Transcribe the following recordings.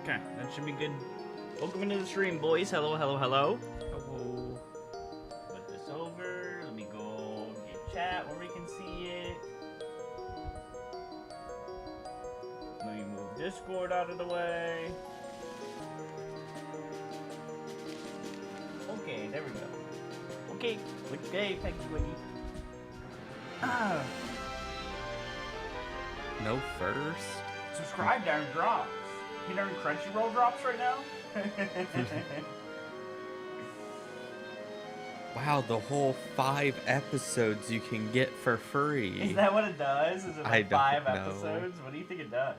Okay, that should be good. Welcome into the stream, boys. Hello, hello, hello. Hello. Put this over. Let me go get chat where we can see it. Let me move Discord out of the way. Okay, there we go. Okay, thank you, Wiggy. Ah. No first? Subscribe to our drops. You know Crunchyroll drops right now? Wow, the whole 5 episodes you can get for free. Is that what it does? Is it like I 5 don't know. episodes? What do you think it does?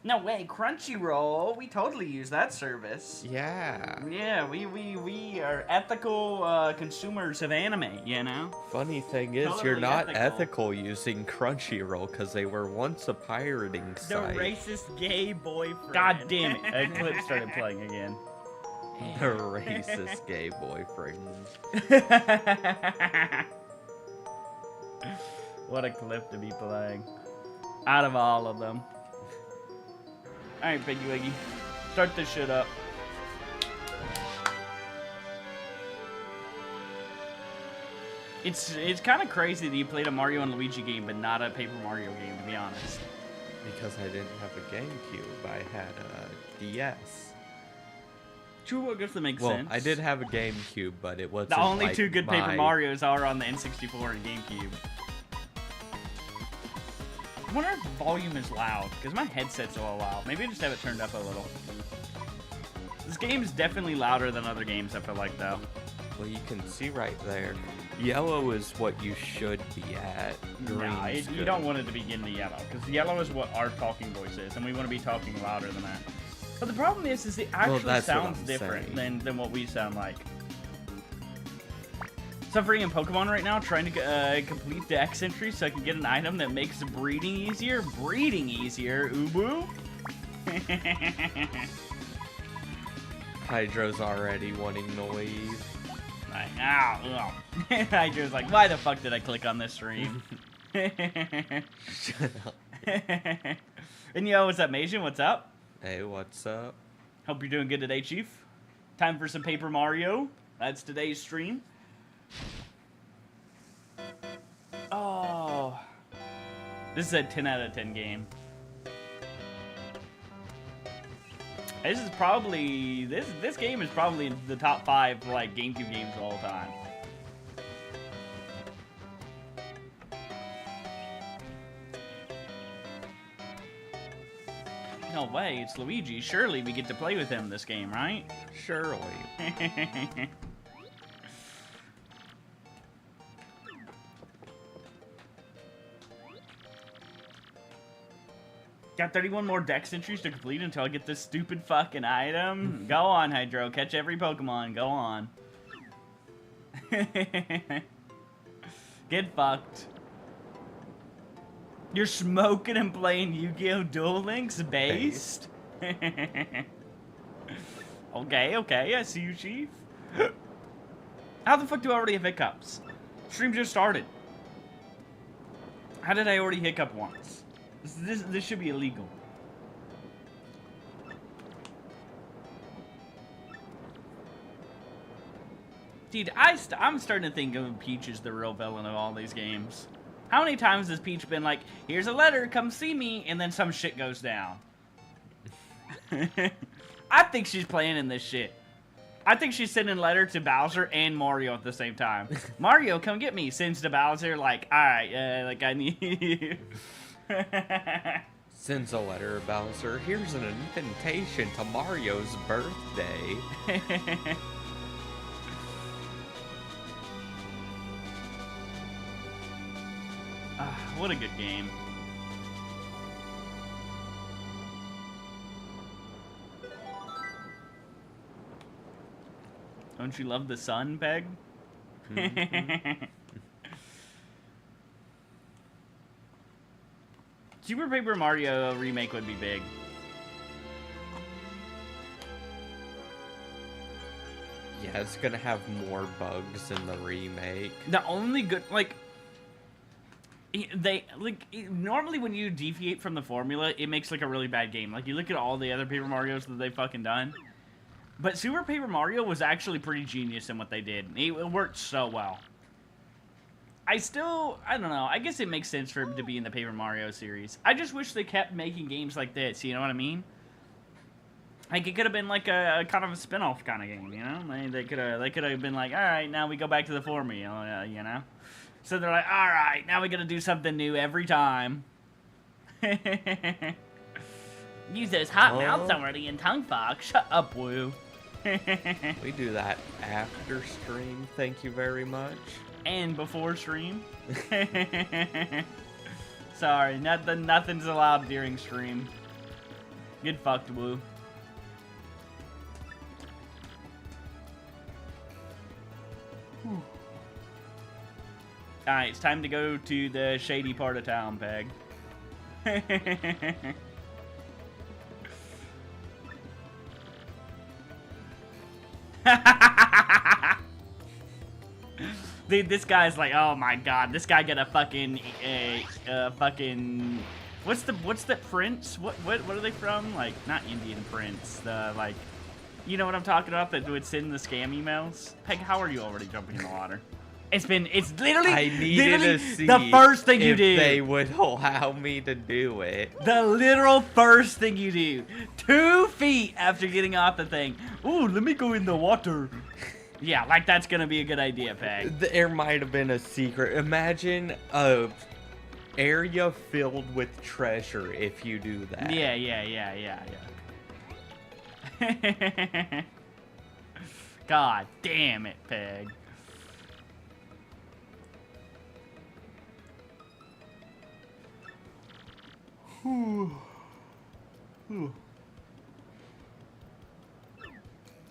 No way, Crunchyroll. We totally use that service. Yeah. Yeah, we are ethical consumers of anime, you know? Funny thing is, Totally you're not ethical. ethical using Crunchyroll because they were once a pirating The site. racist gay boyfriend. God damn it. A clip started playing again. The racist gay boyfriend. What a clip to be playing. Out of all of them. Alright, Piggy Wiggy. Start this shit up. It's kind of crazy that you played a Mario and Luigi game, but not a Paper Mario game, to be honest. Because I didn't have a GameCube, I had a DS. True, I guess that makes Well, sense. I did have a GameCube, but it wasn't The only like two good Paper my- Marios are on the N64 and GameCube. I wonder if the volume is loud, because my headset's a little loud. Maybe I just have it turned up a little. This game is definitely louder than other games, I feel like, though. Well, you can see right there. Yellow is what you should be at. Nah, Green's you good. don't want it to be getting to yellow, because yellow is what our talking voice is, and we want to be talking louder than that. But the problem is it actually that's what sounds I'm different saying. than what we sound like. Suffering in Pokemon right now, trying to complete the X entry so I can get an item that makes breeding easier. Breeding easier, Ubu. Hydro's already wanting to leave. Like, ow. Hydro's like, why the fuck did I click on this stream? Shut up. And yo, what's up, Mason? What's up? Hey, what's up? Hope you're doing good today, Chief. Time for some Paper Mario. That's today's stream. Oh. This is a 10 out of 10 game. This is probably... This game is probably in the top 5, like, GameCube games of all time. No way, it's Luigi. Surely we get to play with him this game, right? Surely. Got 31 more dex entries to complete until I get this stupid fucking item. Go on, Hydro. Catch every Pokemon. Go on. Get fucked. You're smoking and playing Yu-Gi-Oh! Duel Links based? Okay, I see you, Chief. How the fuck do I already have hiccups? Stream just started. How did I already hiccup once? This should be illegal. Dude, I'm starting to think of Peach as the real villain of all these games. How many times has Peach been like, here's a letter, come see me, and then some shit goes down? I think she's planning this shit. I think she's sending a letter to Bowser and Mario at the same time. Mario, come get me. Sends to Bowser, like, alright, like, I need you. Sends a letter, Bowser. Here's an invitation to Mario's birthday. What a good game. Don't you love the sun, Peg? Super Paper Mario remake would be big. Yeah, it's gonna have more bugs in the remake. The only good, like, They like normally when you deviate from the formula, it makes like a really bad game. Like you look at all the other Paper Marios that they've fucking done, but Super Paper Mario was actually pretty genius in what they did. It worked so well. I don't know. I guess it makes sense for him to be in the Paper Mario series. I just wish they kept making games like this. You know what I mean? Like it could have been like a kind of a spin-off kind of game. You know, they could have been like, all right, now we go back to the formula. You know. So they're like, all right, now we got to do something new every time. Use those hot mouths already in tongue fuck. Shut up, Woo. We do that after stream. Thank you very much. And before stream. Sorry, nothing's allowed during stream. Get fucked, Woo. Alright, it's time to go to the shady part of town, Peg. Dude, this guy's like, oh my god, this guy got a fucking, fucking, what's the prince? What are they from? Like, not Indian prince, the, like, you know what I'm talking about, that would send the scam emails? Peg, how are you already jumping in the water? It's literally, I needed to see the first thing you do. If they would allow me to do it. The literal first thing you do. 2 feet after getting off the thing. Ooh, let me go in the water. Yeah, like that's gonna be a good idea, Peg. There might have been a secret. Imagine a area filled with treasure if you do that. Yeah. God damn it, Peg.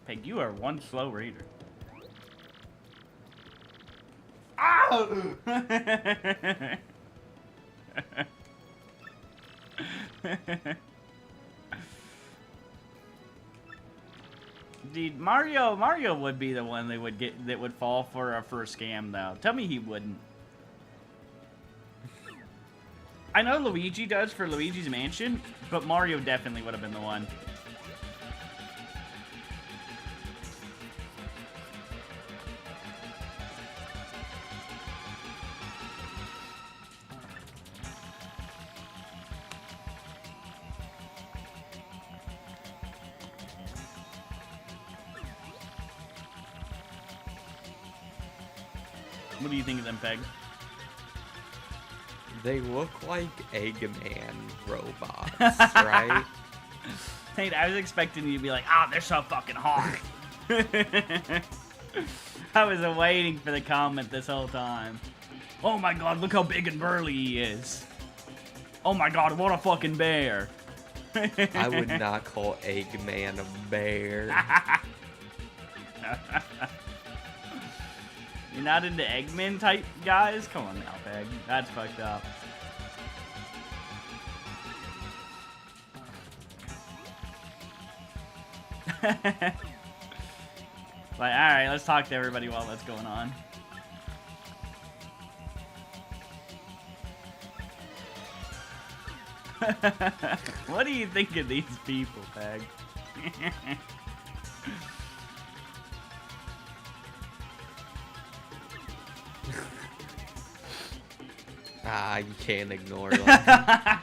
Peg, you are one slow reader. Ow! Dude, Mario would be the one that would fall for a scam though. Tell me he wouldn't. I know Luigi does for Luigi's Mansion, but Mario definitely would have been the one. What do you think of them, Peg? They look like Eggman robots, right? Hey, I was expecting you to be like, oh, they're so fucking hot. I was waiting for the comment this whole time. Oh my god, look how big and burly he is. Oh my god, what a fucking bear. I would not call Eggman a bear. You're not into Eggman type guys? Come on now, Peg. That's fucked up. Like, alright, let's talk to everybody while that's going on. What do you think of these people, Peg? Ah, you can't ignore them.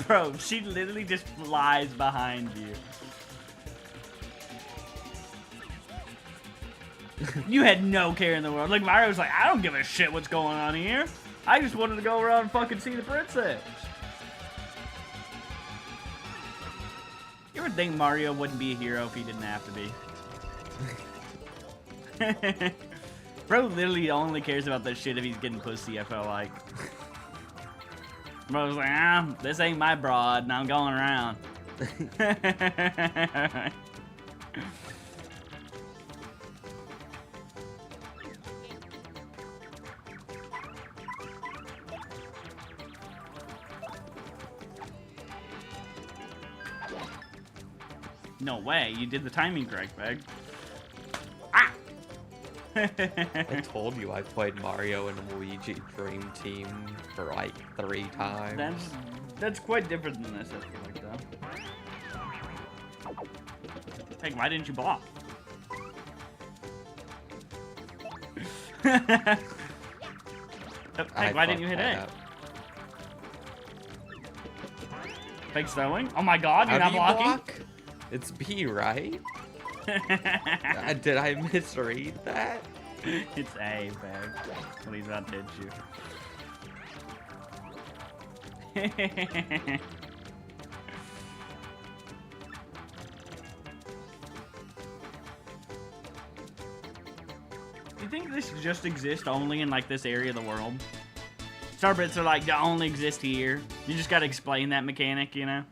Bro, she literally just flies behind you. You had no care in the world. Like, Mario's like, I don't give a shit what's going on here. I just wanted to go around and fucking see the princess. You ever think Mario wouldn't be a hero if he didn't have to be? Bro literally only cares about this shit if he's getting pussy, I feel like. Bro's like, ah, this ain't my broad, and I'm going around. No way, you did the timing correct, Peg. Ah! I told you I played Mario and Luigi Dream Team for like 3 times. That's quite different than this, I feel like, though. Hey, why didn't you block? Hey, why didn't you hit A? Fake throwing? Oh my god, you're not blocking? Block? It's B, right? Did I misread that? It's A, Bag. When he's about to hit you. You think this just exists only in like this area of the world? Starbits are like, they only exist here. You just gotta explain that mechanic, you know?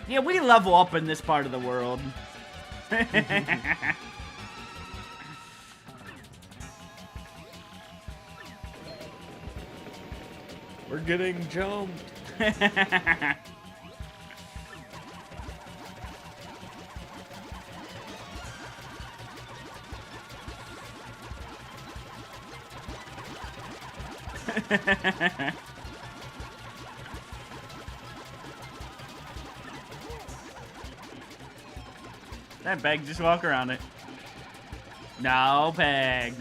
Yeah, we level up in this part of the world. We're getting jumped. That Peg, just walk around it. No, Peg.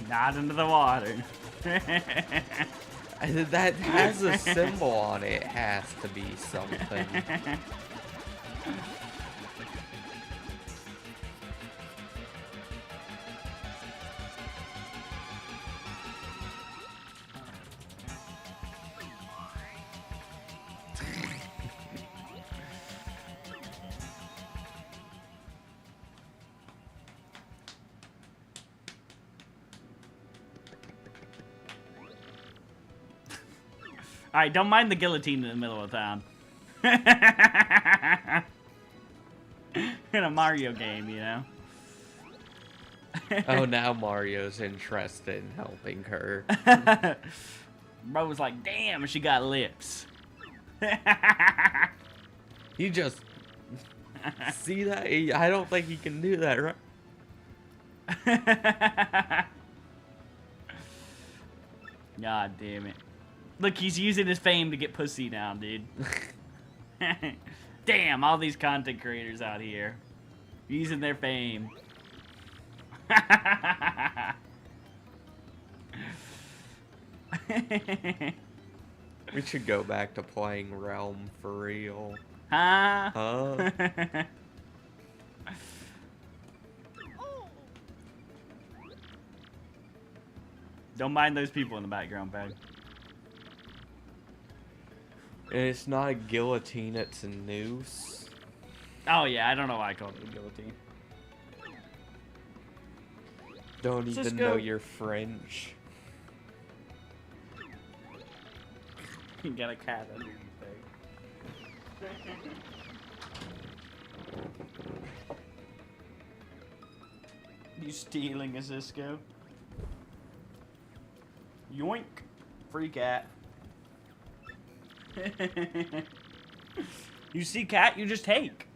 Not into the water. That has a symbol on it. It has to be something. Alright, don't mind the guillotine in the middle of town. In a Mario game, you know? Oh, now Mario's interested in helping her. Bro was like, damn, she got lips. You just... See that? I don't think he can do that, right? God damn it. Look, he's using his fame to get pussy now, dude. Damn, all these content creators out here. Using their fame. We should go back to playing Realm for real. Huh? Huh? Don't mind those people in the background, Peg. And it's not a guillotine, it's a noose. Oh yeah, I don't know why I called it a guillotine. Don't even Cisco. know you're French. You got a cat underneath there. You stealing a Cisco? Yoink. Free cat. You see cat, you just take.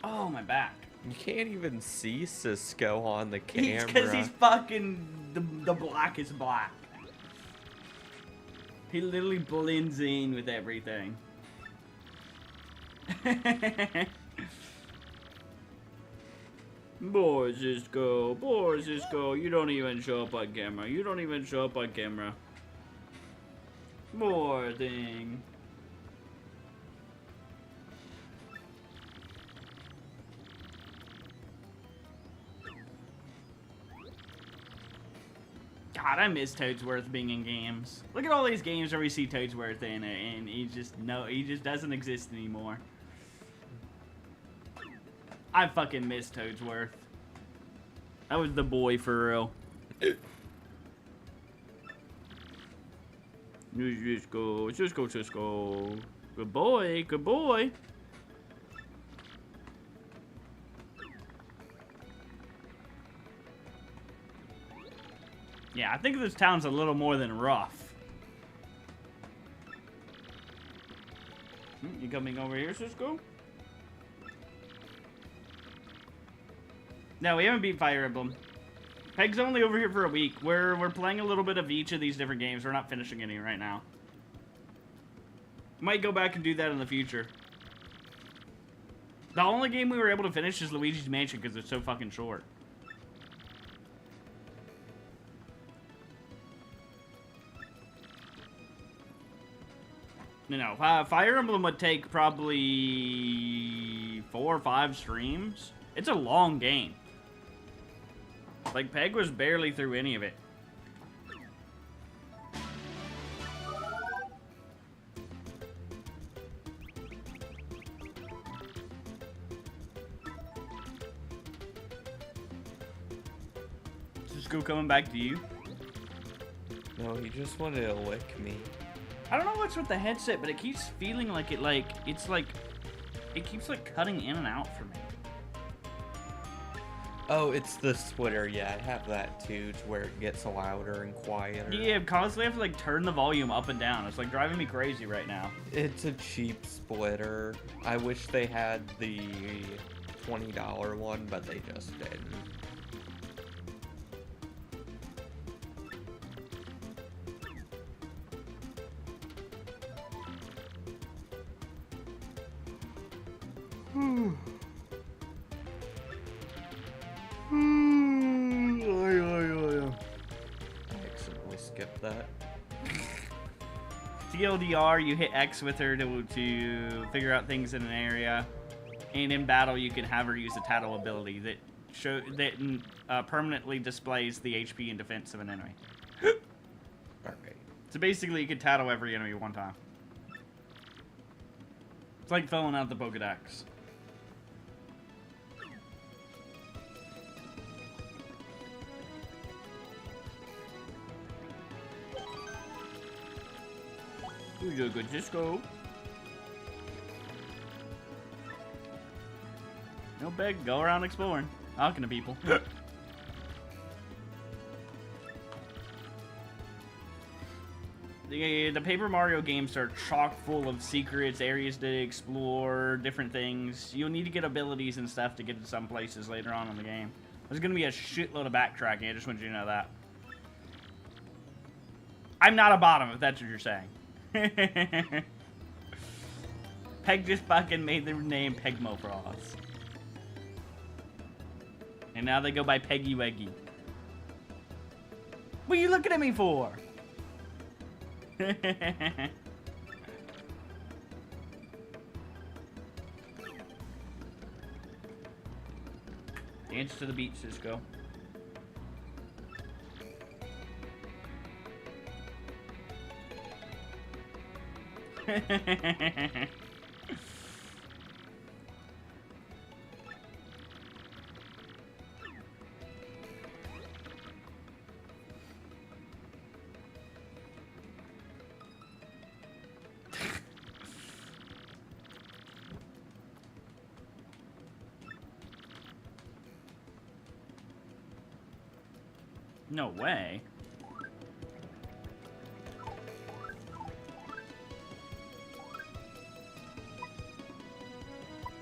Oh, my back. You can't even see Cisco on the camera. It's because he's fucking the blackest black. He literally blends in with everything. Boy, Cisco, you don't even show up on camera. You don't even show up on camera. More thing. God, I miss Toadsworth being in games. Look at all these games where we see Toadsworth in it, and he just doesn't exist anymore. I fucking miss Toadsworth. That was the boy for real. Cisco. Good boy, good boy. Yeah, I think this town's a little more than rough. You coming over here, Cisco? No, we haven't beat Fire Emblem. Peg's only over here for a week. We're playing a little bit of each of these different games. We're not finishing any right now. Might go back and do that in the future. The only game we were able to finish is Luigi's Mansion because it's so fucking short. No, Fire Emblem would take probably 4 or 5 streams. It's a long game. Like, Peg was barely through any of it. Cisco coming back to you? No, he just wanted to lick me. I don't know what's with the headset, but it keeps feeling like it keeps like cutting in and out for me. Oh, it's the splitter. Yeah, I have that too, to where it gets louder and quieter. Yeah, constantly have to like turn the volume up and down. It's like driving me crazy right now. It's a cheap splitter. I wish they had the $20 one, but they just didn't. Skip that. TLDR, you hit X with her to figure out things in an area, and in battle you can have her use a tattle ability that permanently displays the HP and defense of an enemy. Alright. So basically you can tattle every enemy one time. It's like filling out the Pokedex. You're good, just go. No big, go around exploring. Talking to people. The Paper Mario games are chock full of secrets, areas to explore, different things. You'll need to get abilities and stuff to get to some places later on in the game. There's going to be a shitload of backtracking, I just want you to know that. I'm not a bottom, if that's what you're saying. Peg just fucking made the name Pegmo Frost. And now they go by Peggy Weggy. What are you looking at me for? Dance to the beat, Cisco. No way.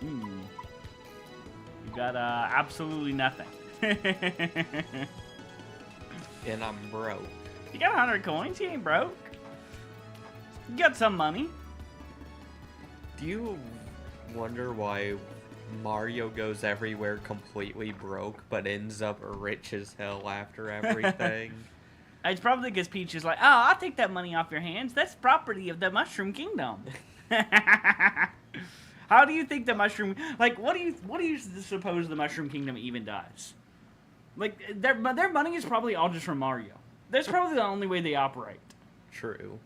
You got absolutely nothing. And I'm broke. You got 100 coins? You ain't broke. You got some money. Do you wonder why Mario goes everywhere completely broke, but ends up rich as hell after everything? It's probably because Peach is like, oh, I'll take that money off your hands. That's property of the Mushroom Kingdom. How do you think the Mushroom... Like, what do you suppose the Mushroom Kingdom even does? Like, their money is probably all just from Mario. That's probably the only way they operate. True.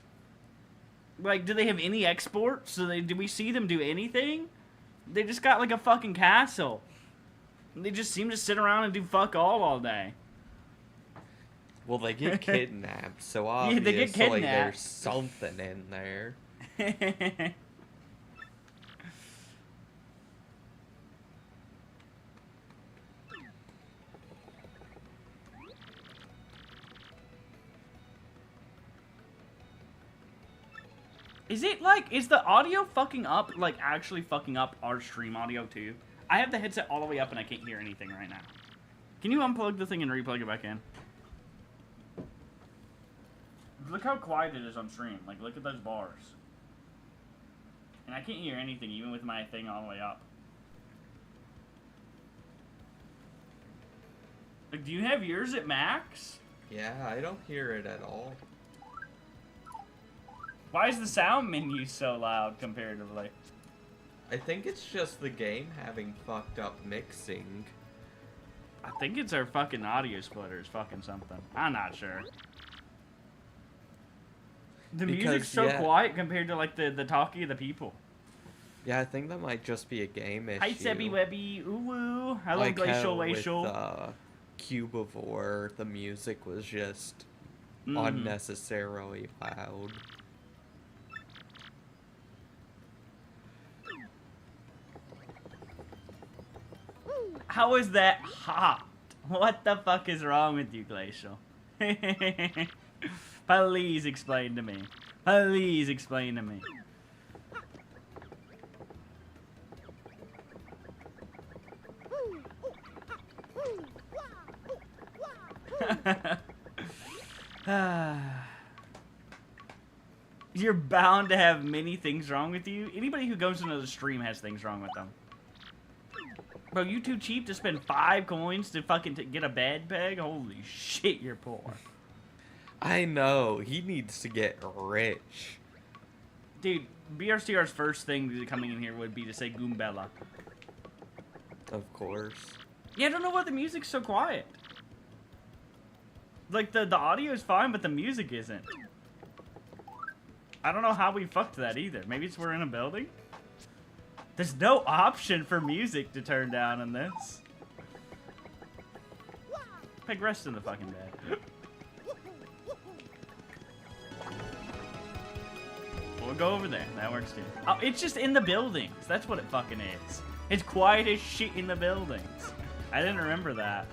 Like, do they have any exports? Do we see them do anything? They just got, like, a fucking castle. They just seem to sit around and do fuck all day. Well, they get kidnapped, so obviously they get kidnapped. There's something in there. Is it like, is the audio fucking up, like actually fucking up our stream audio too? I have the headset all the way up and I can't hear anything right now. Can you unplug the thing and replug it back in? Look how quiet it is on stream. Like, look at those bars. And I can't hear anything even with my thing all the way up. Like, do you have yours at max? Yeah, I don't hear it at all. Why is the sound menu so loud comparatively? I think it's just the game having fucked up mixing. I think it's our fucking audio splitters fucking something. I'm not sure. The music's so quiet compared to like the talkie of the people. Yeah, I think that might just be a game issue. Hi Sebby Webby, ooh woo. Hello like Glacial with, Glacial. Cube of War, the music was just unnecessarily loud. How is that hot? What the fuck is wrong with you, Glacial? Please explain to me. Please explain to me. You're bound to have many things wrong with you. Anybody who goes into the stream has things wrong with them. Bro, you too cheap to spend 5 coins to fucking get a bed peg? Holy shit, you're poor. I know. He needs to get rich. Dude, BRCR's first thing coming in here would be to say Goombella. Of course. Yeah, I don't know why the music's so quiet. Like, the audio is fine, but the music isn't. I don't know how we fucked that either. Maybe it's we're in a building? There's no option for music to turn down in this. Peg, rest in the fucking bed. We'll go over there. That works too. Oh, it's just in the buildings. That's what it fucking is. It's quiet as shit in the buildings. I didn't remember that.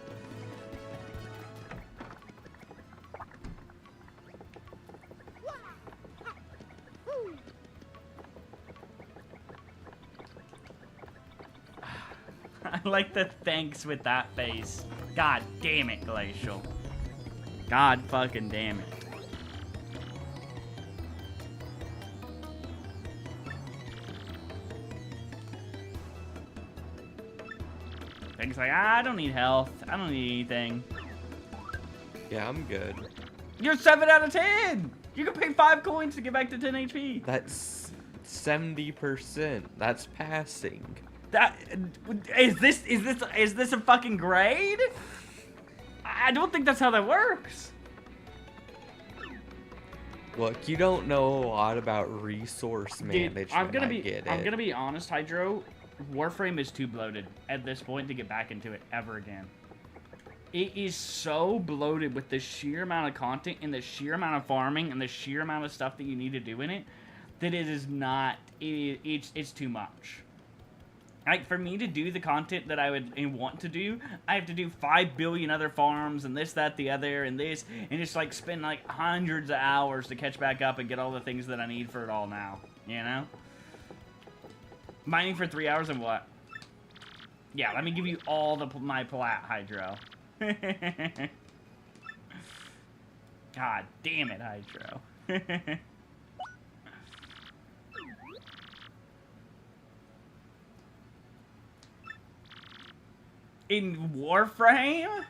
I like the thanks with that face. God damn it, Glacial. God fucking damn it. Things like, I don't need health. I don't need anything. Yeah, I'm good. You're 7 out of 10! You can pay 5 coins to get back to 10 HP. That's 70%. That's passing. That is this a fucking grade? I don't think that's how that works. Look, you don't know a lot about resource management. I'm gonna be honest, Hydro. Warframe is too bloated at this point to get back into it ever again. It is so bloated with the sheer amount of content and the sheer amount of farming and the sheer amount of stuff that you need to do in it that it is not. It's too much. Like, for me to do the content that I would want to do, I have to do 5 billion other farms and this, that, the other, and this, and just, like, spend, like, hundreds of hours to catch back up and get all the things that I need for it all now, you know? Mining for 3 hours and what? Yeah, let me give you all my plat, Hydro. God damn it, Hydro. In Warframe?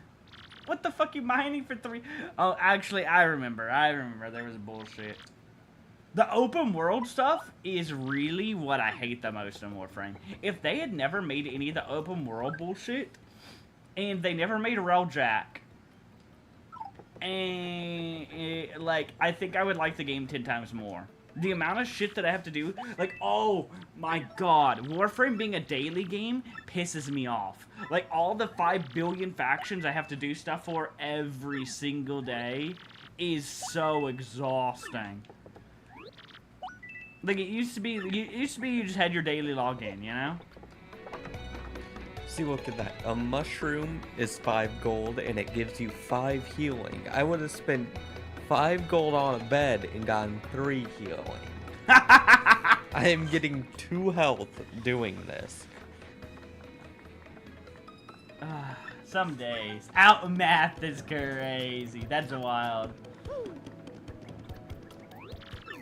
What the fuck you mining for 3? Oh, actually, I remember. There was bullshit. The open world stuff is really what I hate the most in Warframe. If they had never made any of the open world bullshit, and they never made a Railjack, and like, I think I would like the game 10 times more. The amount of shit that I have to do, like, oh my god, Warframe being a daily game pisses me off. Like, all the 5 billion factions I have to do stuff for every single day is so exhausting. Like, it used to be you just had your daily login, you know? See, look at that. A mushroom is 5 gold, and it gives you 5 healing. I would have spent 5 gold on a bed and gotten 3 healing. I am getting 2 health doing this. Some days. Out math is crazy. That's wild.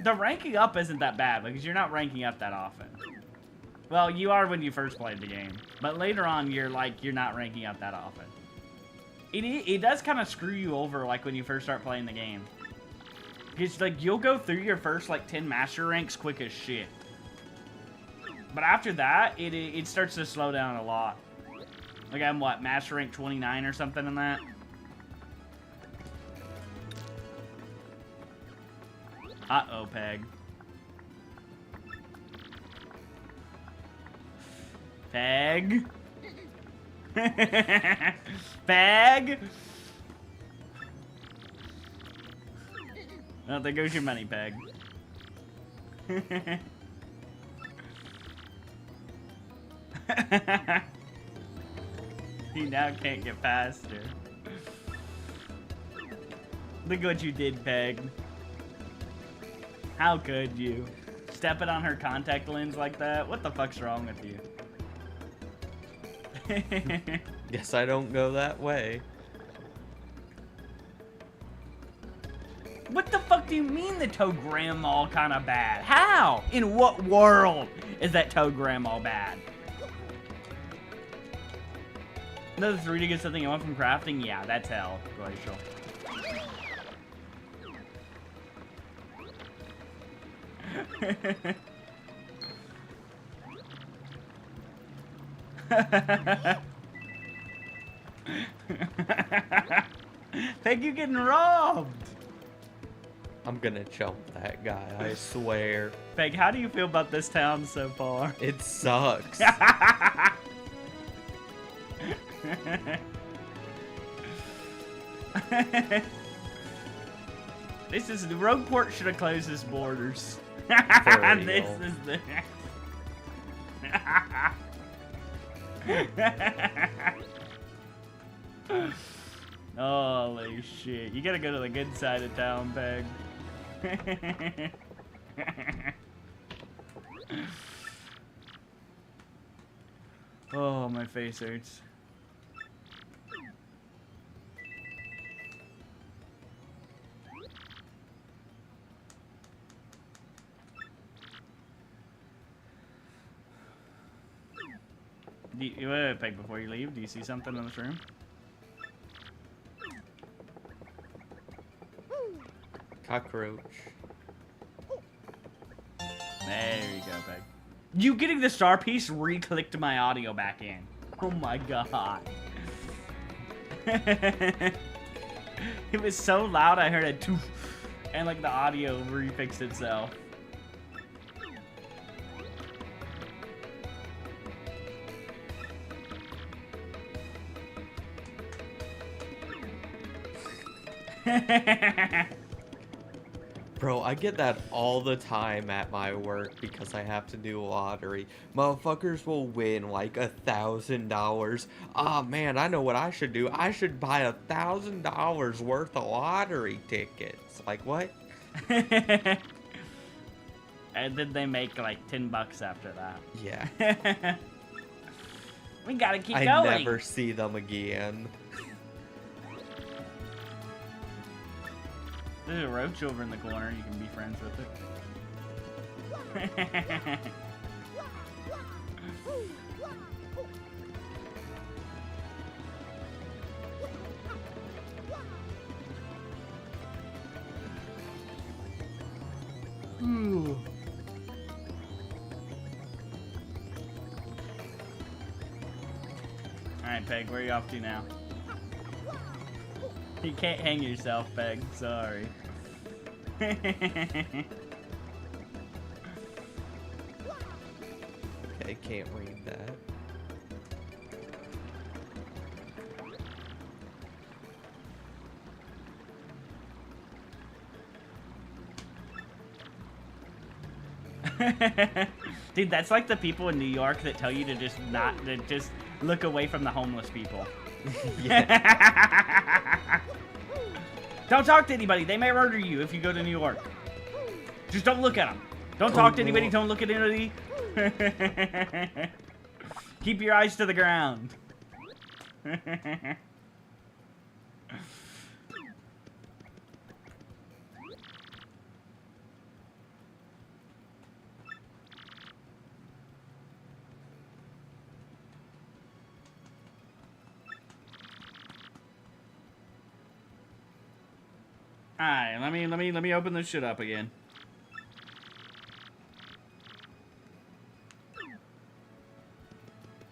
The ranking up isn't that bad because you're not ranking up that often. Well, you are when you first played the game. But later on, you're not ranking up that often. It does kind of screw you over like when you first start playing the game. Because like you'll go through your first like 10 master ranks quick as shit. But after that, it starts to slow down a lot. Like I'm what, master rank 29 or something in that? Uh-oh, Peg. Peg? Peg? Oh, there goes your money, Peg. He now can't get past her. Look what you did, Peg. How could you? Stepping on her contact lens like that? What the fuck's wrong with you? Guess I don't go that way. What the fuck do you mean the Toad Grandma kind of bad? How? In what world is that Toad Grandma bad? Another 3 to get something you want from crafting? Yeah, that's hell, Glacial. Peg, you getting robbed! I'm gonna jump that guy, I swear. Peg, how do you feel about this town so far? It sucks. This is the Rogueport should have closed its borders. For real. This is the holy shit. You gotta go to the good side of town, Peg. Oh, my face hurts. Wait, Peg, before you leave, do you see something in this room? Cockroach. There you go, Peg. You getting the star piece re-clicked my audio back in. Oh my god. It was so loud I heard a toof, and like the audio refixed itself. Bro, I get that all the time at my work because I have to do a lottery. Motherfuckers will win like $1,000. Ah, man, I know what I should do. I should buy $1,000 worth of lottery tickets. Like, what? And then they make like 10 bucks after that. Yeah. We gotta keep I going. never see them again. There's a roach over in the corner. You can be friends with it. Ooh. Alright, Peg, where are you off to now? You can't hang yourself, Peg. Sorry. I can't read that. Dude, that's like the people in New York that tell you to just look away from the homeless people. Yeah. Don't talk to anybody. They may murder you if you go to New York. Just don't look at them. Don't talk to anybody. Don't look at anybody. Keep your eyes to the ground. Alright, let me open this shit up again.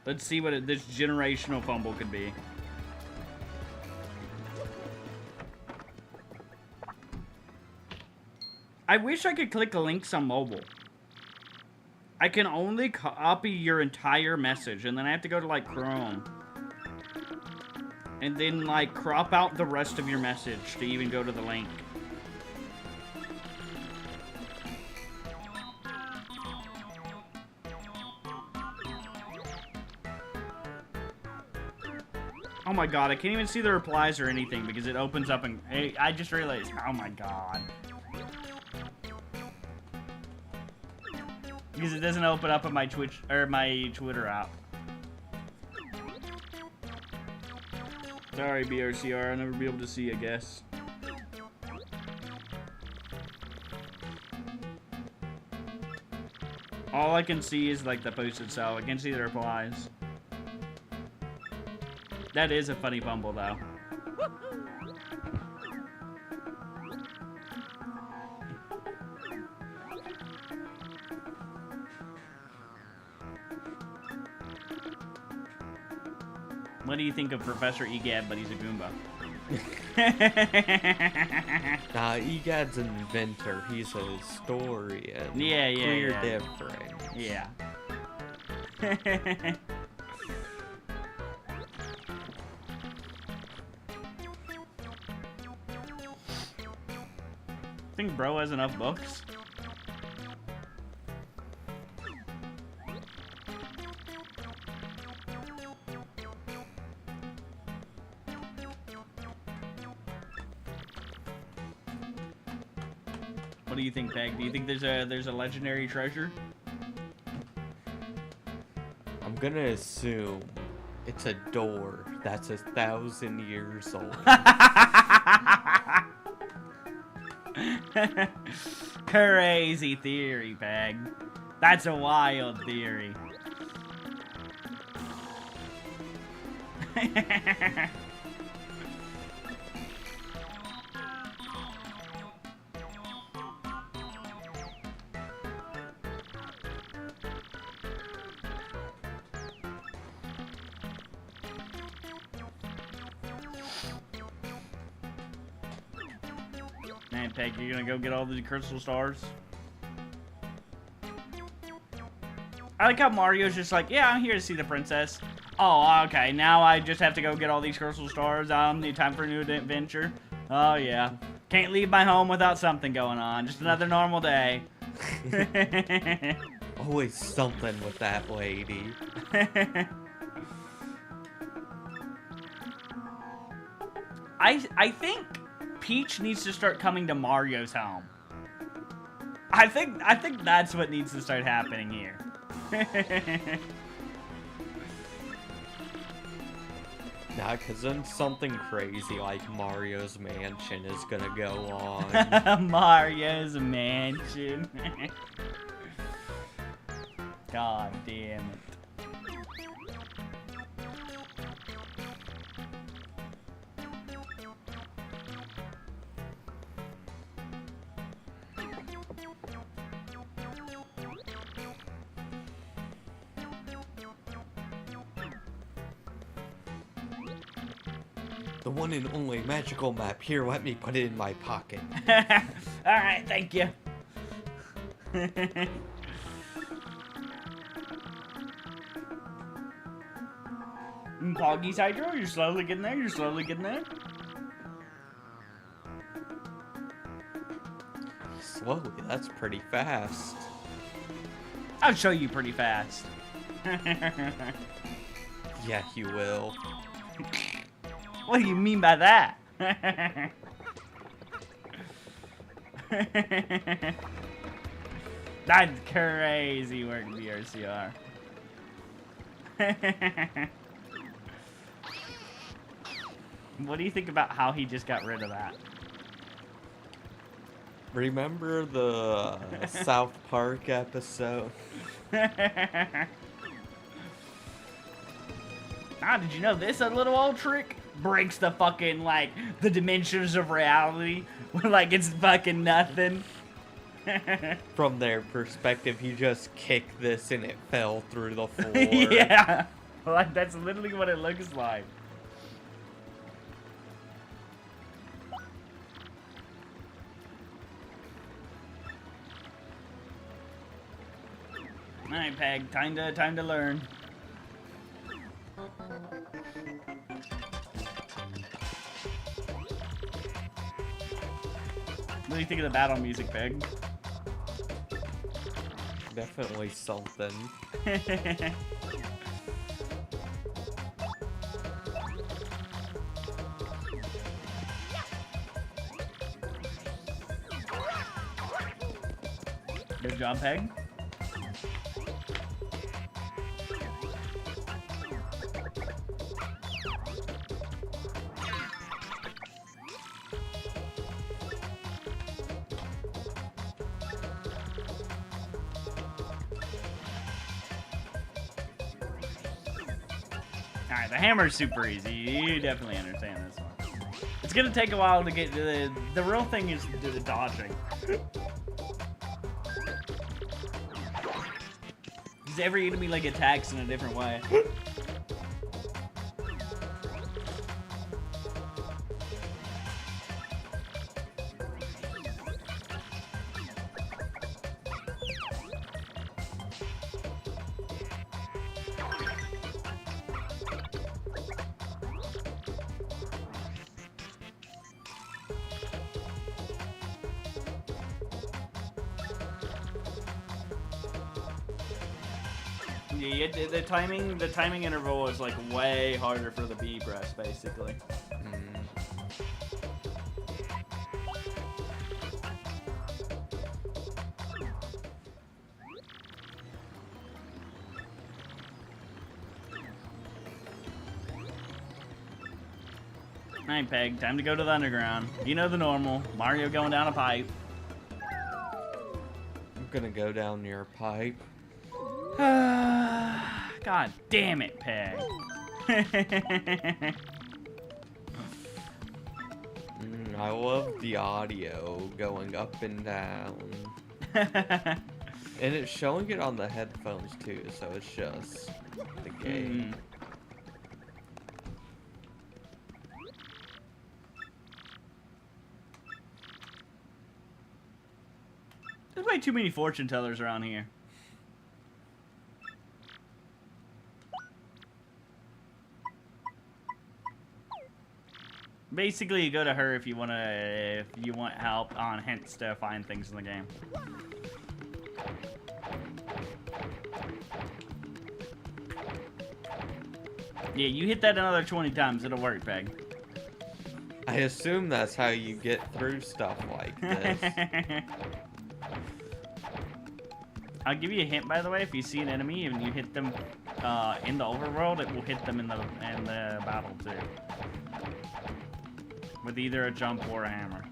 Let's see what this generational fumble could be. I wish I could click links on mobile. I can only copy your entire message, and then I have to go to, like, Chrome. And then, like, crop out the rest of your message to even go to the link. Oh my god, I can't even see the replies or anything because it opens up and... Hey, I just realized... Oh my god. Because it doesn't open up on my Twitch... Or my Twitter app. Sorry, BRCR. I'll never be able to see, I guess. All I can see is, like, the post itself. I can't see the replies. That is a funny fumble, though. What do you think of Professor Egad, but he's a Goomba? Nah, Egad's an inventor. He's a historian. Yeah. Clear difference. Yeah. Think bro has enough books? What do you think, Peg? Do you think there's a legendary treasure? I'm gonna assume it's a door that's 1,000 years old. Crazy theory, Peg. That's a wild theory. Man, Peg, you're gonna go get all the crystal stars? I like how Mario's just like, yeah, I'm here to see the princess. Oh, okay, now I just have to go get all these crystal stars. Need time for a new adventure. Oh, yeah. Can't leave my home without something going on. Just another normal day. Always something with that lady. I think Peach needs to start coming to Mario's home. I think that's what needs to start happening here. Nah, because then something crazy like Mario's Mansion is gonna go on. Mario's Mansion. God damn it. The one and only magical map. Here, let me put it in my pocket. Alright, thank you. Poggy's Hydro, you're slowly getting there, you're slowly getting there. Slowly, that's pretty fast. I'll show you pretty fast. Yeah, you will. What do you mean by that? That's crazy work, BRCR. What do you think about how he just got rid of that? Remember the South Park episode? Ah, did you know this a little old trick? Breaks the fucking, like, the dimensions of reality. Like, it's fucking nothing. From their perspective, he just kicked this and it fell through the floor. Yeah. Like, that's literally what it looks like. Alright, Peg, time to learn. What do you think of the battle music, Peg? Definitely something. Good job, Peg. Alright, the hammer's super easy. You definitely understand this one. It's gonna take a while to get to the real thing is the dodging. Because every enemy like attacks in a different way. Yeah, the timing interval is like way harder for the B press, basically. Alright, Peg, time to go to the underground. You know the normal. Mario going down a pipe. I'm gonna go down your pipe. God damn it, Peg. I love the audio going up and down. And it's showing it on the headphones too, so it's just the game. There's way too many fortune tellers around here. Basically, you go to her if you want help on hints to find things in the game. Yeah, you hit that another 20 times, it'll work, Peg. I assume that's how you get through stuff like this. I'll give you a hint, by the way. If you see an enemy and you hit them in the overworld, it will hit them in the battle too, with either a jump or a hammer.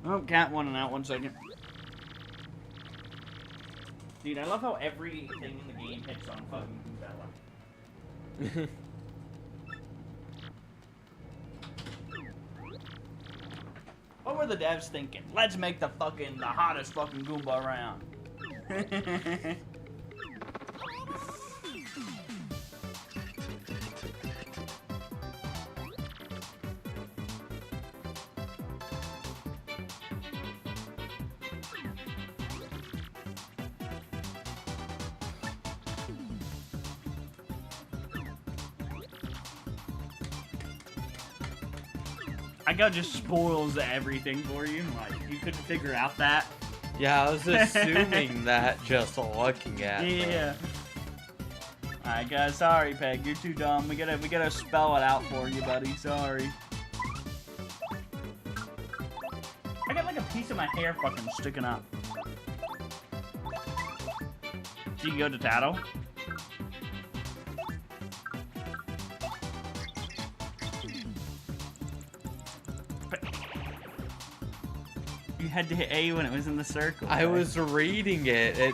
Oh, cat won and out 1 second. Dude, I love how everything in the game hits on fucking Bella. What were the devs thinking? Let's make the hottest fucking Goomba around. I got just spoils everything for you. Like, you couldn't figure out that. Yeah, I was assuming that just looking at them. Yeah. Alright, guys. Sorry, Peg. You're too dumb. We gotta spell it out for you, buddy. Sorry. like a piece of my hair fucking sticking up. So you can go to Tattle. You had to hit A when it was in the circle. I was reading it.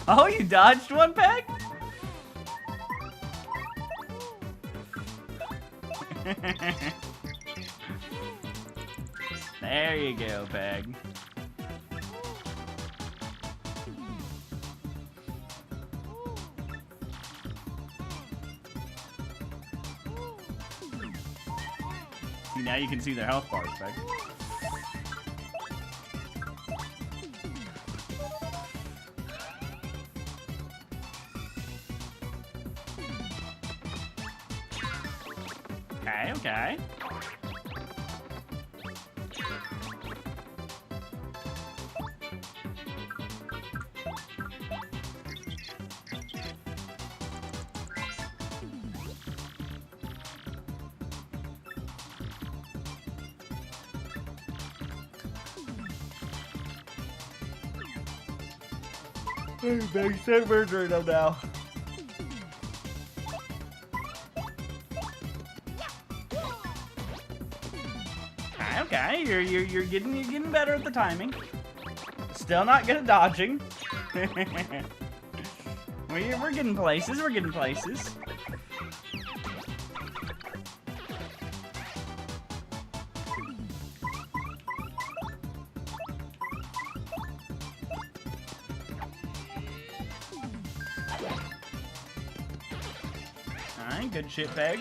Oh, you dodged one, Peg? There you go, Peg. See, now you can see their health bars, Peg. Okay, okay. Hey, big servers right now. Okay, you're getting better at the timing. Still not good at dodging. We're getting places. We're getting places. Alright, good shit, Peg.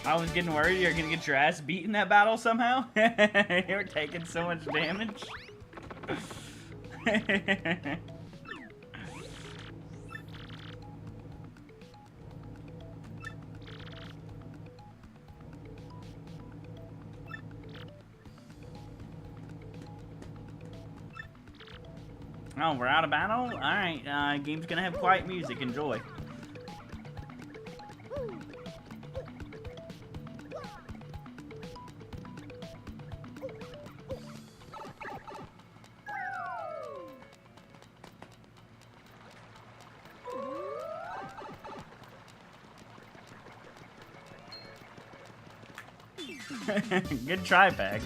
I was getting worried you're gonna get your ass beat in that battle somehow. You were taking so much damage. Oh, we're out of battle? Alright, game's gonna have quiet music. Enjoy. Good try, Peg.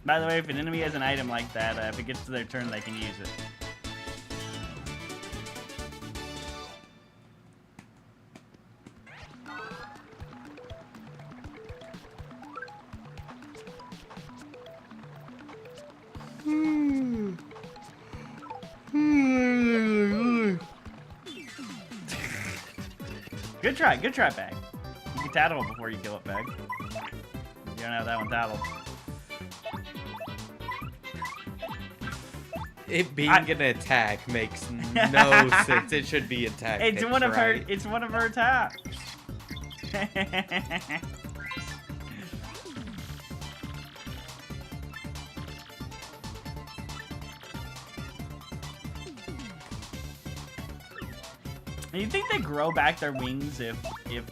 By the way, if an enemy has an item like that, if it gets to their turn, they can use it. Good try, Bag. You can tattle it before you kill it, Bag. You don't have that one tattled. It being an attack makes no sense. It should be attack. It's one of her. It's one of her attacks. You think they grow back their wings if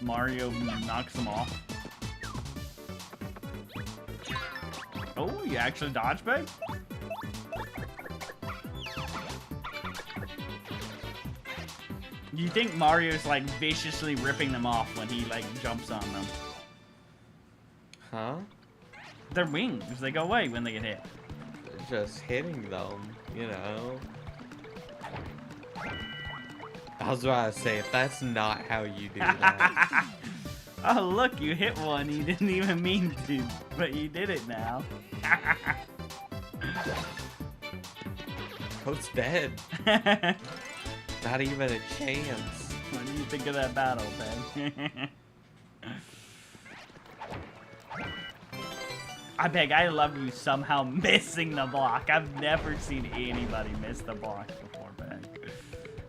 Mario knocks them off? Oh, you actually dodge, babe? You think Mario's like viciously ripping them off when he like jumps on them? Huh? Their wings, they go away when they get hit. Just hitting them, you know. I was about to say, if that's not how you do that. Oh, look, you hit one. You didn't even mean to, but you did it now. Coat's dead. Not even a chance. What do you think of that battle, Ben? I beg, I love you somehow missing the block. I've never seen anybody miss the block before, Ben.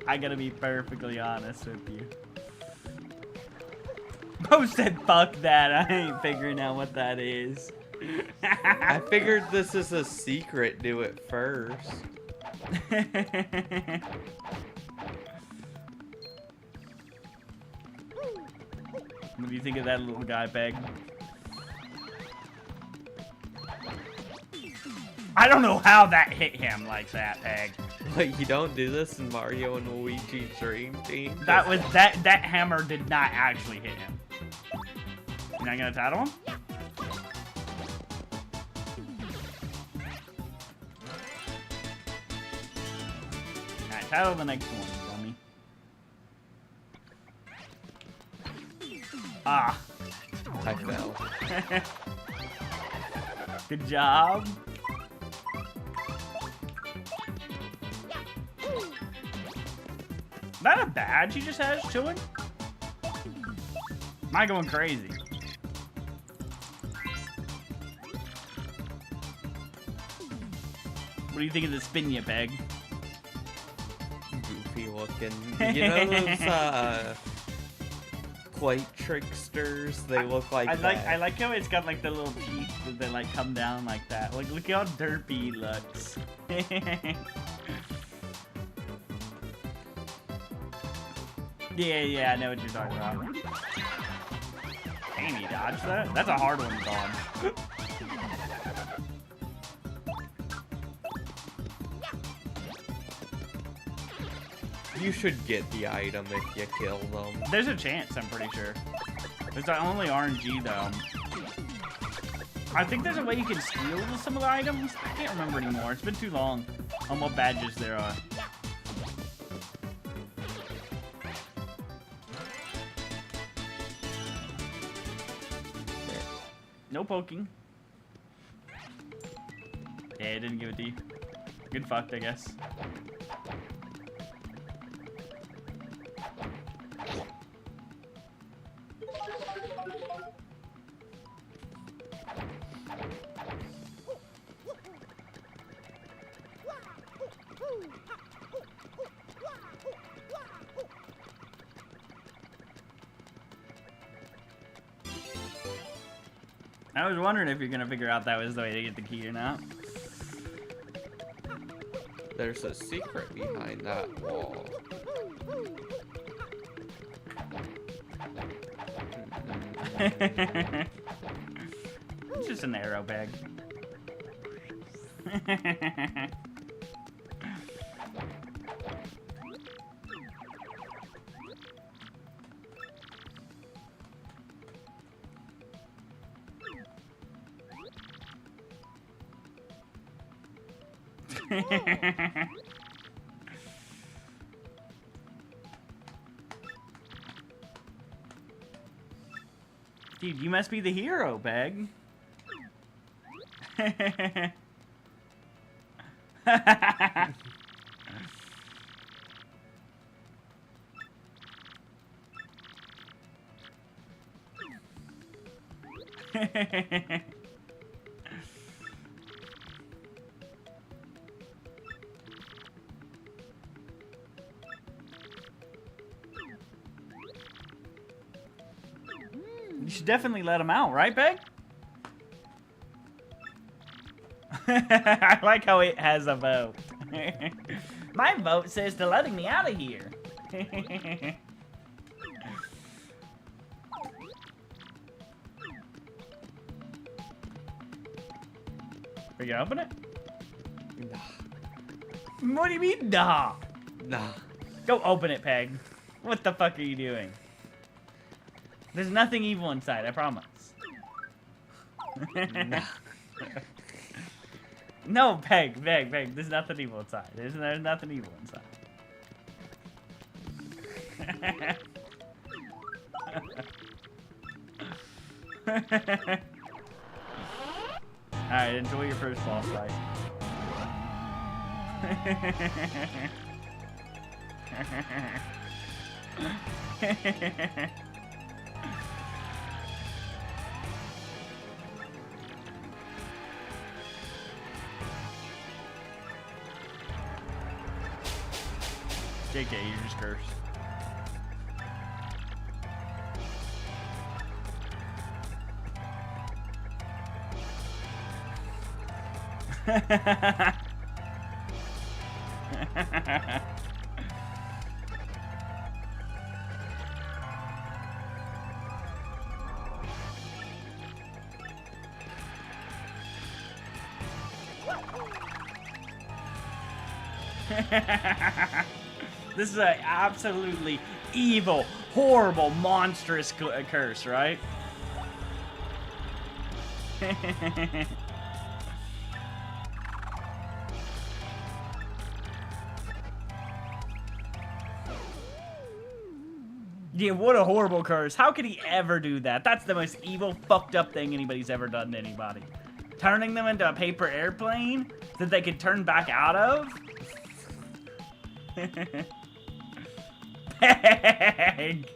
I gotta be perfectly honest with you. Bo said, fuck that. I ain't figuring out what that is. I figured this is a secret. Do it first. What do you think of that little guy, Peg? I don't know how that hit him like that, Peg. Like, you don't do this in Mario and Luigi's Dream Team? That was that hammer did not actually hit him. You're not gonna tattle him? Alright, tattle the next one, dummy. Ah. I fell. Good job. Is that a badge he just has chilling? Am I going crazy? What do you think of the spin ya, Peg? Goofy looking. You know those plate tricksters? They look like that. I like how it's got like the little teeth that like come down like that. Like look how derpy he looks. Yeah, I know what you're talking about. Damn, you dodged that? That's a hard one to dodge. You should get the item if you kill them. There's a chance, I'm pretty sure. There's only RNG though. I think there's a way you can steal some of the items. I can't remember anymore. It's been too long on what badges there are. No poking. Yeah, it didn't give it to you. Good fucked, I guess. I was wondering if you're gonna figure out that was the way to get the key or not. There's a secret behind that wall. It's just an arrow bag. Dude, you must be the hero, Beg. You should definitely let him out, right, Beg? I like how it has a vote. My vote says to letting me out of here. Are you gonna open it? Nah. What do you mean, nah? Nah. Go open it, Peg. What the fuck are you doing? There's nothing evil inside, I promise. Nah. No, Peg. There's nothing evil inside. There's nothing evil inside. Alright, enjoy your first boss fight. JK, you're just cursed. This is an absolutely evil, horrible, monstrous curse, right? Yeah, what a horrible curse. How could he ever do that? That's the most evil, fucked up thing anybody's ever done to anybody. Turning them into a paper airplane that they could turn back out of? Peg!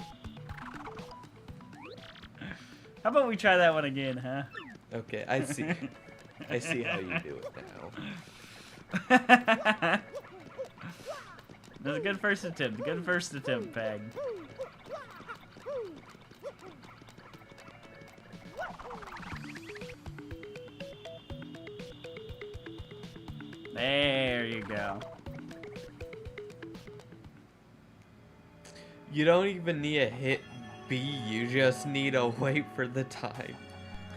How about we try that one again, huh? Okay, I see. I see how you do it now. That was a good first attempt. Good first attempt, Peg. There you go. You don't even need to hit B, you just need to wait for the time.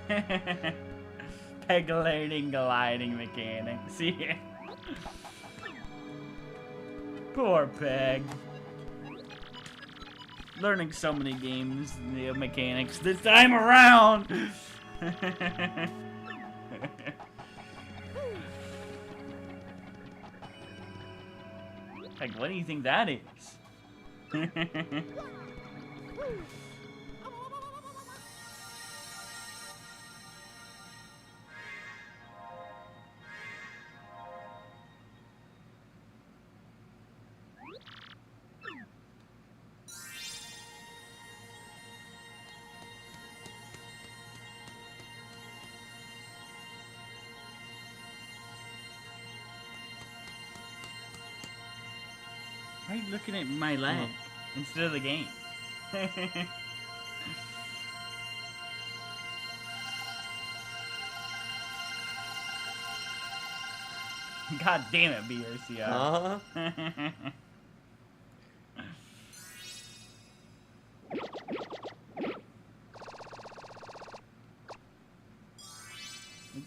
Peg learning gliding mechanics. Yeah. Poor Peg. Learning so many games, the mechanics this time around. Peg, what do you think that is? Why are you looking at my leg instead of the game? God damn it, BRCR. Huh?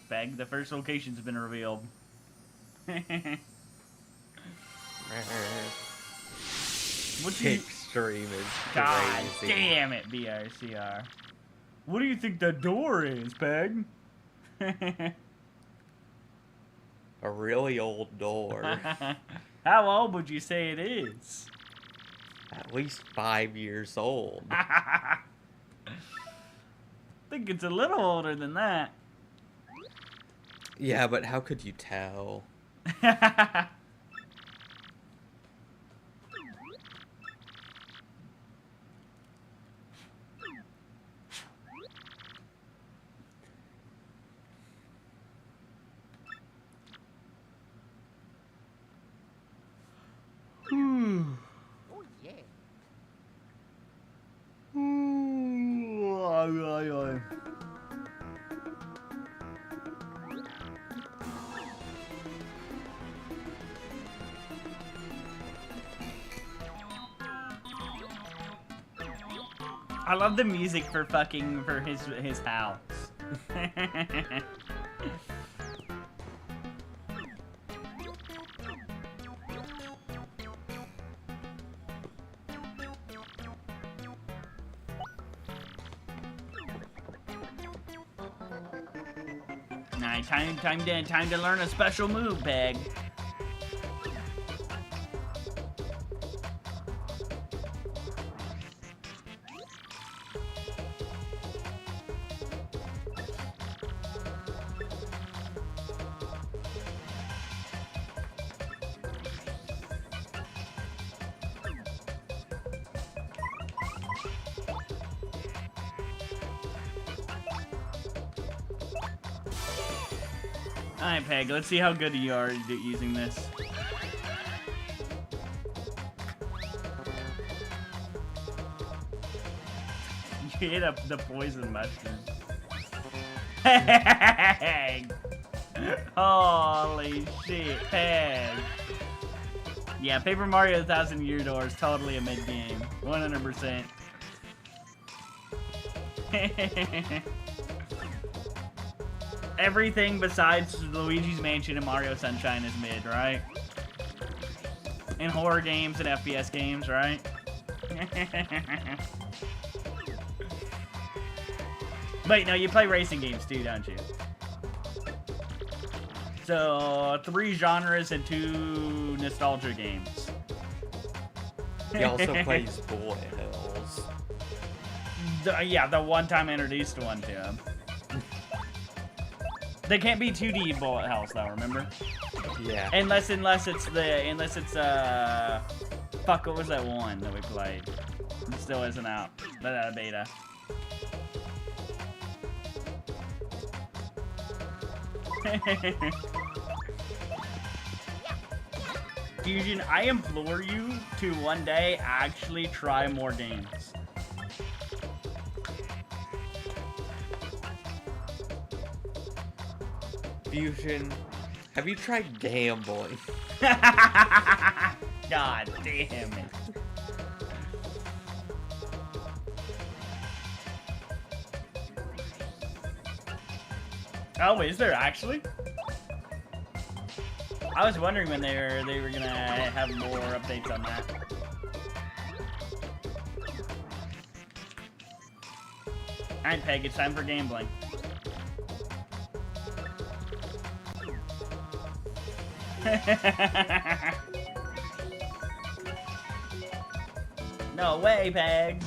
Bag, the first location's been revealed. What do you... Kickstream is God crazy. damn it, BRCR. What do you think the door is, Peg? A really old door. How old would you say it is? At least 5 years old. I think it's a little older than that. Yeah, but how could you tell? Oh yeah. I love the music for his house. Nice, time to learn a special move, Peg. Alright, Peg, let's see how good you are at using this. You hit up the poison mushroom. Peg! Holy shit, Peg. Yeah, Paper Mario 1,000 Year Door is totally a mid-game. 100%. Everything besides Luigi's Mansion and Mario Sunshine is mid, right? In horror games and FPS games, right? Wait, no, you play racing games too, don't you? So, 3 genres and 2 nostalgia games. He also plays Bullet Hills. Yeah, the one time I introduced one to him. They can't be 2D bullet hells though, remember? Yeah. Unless it's fuck, what was that one that we played? It still isn't out. That beta. Fusion, I implore you to one day actually try more games. Fusion, have you tried gambling? God damn it. Oh, is there actually? I was wondering when they were gonna have more updates on that. Alright, Peg, it's time for gambling. No way, Peg.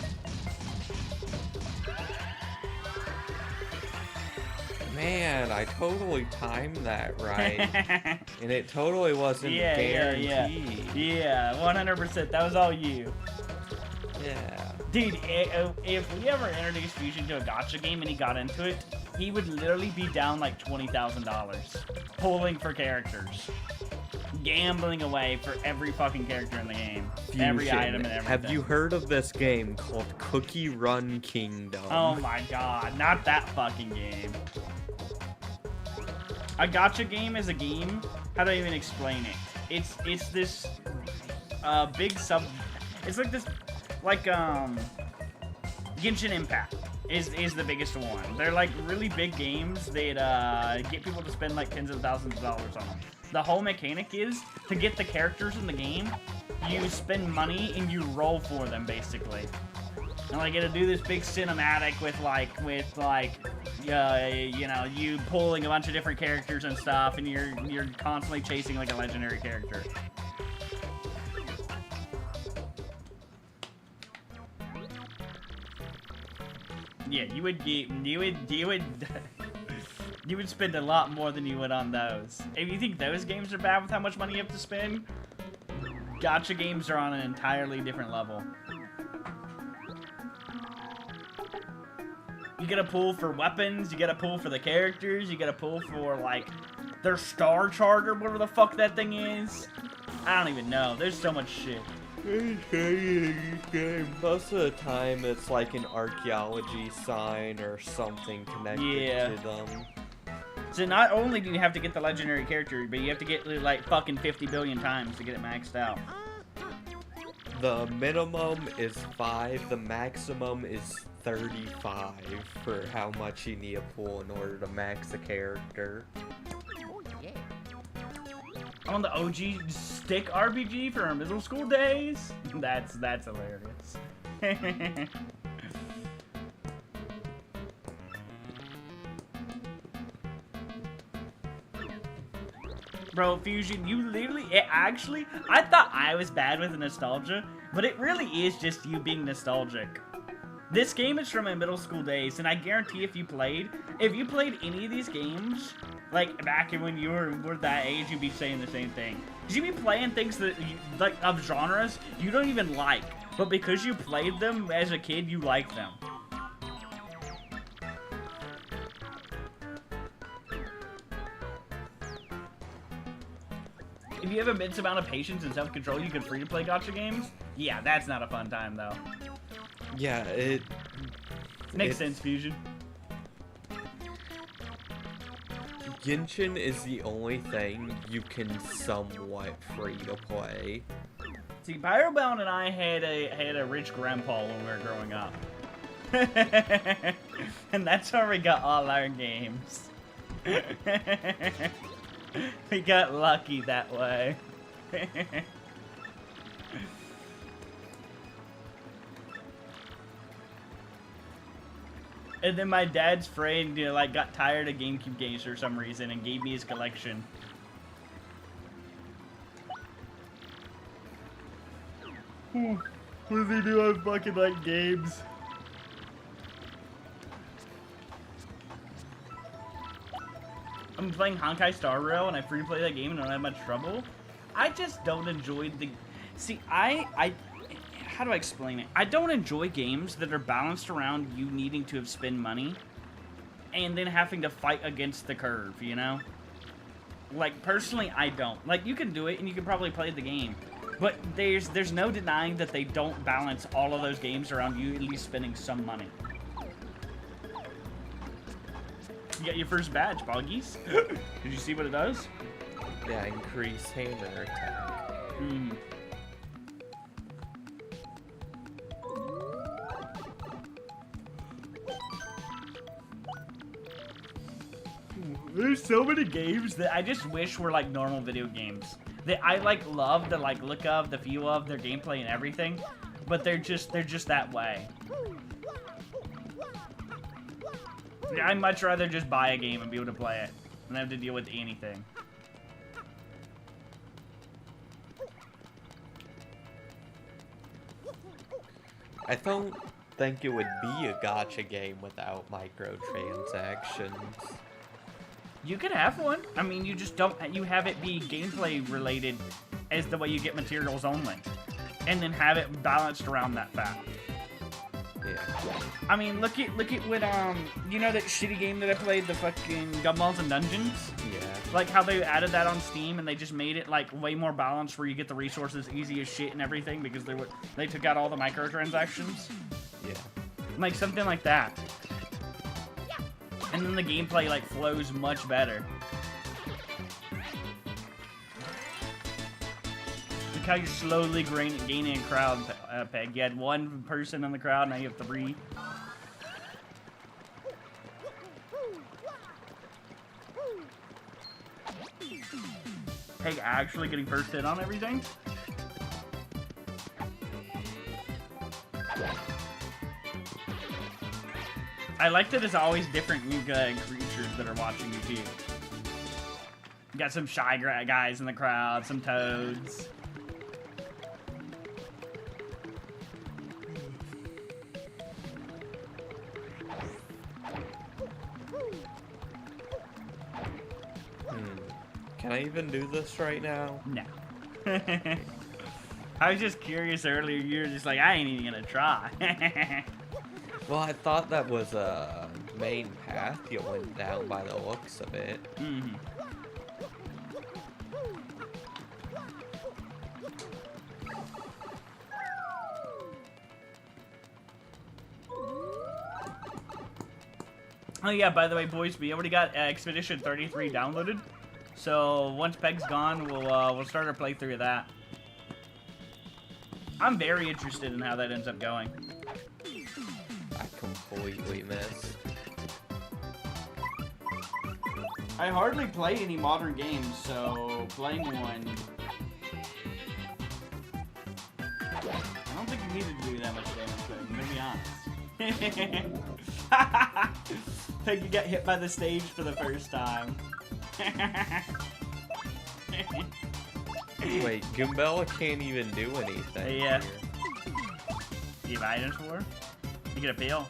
Man, I totally timed that right. And it totally wasn't guaranteed. Yeah, 100%. That was all you. Yeah. Dude, if we ever introduced Fusion to a gacha game and he got into it, he would literally be down like $20,000. Pulling for characters. Gambling away for every fucking character in the game. Fusion. Every item and everything. Have you heard of this game called Cookie Run Kingdom? Oh my god, not that fucking game. A gacha game is a game. How do I even explain it? It's this big sub. It's like this, like Genshin Impact is the biggest one. They're like really big games that get people to spend like tens of thousands of dollars on them. The whole mechanic is to get the characters in the game. You spend money and you roll for them basically. And like it'll do this big cinematic with you know, you pulling a bunch of different characters and stuff, and you're constantly chasing like a legendary character. Yeah, you would you would spend a lot more than you would on those. If you think those games are bad with how much money you have to spend, gacha games are on an entirely different level. You gotta pull for weapons, you gotta pull for the characters, you gotta pull for, like, their star chart or whatever the fuck that thing is. I don't even know. There's so much shit. Most of the time, it's like an archaeology sign or something connected to them. So not only do you have to get the legendary character, but you have to get it, like, fucking 50 billion times to get it maxed out. The minimum is 5, the maximum is 35 for how much you need to pull in order to max a character. Oh, yeah. On the OG stick RPG for our middle school days? That's hilarious. Bro, Fusion, you literally, I thought I was bad with the nostalgia, but it really is just you being nostalgic. This game is from my middle school days, and I guarantee if you played any of these games, like back when you were that age, you'd be saying the same thing. You'd be playing things that, like, of genres you don't even like, but because you played them as a kid, you like them. If you have immense amount of patience and self-control, you can free-to-play gacha games? Yeah, that's not a fun time, though. Yeah, it... Makes sense, Fusion. Genshin is the only thing you can somewhat free to play. See, Pyrobound and I had a rich grandpa when we were growing up. And that's where we got all our games. We got lucky that way. And then my dad's friend, you know, like, got tired of GameCube games for some reason and gave me his collection. What does he do? I fucking like games. I'm playing Honkai Star Rail and I free to play that game and don't have much trouble. I just don't enjoy the... See, how do I explain it? I don't enjoy games that are balanced around you needing to have spend money and then having to fight against the curve, you know? Like, personally, I don't. Like, you can do it and you can probably play the game. But there's no denying that they don't balance all of those games around you at least spending some money. You got your first badge, Boggies. Did you see what it does? Yeah, increase hammer attack. Hmm. There's so many games that I just wish were like normal video games. That I like love the like look of, the feel of, their gameplay and everything, but they're just that way. Yeah, I'd much rather just buy a game and be able to play it than have to deal with anything. I don't think it would be a gacha game without microtransactions. You could have one. I mean, you just don't. You have it be gameplay related as the way you get materials only, and then have it balanced around that fact. Yeah. I mean, look at when you know that shitty game that I played, the fucking Gumballs and Dungeons. Yeah. Like how they added that on Steam and they just made it like way more balanced, where you get the resources easy as shit and everything because they took out all the microtransactions. Yeah. Like something like that. And then the gameplay like flows much better. Look how you're slowly gaining a crowd, Peg. You had one person in the crowd, now you have 3. Peg actually getting first hit on everything? I like that it's always different creatures that are watching you too. You got some shy guys in the crowd, some toads. Can I even do this right now? No. I was just curious earlier. You were just like, I ain't even gonna try. Well, I thought that was a main path you went down by the looks of it. Mm-hmm. Oh yeah, by the way, boys, we already got Expedition 33 downloaded. So once Peg's gone, we'll start our playthrough of that. I'm very interested in how that ends up going. I completely missed. I hardly play any modern games, so playing one... I don't think you needed to do that much damage, to be honest. Peg, you got hit by the stage for the first time. Wait, Goombella can't even do anything. Yeah. Here. Do you have items for her? You get a peel.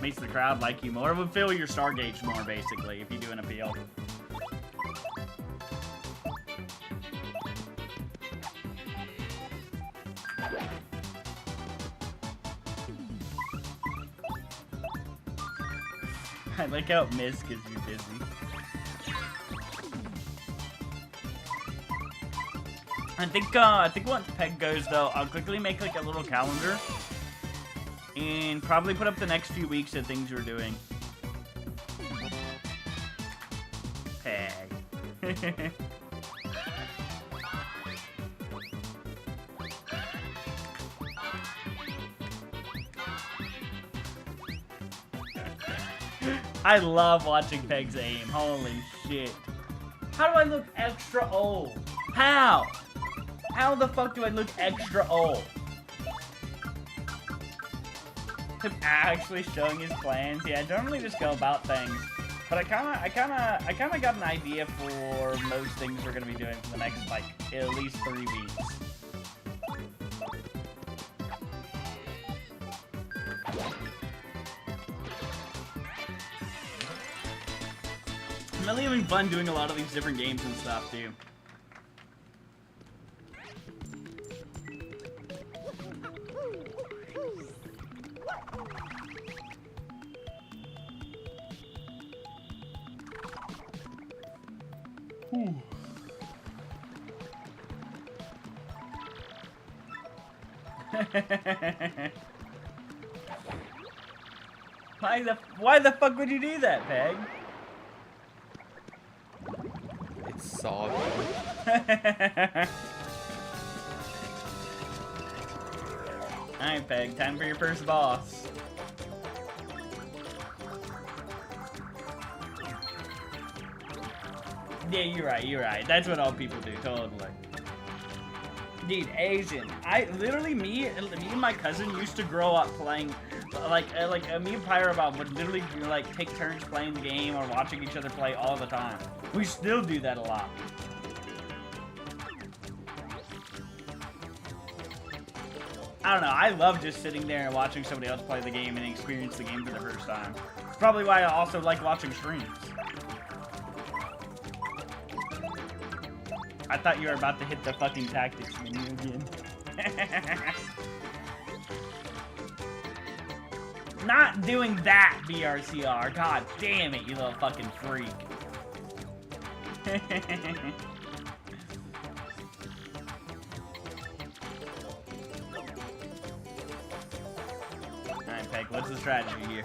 Makes the crowd like you more. It would fill your star gauge more, basically, if you do an appeal. I like how it missed because you're busy. I think once Peg goes though, I'll quickly make like a little calendar And probably put up the next few weeks of things we're doing. Peg. I love watching Peg's aim. Holy shit. How do I look extra old? How? How the fuck do I look extra old? Him actually showing his plans. Yeah, I normally just go about things. But I kinda got an idea for most things we're gonna be doing for the next, like, at least 3 weeks. I'm really having fun doing a lot of these different games and stuff, too. Why the fuck would you do that, Peg? It's soggy. Alright, Peg, time for your first boss. Yeah, you're right. That's what all people do, totally. Dude, Asian. Me and my cousin used to grow up playing, me and Pyro would literally, like, take turns playing the game or watching each other play all the time. We still do that a lot. I don't know, I love just sitting there and watching somebody else play the game and experience the game for the first time. It's probably why I also like watching streams. I thought you were about to hit the fucking tactics menu again. Not doing that, BRCR. God damn it, you little fucking freak. Alright, Peg, what's the strategy here?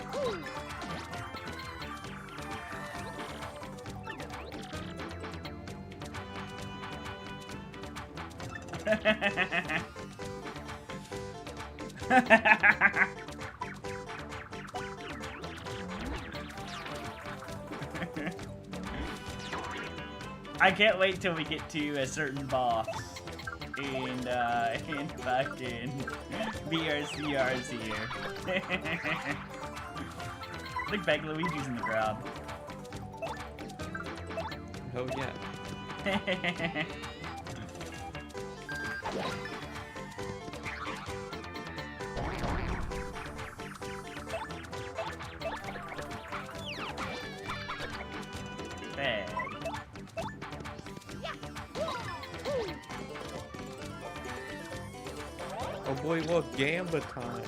I can't wait till we get to a certain boss and fucking BRCR's here. Look back, Luigi's in the crowd. Oh yeah. Bad. Oh boy, look, Gamba time.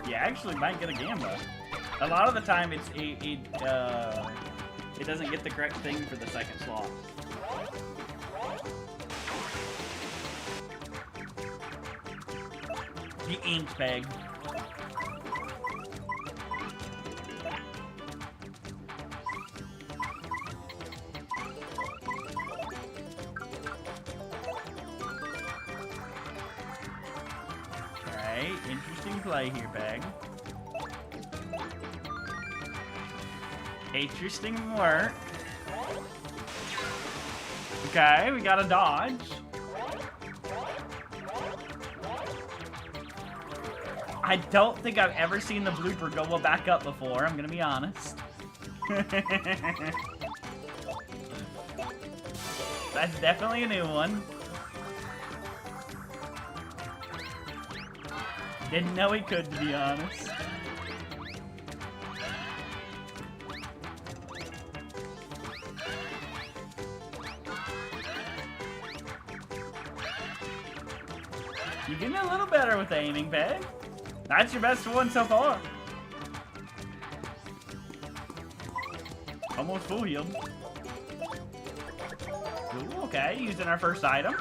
You actually might get a Gamba. A lot of the time, it doesn't get the correct thing for the second slot. The ink, Peg. Okay, interesting play here, Peg. Interesting work. Okay, we got a dodge. I don't think I've ever seen the blooper go back up before, I'm gonna be honest. That's definitely a new one. Didn't know he could, to be honest. You're getting a little better with aiming, Peg. That's your best one so far. Almost full healed. Ooh, okay, using our first item.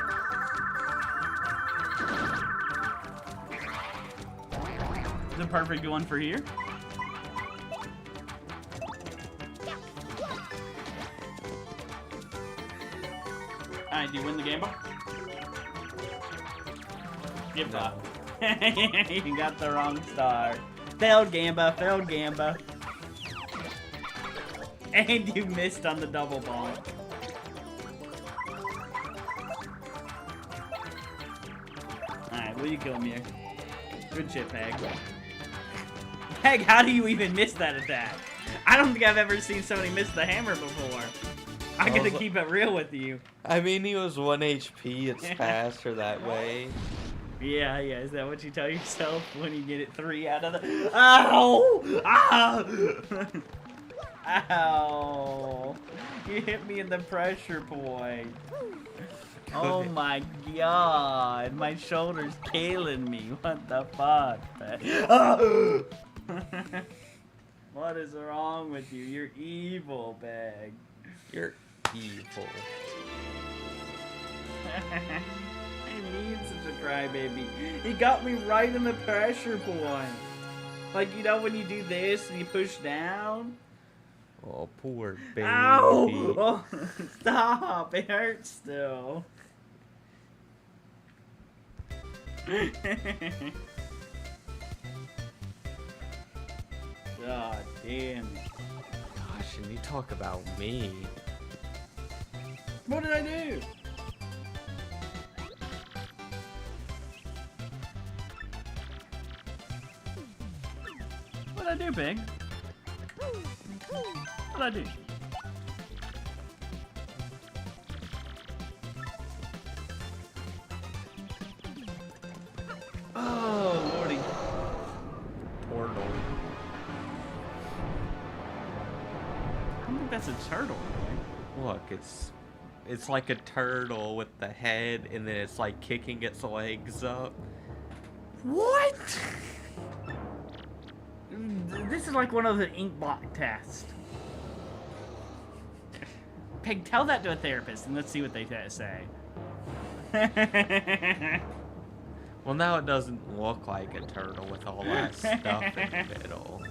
The perfect one for here. Alright, do you win the game, bro? Give up. You got the wrong star. Failed Gamba, failed Gamba. And you missed on the double ball. Alright, will you kill me here? Good shit, Peg. Peg, how do you even miss that attack? I don't think I've ever seen somebody miss the hammer before. I gotta keep it real with you. I mean, he was 1 HP. It's faster that way. Yeah, is that what you tell yourself when you get it 3 out of the... Ow! Ow! Ow! You hit me in the pressure point. Oh my god, my shoulder's killing me. What the fuck, man? What is wrong with you? You're evil, Bag. You're evil. I mean such a crybaby. He got me right in the pressure point. Like, you know when you do this and you push down? Oh, poor baby. Ow! Oh, stop! It hurts still. God damn it. Gosh, and you talk about me. What did I do? What did I do, Big? What did I do? Oh, lordy. Poor Lord. I don't think that's a turtle, boy. Look, it's like a turtle with the head, and then it's like kicking its legs up. What? This is like one of the ink block tests. Peg, tell that to a therapist and let's see what they say. Well, now it doesn't look like a turtle with all that stuff in the middle.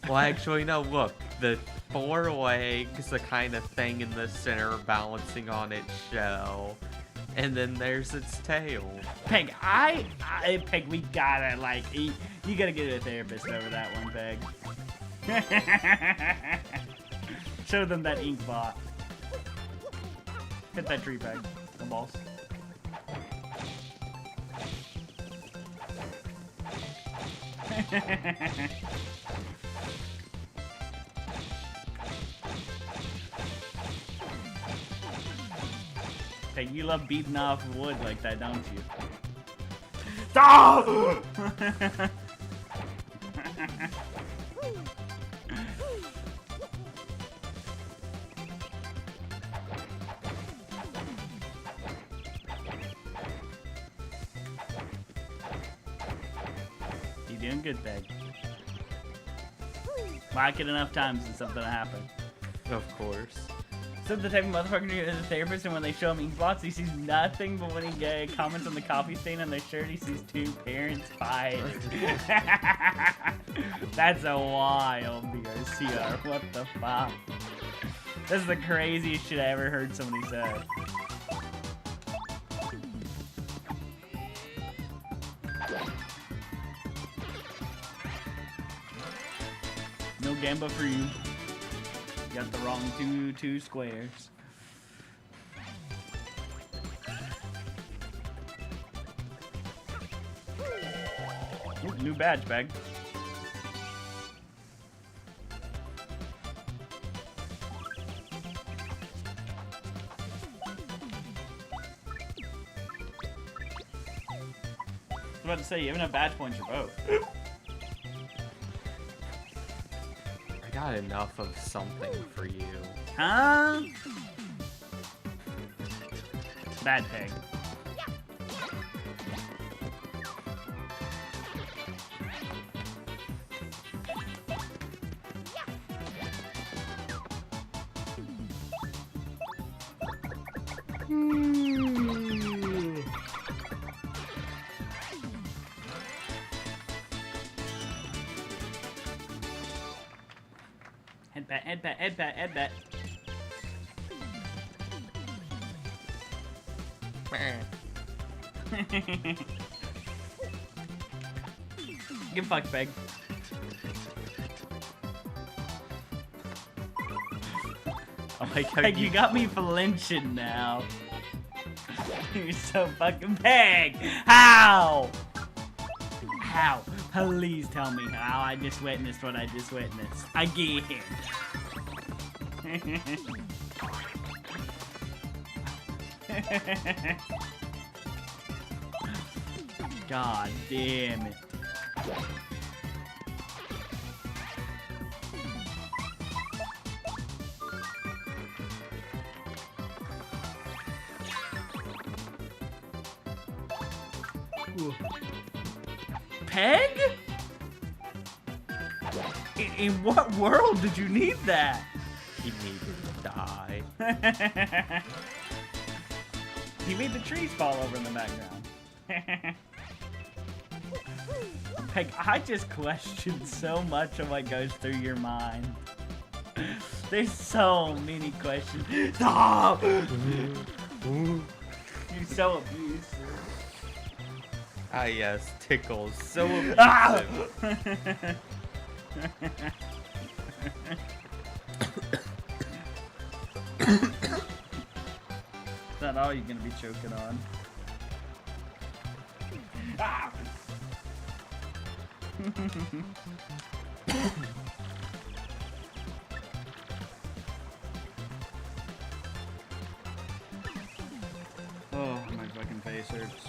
Well, actually, no, look. The 4 legs, the kind of thing in the center balancing on its shell. And then there's its tail. Peg, Peg, we gotta, like, you gotta get a therapist over that one, Peg. Show them that ink bot. Hit that tree, Peg. The balls. Hey, you love beating off wood like that, don't you? Stop! You doing good, Peg. Whack it enough times and something will happen. Of course. So the type of motherfucker who is a therapist, and when they show him ink blots, he sees nothing, but when he comments on the coffee stain on their shirt, he sees 2 parents fighting. That's a wild DRCR. What the fuck? This is the craziest shit I ever heard somebody say. No Gamba for you. You got the wrong two squares. Ooh, new badge bag. I was about to say, you have enough badge points for both. I got enough of something for you. Huh? Bad Peg. Headbat, headbat, headbat, headbat. Get fucked, Peg. Oh my god. Peg, you got me flinching now. You're so fucking Peg. How? How? Please tell me how I just witnessed what I just witnessed. Again. God damn it. Ooh. Peg? In what world did you need that? He needed to die. He made the trees fall over in the background. Peg, I just questioned so much of what goes through your mind. There's so many questions. Stop! You're so abusive. Ah, yes, tickles. So Ah! abusive. Is that all you're gonna be choking on? Ah! Oh, my fucking face hurts.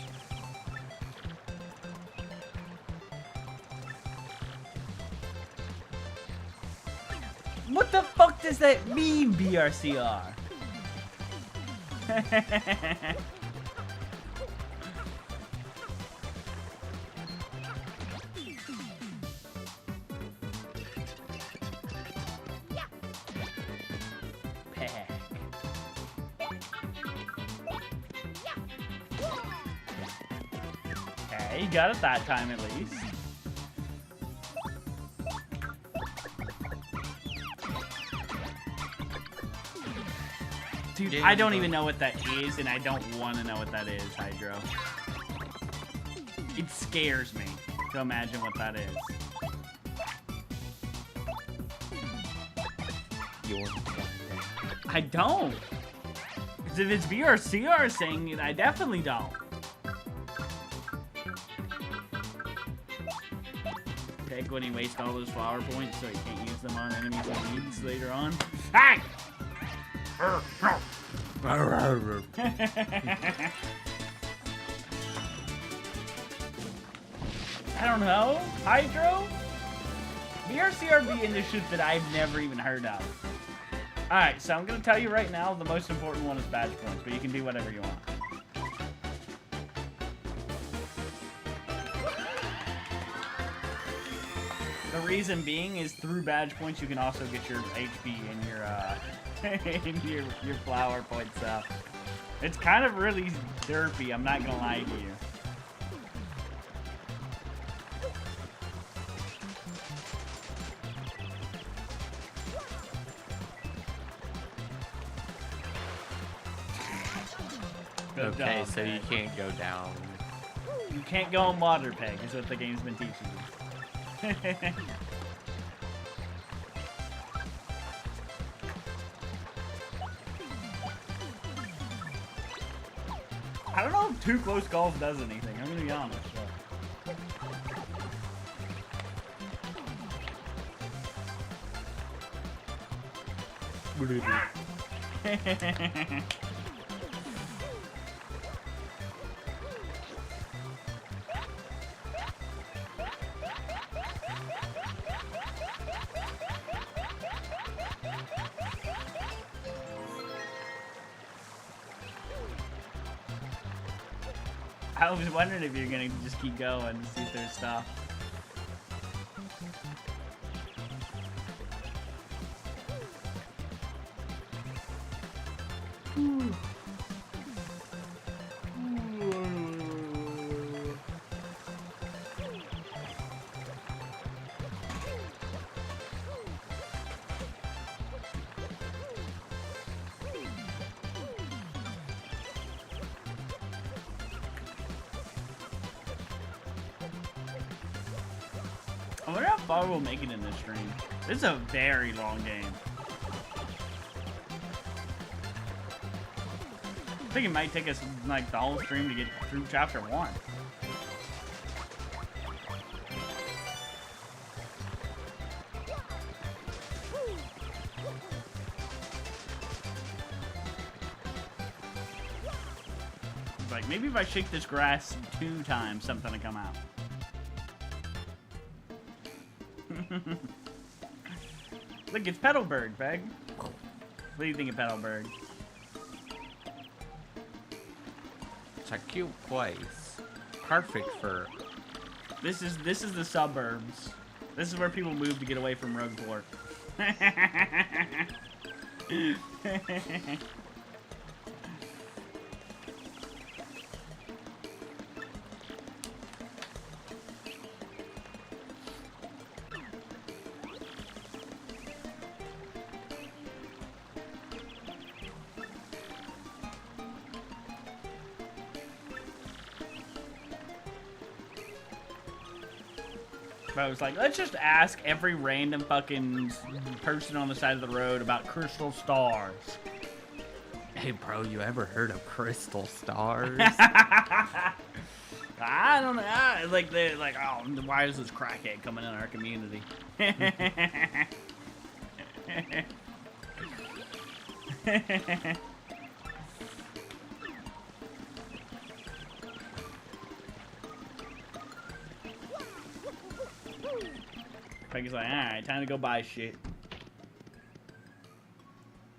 What the fuck does that mean, BRCR? Peck. Okay, you got it that time at least. Dude, I don't even know what that is, and I don't want to know what that is, Hydro. It scares me to imagine what that is. You want to find out? I don't. Because if it's VRCR saying it, I definitely don't. Pick when he wastes all those flower points so he can't use them on enemies he needs later on. Hey! I don't know. Hydro? VRCR be into shit that I've never even heard of. Alright, so I'm going to tell you right now, the most important one is badge points, but you can do whatever you want. The reason being is through badge points, you can also get your HP and your, and your flower points up. It's kind of really derpy, I'm not going to lie to you. Good Okay, job, so you Peg. can't go down. You can't go on water, Peg, is what the game's been teaching you. I don't know if too close calls does anything, I'm gonna be honest. I was wondering if you're gonna just keep going and see if there's stuff. I wonder how far we'll make it in this stream. This is a very long game. I think it might take us like the whole stream to get through chapter 1. Like, maybe if I shake this grass 2 times, something will come out. Look, it's Petalburg, Peg. What do you think of Petalburg? It's a cute place. Perfect for... This is the suburbs. This is where people move to get away from Rogueport. But I was like, let's just ask every random fucking person on the side of the road about crystal stars. Hey, bro, you ever heard of crystal stars? I don't know. Like, they're like, oh, why is this crackhead coming in our community? Peggy's like, alright, time to go buy shit.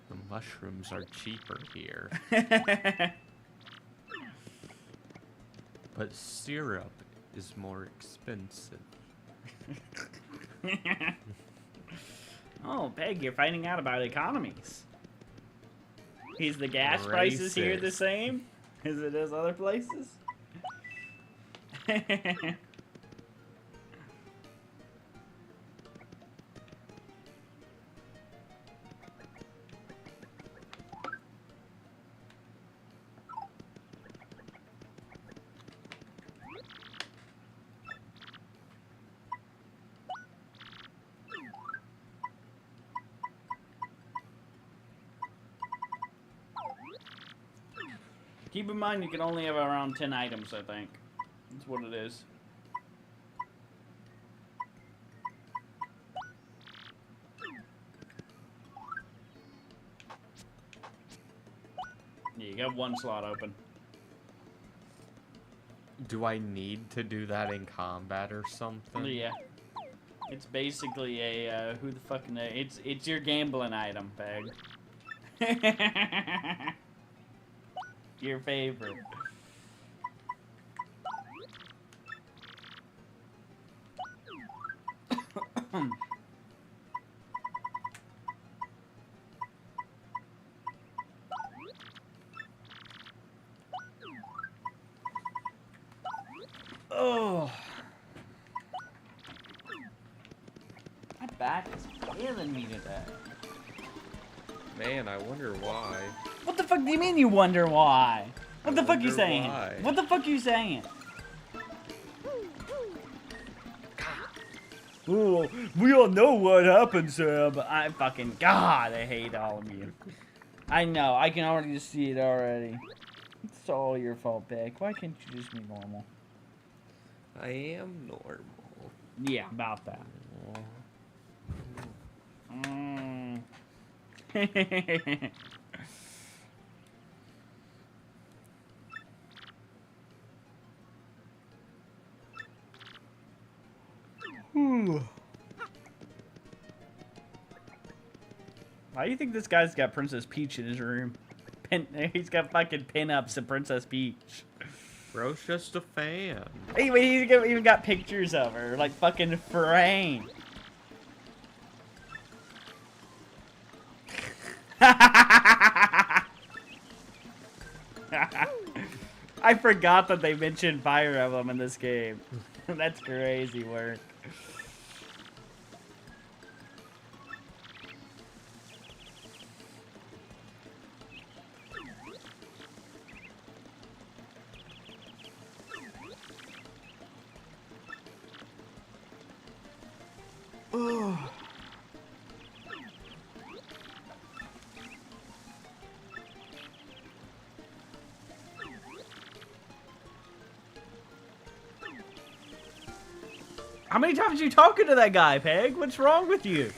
The mushrooms are cheaper here. But syrup is more expensive. Oh, Peg, you're finding out about economies. Is the gas prices here the same as it is other places? Keep in mind, you can only have around 10 items, I think. That's what it is. Yeah, you got 1 slot open. Do I need to do that in combat or something? Yeah. It's basically a, who the fuck knows? It's your gambling item, Peg. Your favorite. Oh. My back is killing me today. Man, I wonder why. What the fuck do you mean you wonder why? What the fuck you wonder saying? why. What the fuck you saying? Oh, we all know what happened, Sam. I fucking God, I hate all of you. I know, I can already see it already. It's all your fault, Beck. Why can't you just be normal? I am normal. Yeah, about that. Mm. Why do you think this guy's got Princess Peach in his room? He's got fucking pin-ups of Princess Peach. Bro's just a fan. Anyway, he's even got pictures of her, like fucking framed. I forgot that they mentioned Fire Emblem in this game. That's crazy work. How many times are you talking to that guy, Peg? What's wrong with you?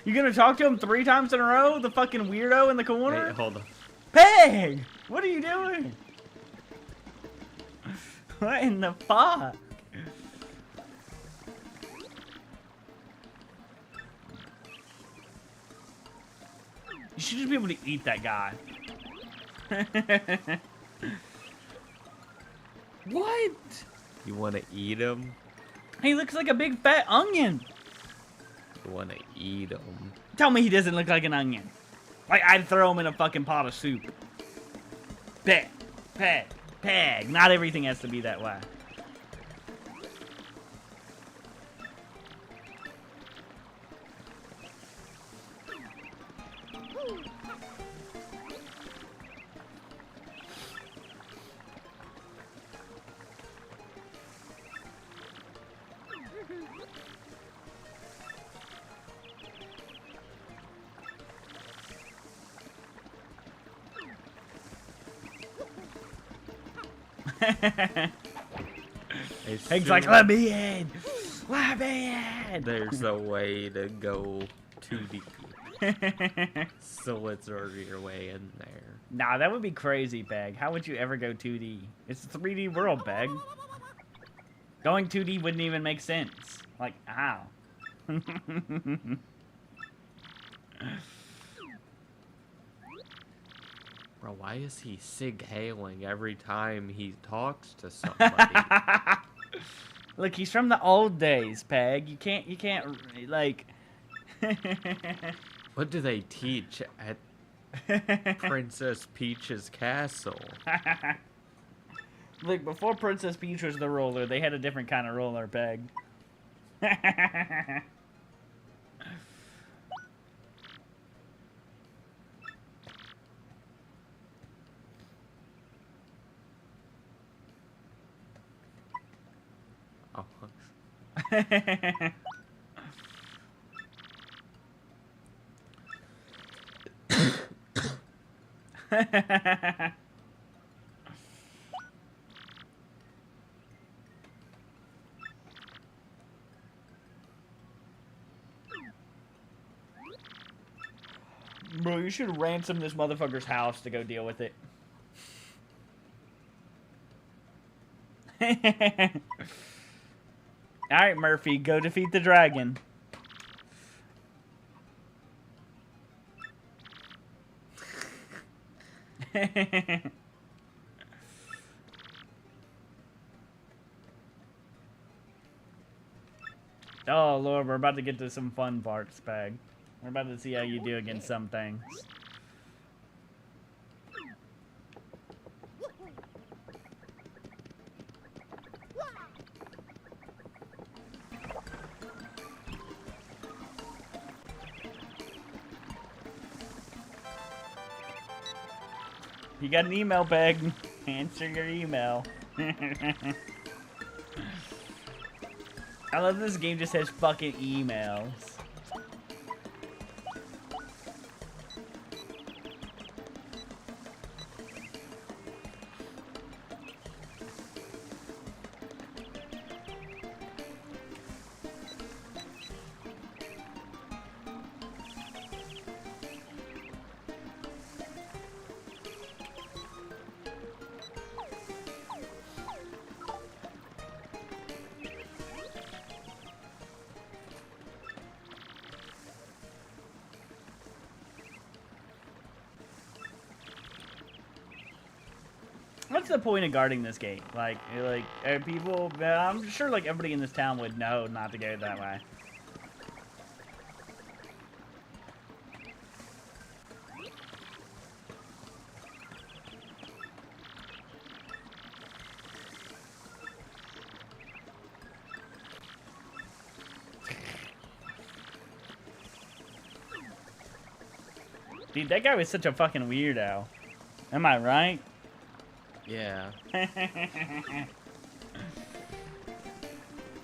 You gonna talk to him 3 times in a row? The fucking weirdo in the corner? Wait, hold on. Peg! What are you doing? What in the fuck? You should just be able to eat that guy. What? You want to eat him? He looks like a big fat onion. You want to eat him? Tell me he doesn't look like an onion. Like I'd throw him in a fucking pot of soup. Peg, peg, peg. Not everything has to be that way. Peg's like, let me in! Let me in! There's a way to go 2D. So let's order your way in there. Nah, that would be crazy, Peg. How would you ever go 2D? It's a 3D world, Peg. Going 2D wouldn't even make sense. Like, how? Bro, why is he sig-hailing every time he talks to somebody? Look, he's from the old days, Peg. You can't, like... What do they teach at Princess Peach's castle? Look, before Princess Peach was the ruler, they had a different kind of ruler, Peg. Oh. Bro, you should ransom this motherfucker's house to go deal with it. Alright, Murphy, go defeat the dragon. Oh, Lord, we're about to get to some fun parts, Peg. We're about to see how you do against some things. You got an email, Peg. Answer your email. I love this game just has fucking emails. What's the point of guarding this gate? Like people, I'm sure like everybody in this town would know not to go that way. Dude, that guy was such a fucking weirdo. Am I right? Yeah.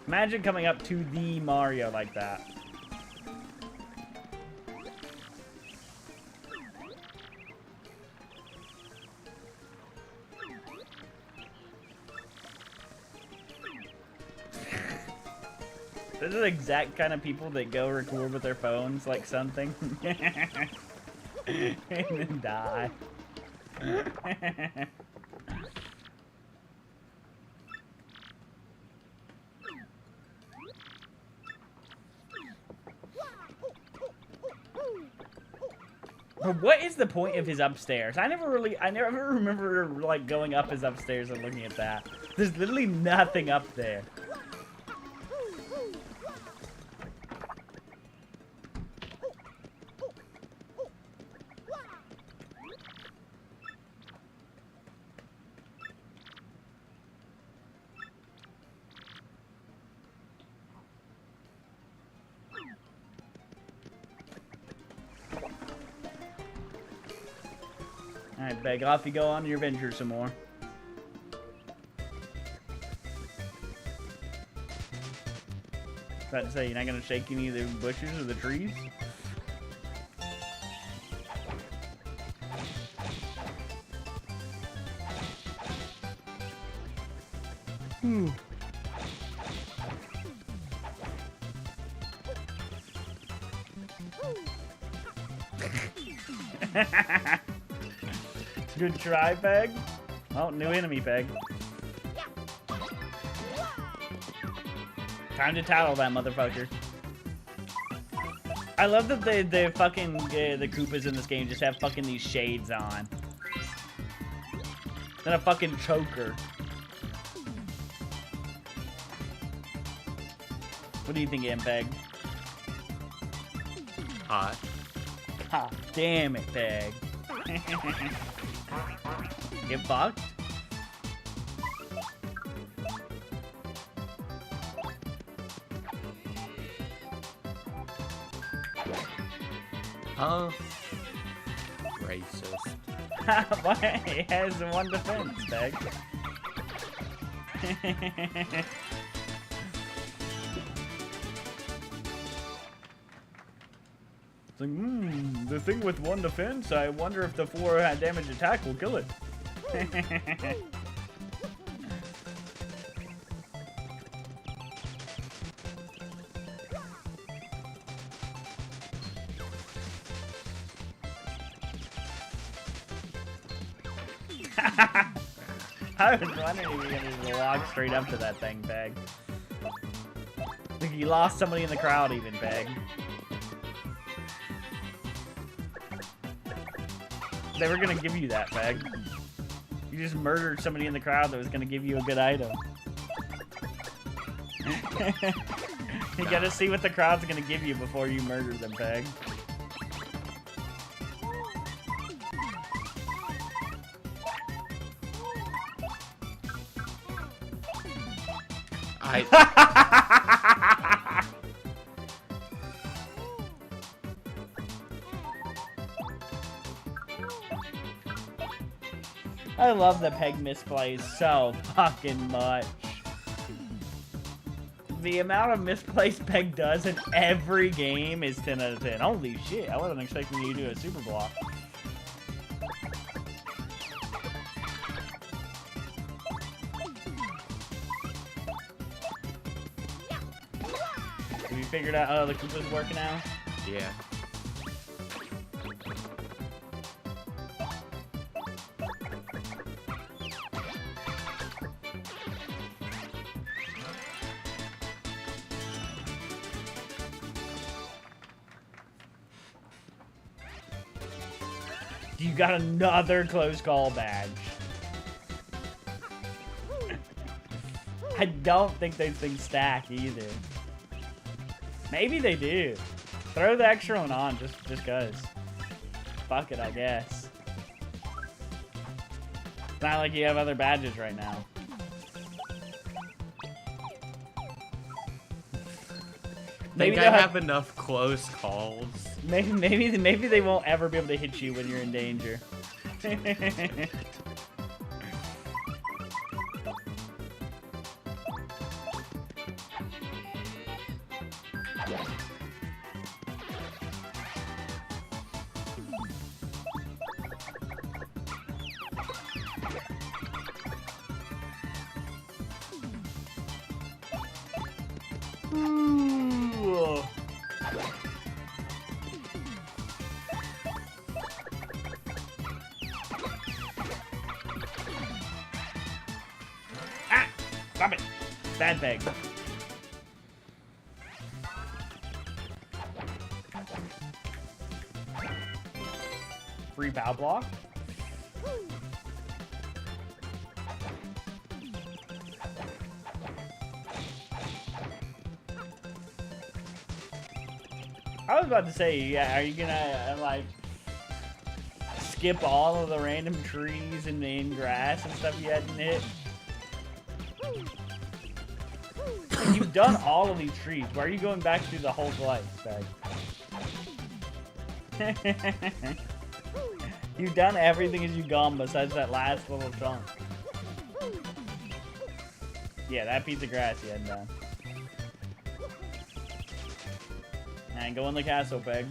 Imagine coming up to the Mario like that. Those are the exact kind of people that go record with their phones, like something, and then die. But what is the point of his upstairs? I never remember like going up his upstairs and looking at that. There's literally nothing up there. Alright, Beg, off you go on your venture some more. About to say, you're not gonna shake any of the bushes or the trees? Good try, Peg. Oh, new enemy, Peg. Time to tattle that motherfucker. I love that the fucking the Koopas in this game just have fucking these shades on. Then a fucking choker. What do you think, Peg? Hot. Ha, damn it, Peg. Get fucked? Huh? Racist. Why? It has one defense, Peg. It's like, the thing with one defense, I wonder if the 4 damage attack will kill it. I was wondering if you were gonna just walk straight up to that thing, Peg. Like you lost somebody in the crowd even, Peg. They were gonna give you that, Peg. You just murdered somebody in the crowd that was gonna give you a good item. You gotta see what the crowd's gonna give you before you murder them, Peg. I love that Peg misplays so fucking much. The amount of misplays Peg does in every game is 10 out of 10. Holy shit, I wasn't expecting you to do a super block. Have you figured out how the Koopa's working now? Yeah. You got another close call badge. I don't think those things stack either. Maybe they do. Throw the extra one on just cause. Fuck it, I guess. It's not like you have other badges right now. Maybe I have enough close calls. Maybe they won't ever be able to hit you when you're in danger. Stop it. Bad peg. Free bow block. I was about to say, yeah, are you gonna, like, skip all of the random trees and in grass and stuff you hadn't hit? You've done all of these trees. Why are you going back through the whole place, bag? You've done everything as you've gone besides that last little chunk. Yeah, that piece of grass you hadn't done. And go in the castle, Peg.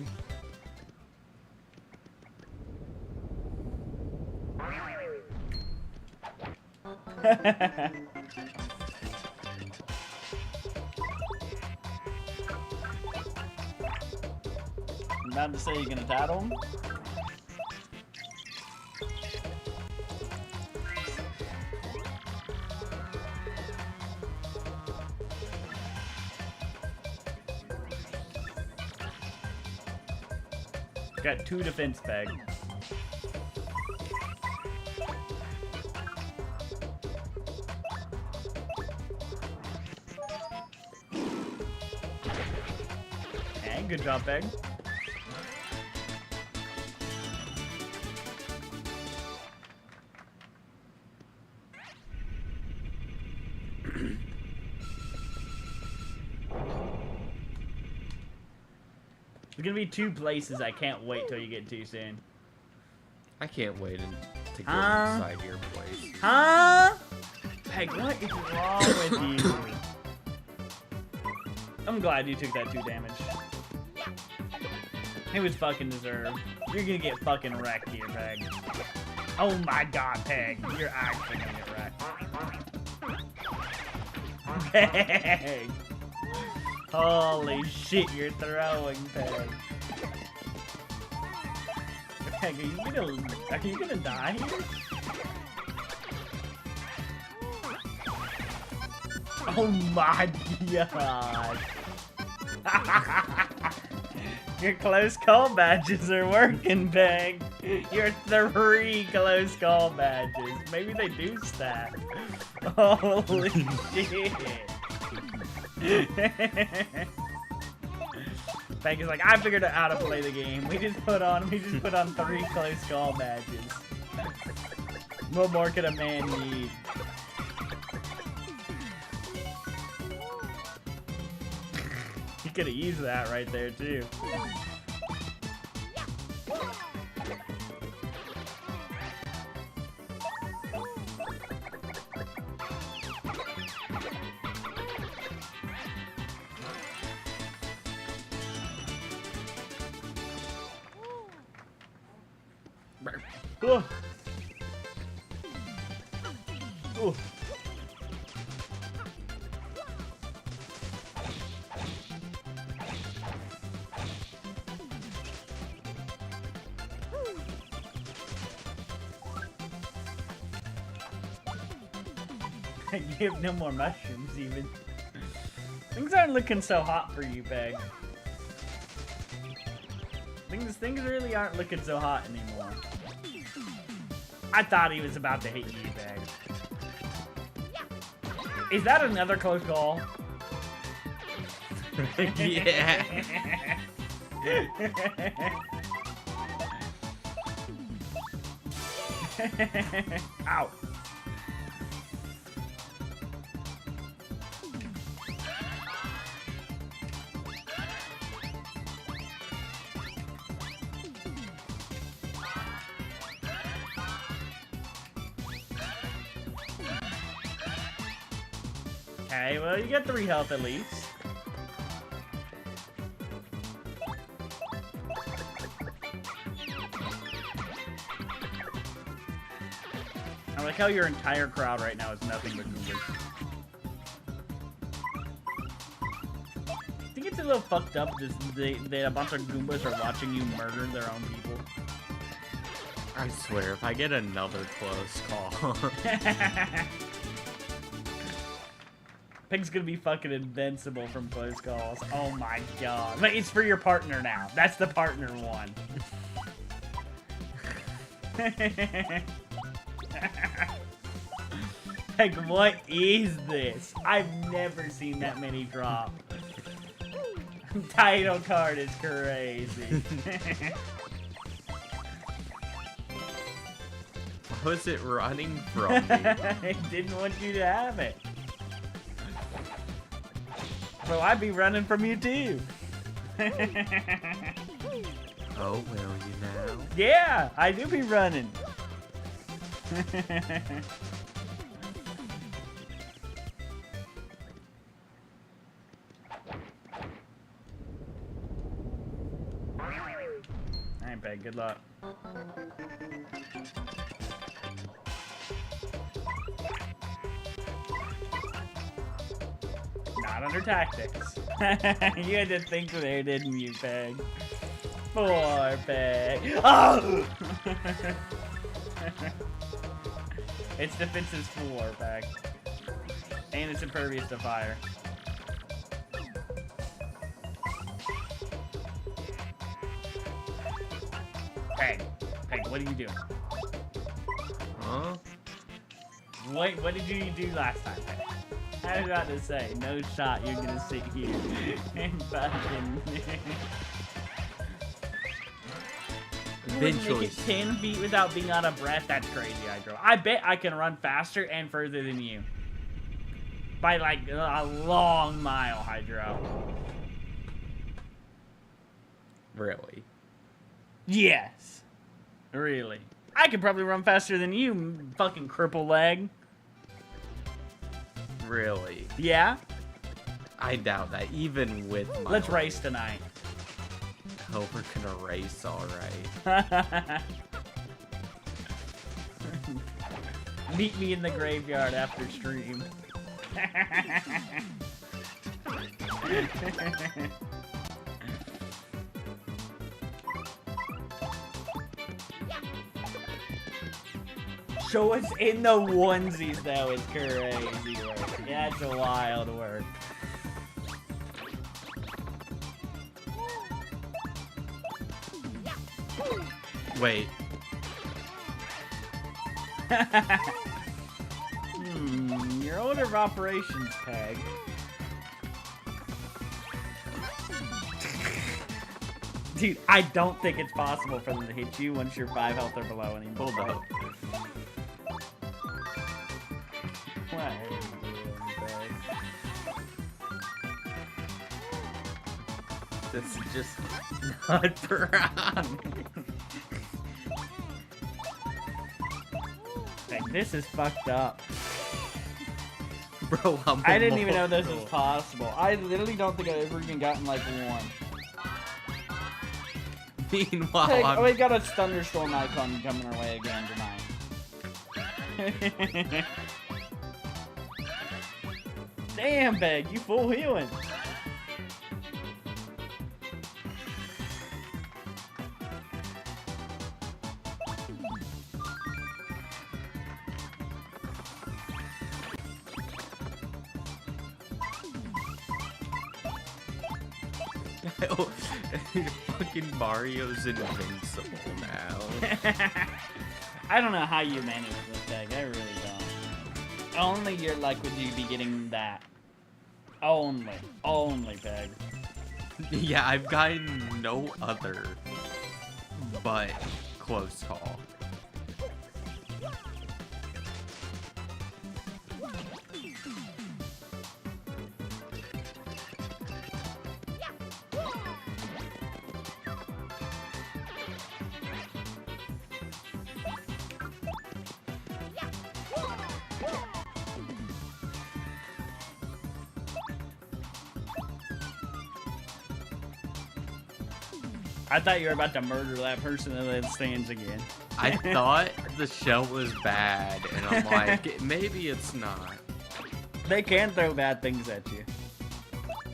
I'm about to say you're gonna tattle him. Got 2 defense, Peg. Okay, good job, Peg. There's gonna be 2 places I can't wait till you get to soon. I can't wait to go inside your place. Huh? Peg, what is wrong with you? I'm glad you took that 2 damage. It was fucking deserved. You're gonna get fucking wrecked here, Peg. Oh my god, Peg. You're actually gonna get wrecked. Peg! Holy shit, you're throwing, Peg. Peg, are you gonna die here? Oh my god. Your close call badges are working, Peg. Your 3 close call badges. Maybe they do stack. Holy shit. Peg is like, I figured out how to play the game. We just put on 3 close call badges. What more could a man need? You could have used that right there too. Oh. Oh. You have no more mushrooms even. Things aren't looking so hot for you, Peg. Things really aren't looking so hot anymore. I thought he was about to hit you, Peg. Is that another close call? Yeah. Ow. Okay, well, you get 3 health at least. I like how your entire crowd right now is nothing but Goombas. I think it's a little fucked up that a bunch of Goombas are watching you murder their own people. I swear, if I get another close call. Peg's gonna be fucking invincible from close calls. Oh my god. But it's for your partner now. That's the partner one. Peg, what is this? I've never seen that many drop. Title card is crazy. Why was it running from me? I didn't want you to have it. So I'd be running from you too. Oh, will you now? Yeah, I do be running. Alright, Peg, good luck. Not under tactics. You had to think there, didn't you, Peg? Poor Peg. Oh! Its defense is 4, Peg. And it's impervious to fire. Peg. Peg, what are you doing? Huh? What did you do last time, Peg? I was about to say, no shot, you're gonna sit here and fucking... Eventually. Make it 10 feet without being out of breath? That's crazy, Hydro. I bet I can run faster and further than you. By like a long mile, Hydro. Really? Yes. Really. I could probably run faster than you, fucking cripple leg. Really? Yeah? I doubt that, even with my... Let's race tonight. Oh, we're gonna race, alright. Meet me in the graveyard after stream. Show us in the onesies, though, is crazy work. Yeah, it's a wild work. Wait. Your order of operations, Peg. Dude, I don't think it's possible for them to hit you once you're 5 health or below anymore. Hold up. What are you doing, Peg? This is just not wrong. Peg, this is fucked up. Bro, I didn't even know this was possible. I literally don't think I've ever even gotten like one. Meanwhile, Peg, I'm... oh, we got a thunderstorm icon coming our way again tonight. Damn, Peg, you full healing. Fucking Mario's invincible now. I don't know how you manage this, Peg. I really don't. Only your luck would you be getting that. Only, Peg. Yeah, I've gotten no other but close call. I thought you were about to murder that person that then stands again. I thought the shell was bad, and I'm like, maybe it's not. They can throw bad things at you.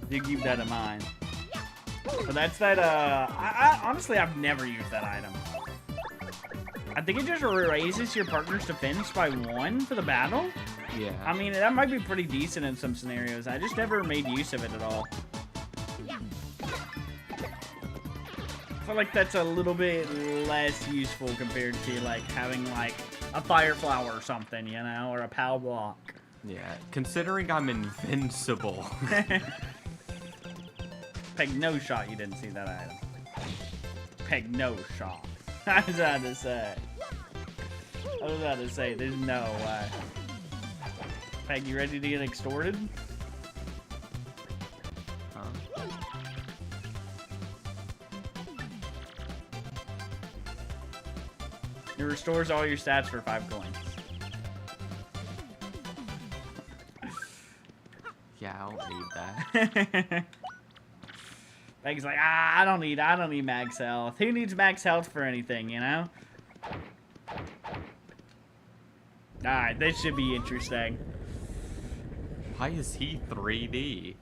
You keep that in mind. But that's that, honestly, I've never used that item. I think it just raises your partner's defense by 1 for the battle? Yeah. I mean, that might be pretty decent in some scenarios. I just never made use of it at all. I feel like that's a little bit less useful compared to, like, having, like, a fire flower or something, you know? Or a pow block. Yeah, considering I'm invincible. Peg, no shot you didn't see that item. Peg, no shot. I was about to say, there's no way. Peg, you ready to get extorted? It restores all your stats for 5 coins. Yeah, I don't need that. Peg's like, I don't need max health. Who needs max health for anything, you know? Alright, this should be interesting. Why is he 3D?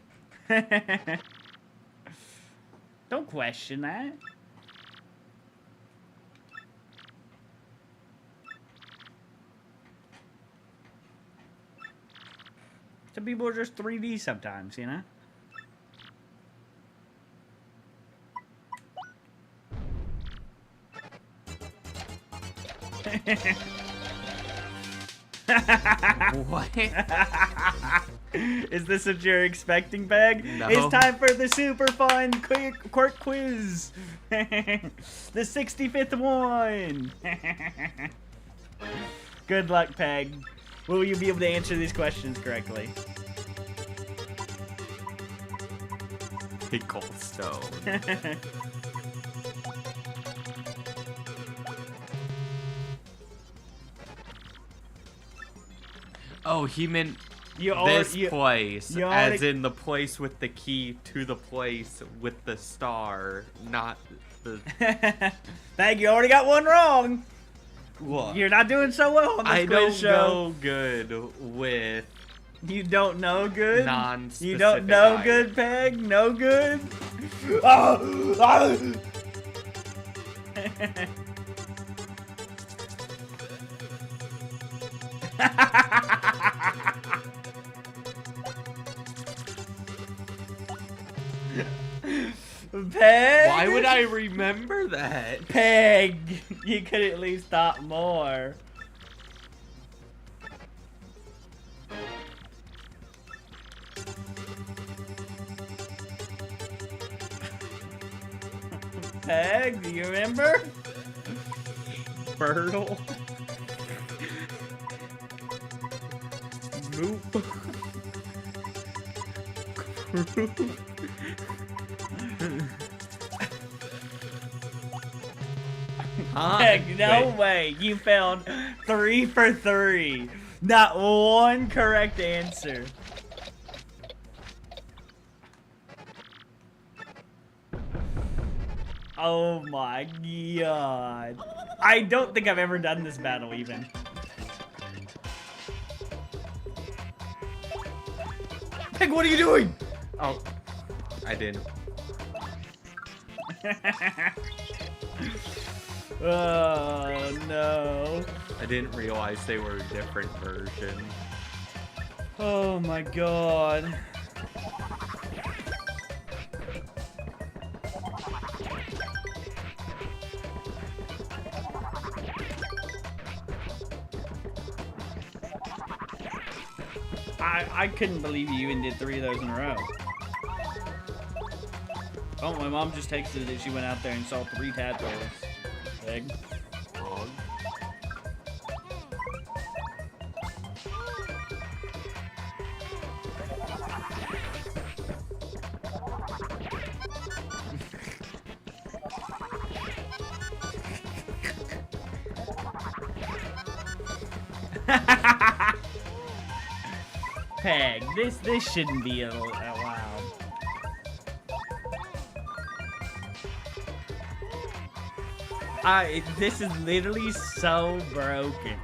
Don't question that. Some people are just 3D sometimes, you know? What? Is this what you're expecting, Peg? No. It's time for the super fun quirk quiz. The 65th one. Good luck, Peg. Will you be able to answer these questions correctly? Pickle stone. Oh, he meant this place, as in the place with the key to the place with the star, not the... Peg, you already got one wrong. What? You're not doing so well on this quiz show. I don't know good with... You don't know good? Non-specific You don't know items. good, Peg? No good? Oh! Oh! Peg? Why would I remember that? Peg! You could at least thought more. Peg, do you remember? Fertile. Nope. Peg, no way. You found 3 for 3. Not one correct answer. Oh my god. I don't think I've ever done this battle even. Peg, what are you doing? Oh, I didn't. Oh no. I didn't realize they were a different version. Oh my god. I couldn't believe you even did 3 of those in a row. Oh, my mom just texted that she went out there and saw 3 tadpoles. Peg. Wrong. Peg, this shouldn't be allowed. This is literally so broken.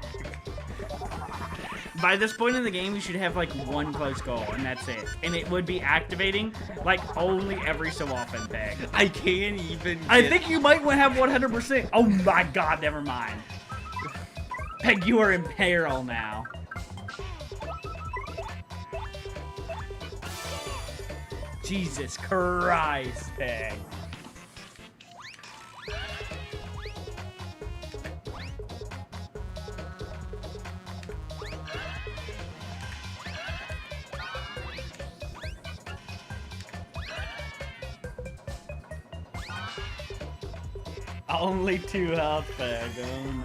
By this point in the game, you should have like 1 close call, and that's it. And it would be activating like only every so often, Peg. I can't even. I think you might have 100%. Oh my god, never mind. Peg, you are in peril now. Jesus Christ, Peg. Only 2 health, Peg. Oh no.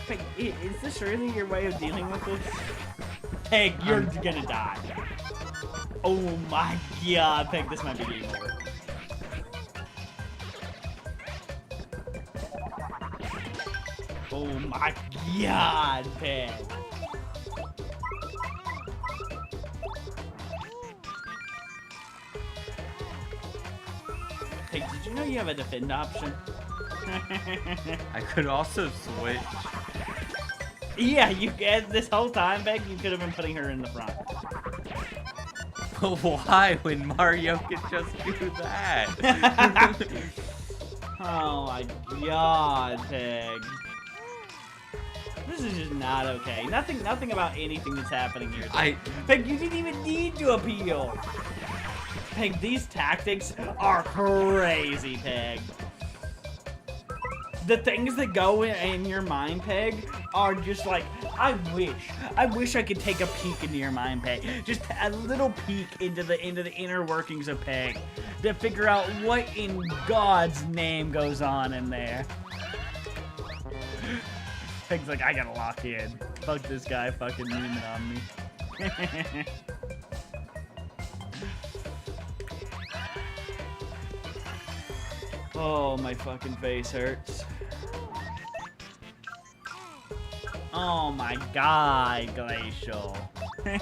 Peg, is this really your way of dealing with this? Peg, you're gonna die. Oh my god, Peg, this might be game over. Oh my god, Peg. Peg, did you know you have a defend option? I could also switch. Yeah, you get this whole time, Peg, you could have been putting her in the front. But why when Mario could just do that? Oh my god, Peg. This is just not okay. Nothing about anything that's happening here. Peg, you didn't even need to appeal. Peg, these tactics are crazy, Peg. The things that go in your mind, Peg, are just like, I wish I could take a peek into your mind, Peg. Just a little peek into the inner workings of Peg to figure out what in God's name goes on in there. Peg's like, I gotta lock in. Fuck this guy fucking memeing on me. Oh, my fucking face hurts. Oh my god, Glacial. I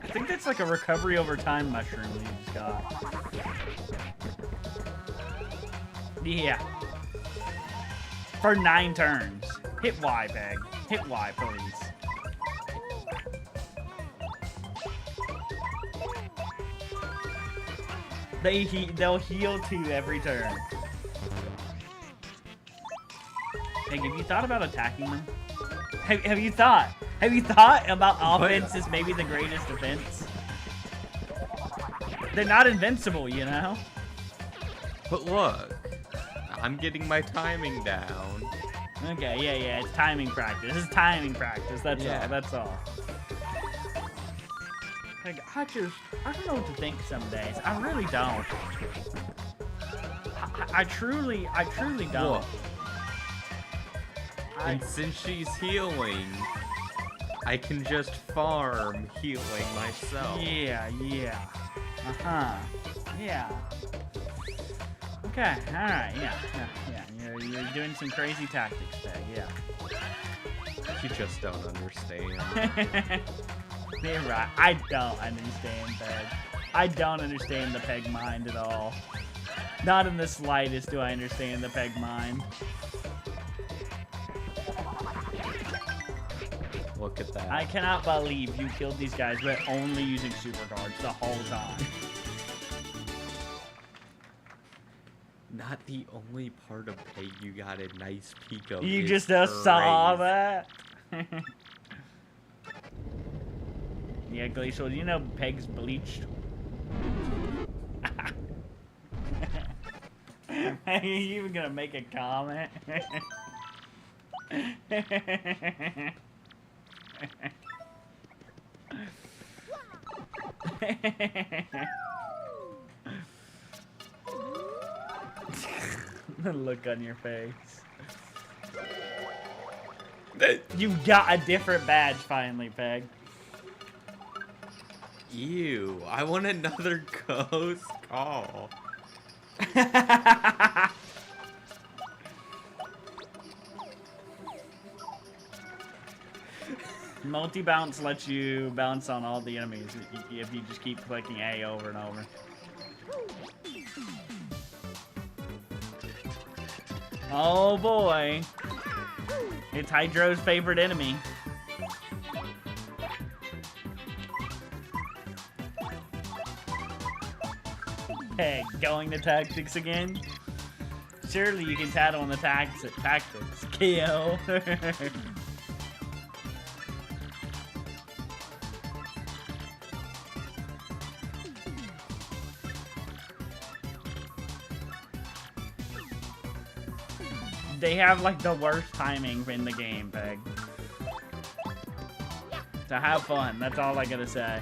think that's like a recovery over time mushroom that you just got. Yeah. For 9 turns. Hit Y, Peg. Hit Y, please. They'll heal 2 every turn. Peg, have you thought about attacking them? Have you thought? Have you thought about offense is maybe the greatest defense? They're not invincible, you know? But look, I'm getting my timing down. Okay, yeah, it's timing practice. This is timing practice, that's all, that's all. Like, I don't know what to think some days. I really don't. I truly don't. Look. And since she's healing, I can just farm healing myself. Yeah. Uh-huh. Yeah. Okay, alright, yeah. You're doing some crazy tactics there, yeah. You just don't understand. You're right, I don't understand, Peg. I don't understand the Peg mind at all. Not in the slightest do I understand the Peg mind. Look at that. I cannot believe you killed these guys by only using super cards the whole time. Not the only part of Peg you got a nice peek of. You just saw that? Yeah, Glacial, do you know Peg's bleached? Are you even gonna make a comment? The look on your face. You got a different badge finally, Peg. Ew, I want another ghost call. Multi-bounce lets you bounce on all the enemies if you just keep clicking A over and over. Oh boy. It's Hydro's favorite enemy. Hey, going to tactics again? Surely you can tattle on the tactics. KO. They have like the worst timing in the game, Peg. So have fun. That's all I gotta say.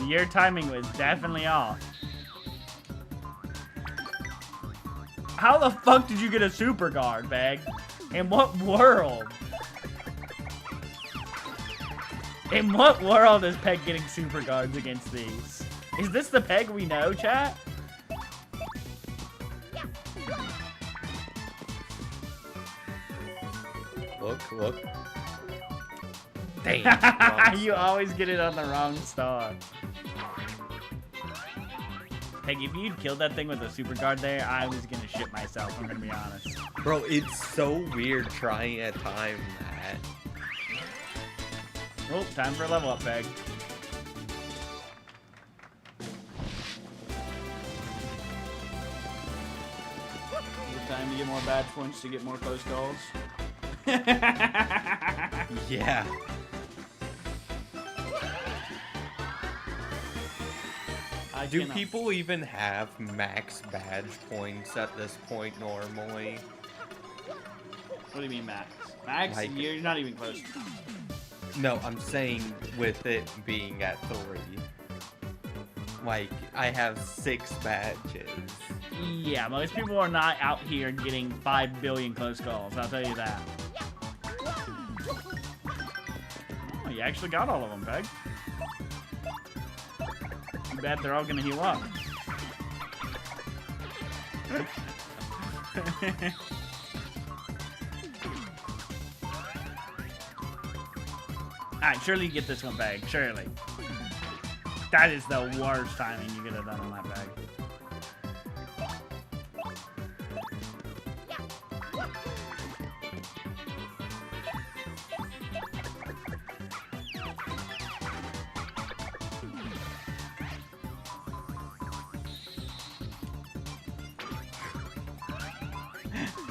Your timing was definitely off. How the fuck did you get a super guard, Peg? In what world? In what world is Peg getting super guards against these? Is this the Peg we know, chat? Look. Damn. You always get it on the wrong star. Peg, if you'd killed that thing with a super guard there, I was gonna shit myself, I'm gonna be honest. Bro, it's so weird trying to time that. Oh, time for a level up, Peg. Time to get more badge points to get more close calls. Yeah. Do people even have max badge points at this point normally? What do you mean max? Max? Like, you're not even close. No, I'm saying with it being at 3. Like, I have 6 badges. Yeah, most people are not out here getting 5 billion close calls, I'll tell you that. Oh, you actually got all of them, Peg. Too bad they're all gonna heal up. Alright, surely you get this one, Peg. Surely. That is the worst timing you could have done on that bag.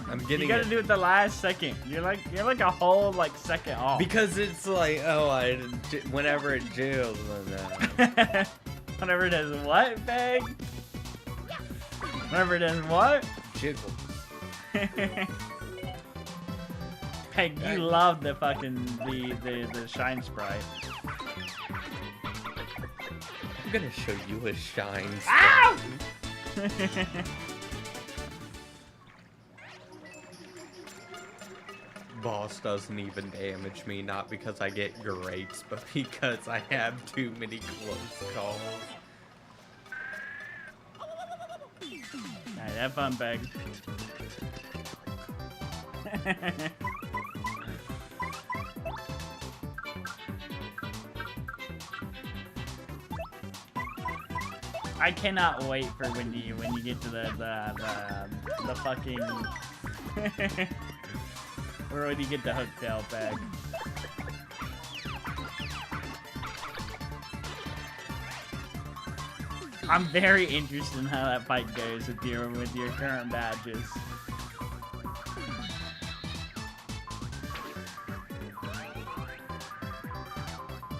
I'm getting You gotta do it the last second. You're like a whole like second off. because it's like, oh, whenever it jiggles. Whenever it does what, Bag? Whenever it does what? Jiggles. Peg, you love the fucking the shine sprite. I'm gonna show you a shine. Ow! Boss doesn't even damage me, not because I get greats, but because I have too many close calls. Alright, have fun, Peg. I cannot wait for when you get to the fucking where would you get the hooktail Peg? I'm very interested in how that fight goes with your current badges.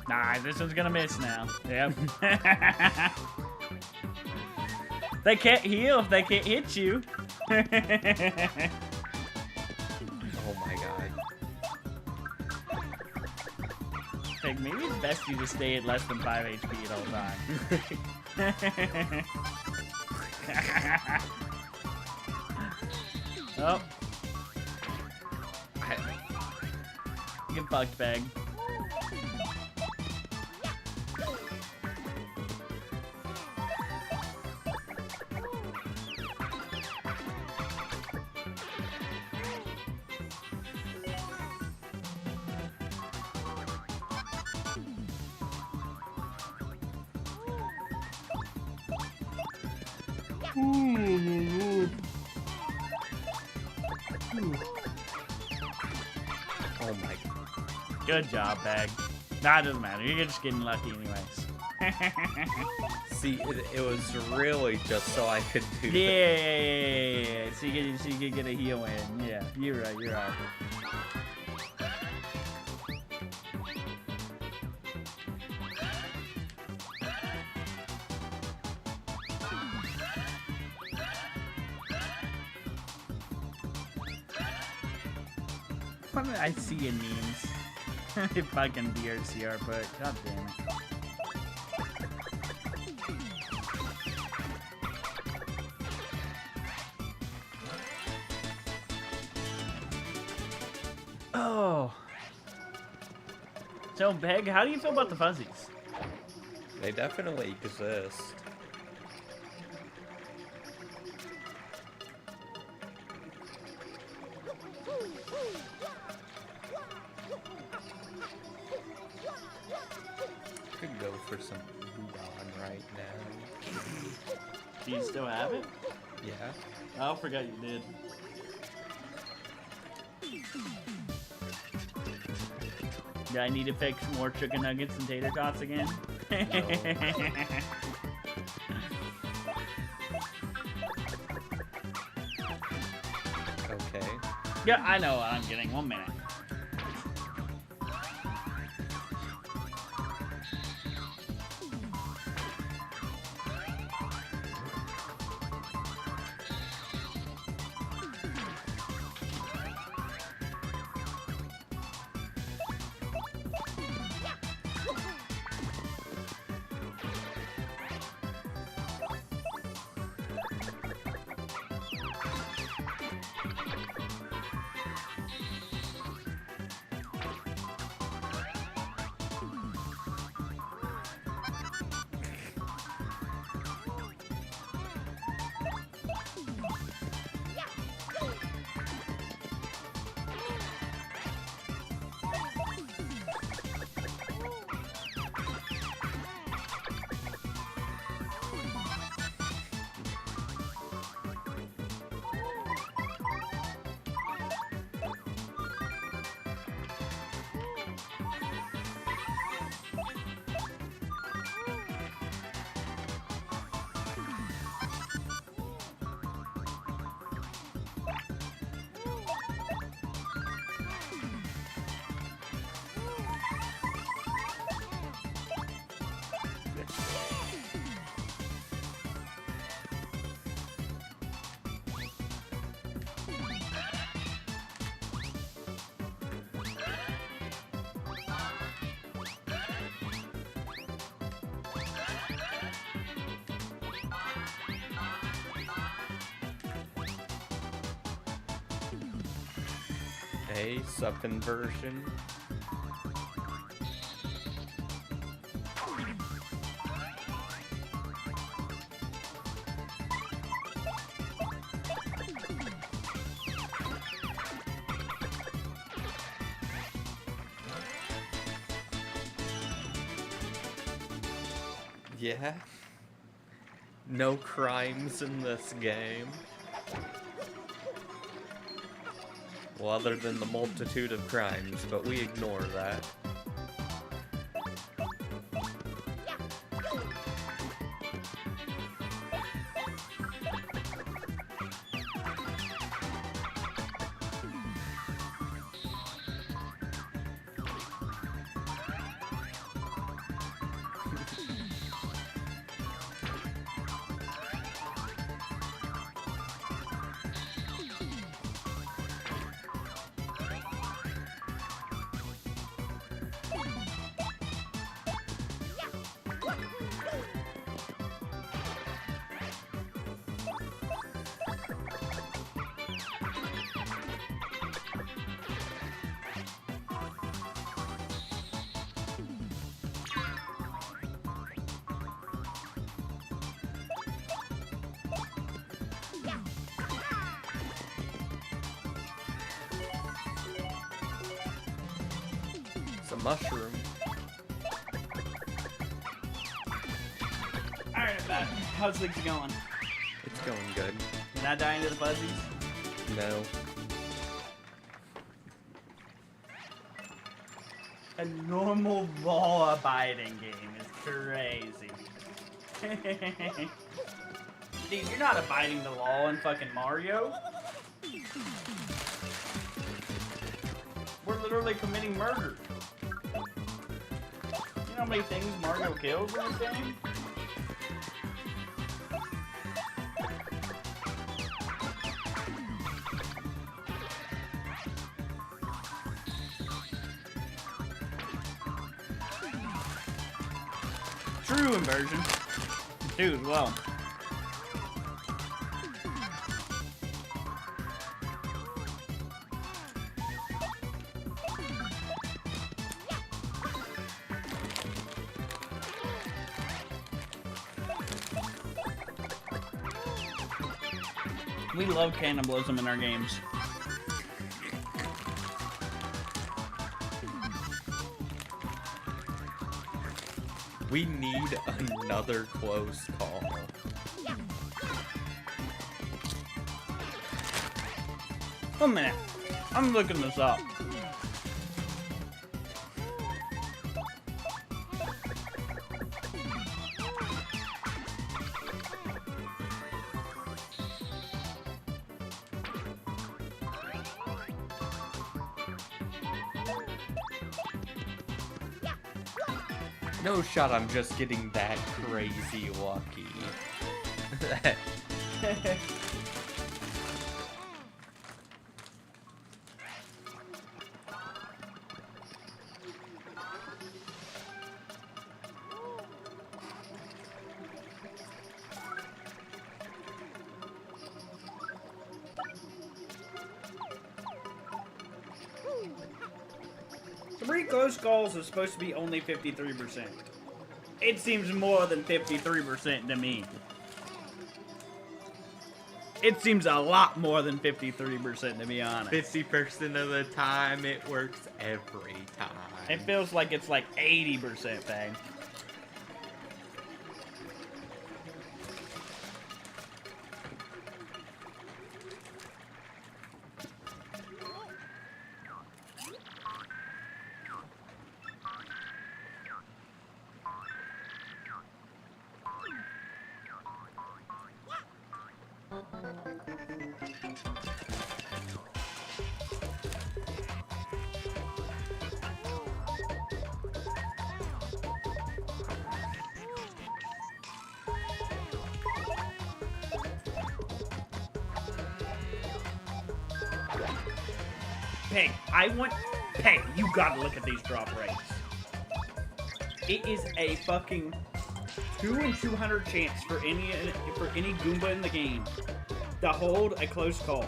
Nah, this one's gonna miss now. Yep. They can't heal if they can't hit you. Oh my god. Like, maybe it's best you just stay at less than 5 HP at all time. Oh. Get fucked, Bag. Oh my. Good job, Peg. Nah, it doesn't matter. You're just getting lucky anyways. See, it was really just so I could do that. Yeah. So you could get a heal in. Yeah, you're right. You're right. What did I see in memes? Fucking DRCR, but god damn it. Oh. So, Peg, how do you feel about the fuzzies? They definitely exist. Could go for some udon right now. Do you still have it? Yeah. Oh, I forgot you did. Do I need to fix more chicken nuggets and tater tots again? Okay. Yeah, I know what I'm getting. 1 minute. A sub-conversion. Yeah. No crimes in this game. Well, other than the multitude of crimes, but we ignore that. It's a mushroom. Alright, how's things going? It's going good. You're not dying to the fuzzies? No. A normal law-abiding game is crazy. Dude, you're not abiding the law in fucking Mario. We're literally committing murder. You know how many things Mario kills in this game? True inversion. Dude, well. We love cannibalism in our games. We need another close call. One minute. I'm looking this up. No shot, I'm just getting that crazy lucky. Three close calls is supposed to be only 53%. It seems more than 53% to me. It seems a lot more than 53% to be honest. 50% of the time, it works every time. It feels like it's like 80% thing. Peg, you gotta look at these drop rates. It is a fucking 2 in 200 chance for any Goomba in the game to hold a close call.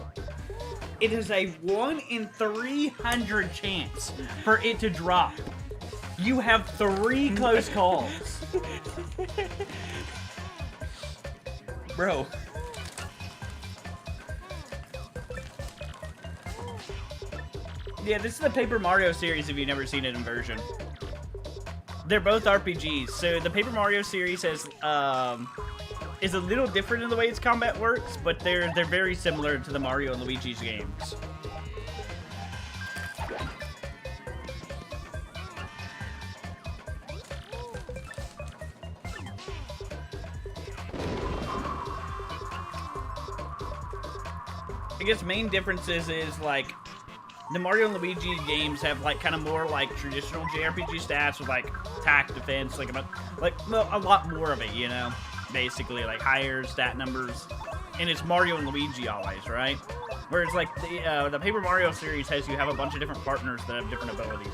It is a 1 in 300 chance for it to drop. You have 3 close calls. Bro. Yeah, this is the Paper Mario series if you've never seen it in version. They're both RPGs. So the Paper Mario series has is a little different in the way its combat works, but they're very similar to the Mario and Luigi's games. I guess main differences is like the Mario and Luigi games have like kind of more like traditional JRPG stats with like attack, defense, like a lot more of it, you know, basically like higher stat numbers, and it's Mario and Luigi always, right? Whereas like the Paper Mario series has you have a bunch of different partners that have different abilities.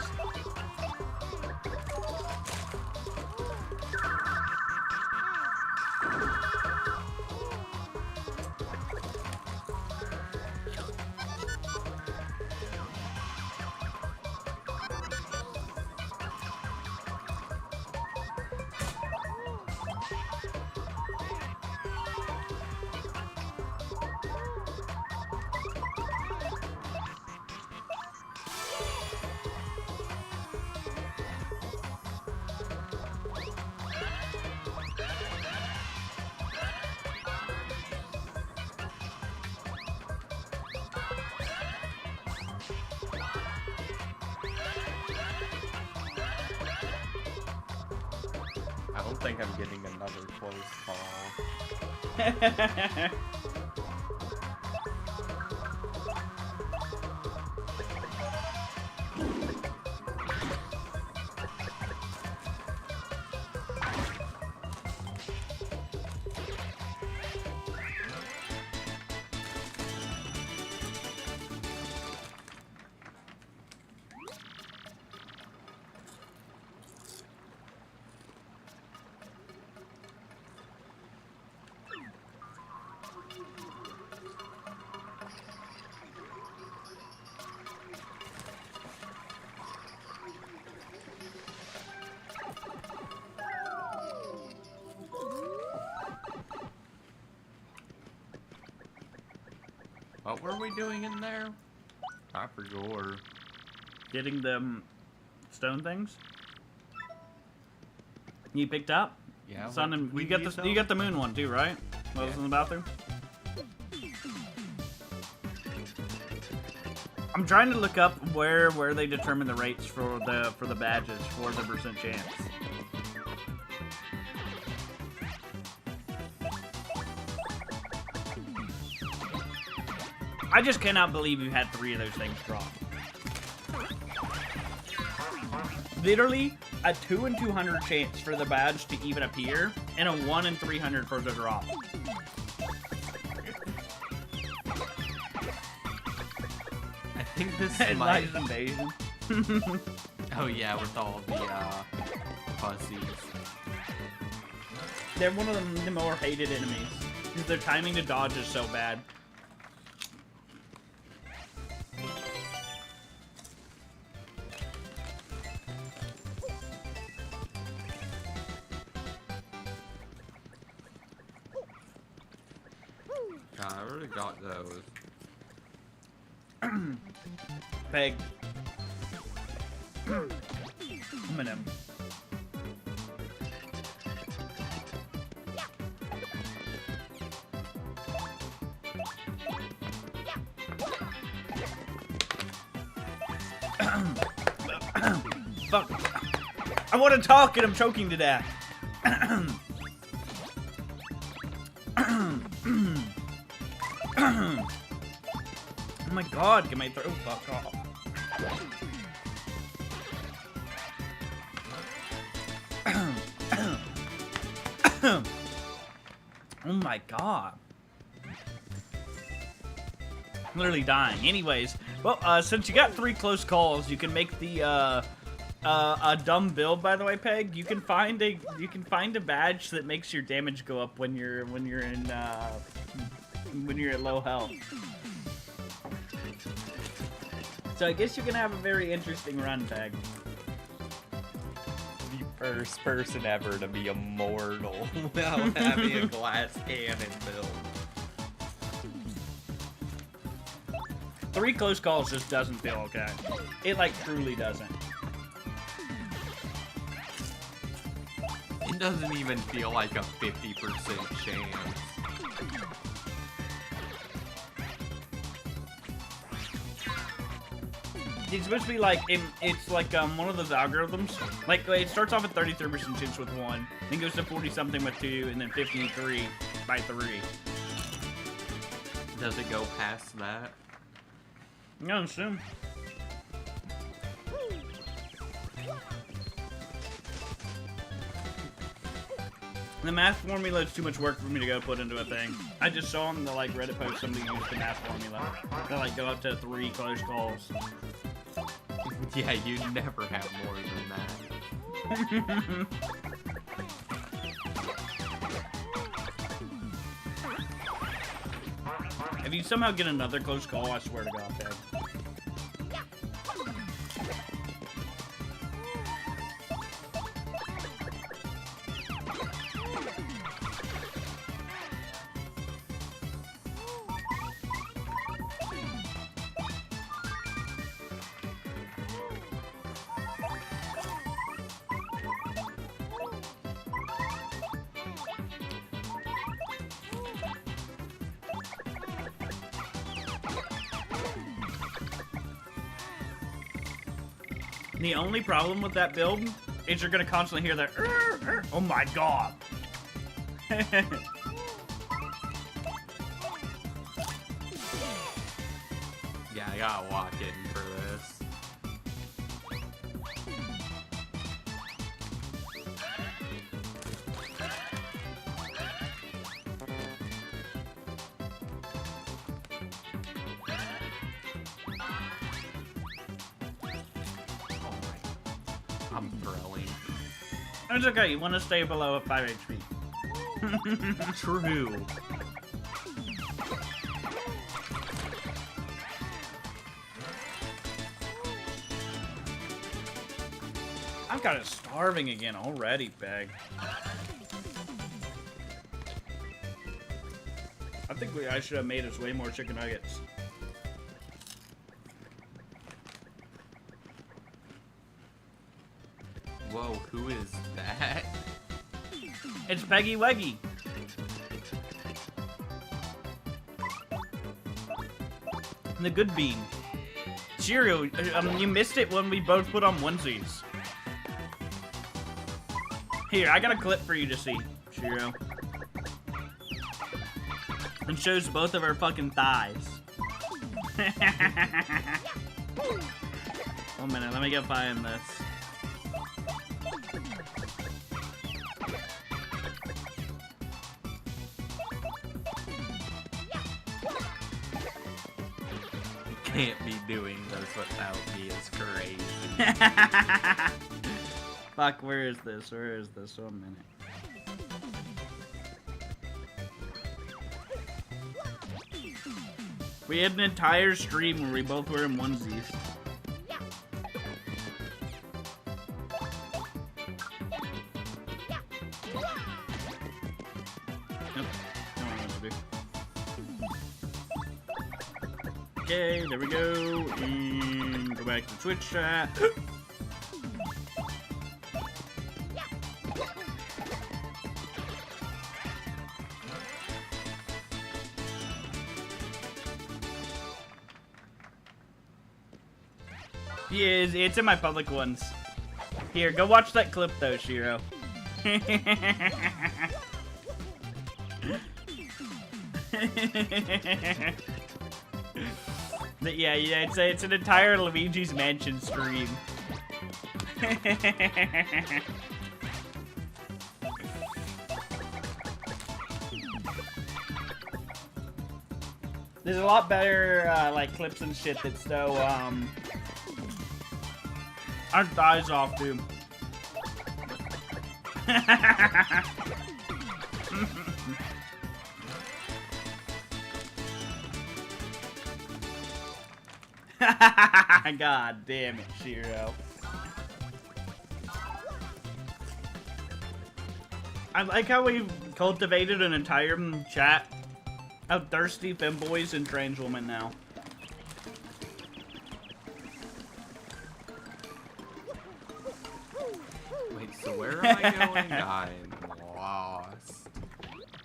think I'm getting another close call. What were we doing in there? I forgot. Getting them stone things. You picked up? Yeah. Sun and you got the moon one too, right? What was in the bathroom? I'm trying to look up where they determine the rates for the badges for the percent chance. I just cannot believe you had 3 of those things drop. Literally a 2 in 200 chance for the badge to even appear, and a 1 in 300 for the drop. I think this Nice invasion. Oh yeah, with all the fuzzies. They're one of the more hated enemies because their timing to dodge is so bad. God, I already got those. Peg. Eminem. Fuck. I want to talk and I'm choking to death. Oh my god, get my throat fuck off. Oh my god. I'm literally dying. Anyways, well, since you got 3 close calls, you can make the a dumb build. By the way, Peg, you can find a badge that makes your damage go up when you're at low health. So I guess you can have a very interesting run, Peg. The first person ever to be immortal without having a glass cannon build. 3 close calls just doesn't feel okay. It, like, truly doesn't. It doesn't even feel like a 50% chance. It's supposed to be like, it's like one of those algorithms. Like, it starts off at 33% chance with 1, then goes to 40-something with 2, and then 53 by 3. Does it go past that? I assume. The math formula is too much work for me to go put into a thing. I just saw on the like Reddit post somebody used the math formula to like go up to 3 close calls. Yeah, you never have more than that. If you somehow get another close call, I swear to God, Dad. The only problem with that build is you're gonna constantly hear that. Oh my god. Yeah, I gotta walk in for this. I'm throwing. It's okay, you want to stay below at 5 HP. True. I'm kind of starving again already, Beg. I think I should have made us way more chicken nuggets. Whoa, who is that? It's Peggy Weggy. The good bean. Cheerio, you missed it when we both put on onesies. Here, I got a clip for you to see, Cheerio. It shows both of our fucking thighs. 1 minute, let me get find this. Can't be doing this without me is crazy. Fuck, where is this? Where is this? 1 minute. We had an entire stream where we both were in onesies. Nope. Don't know what to do. Okay, there we go. And go back to Twitch chat. He is. It's in my public ones. Here, go watch that clip though, Shiro. But yeah, it's an entire Luigi's Mansion stream. There's a lot better like clips and shit that so our thighs off, dude. God damn it, Shiro. I like how we've cultivated an entire chat of thirsty femboys and trans women now. Wait, so where am I going? I'm lost.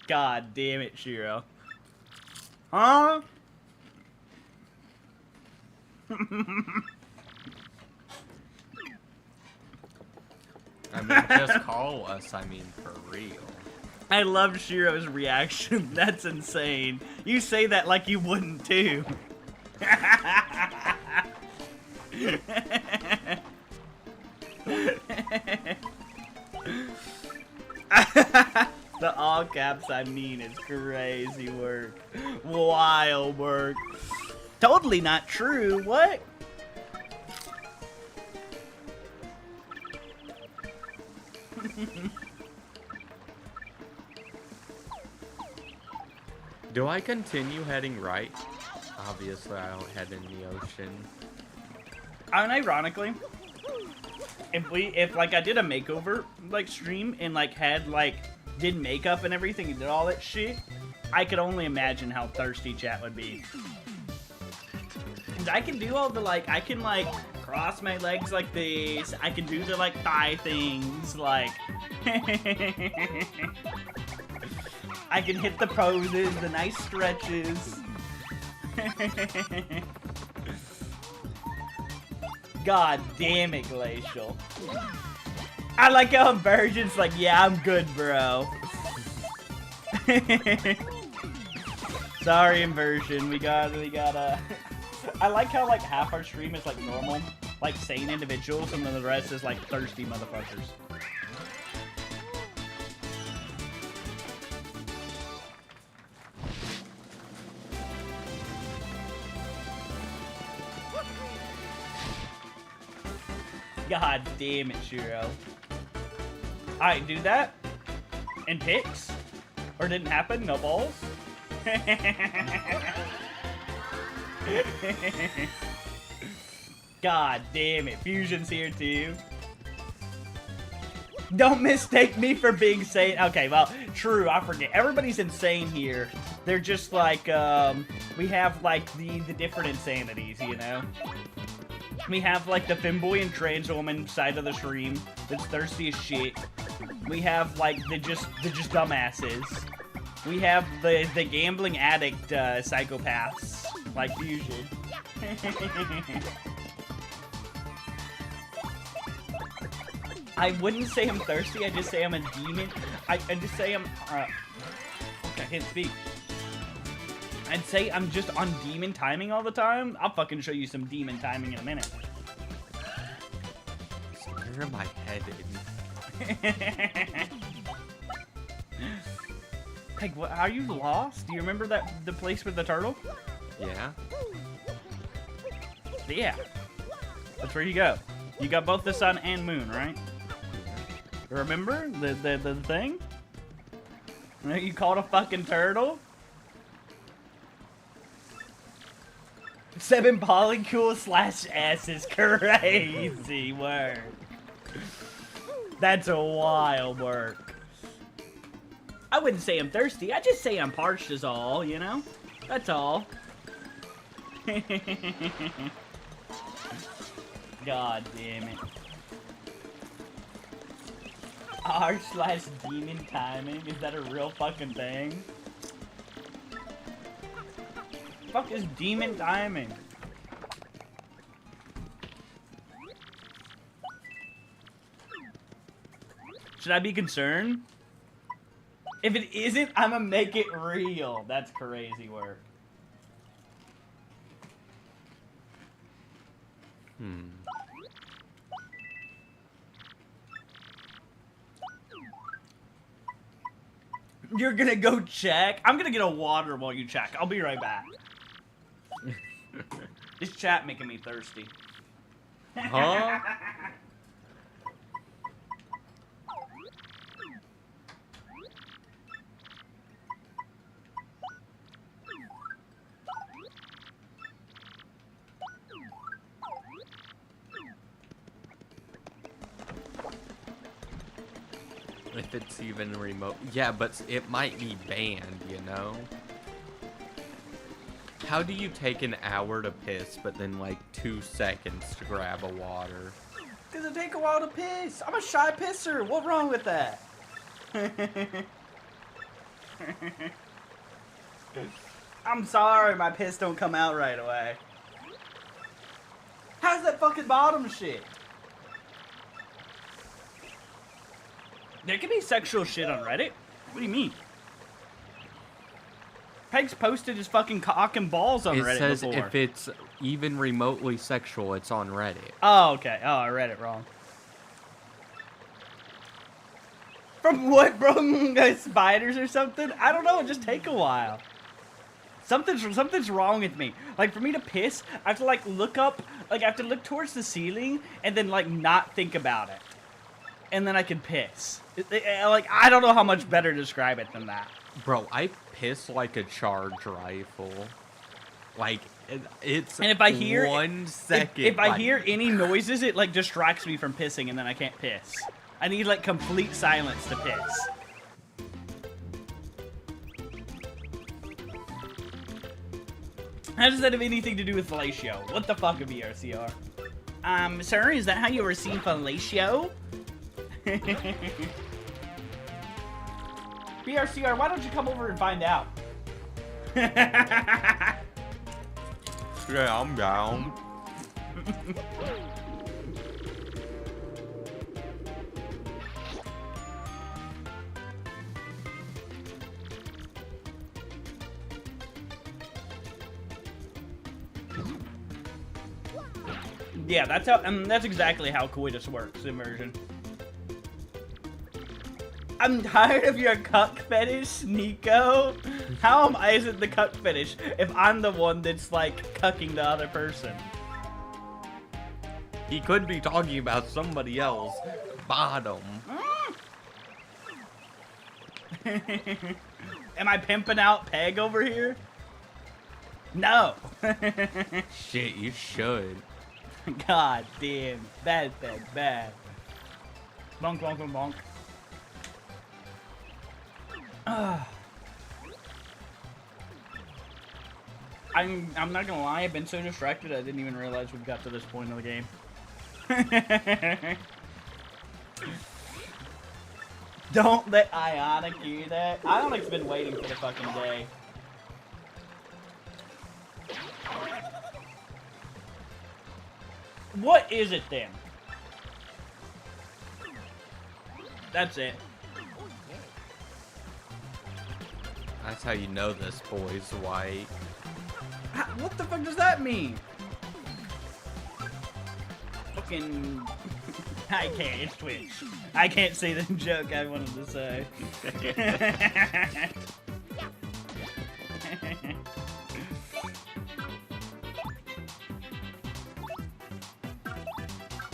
God damn it, Shiro. Huh? I mean, just call us, I mean, for real. I love Shiro's reaction. That's insane. You say that like you wouldn't too. The all caps I mean is crazy work. Wild work. Totally not true. What? Do I continue heading right? Obviously, I don't head in the ocean. Unironically, if like I did a makeover like stream and like had like did makeup and everything and did all that shit, I could only imagine how thirsty chat would be. And I can do all the like I can like cross my legs like this. I can do the like thigh things like. I can hit the poses, the nice stretches. God damn it, Glacial. I like how Inversion's like, yeah, I'm good, bro. Sorry, Inversion. We gotta. I like how like half our stream is like normal, like sane individuals, and then the rest is like thirsty motherfuckers. God damn it, Shiro. Alright, do that. And picks. Or didn't happen, no balls. God damn it, Fusion's here too. Don't mistake me for being sane. Okay, well, true, I forget. Everybody's insane here. They're just like, we have like the different insanities, you know? We have like the femboy and trans woman side of the stream that's thirsty as shit. We have like the just dumbasses. We have the gambling addict psychopaths like Fusion. I wouldn't say I'm thirsty. I just say I'm a demon. I just say I'm. Okay, I can't speak. I'd say I'm just on demon timing all the time. I'll fucking show you some demon timing in a minute. Where am I headed? Peg, what, are you lost? Do you remember the place with the turtle? Yeah. Yeah. That's where you go. You got both the sun and moon, right? Remember the thing? You caught a fucking turtle? 7 polycool / S is crazy work. That's a wild work. I wouldn't say I'm thirsty. I just say I'm parched is all, you know? That's all. God damn it. R/demon timing? Is that a real fucking thing? Fuck is demon timing? Should I be concerned? If it isn't, I'ma make it real. That's crazy work. You're gonna go check? I'm gonna get a water while you check. I'll be right back. This chat making me thirsty. Huh? If it's even remote. Yeah, but it might be banned, you know? How do you take an hour to piss, but then like 2 seconds to grab a water? Cause it take a while to piss. I'm a shy pisser. What's wrong with that? I'm sorry, my piss don't come out right away. How's that fucking bottom shit? There can be sexual shit on Reddit. What do you mean? Peg's posted his fucking cock and balls on Reddit It says before. if it's even remotely sexual, it's on Reddit. Oh, okay. Oh, I read it wrong. From what, bro? Spiders or something? I don't know. It just take a while. Something's wrong with me. Like, for me to piss, I have to, like, look up. Like, I have to look towards the ceiling and then, like, not think about it. And then I can piss. Like, I don't know how much better to describe it than that. Bro, I piss like a charge rifle. Like, it's And if I hear 1 second. if I like, hear any noises, it like distracts me from pissing, and then I can't piss. I need like complete silence to piss. How does that have anything to do with fellatio? What the fuck, a BRCR? Sir, is that how you receive fellatio? BRCR, why don't you come over and find out? Yeah, I'm down. Yeah, that's how. That's exactly how coitus works. Immersion. I'm tired of your cuck fetish, Nico. How am I isn't the cuck fetish if I'm the one that's like cucking the other person? He could be talking about somebody else. Bottom. Am I pimping out Peg over here? No. Shit, you should. God damn. Bad, bad, bad. Bonk, bonk, bonk, bonk. I'm not gonna lie, I've been so distracted I didn't even realize we got to this point of the game. Don't let Ionic hear that. Ionic's been waiting for the fucking day. What is it then? That's it. That's how you know this boy's white. What the fuck does that mean? Fucking... I can't, it's Twitch. I can't say the joke I wanted to say.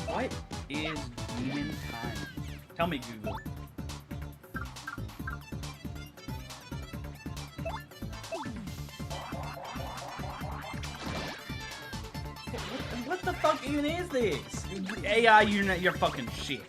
What is demon time? Tell me, Google. What the fuck even is this? AI, you're fucking shit.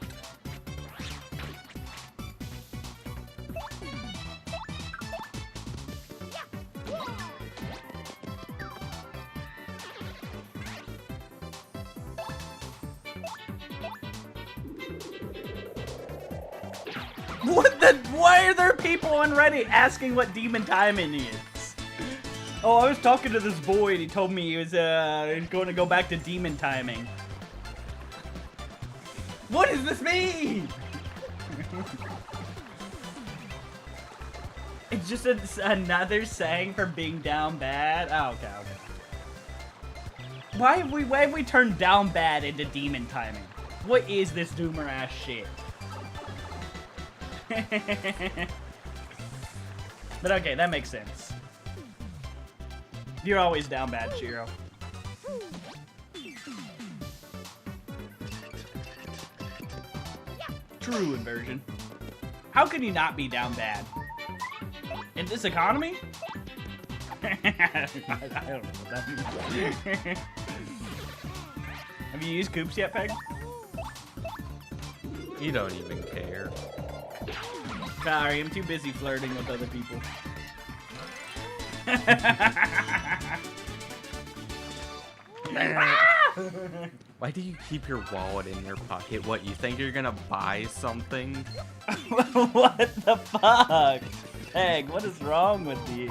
What the? Why are there people on Reddit asking what demon timing is? Oh, I was talking to this boy and he told me he was going to go back to demon timing. What does this mean? It's just another saying for being down bad. Oh, okay, okay. Why have we turned down bad into demon timing? What is this doomer ass shit? But okay, that makes sense. You're always down bad, Shiro. True inversion. How can you not be down bad? In this economy? I don't know what that means. Have you used Coops yet, Peg? You don't even care. Sorry, I'm too busy flirting with other people. Why do you keep your wallet in your pocket? What, you think you're gonna buy something? What the fuck? Peg, what is wrong with you?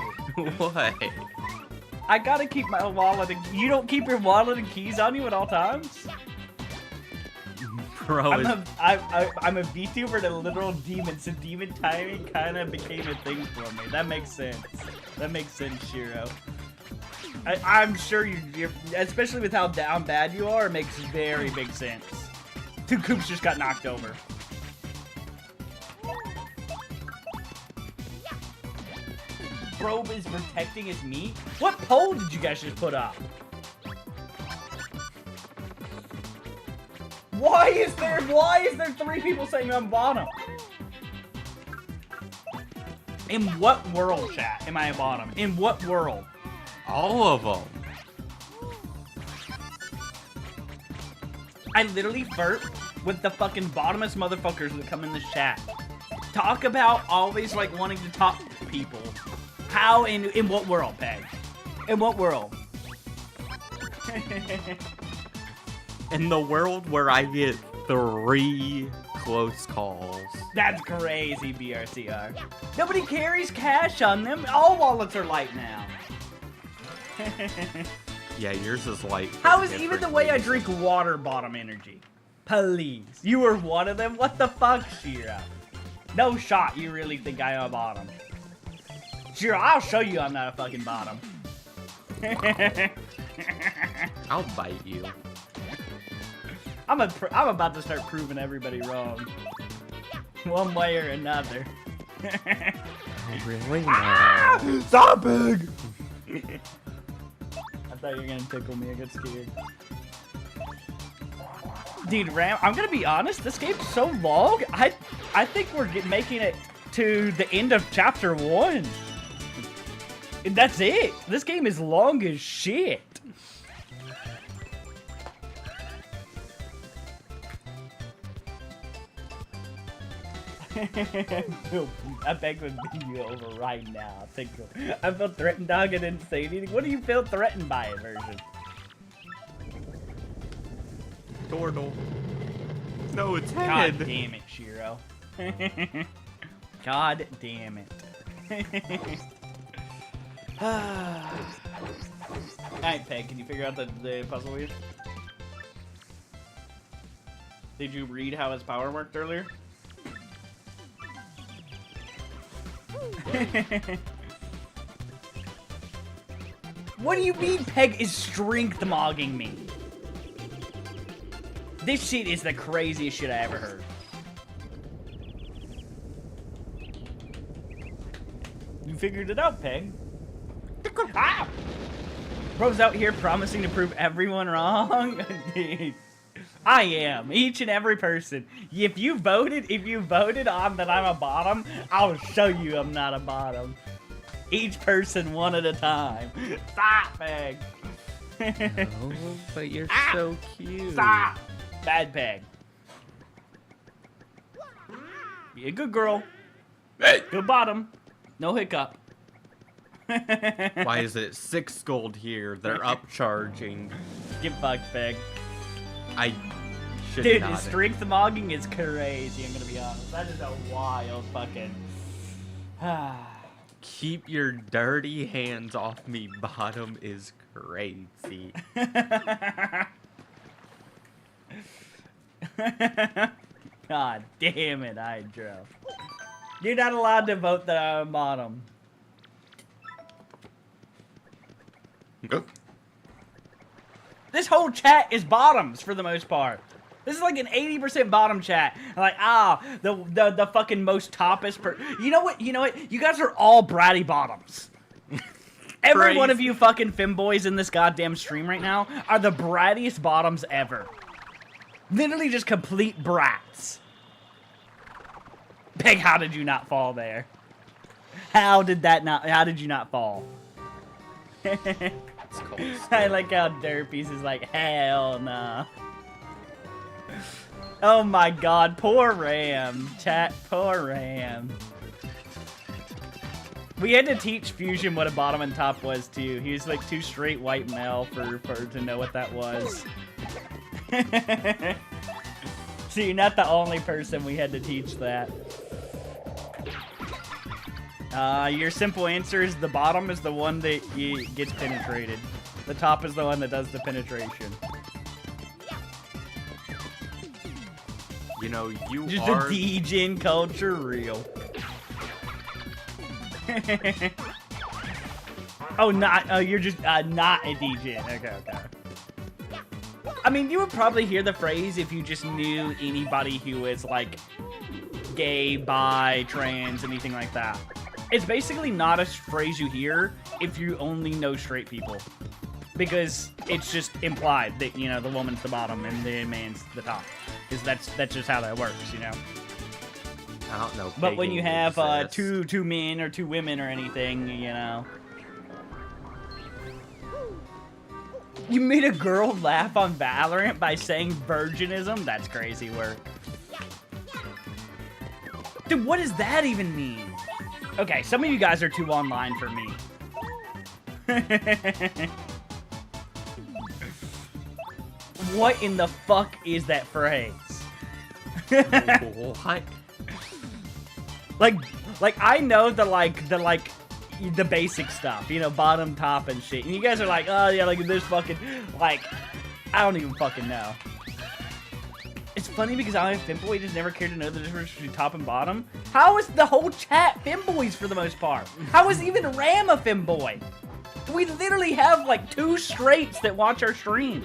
What? I gotta keep my wallet and... You don't keep your wallet and keys on you at all times? Bro, I'm a VTuber and a literal demon, so demon timing kind of became a thing for me. That makes sense. That makes sense, Shiro. I'm sure you're, especially with how down bad you are, it makes very big sense. Two Coops just got knocked over. Probe is protecting his meat? What poll did you guys just put up? Why is there 3 people saying I'm bottom? In what world, chat, am I a bottom? In what world? all of them. I literally flirt with the fucking bottomest motherfuckers that come in this chat. Talk about always like wanting to talk to people. How in what world, Peg? In what world? In the world where I get 3 close calls. That's crazy, BRCR. Nobody carries cash on them. All wallets are light now. Yeah, yours is light. How is even the way I drink water bottom energy? Please. You were one of them? What the fuck, Shira? No shot, you really think I am a bottom. Shira, I'll show you I'm not a fucking bottom. I'll bite you. I'm about to start proving everybody wrong. One way or another. Really? Ah! Stop big! I thought you were gonna tickle me. I got scared. Dude, Ram, I'm gonna be honest. This game's so long. I think we're making it to the end of chapter 1. And that's it. This game is long as shit. I beg would beat you over right now. I felt threatened, dog. I didn't say anything. What do you feel threatened by it, version? Turtle. No, it's God head. damn it, Shiro. God damn it. Alright, Peg, can you figure out the puzzle wheel? Did you read how his power worked earlier? What do you mean Peg is strength mogging me? This shit is the craziest shit I ever heard. You figured it out, Peg. Ah! Bro's out here promising to prove everyone wrong. I am. Each and every person. If you voted on that I'm a bottom, I'll show you I'm not a bottom. Each person one at a time. Stop, Peg. Oh, but you're so cute. Stop. Bad Peg. Be a good girl. Hey. Good bottom. No hiccup. Why is it 6 gold here? They're upcharging. Get fucked, Peg. I should Dude, not. strength mogging is crazy, I'm gonna be honest. That is a wild fucking... Keep your dirty hands off me. Bottom is crazy. God damn it, Hydro. You're not allowed to vote that I'm bottom. This whole chat is bottoms for the most part. This is like an 80% bottom chat. Like, the fucking most toppest You know what? You guys are all bratty bottoms. Every one of you fucking femboys in this goddamn stream right now are the brattiest bottoms ever. Literally just complete brats. Peg, how did you not fall there? How did you not fall? I like how Derpies is like, hell nah. Oh my god, poor Ram. Chat, poor Ram. We had to teach Fusion what a bottom and top was too. He was like too straight white male for to know what that was. So you're not the only person we had to teach that. Your simple answer is the bottom is the one that gets penetrated. The top is the one that does the penetration. You know, you Just are... a D-Gen culture real. Oh, you're just not a D-Gen. Okay. I mean, you would probably hear the phrase if you just knew anybody who is, like, gay, bi, trans, anything like that. It's basically not a phrase you hear if you only know straight people. Because it's just implied that, you know, the woman's the bottom and the man's the top. Because that's just how that works, you know? I don't know. But when you have exists. two men or two women or anything, you know... You made a girl laugh on Valorant by saying virginism? That's crazy work. Dude, what does that even mean? Okay, some of you guys are too online for me. What in the fuck is that phrase? What? Like I know the basic stuff, you know, bottom, top, and shit. And you guys are like, oh yeah, like this fucking, like, I don't even fucking know. It's funny because I femboy just never cared to know the difference between top and bottom. How is the whole chat femboys for the most part? How is even Ram a femboy? We literally have like 2 straights that watch our stream.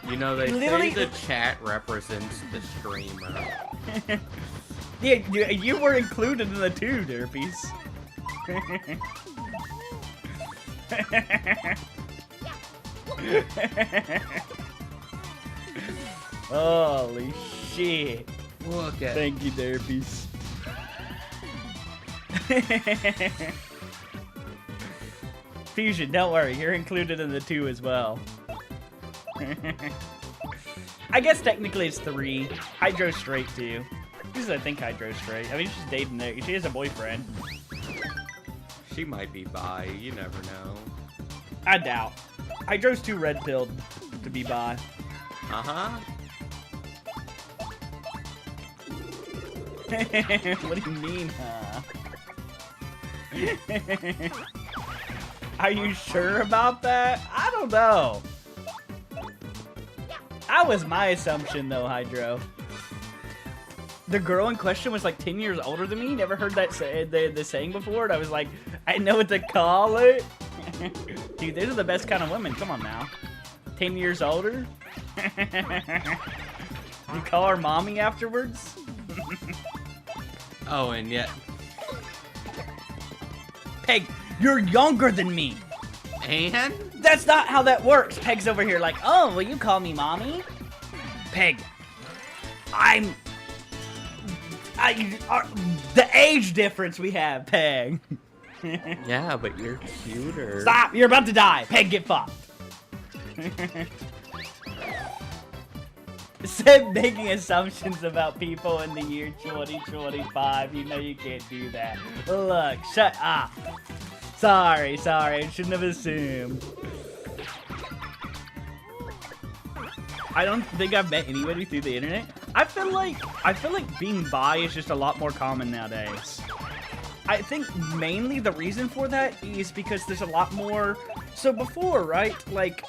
You know, they Literally- say the chat represents the streamer. Yeah, you were included in the 2, Derpies. Holy shit. Look at Thank you, Derpies. Fusion, don't worry, you're included in the 2 as well. I guess technically it's 3. Hydro's straight too. Because I think Hydro's straight. I mean, she's dating there. She has a boyfriend. She might be bi, you never know. I doubt. Hydro's too red-pilled to be bi. Uh-huh. What do you mean, huh? Are you sure about that? I don't know. That was my assumption, though, Hydro. The girl in question was like 10 years older than me. Never heard that the saying before. And I was like, I know what to call it. Dude, these are the best kind of women. Come on now. 10 years older? You call her mommy afterwards? Oh, and yet... Peg, you're younger than me. And? That's not how that works. Peg's over here like, oh, will you call me mommy? Peg, the age difference we have, Peg. Yeah, but you're cuter. Stop, you're about to die. Peg, get fucked. Said making assumptions about people in the year 2025. You know you can't do that. Look, shut up. Sorry, I shouldn't have assumed. I don't think I've met anybody through the internet. I feel like being bi is just a lot more common nowadays. I think mainly the reason for that is because there's a lot more. So before, right? Like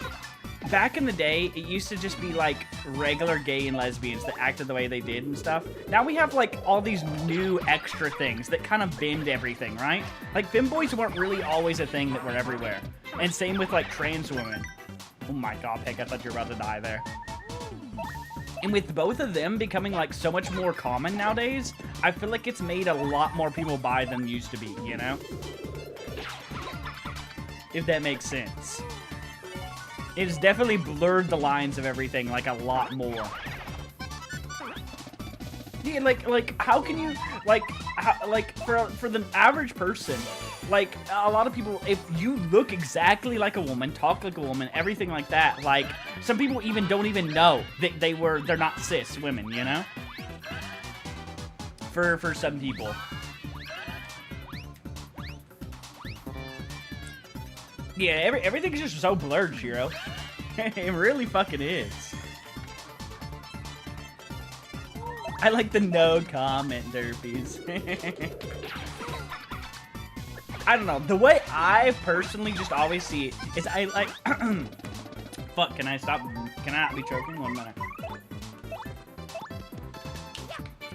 back in the day, it used to just be like regular gay and lesbians that acted the way they did and stuff. Now we have like all these new extra things that kind of bend everything, right? Like femboys weren't really always a thing that were everywhere. And same with like trans women. Oh my god, Peg, I thought you were about to die there. And with both of them becoming like so much more common nowadays, I feel like it's made a lot more people bi than used to be, you know? If that makes sense. It's definitely blurred the lines of everything like a lot more. Yeah, like how can you for the average person, like a lot of people, if you look exactly like a woman, talk like a woman, everything like that, like some people even don't even know that they're not cis women, you know? For some people. Yeah, everything's just so blurred, Shiro. It really fucking is. I like the no comment, Derpies. I don't know. The way I personally just always see it is I like... Fuck, can I stop? Can I not be choking? 1 minute.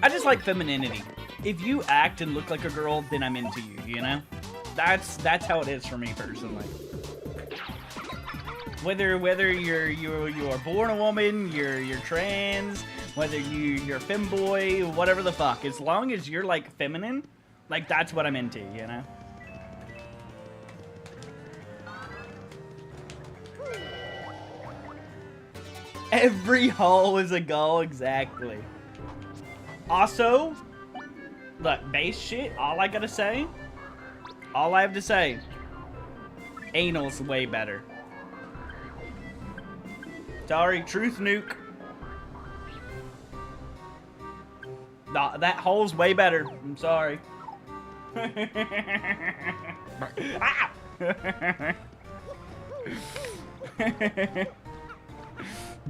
I just like femininity. If you act and look like a girl, then I'm into you, you know? That's how it is for me personally. Whether you're born a woman, you're trans, whether you're a femboy, whatever the fuck, as long as you're like feminine, like that's what I'm into, you know? Every hole is a goal, exactly. Also, look, base shit, all I have to say, anal's way better. Sorry, truth nuke. Nah, that hole's way better. I'm sorry. Ah!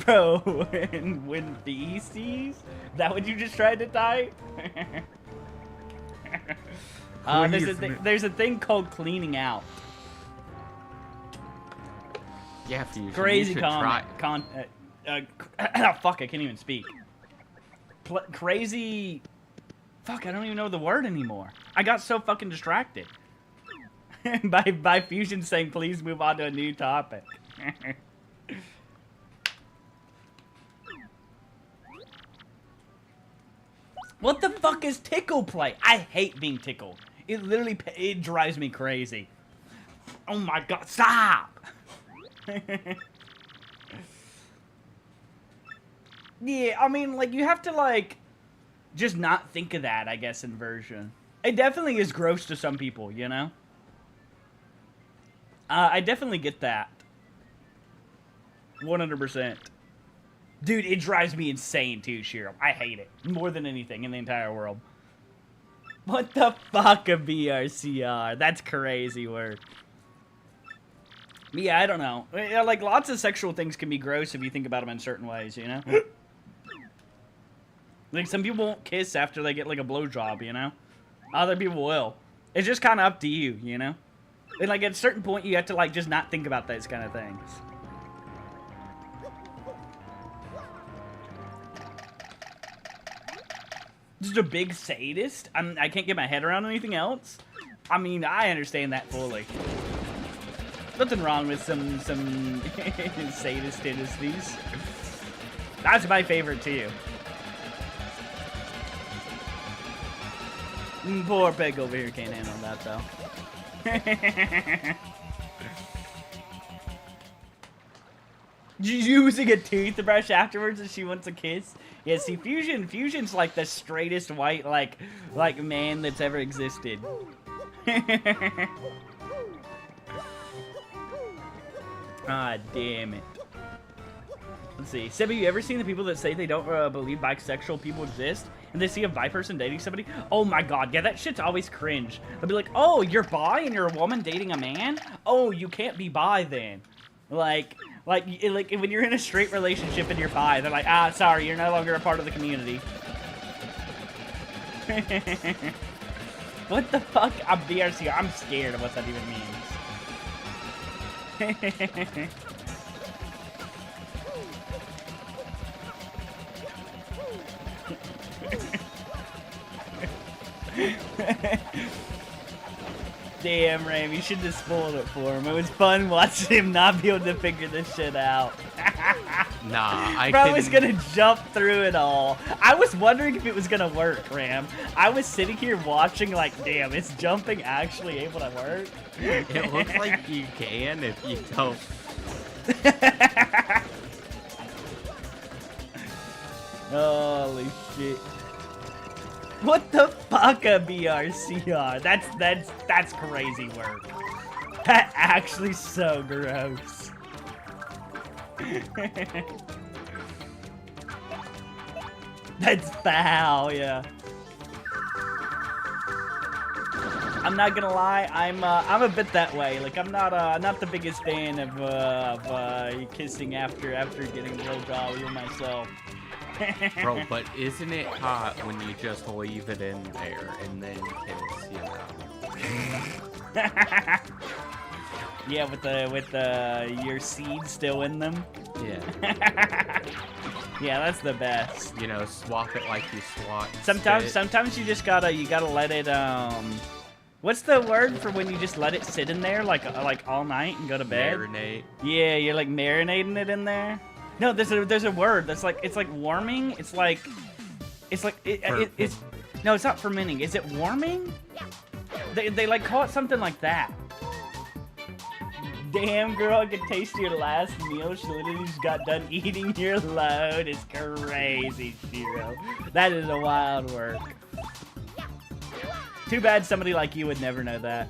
Bro, when feces? Is that what you just tried to type? There's a thing called cleaning out. Yeah, Fusion, Crazy try. fuck, I can't even speak. Crazy... Fuck, I don't even know the word anymore. I got so fucking distracted. by Fusion saying, please move on to a new topic. What the fuck is tickle play? I hate being tickled. It literally, it drives me crazy. Oh my god, stop! Yeah, I mean, like, you have to, like, just not think of that, I guess, in version. It definitely is gross to some people, you know? I definitely get that. 100%. Dude, it drives me insane, too, Shiro. I hate it. More than anything in the entire world. What the fuck a BRCR? That's crazy work. Yeah, I don't know. Like, lots of sexual things can be gross if you think about them in certain ways, you know? Like, some people won't kiss after they get, like, a blowjob, you know? Other people will. It's just kind of up to you, you know? And, like, at a certain point, you have to, like, just not think about those kind of things. Just a big sadist? I can't get my head around anything else? I mean, I understand that fully. Nothing wrong with some sadist tendencies. That's my favorite, too. Poor Peg over here can't handle that, though. Using a toothbrush afterwards and she wants a kiss? Yeah, see, Fusion's like the straightest white, like man that's ever existed. Ah, damn it. Let's see. Seb, have you ever seen the people that say they don't believe bisexual people exist? And they see a bi person dating somebody? Oh my god, yeah, that shit's always cringe. They'll be like, oh, you're bi and you're a woman dating a man? Oh, you can't be bi then. Like when you're in a straight relationship and you're bi, they're like, ah, sorry, you're no longer a part of the community. What the fuck? I'm BRC. I'm scared of what that even means. Damn, Ram, you should have spoiled it for him. It was fun watching him not be able to figure this shit out. Nah, Bro was gonna jump through it all. I was wondering if it was gonna work, Ram. I was sitting here watching like, damn, is jumping actually able to work? It looks like you can if you don't. Holy shit. What the fuck a BRCR? That's crazy work. That actually so gross. That's foul, yeah. I'm not gonna lie, I'm a bit that way. Like I'm not the biggest fan of kissing after getting a blowjob myself. Bro, but isn't it hot when you just leave it in there and then kiss, you know? Yeah, with your seeds still in them. Yeah. Yeah, that's the best. You know, swap it like you swap. Sometimes you just gotta let it what's the word for when you just let it sit in there like all night and go to bed? Marinate. Yeah, you're like marinating it in there. No, there's a word that's like it's like warming. It's like it's no, it's not fermenting. Is it warming? They like call it something like that. Damn, girl, I can taste your last meal. She literally just got done eating your load. It's crazy, Shiro. That is a wild work. Too bad somebody like you would never know that.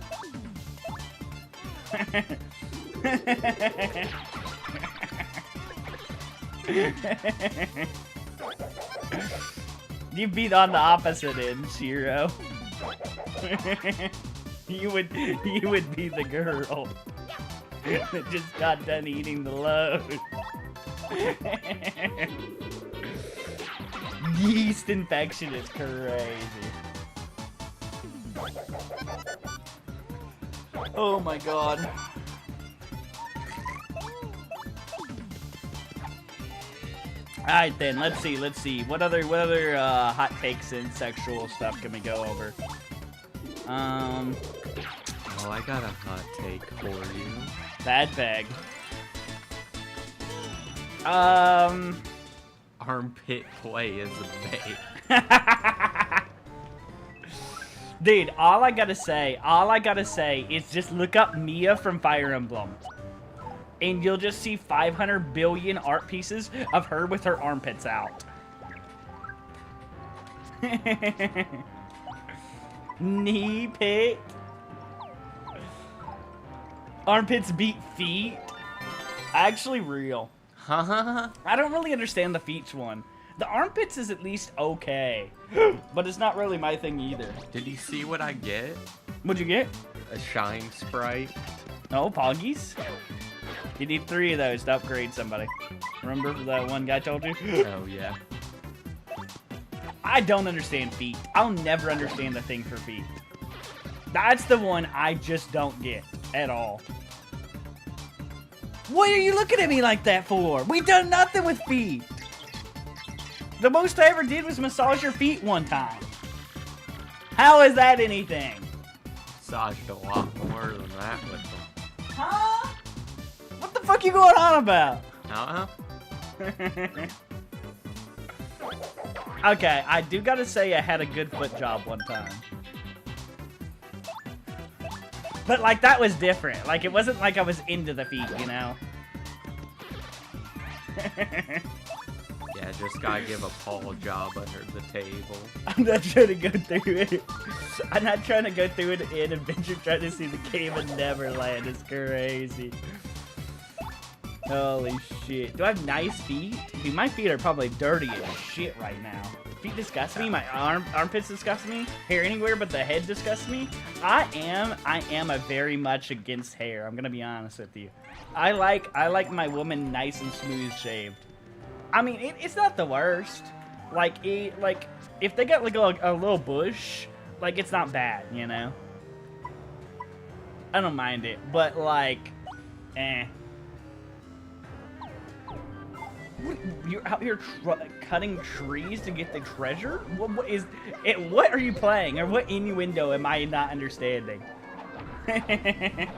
You beat on the opposite end, Shiro. You would be the girl that just got done eating the load. Yeast infection is crazy. Oh my god. Alright then, let's see. What other hot takes and sexual stuff can we go over? Oh, I got a hot take for you. Bad bag. Armpit play is a bait. Dude, all I gotta say is just look up Mia from Fire Emblem. And you'll just see 500 billion art pieces of her with her armpits out. Knee pit. Armpits beat feet. Actually real. Huh? I don't really understand the feet one. The armpits is at least okay. But it's not really my thing either. Did you see what I get? What'd you get? A shine sprite. Oh, Poggies? You need 3 of those to upgrade somebody. Remember that one guy told you? Oh, yeah. I don't understand feet. I'll never understand the thing for feet. That's the one I just don't get at all. What are you looking at me like that for? We done nothing with feet. The most I ever did was massage your feet one time. How is that anything? Massaged a lot more than that with them. Huh? What the fuck you going on about? Uh-huh. Okay, I do gotta say I had a good foot job one time. But, like, that was different. Like, it wasn't like I was into the feet, you know? Yeah, just gotta give a Paul job under the table. I'm not trying to go through it. I'm not trying to go through it in Adventure trying to see the Cave of Neverland. It's crazy. Holy shit. Do I have nice feet? Dude, my feet are probably dirty as shit right now. Feet disgust me. My armpits disgust me. Hair anywhere but the head disgusts me. I am a very much against hair. I'm gonna be honest with you. I like my woman nice and smooth shaved. I mean, it's not the worst. Like if they got like a little bush, like it's not bad, you know. I don't mind it, but like, eh. What, you're out here cutting trees to get the treasure? What is it? What are you playing, or what innuendo am I not understanding? I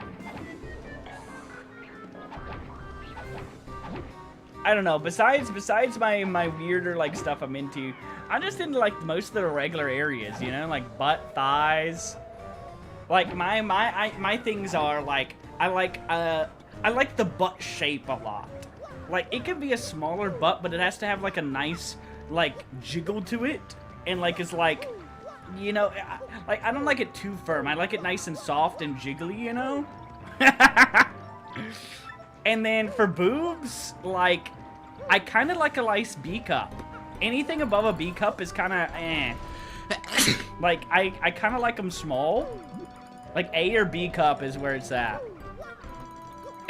don't know. Besides my weirder like stuff I'm into, I'm just into like most of the regular areas, you know, like butt, thighs. Like my things are like I like the butt shape a lot. Like, it can be a smaller butt, but it has to have, like, a nice, like, jiggle to it. And, like, it's like, you know, I don't like it too firm. I like it nice and soft and jiggly, you know? And then for boobs, like, I kind of like a nice B cup. Anything above a B cup is kind of, eh. Like, I kind of like them small. Like, A or B cup is where it's at.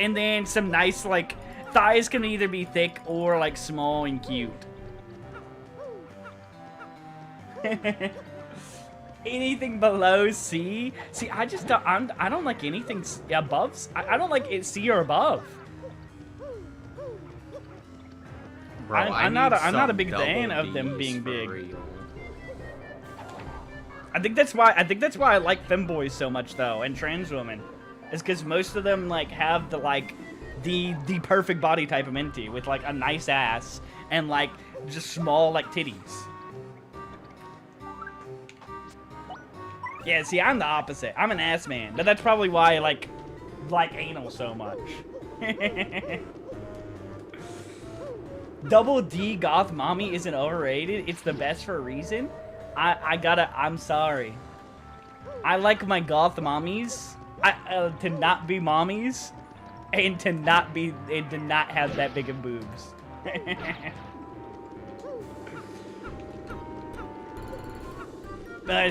And then some nice, like... Thighs can either be thick or like small and cute. Anything below C? See, I just don't. I don't like anything above. I don't like it C or above. Bro, I'm not a big fan of them being big. Real. I think that's why I like femboys so much though, and trans women. It's because most of them like have the like. The perfect body type I'm into, with like a nice ass and like just small like titties. Yeah, see, I'm the opposite. I'm an ass man, but that's probably why I like anal so much. Double D goth mommy isn't overrated. It's the best for a reason. I'm sorry. I like my goth mommies to not be mommies. And to not have that big of boobs.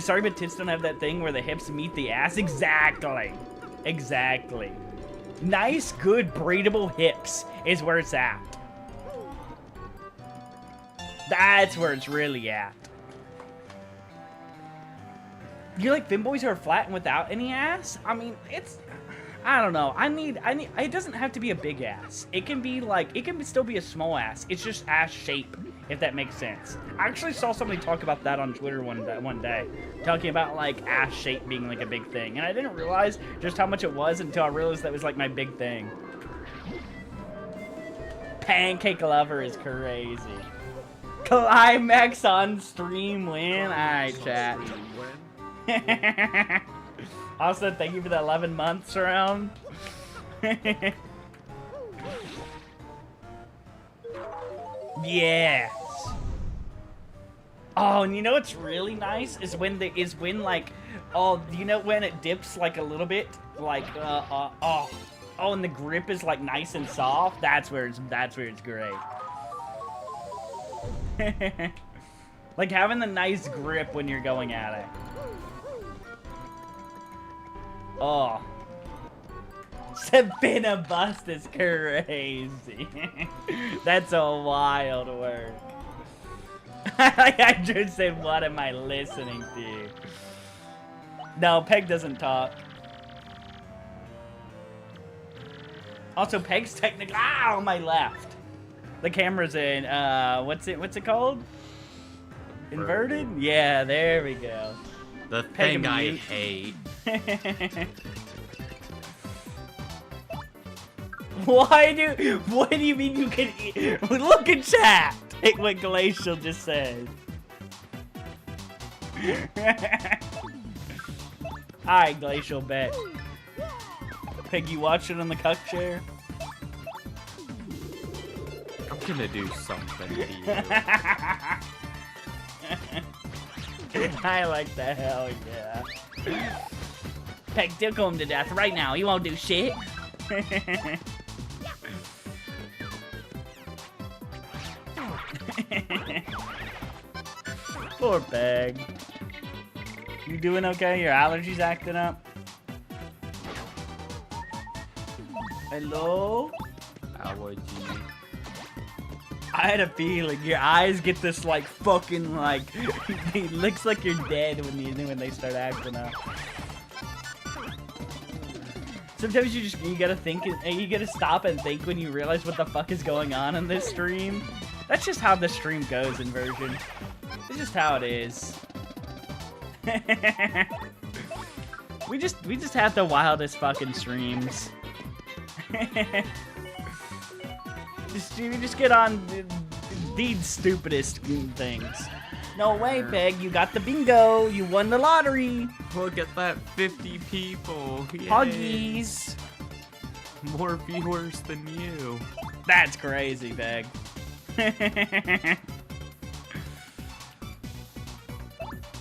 Sorry, but tits don't have that thing where the hips meet the ass. Exactly. Exactly. Nice, good, breedable hips is where it's at. That's where it's really at. You like femboys who are flat and without any ass? I mean, it's... I don't know. I need. It doesn't have to be a big ass. It can be like. It can still be a small ass. It's just ass shape, if that makes sense. I actually saw somebody talk about that on Twitter one day, talking about like ass shape being like a big thing, and I didn't realize just how much it was until I realized that was like my big thing. Pancake lover is crazy. Climax on stream win. Alright, chat. Also, thank you for the 11 months around. Yes. Oh, and you know what's really nice is when like, oh, you know when it dips like a little bit, like oh, and the grip is like nice and soft. That's where it's great. Like having the nice grip when you're going at it. Oh. Sabina bust is crazy. That's a wild word. I just said, what am I listening to? No, Peg doesn't talk. Also, Peg's technically on my left. The camera's in. What's it called? Inverted? Yeah, there we go. The thing I hate. What do you mean you can eat? Look at chat. What Glacial just said. Alright, Glacial, bet. Piggy watching on the cuck chair? I'm gonna do something to you. I like the hell yeah. Peg, tickle him to death right now. He won't do shit. Poor Peg. You doing okay? Your allergies acting up? Hello? Allergy. I had a feeling your eyes get this like fucking like it looks like you're dead when they start acting up. Sometimes you gotta think, you gotta stop and think when you realize what the fuck is going on in this stream. That's just how the stream goes in version. It's just how it is. we just have the wildest fucking streams. We just get on the stupidest things. No way, Peg. You got the bingo. You won the lottery. Look at that 50 people. Yay. Huggies. More viewers than you. That's crazy, Peg.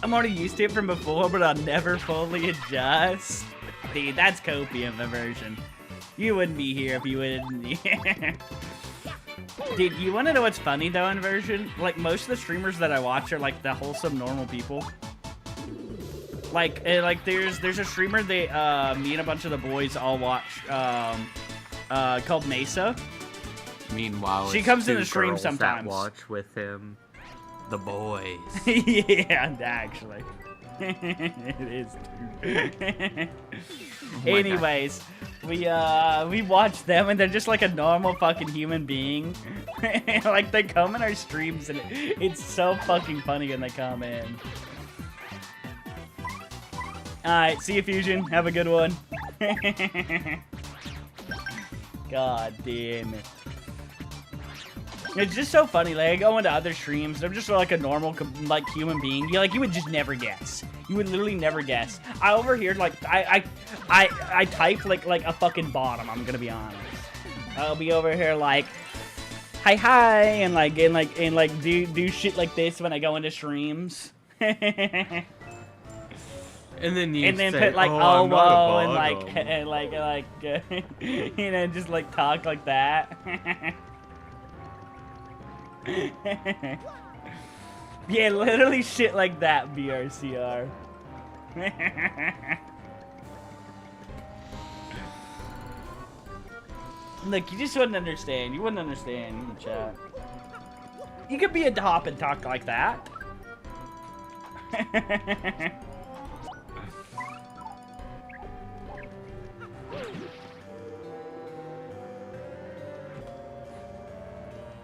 I'm already used to it from before, but I'll never fully adjust. Dude, that's copium version. You wouldn't be here if you wouldn't. Dude, you want to know what's funny though in version? Like most of the streamers that I watch are like the wholesome normal people. Like there's a streamer me and a bunch of the boys all watch called Mesa. Meanwhile, she comes in the stream sometimes. Watch with him, the boys. Yeah, actually, it is too. Oh anyways, we watch them and they're just like a normal fucking human being. Like they come in our streams and it's so fucking funny when they come in. Alright, see you, Fusion. Have a good one. God damn it. It's just so funny. Like I go into other streams, I'm just like a normal like human being. You would just never guess. You would literally never guess. I overheard like I type like a fucking bottom. I'm gonna be honest. I'll be over here like hi and do shit like this when I go into streams. And then you say, put like oh whoa and like you know, just like talk like that. Yeah, literally shit like that, BRCR. Look, you just wouldn't understand. You wouldn't understand in the chat. You could be a top and talk like that.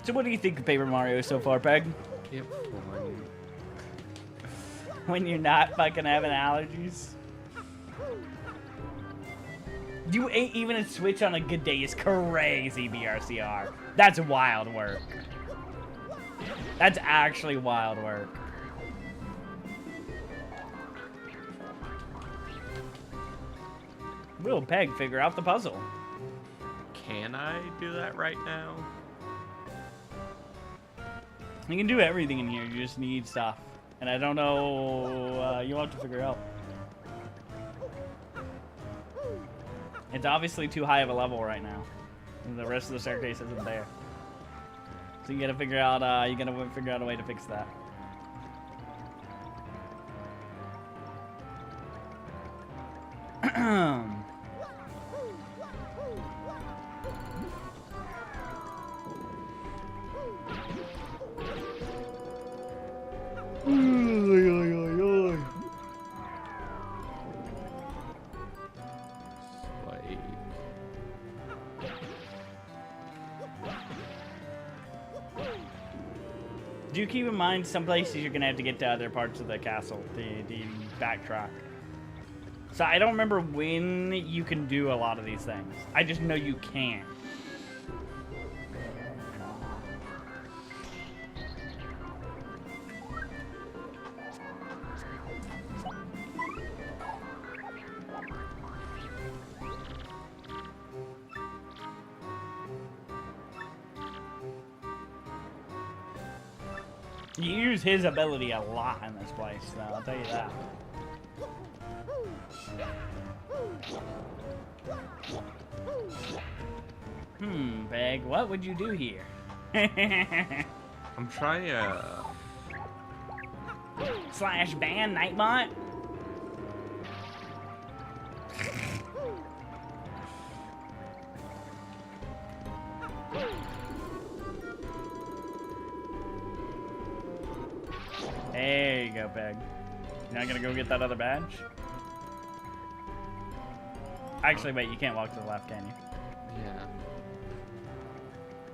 So what do you think of Paper Mario so far, Peg? Yep. When you're not fucking having allergies? You ain't even a Switch on a good day is crazy, BRCR. That's wild work. That's actually wild work. Will Peg figure out the puzzle? Can I do that right now? You can do everything in here. You just need stuff. And I don't know. You'll have to figure it out. It's obviously too high of a level right now. And the rest of the staircase isn't there. So you gotta figure out. You gotta figure out a way to fix that. Like, Do keep in mind some places you're gonna have to get to other parts of the castle, the backtrack. So I don't remember when you can do a lot of these things. I just know you can. You use his ability a lot in this place, so I'll tell you that. Beg, what would you do here? I'm trying to... Slash ban Nightbot? There you go, Peg. You're not gonna go get that other badge? Actually, wait, you can't walk to the left, can you? Yeah.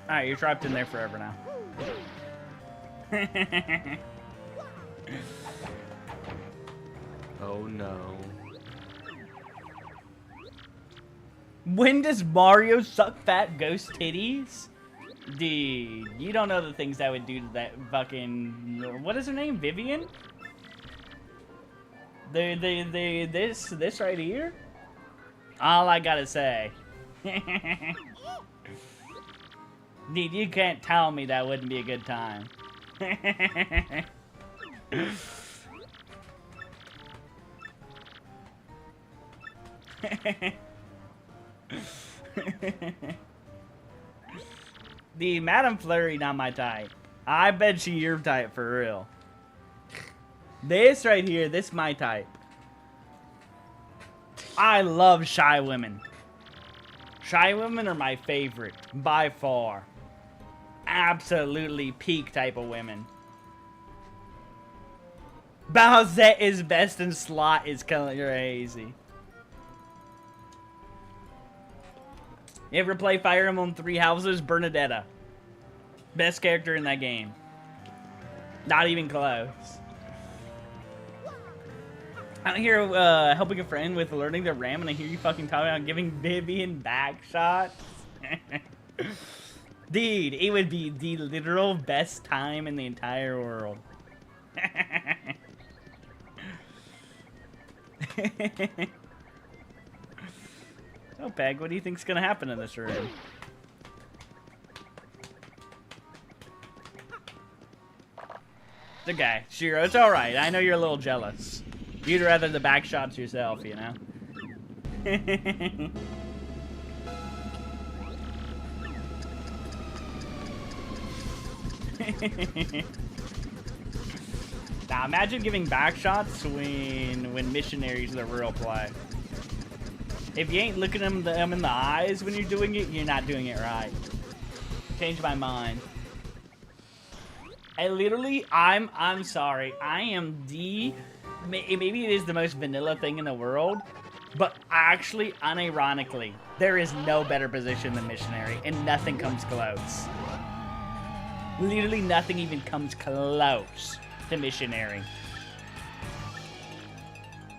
Alright, you're trapped in there forever now. Oh no. When does Mario suck fat ghost titties? Dude, you don't know the things I would do to that fucking... What is her name? Vivian? This right here? All I gotta say. Dude, you can't tell me that wouldn't be a good time. The Madame Flurry not my type. I bet she your type for real. This right here, this my type. I love shy women. Shy women are my favorite, by far. Absolutely peak type of women. Bowsette is best and Slot is crazy. You ever play Fire Emblem Three Houses? Bernadetta. Best character in that game. Not even close. I'm here helping a friend with learning the RAM, and I hear you fucking talking about giving Vivian back shots. Dude, it would be the literal best time in the entire world. Oh, Peg, what do you think's gonna happen in this room? Okay, Shiro, it's alright. I know you're a little jealous. You'd rather the back shots yourself, you know? Now, imagine giving back shots when missionaries are the real play. If you ain't looking them in the eyes when you're doing it, you're not doing it right. Change my mind. I'm sorry. I am maybe it is the most vanilla thing in the world, but actually, unironically, there is no better position than missionary, and nothing comes close. Literally nothing even comes close to missionary.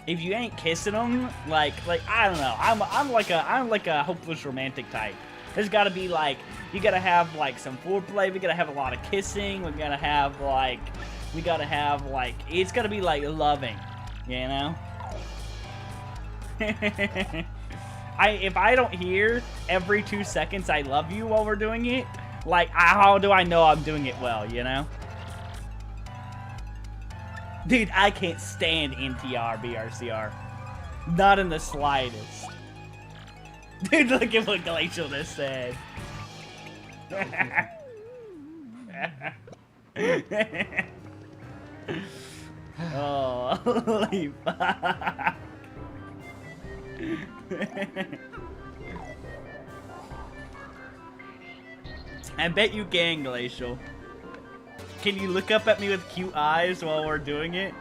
If you ain't kissing them, like I don't know, I'm like a hopeless romantic type. There's got to be like, you gotta have like some foreplay. We gotta have a lot of kissing. We gotta have like, it's gotta be like loving, you know. If I don't hear every 2 seconds I love you while we're doing it, like, how do I know I'm doing it well, you know? Dude, I can't stand NTR BRCR. Not in the slightest. Dude, look at what Glacial just said. Oh, holy fuck. I bet you can, Glacial. Can you look up at me with cute eyes while we're doing it?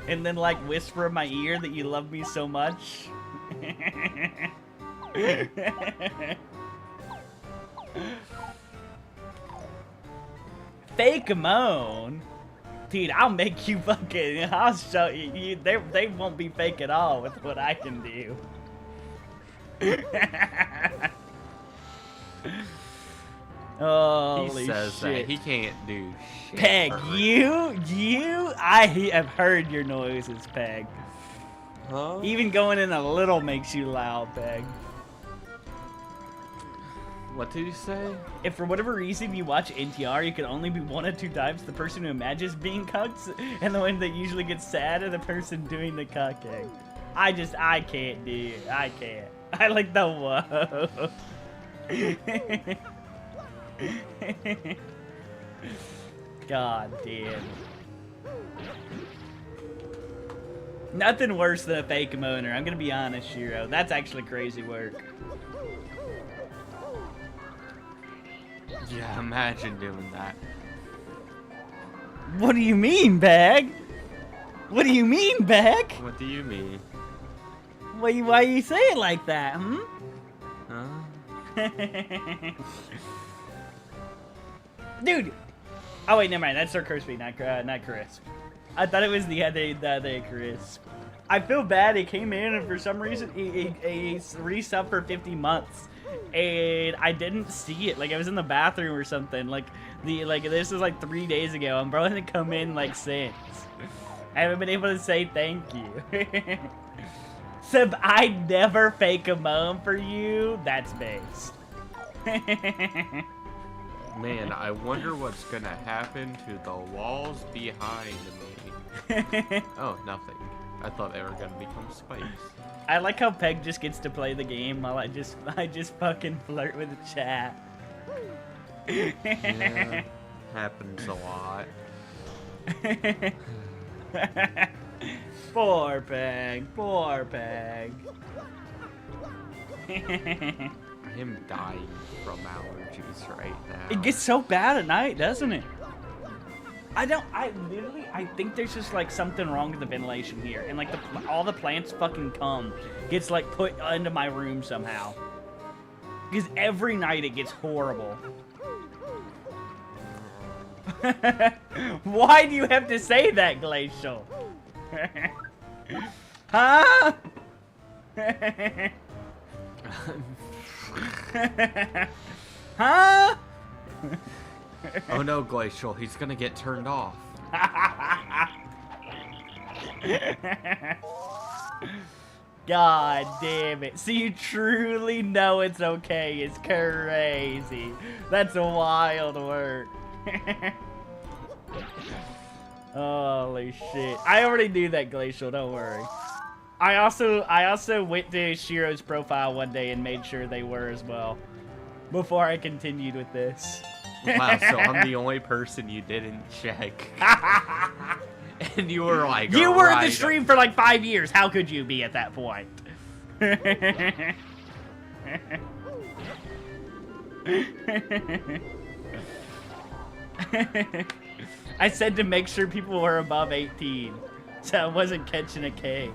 And then, like, whisper in my ear that you love me so much? Fake moan? Dude, I'll make you fucking... I'll show you. They won't be fake at all with what I can do. Holy he says shit. that he can't do shit. Peg, I have heard your noises, Peg. Huh? Even going in a little makes you loud, Peg. What did he say? If for whatever reason you watch NTR, you can only be 1 or 2 times the person who imagines being cucked, and the one that usually gets sad is the person doing the cucking. I can't do it. I can't. I like the whoa. God damn. Nothing worse than a fake moaner. I'm gonna be honest, Shiro. That's actually crazy work. Yeah, imagine doing that. What do you mean, Bag? What do you mean, Bag? What do you mean? Why you say it like that, hmm? Huh? Dude! Oh wait, never mind. That's Sir Crispy, not Crisp. I thought it was the other Crisp. I feel bad. He came in and for some reason he resubbed for 50 months, and I didn't see it. Like I was in the bathroom or something. Like this was like 3 days ago, and bro hasn't come in like since. I haven't been able to say thank you. Seb, I never fake a moan for you. That's based. Man, I wonder what's gonna happen to the walls behind me. Oh, nothing. I thought they were gonna become spikes. I like how Peg just gets to play the game while I just fucking flirt with the chat. Yeah, happens a lot. Poor Peg. Poor Peg. I'm dying from allergies right now. It gets so bad at night, doesn't it? I think there's just like something wrong with the ventilation here, and like all the plants fucking cum gets like put into my room somehow. Because every night it gets horrible. Why do you have to say that, Glacial? Huh? Huh? Oh no, Glacial, he's gonna get turned off. God damn it. So you truly know it's okay. It's crazy. That's a wild work. Holy shit. I already knew that, Glacial, don't worry. I also went to Shiro's profile one day and made sure they were as well. Before I continued with this. Wow, so I'm the only person you didn't check. And you were like, you were in right the stream for like 5 years. How could you be at that point? I said to make sure people were above 18, so I wasn't catching a case.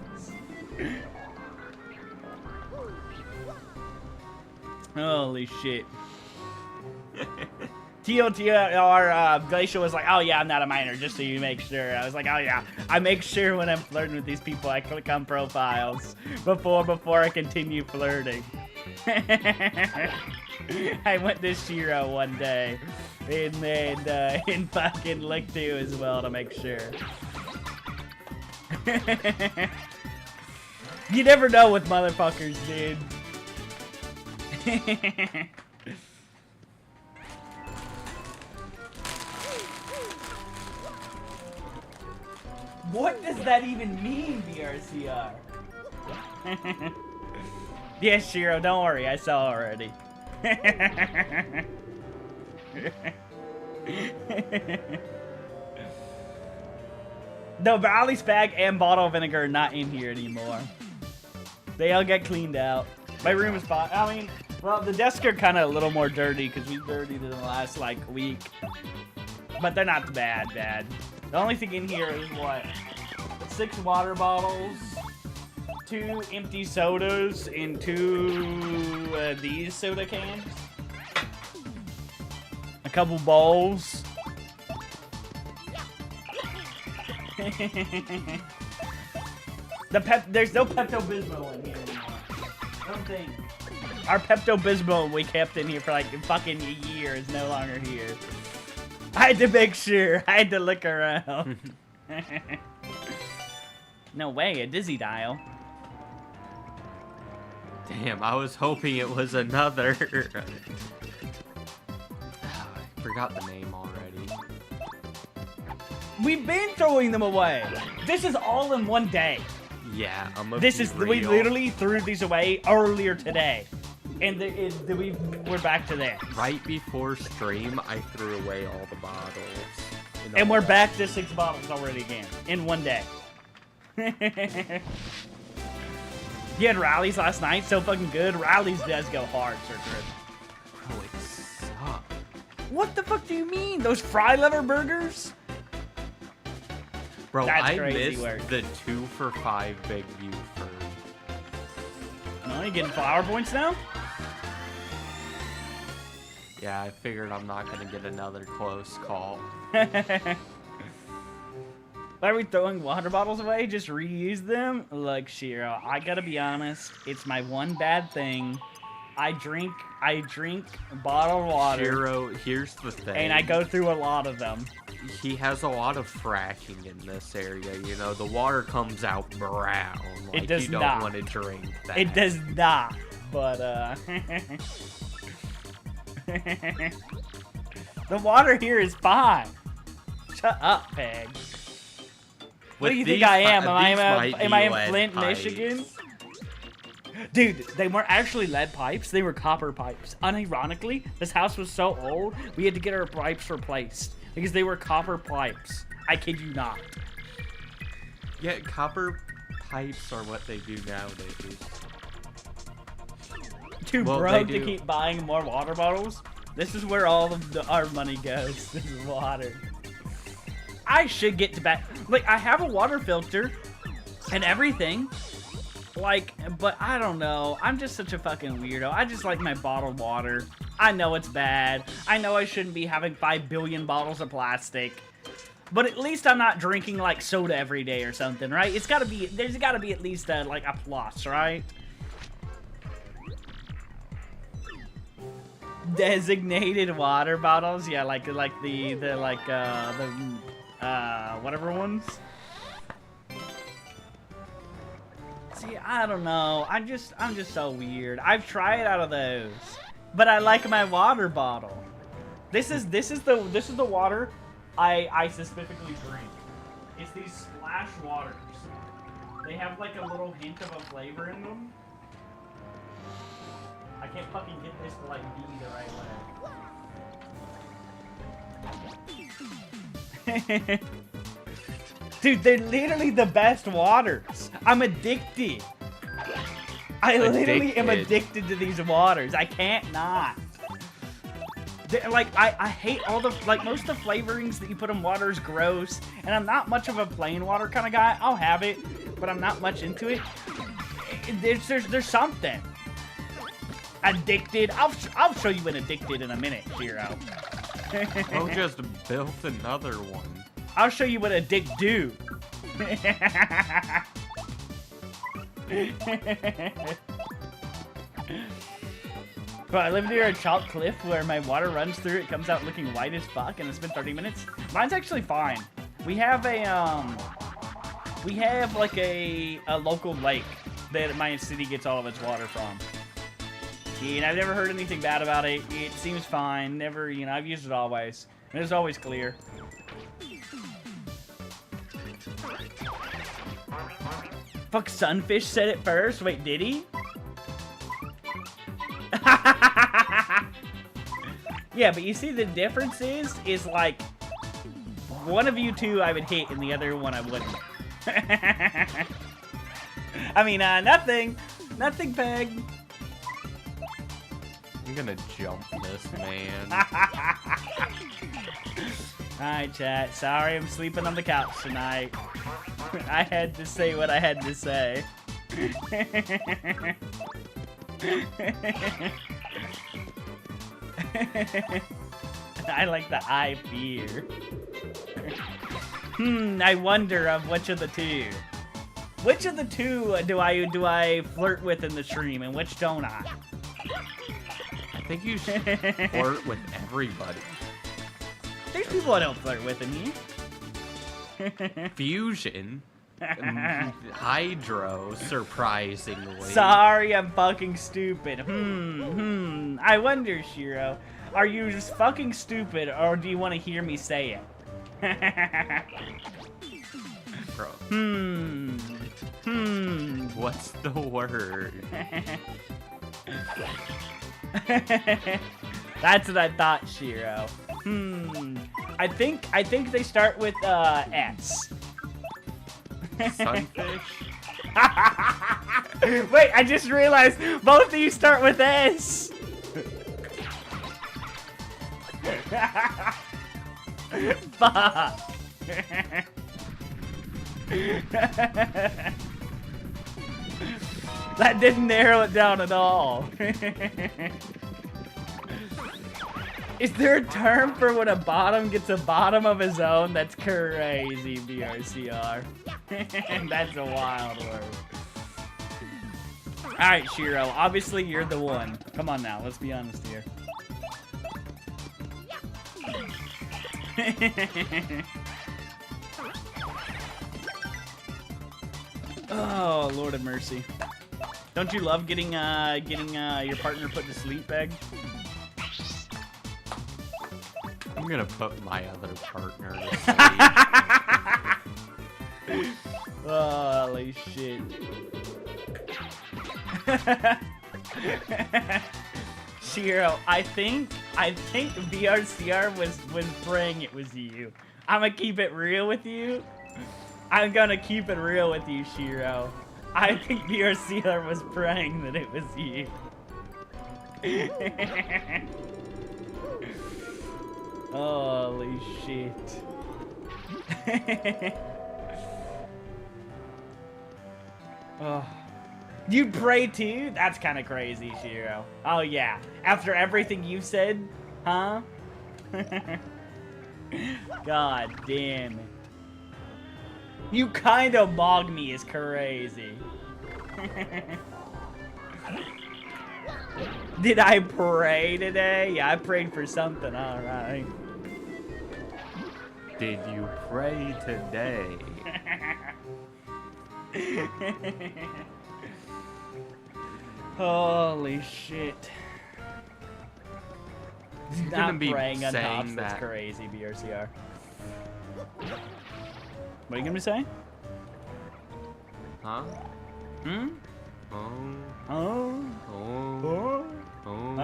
Holy shit. TLTR, Glacial was like, oh yeah, I'm not a minor, just so you make sure. I was like, oh yeah, I make sure when I'm flirting with these people, I click on profiles before I continue flirting. I went to Shiro one day and fucking looked too as well to make sure. You never know with motherfuckers, dude. What does that even mean, BRCR? Yes, Shiro, don't worry, I saw already. No, barley spag and bottle of vinegar are not in here anymore. They all get cleaned out. My room is fine. I mean, well, the desks are kind of a little more dirty because we dirtied in the last, like, week. But they're not bad. The only thing in here is, what? 6 water bottles, 2 empty sodas, and 2 these soda cans. A couple bowls. There's no Pepto-Bismol in here anymore. I don't think. Our Pepto-Bismol we kept in here for like fucking a year is no longer here. I had to make sure. I had to look around. No way, a dizzy dial. Damn, I was hoping it was another. I forgot the name already. We've been throwing them away. This is all in one day. Yeah, We literally threw these away earlier today, and we're back to this. Right before stream, I threw away all the bottles. And we're back to 6 bottles already again in one day. You had rallies last night, so fucking good. Rallies does go hard, Sir Chris. Bro, it sucked. What the fuck do you mean? Those fry lever burgers? Bro, That's I crazy missed work. the 2 for $5 Big Buford. No, you getting flower points now? Yeah, I figured I'm not gonna get another close call. Why are we throwing water bottles away? Just reuse them? Look, Shiro, I gotta be honest. It's my one bad thing. I drink bottled water. Shiro, here's the thing. And I go through a lot of them. He has a lot of fracking in this area, you know. The water comes out brown. Like, It does you don't not. want to drink that. It does not, but the water here is fine. Shut up, Peg. What do you think I am? Am I in Flint, Michigan? Dude, they weren't actually lead pipes. They were copper pipes. Unironically, this house was so old, we had to get our pipes replaced because they were copper pipes. I kid you not. Yeah, copper pipes are what they do nowadays. Too Well, broke they to do. keep buying more water bottles. This is where all of our money goes. This is water. I should get to back. Like, I have a water filter and everything. Like, but I don't know. I'm just such a fucking weirdo. I just like my bottled water. I know it's bad. I know I shouldn't be having 5 billion bottles of plastic. But at least I'm not drinking, like, soda every day or something, right? There's gotta be at least, like, a plus, right? Designated water bottles? Yeah, like the whatever ones. See, I don't know. I'm just so weird. I've tried out of those, but I like my water bottle. This is the water I specifically drink. It's these splash waters. They have like a little hint of a flavor in them. I can't fucking get this to like be the right way. Dude, they're literally the best waters. I'm addicted. I literally am addicted to these waters. I can't not. Like, I hate all the, like, most of the flavorings that you put in water is gross. And I'm not much of a plain water kind of guy. I'll have it, but I'm not much into it. There's something. Addicted. I'll show you an addicted in a minute, Shiro. Bro just built another one. I'll show you what a dick do. Bro, I live near a chalk cliff where my water runs through. It comes out looking white as fuck, and it's been 30 minutes. Mine's actually fine. We have a like a local lake that my city gets all of its water from. And I've never heard anything bad about it. It seems fine. Never, you know, I've used it always. And it's always clear. Fuck, Sunfish said it first. Wait, did he? Yeah, but you see the difference is like one of you two I would hit and the other one I wouldn't. I mean, nothing. Nothing, Peg. I'm gonna jump this man. Alright, chat. Sorry I'm sleeping on the couch tonight. I had to say what I had to say. I like the I fear. I wonder of which of the two. Which of the two do I flirt with in the stream and which don't I? I think you should flirt with everybody. There's people I don't flirt with in here. Fusion. Hydro, surprisingly. Sorry, I'm fucking stupid. I wonder, Shiro, are you just fucking stupid or do you want to hear me say it? Bro. What's the word? That's what I thought, Shiro. I think they start with S. Sunfish? Wait, I just realized both of you start with S. Fuck. That didn't narrow it down at all. Is there a term for when a bottom gets a bottom of his own? That's crazy, BRCR. That's a wild word. Alright, Shiro, obviously you're the one. Come on now, let's be honest here. Oh, Lord of mercy. Don't you love getting your partner put to sleep, Beg? I'm gonna put my other partner to sleep. Holy shit. Shiro, I think BRCR was praying it was you. I'm gonna keep it real with you. I'm gonna keep it real with you, Shiro. I think BRCR was praying that it was you. Holy shit. Oh. You pray too? That's kind of crazy, Shiro. Oh yeah. After everything you've said? Huh? God damn it. You kind of bog me is crazy. Did I pray today? Yeah, I prayed for something, alright. Did you pray today? Holy shit. You're Not gonna be praying on saying tops, that's that. crazy, BRCR. What are you gonna say? Huh? Hmm? Oh. Oh? Oh. Oh? Oh.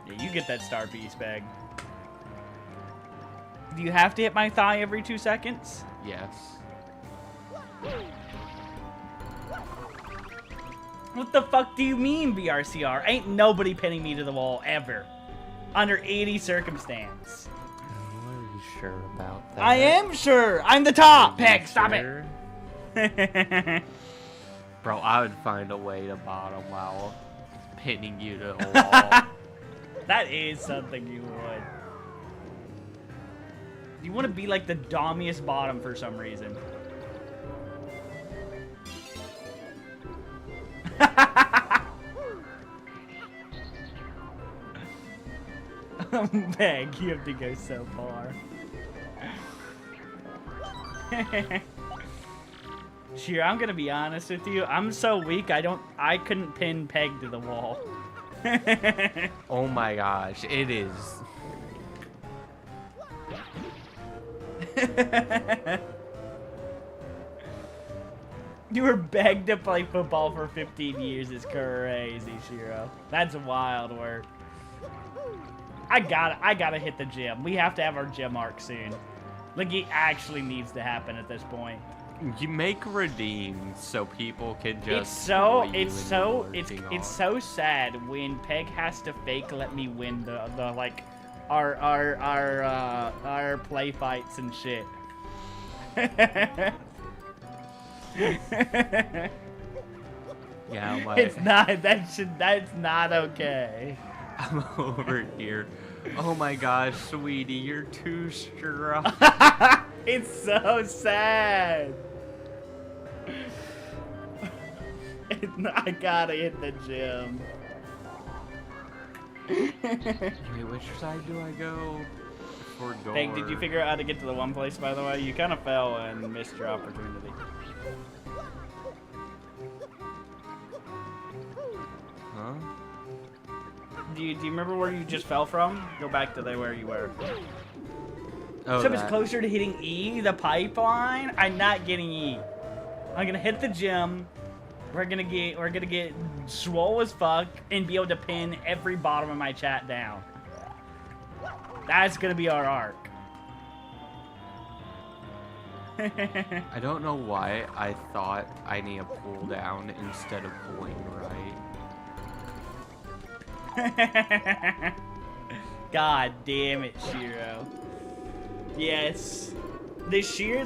Yeah, you get that star piece, Bag. Do you have to hit my thigh every 2 seconds? Yes. What the fuck do you mean, BRCR? Ain't nobody pinning me to the wall, ever. Under any circumstance. Are you sure about that? I am sure! I'm the top! Are you Peg, stop sure? it! Bro, I would find a way to bottom while pinning you to the wall. That is something you would. You want to be like the dommiest bottom for some reason. Meg, you have to go so far. Shiro, I'm gonna be honest with you. I'm so weak. I couldn't pin Peg to the wall. Oh my gosh, it is. You were begged to play football for 15 years is crazy, Shiro. That's wild work. I gotta hit the gym. We have to have our gym arc soon. Like, it actually needs to happen at this point. You make redeems so people can just. It's so sad when Peg has to fake let me win the like our play fights and shit. Yeah, it's not that's not okay. I'm over here. Oh my gosh, sweetie, you're too strong. It's so sad. I gotta hit the gym. Wait, which side do I go? For door. Peg, did you figure out how to get to the one place, by the way? You kind of fell and missed your opportunity. Huh? Do you remember where you just fell from? Go back to where you were. Oh, So it's closer to hitting E, the pipeline. I'm not getting E. I'm gonna hit the gym. We're gonna get swole as fuck and be able to pin every bottom of my chat down. That's gonna be our arc. I don't know why I thought I need to pull down instead of pulling right. God damn it, Shiro. Yes. The sheer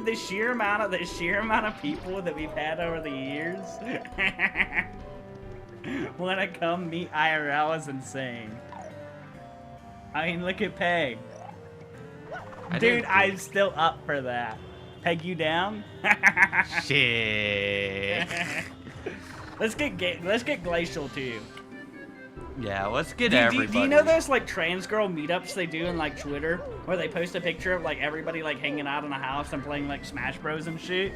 amount of people that we've had over the years when I come meet IRL is insane. I mean, look at Peg. Dude, I'm still up for that. Peg you down? Shit. Let's get Glacial too. Yeah, let's get Do everybody. you know those like trans girl meetups they do in like Twitter, where they post a picture of like everybody like hanging out in a house and playing like Smash Bros and shit?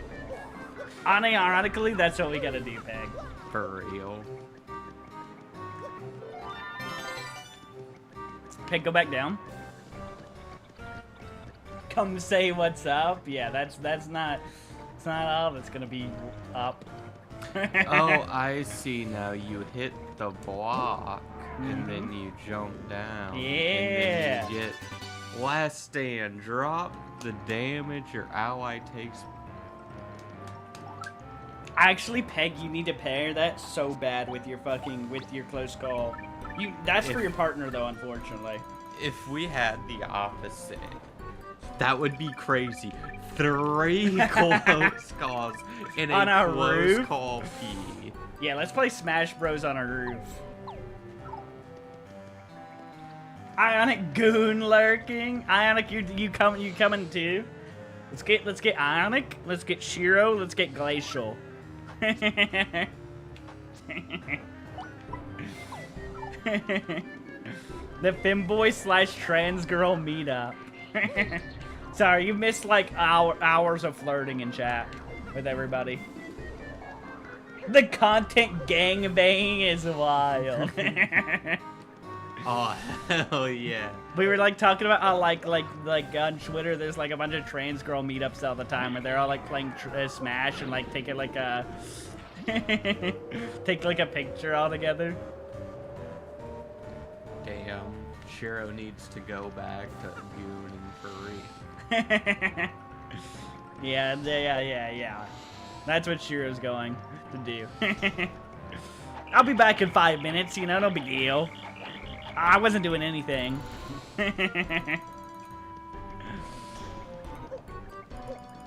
Ironically, that's what we gotta do, Peg. For real. Peg, go back down. Come say what's up. Yeah, it's not all that's gonna be up. Oh, I see now. You hit the block, and then you jump down. Yeah. And then you get last stand. Drop the damage your ally takes. Actually, Peg, you need to pair that so bad with your close call. That's for your partner though, unfortunately. If we had the opposite, that would be crazy. 3 close calls in On a a close roof? call P. Yeah, let's play Smash Bros on a roof. Ionic goon lurking. Ionic, you coming too? Let's get Ionic. Let's get Shiro. Let's get Glacial. The femboy / trans girl meetup. Sorry, you missed like hours of flirting in chat with everybody. The content gangbang is wild. Oh, hell yeah. We were like talking about how like on Twitter there's like a bunch of trans girl meetups all the time where they're all like playing Smash and like taking like a take like a picture all together. Damn, Shiro needs to go back to gooning for real. Yeah. That's what Shiro's going to do. I'll be back in 5 minutes, you know, no big deal. I wasn't doing anything.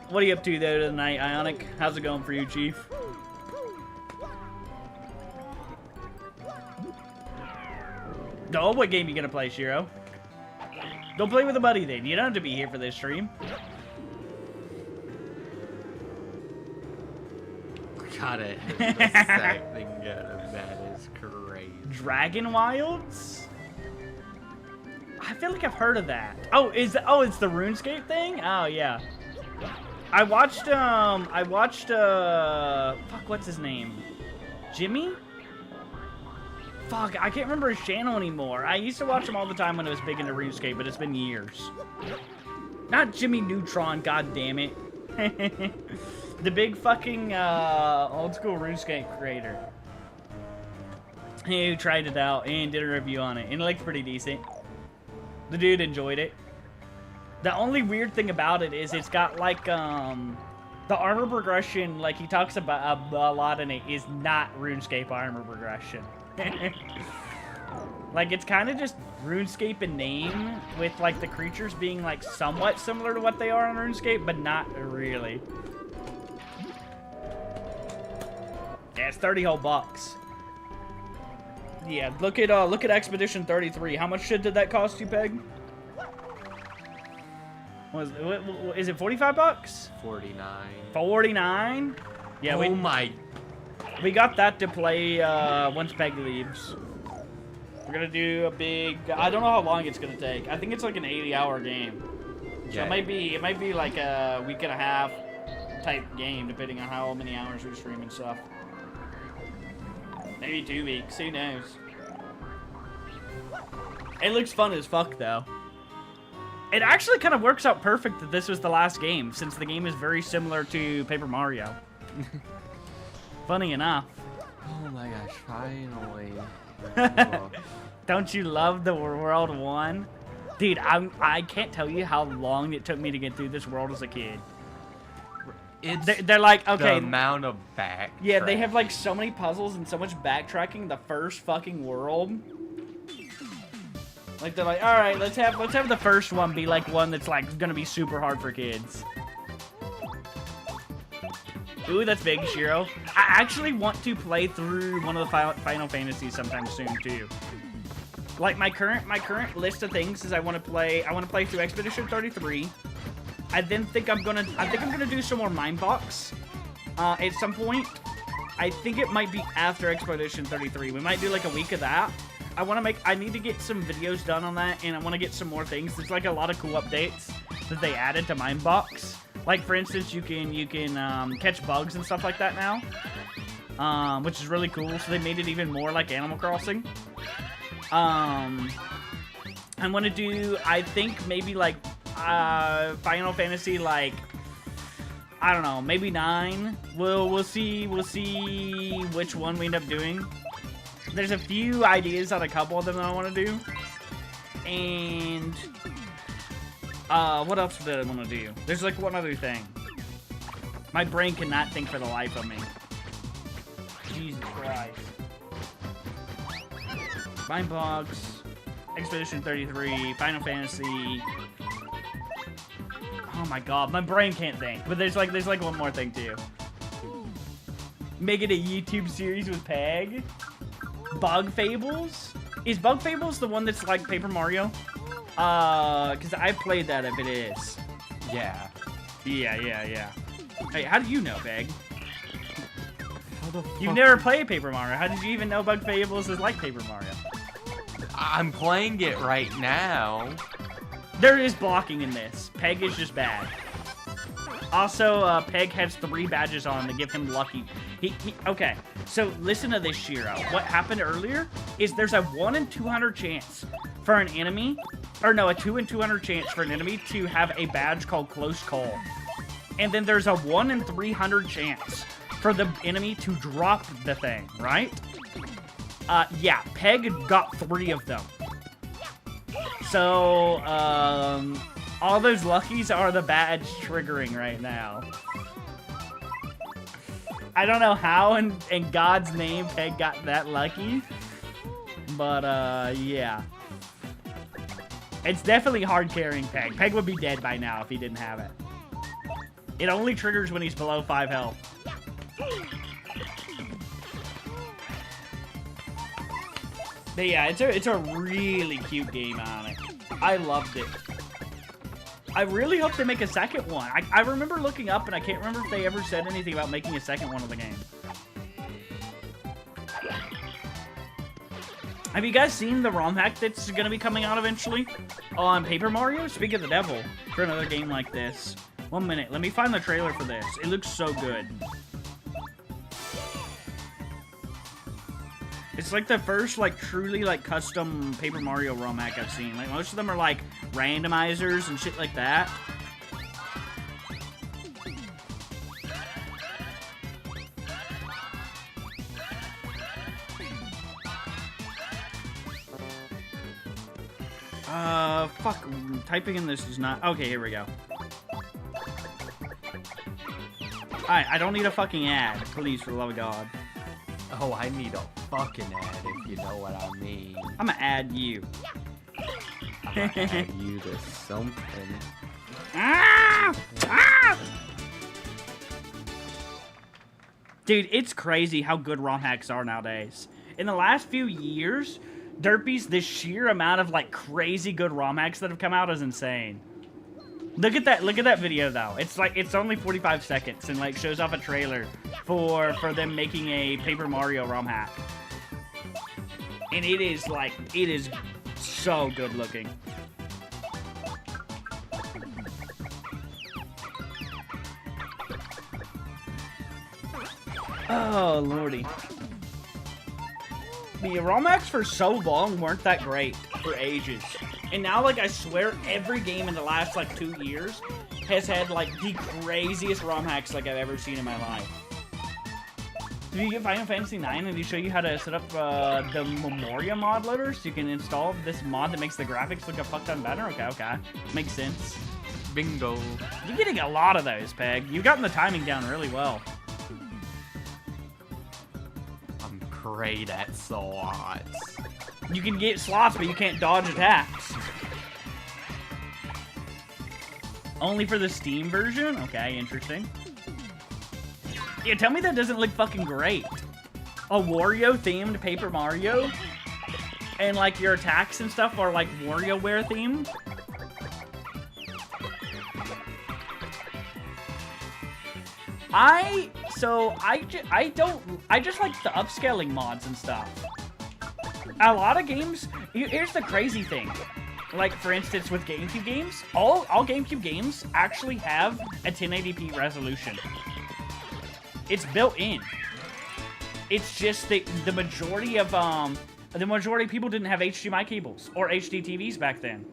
What are you up to though tonight, Ionic? How's it going for you, Chief? Oh, what game you gonna play, Shiro? Go play with a buddy then. You don't have to be here for this stream. Gotta hit the second gun. That is crazy. Dragon Wilds? I feel like I've heard of that. Oh, it's the RuneScape thing? Oh, yeah. I watched, fuck, what's his name? Jimmy? Fuck, I can't remember his channel anymore. I used to watch him all the time when it was big into RuneScape, but it's been years. Not Jimmy Neutron, god damn it. The big fucking, old school RuneScape creator. He tried it out and did a review on it, and it looked pretty decent. The dude enjoyed it. The only weird thing about it is it's got, like, the armor progression, like he talks about a lot in it, is not RuneScape armor progression. Like, it's kind of just RuneScape in name, with, like, the creatures being, like, somewhat similar to what they are in RuneScape, but not really. Yeah, it's 30 whole bucks. Yeah, look at Expedition 33. How much shit did that cost you, Peg? Is it 45 bucks? 49. 49? Yeah, we got that to play once Peg leaves. We're gonna do a big. I don't know how long it's gonna take. I think it's like an 80-hour game. So yeah. It might be like a week and a half type game, depending on how many hours we stream and stuff. Maybe 2 weeks. Who knows? It looks fun as fuck, though. It actually kind of works out perfect that this was the last game, since the game is very similar to Paper Mario. Funny enough. Oh my gosh, finally. Don't you love the World 1? Dude, I can't tell you how long it took me to get through this world as a kid. They're like, okay. The amount of backtracking. Yeah, they have like so many puzzles and so much backtracking the first fucking world. Like, they're like, all right, let's have the first one be like one that's like gonna be super hard for kids. Ooh, that's big, Shiro. I actually want to play through one of the Final Fantasies sometime soon too. Like my current list of things is I want to play through Expedition 33. I think I'm gonna do some more Mindbox at some point. I think it might be after Expedition 33. We might do like a week of that. I need to get some videos done on that, and I want to get some more things. There's like a lot of cool updates that they added to Mindbox. Like, for instance, you can catch bugs and stuff like that now, which is really cool. So they made it even more like Animal Crossing. I want to do, I think, maybe like Final Fantasy, like, I don't know, maybe 9. We'll see which one we end up doing. There's a few ideas on a couple of them that I want to do, and what else did I want to do? There's like one other thing. My brain cannot think for the life of me. Jesus Christ. Mindbox, Expedition 33, Final Fantasy. Oh my god, my brain can't think. But there's like one more thing too. Make it a YouTube series with Peg. Bug Fables? Is Bug Fables the one that's like Paper Mario? Because I played that if it is. Yeah. Yeah. Hey, how do you know, Peg? How the fuck? You've never played Paper Mario. How did you even know Bug Fables is like Paper Mario? I'm playing it right now. There is blocking in this. Peg is just bad. Also, Peg has 3 badges on to give him lucky. Okay, so listen to this, Shiro. What happened earlier is there's a 1 in 200 chance for an enemy, or no, a 2 in 200 chance for an enemy to have a badge called Close Call. And then there's a 1 in 300 chance for the enemy to drop the thing, right? Yeah, Peg got 3 of them. So, all those luckies are the badge triggering right now. I don't know how in God's name Peg got that lucky. But, yeah. It's definitely hard carrying Peg. Peg would be dead by now if he didn't have it. It only triggers when he's below 5 health. But yeah, it's a really cute game on it. I loved it. I really hope they make a second one. I remember looking up, and I can't remember if they ever said anything about making a second one of the game. Have you guys seen the ROM hack that's going to be coming out eventually on Paper Mario? Speak of the devil, for another game like this, 1 minute. Let me find the trailer for this. It looks so good. It's like the first, like, truly, like, custom Paper Mario ROM hack I've seen. Like, most of them are, like, randomizers and shit like that. Fuck. Typing in this is not... Okay, here we go. Alright, I don't need a fucking ad. Please, for the love of God. Oh, I need a fucking ad, if you know what I mean. I'm gonna add you. I'm gonna add you to something. Ah! Ah! Dude, it's crazy how good ROM hacks are nowadays. In the last few years, Derpies, the sheer amount of, like, crazy good ROM hacks that have come out is insane. Look at that video, though. It's, like, it's only 45 seconds and, like, shows off a trailer for them making a Paper Mario ROM hack. And it is, like, it is so good looking. Oh, lordy. The ROM hacks for so long weren't that great for ages. And now, like, I swear every game in the last, like, 2 years has had, like, the craziest ROM hacks, like, I've ever seen in my life. Did you get Final Fantasy 9 and he show you how to set up the Memoria mod loader so you can install this mod that makes the graphics look a fuck ton better? Okay, okay. Makes sense. Bingo. You're getting a lot of those, Peg. You've gotten the timing down really well. I'm great at slots. You can get slots, but you can't dodge attacks. Only for the Steam version? Okay, interesting. Yeah, tell me that doesn't look fucking great. A Wario-themed Paper Mario? And, like, your attacks and stuff are, like, WarioWare-themed? I just like the upscaling mods and stuff. A lot of games, here's the crazy thing. Like, for instance, with GameCube games, all GameCube games actually have a 1080p resolution. It's built in. It's just the majority of people didn't have HDMI cables or HD TVs back then.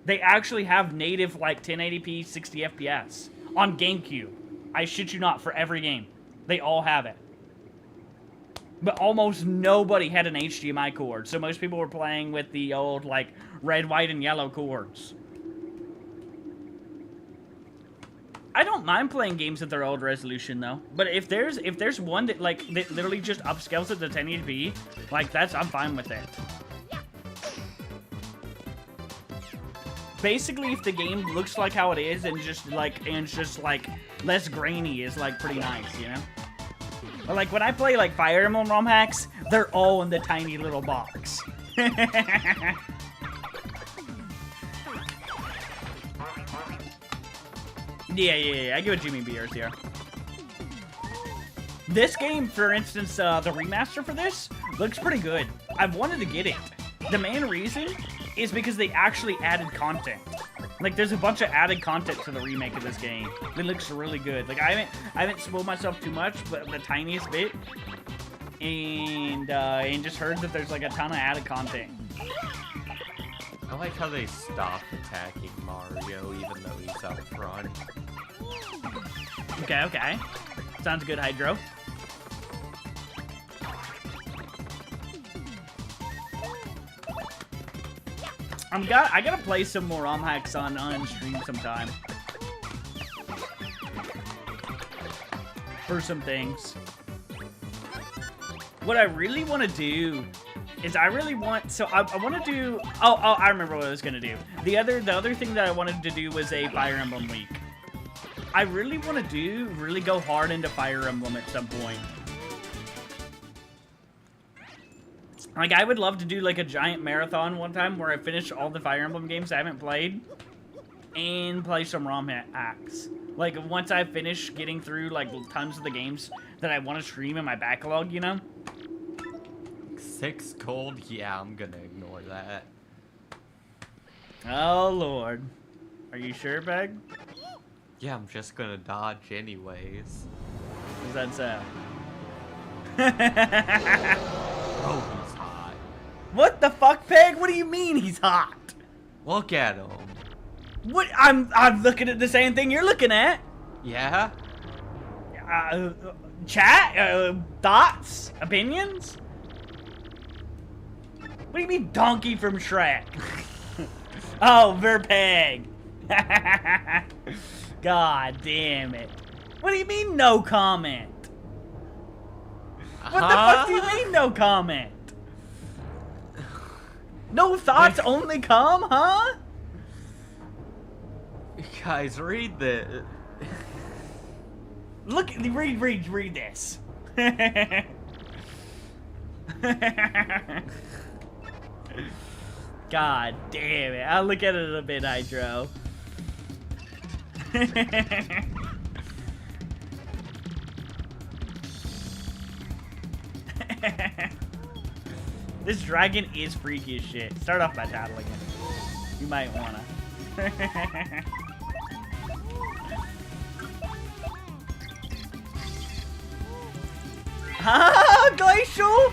They actually have native, like, 1080p 60 FPS on GameCube. I shit you not, for every game. They all have it. But almost nobody had an HDMI cord, so most people were playing with the old, like, red, white, and yellow cords. I don't mind playing games at their old resolution, though. But if there's one that, like, that literally just upscales it to 1080p, like, I'm fine with it. Basically, if the game looks like how it is and just like less grainy is, like, pretty nice, you know? But, like, when I play, like, Fire Emblem ROM hacks, they're all in the tiny little box. Yeah, I get what Jimmy Beers here. This game, for instance, the remaster for this looks pretty good. I've wanted to get it. The main reason is because they actually added content. Like, there's a bunch of added content to the remake of this game. It looks really good. Like, I haven't spoiled myself too much, but the tiniest bit. And just heard that there's, like, a ton of added content. I like how they stopped attacking Mario even though he's up front. Okay. Sounds good, Hydro. I gotta play some more ROM hacks on stream sometime. For some things. What I really want to do is I want to do... Oh, I remember what I was gonna do. The other thing that I wanted to do was a Fire Emblem week. I really want to really go hard into Fire Emblem at some point. Like, I would love to do, like, a giant marathon one time where I finish all the Fire Emblem games I haven't played and play some ROM hacks. Like, once I finish getting through, like, tons of the games that I want to stream in my backlog, you know? 6 gold? Yeah, I'm gonna ignore that. Oh, Lord. Are you sure, Beg? Yeah, I'm just gonna dodge anyways. What's that sound? Oh, he's hot. What the fuck, Peg? What do you mean he's hot? Look at him. What? I'm looking at the same thing you're looking at. Yeah? Chat? Thoughts? Opinions? What do you mean donkey from Shrek? Oh, Verpeg. God damn it. What do you mean no comment? What the fuck do you mean no comment? No thoughts, only come, huh? Guys, read this. Look, read this. God damn it. I'll look at it in a bit, Hydro. This dragon is freaky as shit. Start off by tattling it. You might wanna. Ah, Glacial!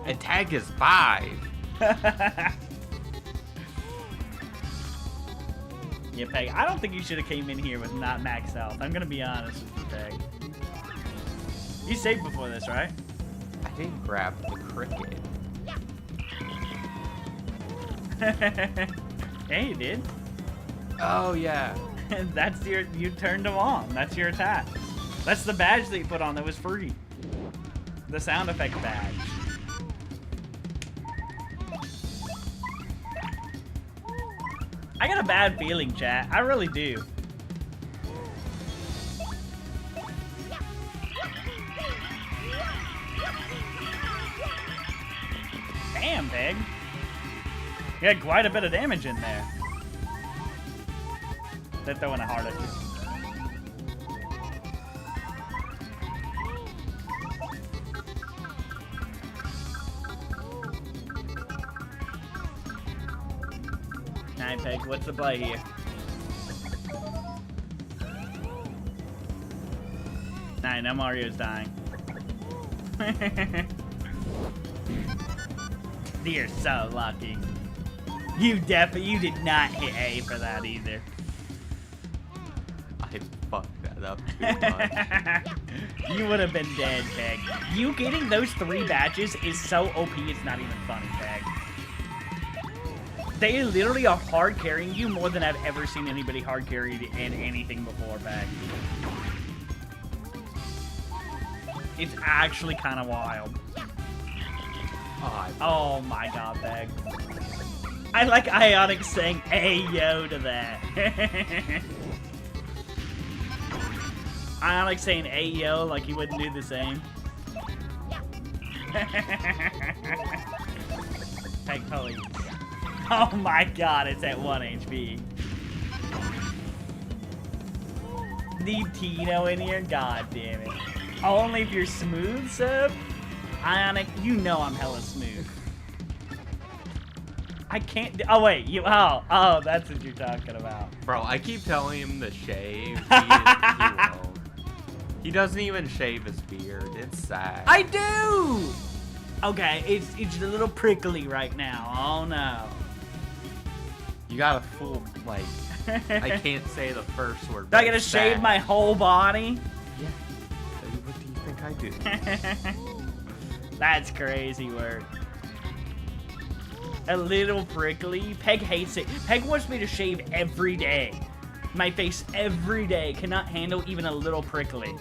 Attack is 5. Yeah, Peg, I don't think you should have came in here with not max health. I'm gonna be honest with you, Peg. You saved before this, right? I didn't grab the cricket. Yeah, you did. Oh, yeah. That's you turned them on. That's your attack. That's the badge that you put on that was free. The sound effect badge. I got a bad feeling, chat. I really do. Damn, Peg. You had quite a bit of damage in there. They're throwing a heart at you. Alright, Peg, what's the play here? Alright, now Mario's dying. You're so lucky. You did not hit A for that either. I fucked that up too much. You would have been dead, Peg. You getting those 3 badges is so OP, it's not even funny, Peg. They literally are hard carrying you more than I've ever seen anybody hard carried in anything before, Peg. It's actually kind of wild. Oh my god, Peg. I like Ionic saying "Ayo" to that. Ionic saying "Ayo" like he wouldn't do the same. Peg, please. Oh my god, it's at 1 HP. Need Tino in here? God damn it. Only if you're smooth, sub? Ionic, you know I'm hella smooth. I can't do— oh wait, oh, that's what you're talking about. Bro, I keep telling him to shave. He won't. He doesn't even shave his beard. It's sad. I do! Okay, it's a little prickly right now. Oh no. You got a full, like, I can't say the first word. Do I gotta shave my whole body? Yeah. What do you think I do? That's crazy work. A little prickly. Peg hates it. Peg wants me to shave every day. My face every day. Cannot handle even a little prickly.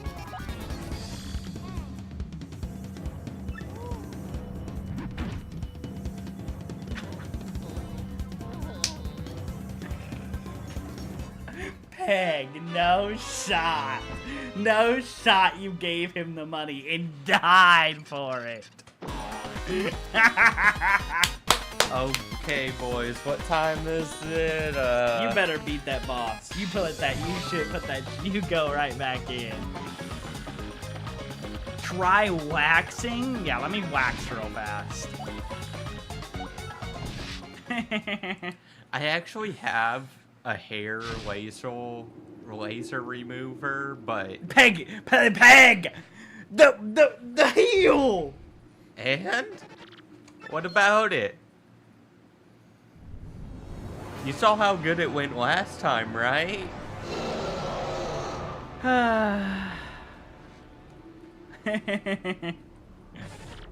Peg, no shot. No shot you gave him the money and died for it. Okay, boys, what time is it? You better beat that boss. You should put that, you go right back in. Try waxing? Yeah, let me wax real fast. I actually have a hair laser remover, but Peg! The heel! and what about it? You saw how good it went last time, right?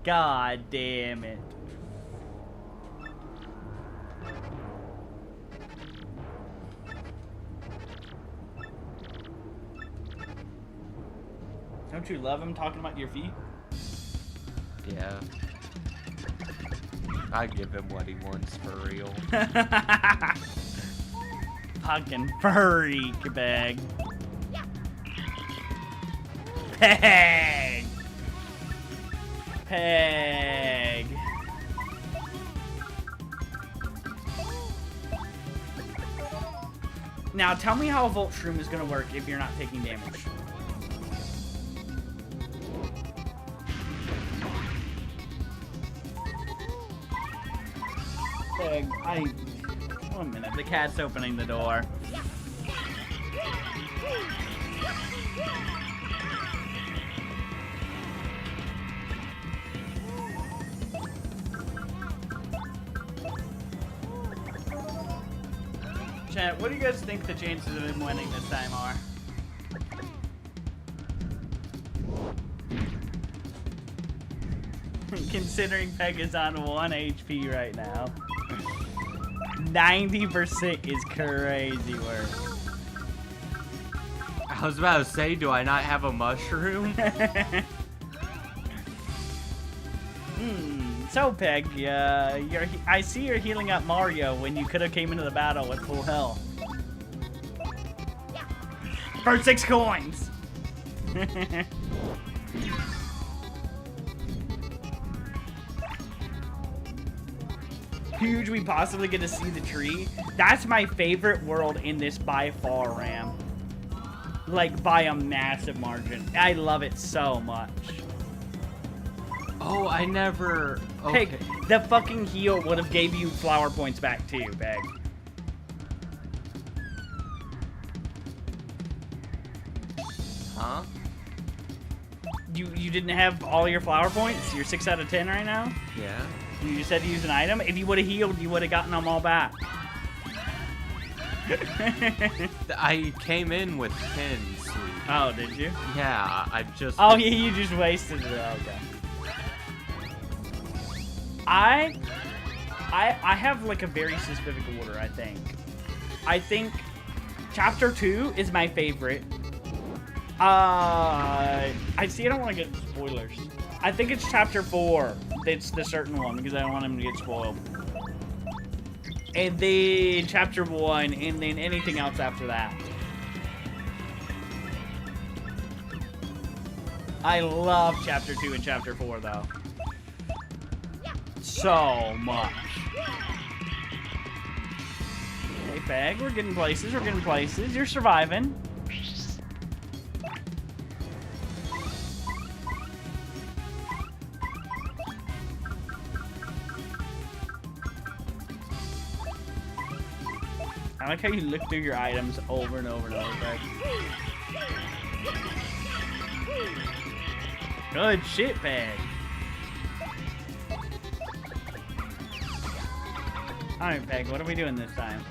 God damn it. Don't you love him talking about your feet? Yeah. I give him what he wants for real. Fucking freak bag. Peg! Peg! Now tell me how a Volt Shroom is gonna work if you're not taking damage. Peg, one minute, the cat's opening the door. Chat, what do you guys think the chances of him winning this time are? Considering Peg is on 1 HP right now. 90% is crazy work. I was about to say, do I not have a mushroom? So Peg, I see you're healing up Mario when you could have came into the battle with full health. For 6 coins! Huge, we possibly get to see the tree. That's my favorite world in this by far, Ram. Like, by a massive margin. I love it so much. Oh, I never... Okay. Peg, the fucking heal would have gave you flower points back too, Peg. Huh? You didn't have all your flower points? You're 6 out of 10 right now? Yeah. You just had to use an item? If you would have healed, you would have gotten them all back. I came in with 10, sweet. Oh, did you? Yeah, I just... Oh, yeah, you just wasted it. Okay. I have like a very specific order, I think. I think Chapter 2 is my favorite. I don't want to get spoilers. I think it's Chapter 4 that's the certain one, because I don't want him to get spoiled. And then Chapter 1, and then anything else after that. I love Chapter 2 and Chapter 4, though. So much. Hey, Peg, we're getting places, we're getting places. You're surviving. I like how you look through your items over and over and over, Peg. Good shit, Peg. Alright, Peg, what are we doing this time?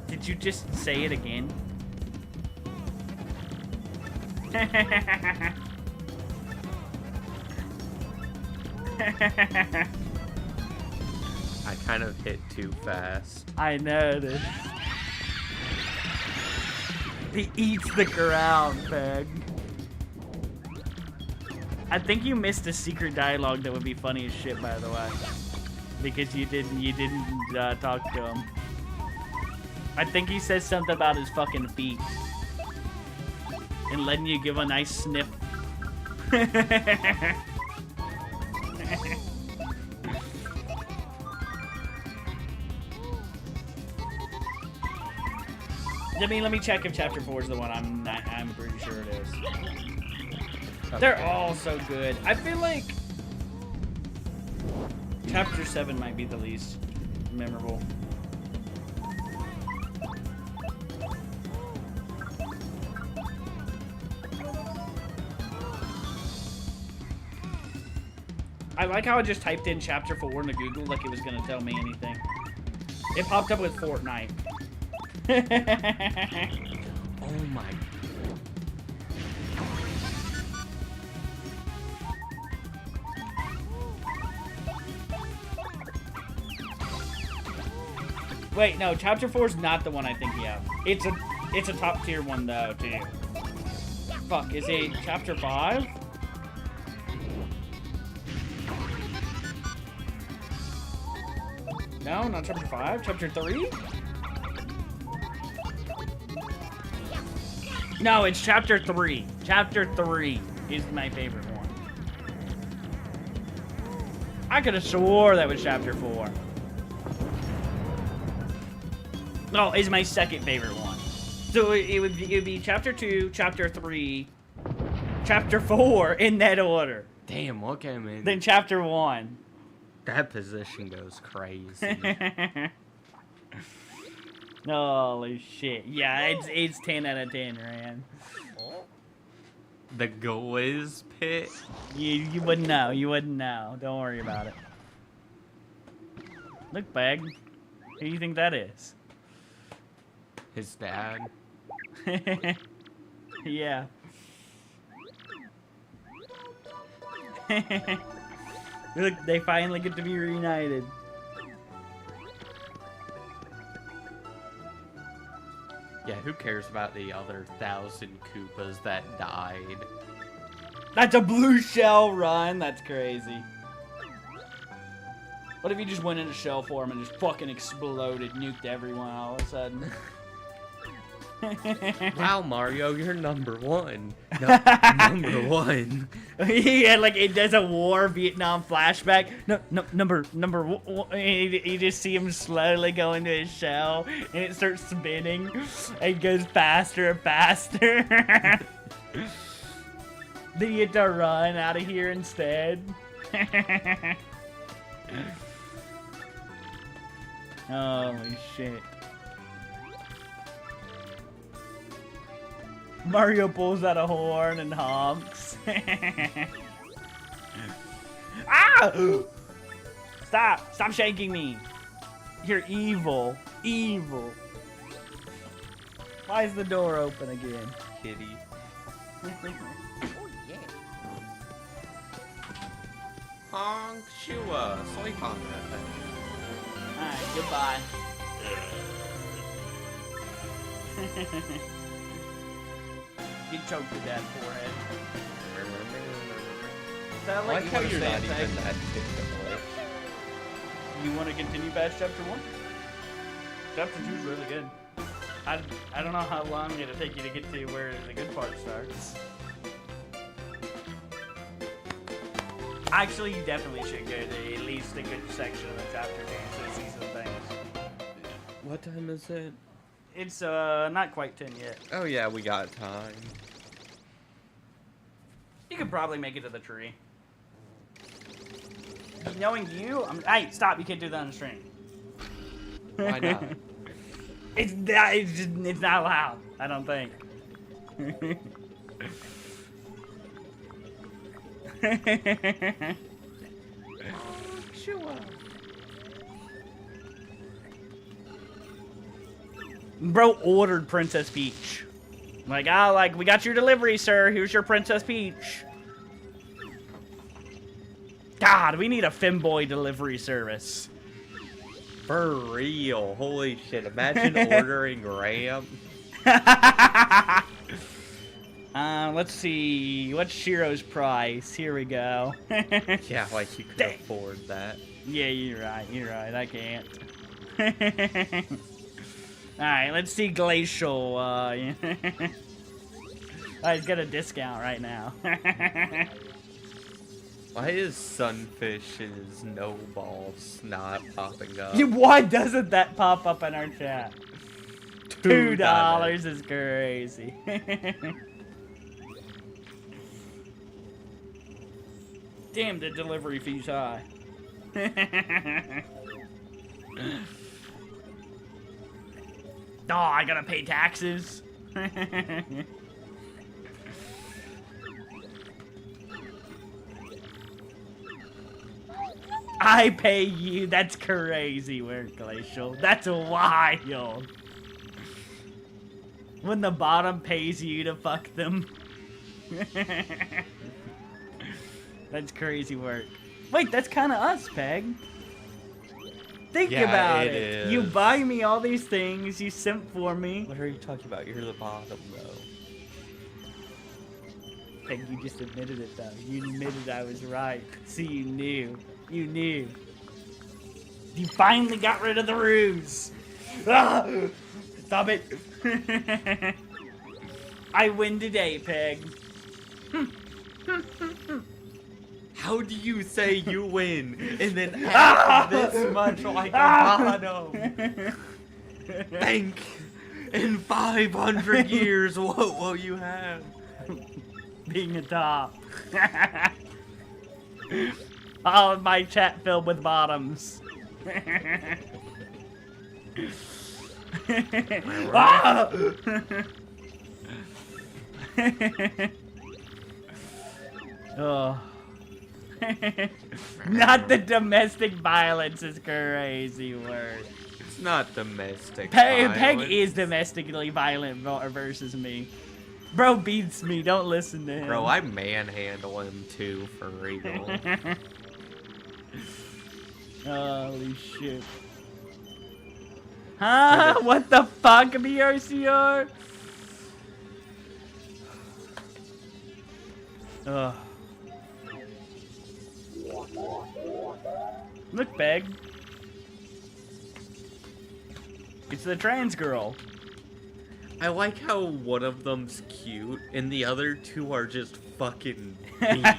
Did you just say it again? I kind of hit too fast. I noticed. He eats the ground, Peg. I think you missed a secret dialogue that would be funny as shit, by the way, because you didn't talk to him. I think he says something about his fucking feet and letting you give a nice sniff. Let me check if Chapter 4 is the one. I'm pretty sure it is. They're all so good. I feel like Chapter 7 might be the least memorable. I like how I just typed in Chapter 4 into Google like it was going to tell me anything. It popped up with Fortnite. Oh my. Wait, no, Chapter 4 is not the one I think you have. It's a top tier one though, too. Fuck, is it Chapter 5? No, not Chapter 5. Chapter 3? No, it's Chapter 3. Chapter 3 is my favorite one. I could have swore that was Chapter 4. No, it's my second favorite one. So it would be Chapter 2, Chapter 3, Chapter 4 in that order. Damn, look at me. Then Chapter 1. That position goes crazy. Holy shit. Yeah, it's 10 out of 10, Ryan. The Gliz pit. You wouldn't know. You wouldn't know. Don't worry about it. Look, Bag. Who do you think that is? His dad. Yeah. Look, they finally get to be reunited. Yeah, who cares about the other 1,000 Koopas that died? That's a blue shell run. That's crazy. What if you just went into shell form and just fucking exploded, nuked everyone all of a sudden? Wow, Mario, you're number one. No, number one. Yeah, like it does a war Vietnam flashback. No, number you just see him slowly go into his shell, and it starts spinning. And it goes faster and faster. Then you get to run out of here instead. Holy shit. Mario pulls out a horn and honks. Ah! Stop! Stop shanking me! You're evil. Evil. Why is the door open again? Kitty. Oh yeah. Honk, Shua, sleep on that thing. Alright, goodbye. Get choked to death, forehead. Sound I like how wanna you're say not a even thing? that typical. You want to continue past Chapter 1? Chapter 2 is really good. I don't know how long it'll take you to get to where the good part starts. Actually, you definitely should go to at least a good section of the chapter game so see some things. What time is it? It's not quite 10 yet. Oh yeah, we got time. You could probably make it to the tree. Knowing you, hey, stop! You can't do that on the stream. Why not? It's not allowed. I don't think. Shua. Bro ordered Princess Peach. Like, we got your delivery, sir. Here's your Princess Peach. God, we need a femboy delivery service. For real. Holy shit. Imagine ordering Ram. Let's see. What's Shiro's price? Here we go. Yeah, like you could afford that. Yeah, you're right. You're right. I can't. Alright, let's see Glacial. He's got a discount right now. Why is Sunfish's no balls not popping up? Why doesn't that pop up in our chat? $2 is crazy. Damn, the delivery fee's high. Oh, I gotta pay taxes. I pay you. That's crazy work, Glacial. That's wild. When the bottom pays you to fuck them. That's crazy work. Wait, that's kind of us, Peg. Think about it. You buy me all these things, you simp for me. What are you talking about? You're the bottom, though. Peg, you just admitted it, though. You admitted I was right. See, you knew. You knew. You finally got rid of the ruse. Ah! Stop it. I win today, Peg. How do you say you win and then act this much like a bottom? Think in 500 years what will you have? Being a top. All of my chat filled with bottoms. Ah! Oh. Not the domestic violence is crazy word. It's not domestic Peg violence. is domestically violent versus me. Bro beats me. Don't listen to him. Bro, I manhandle him too, for real. Holy shit. Huh? What the fuck, BRCR? Ugh. Look, Peg. It's the trans girl. I like how one of them's cute and the other two are just fucking beasts.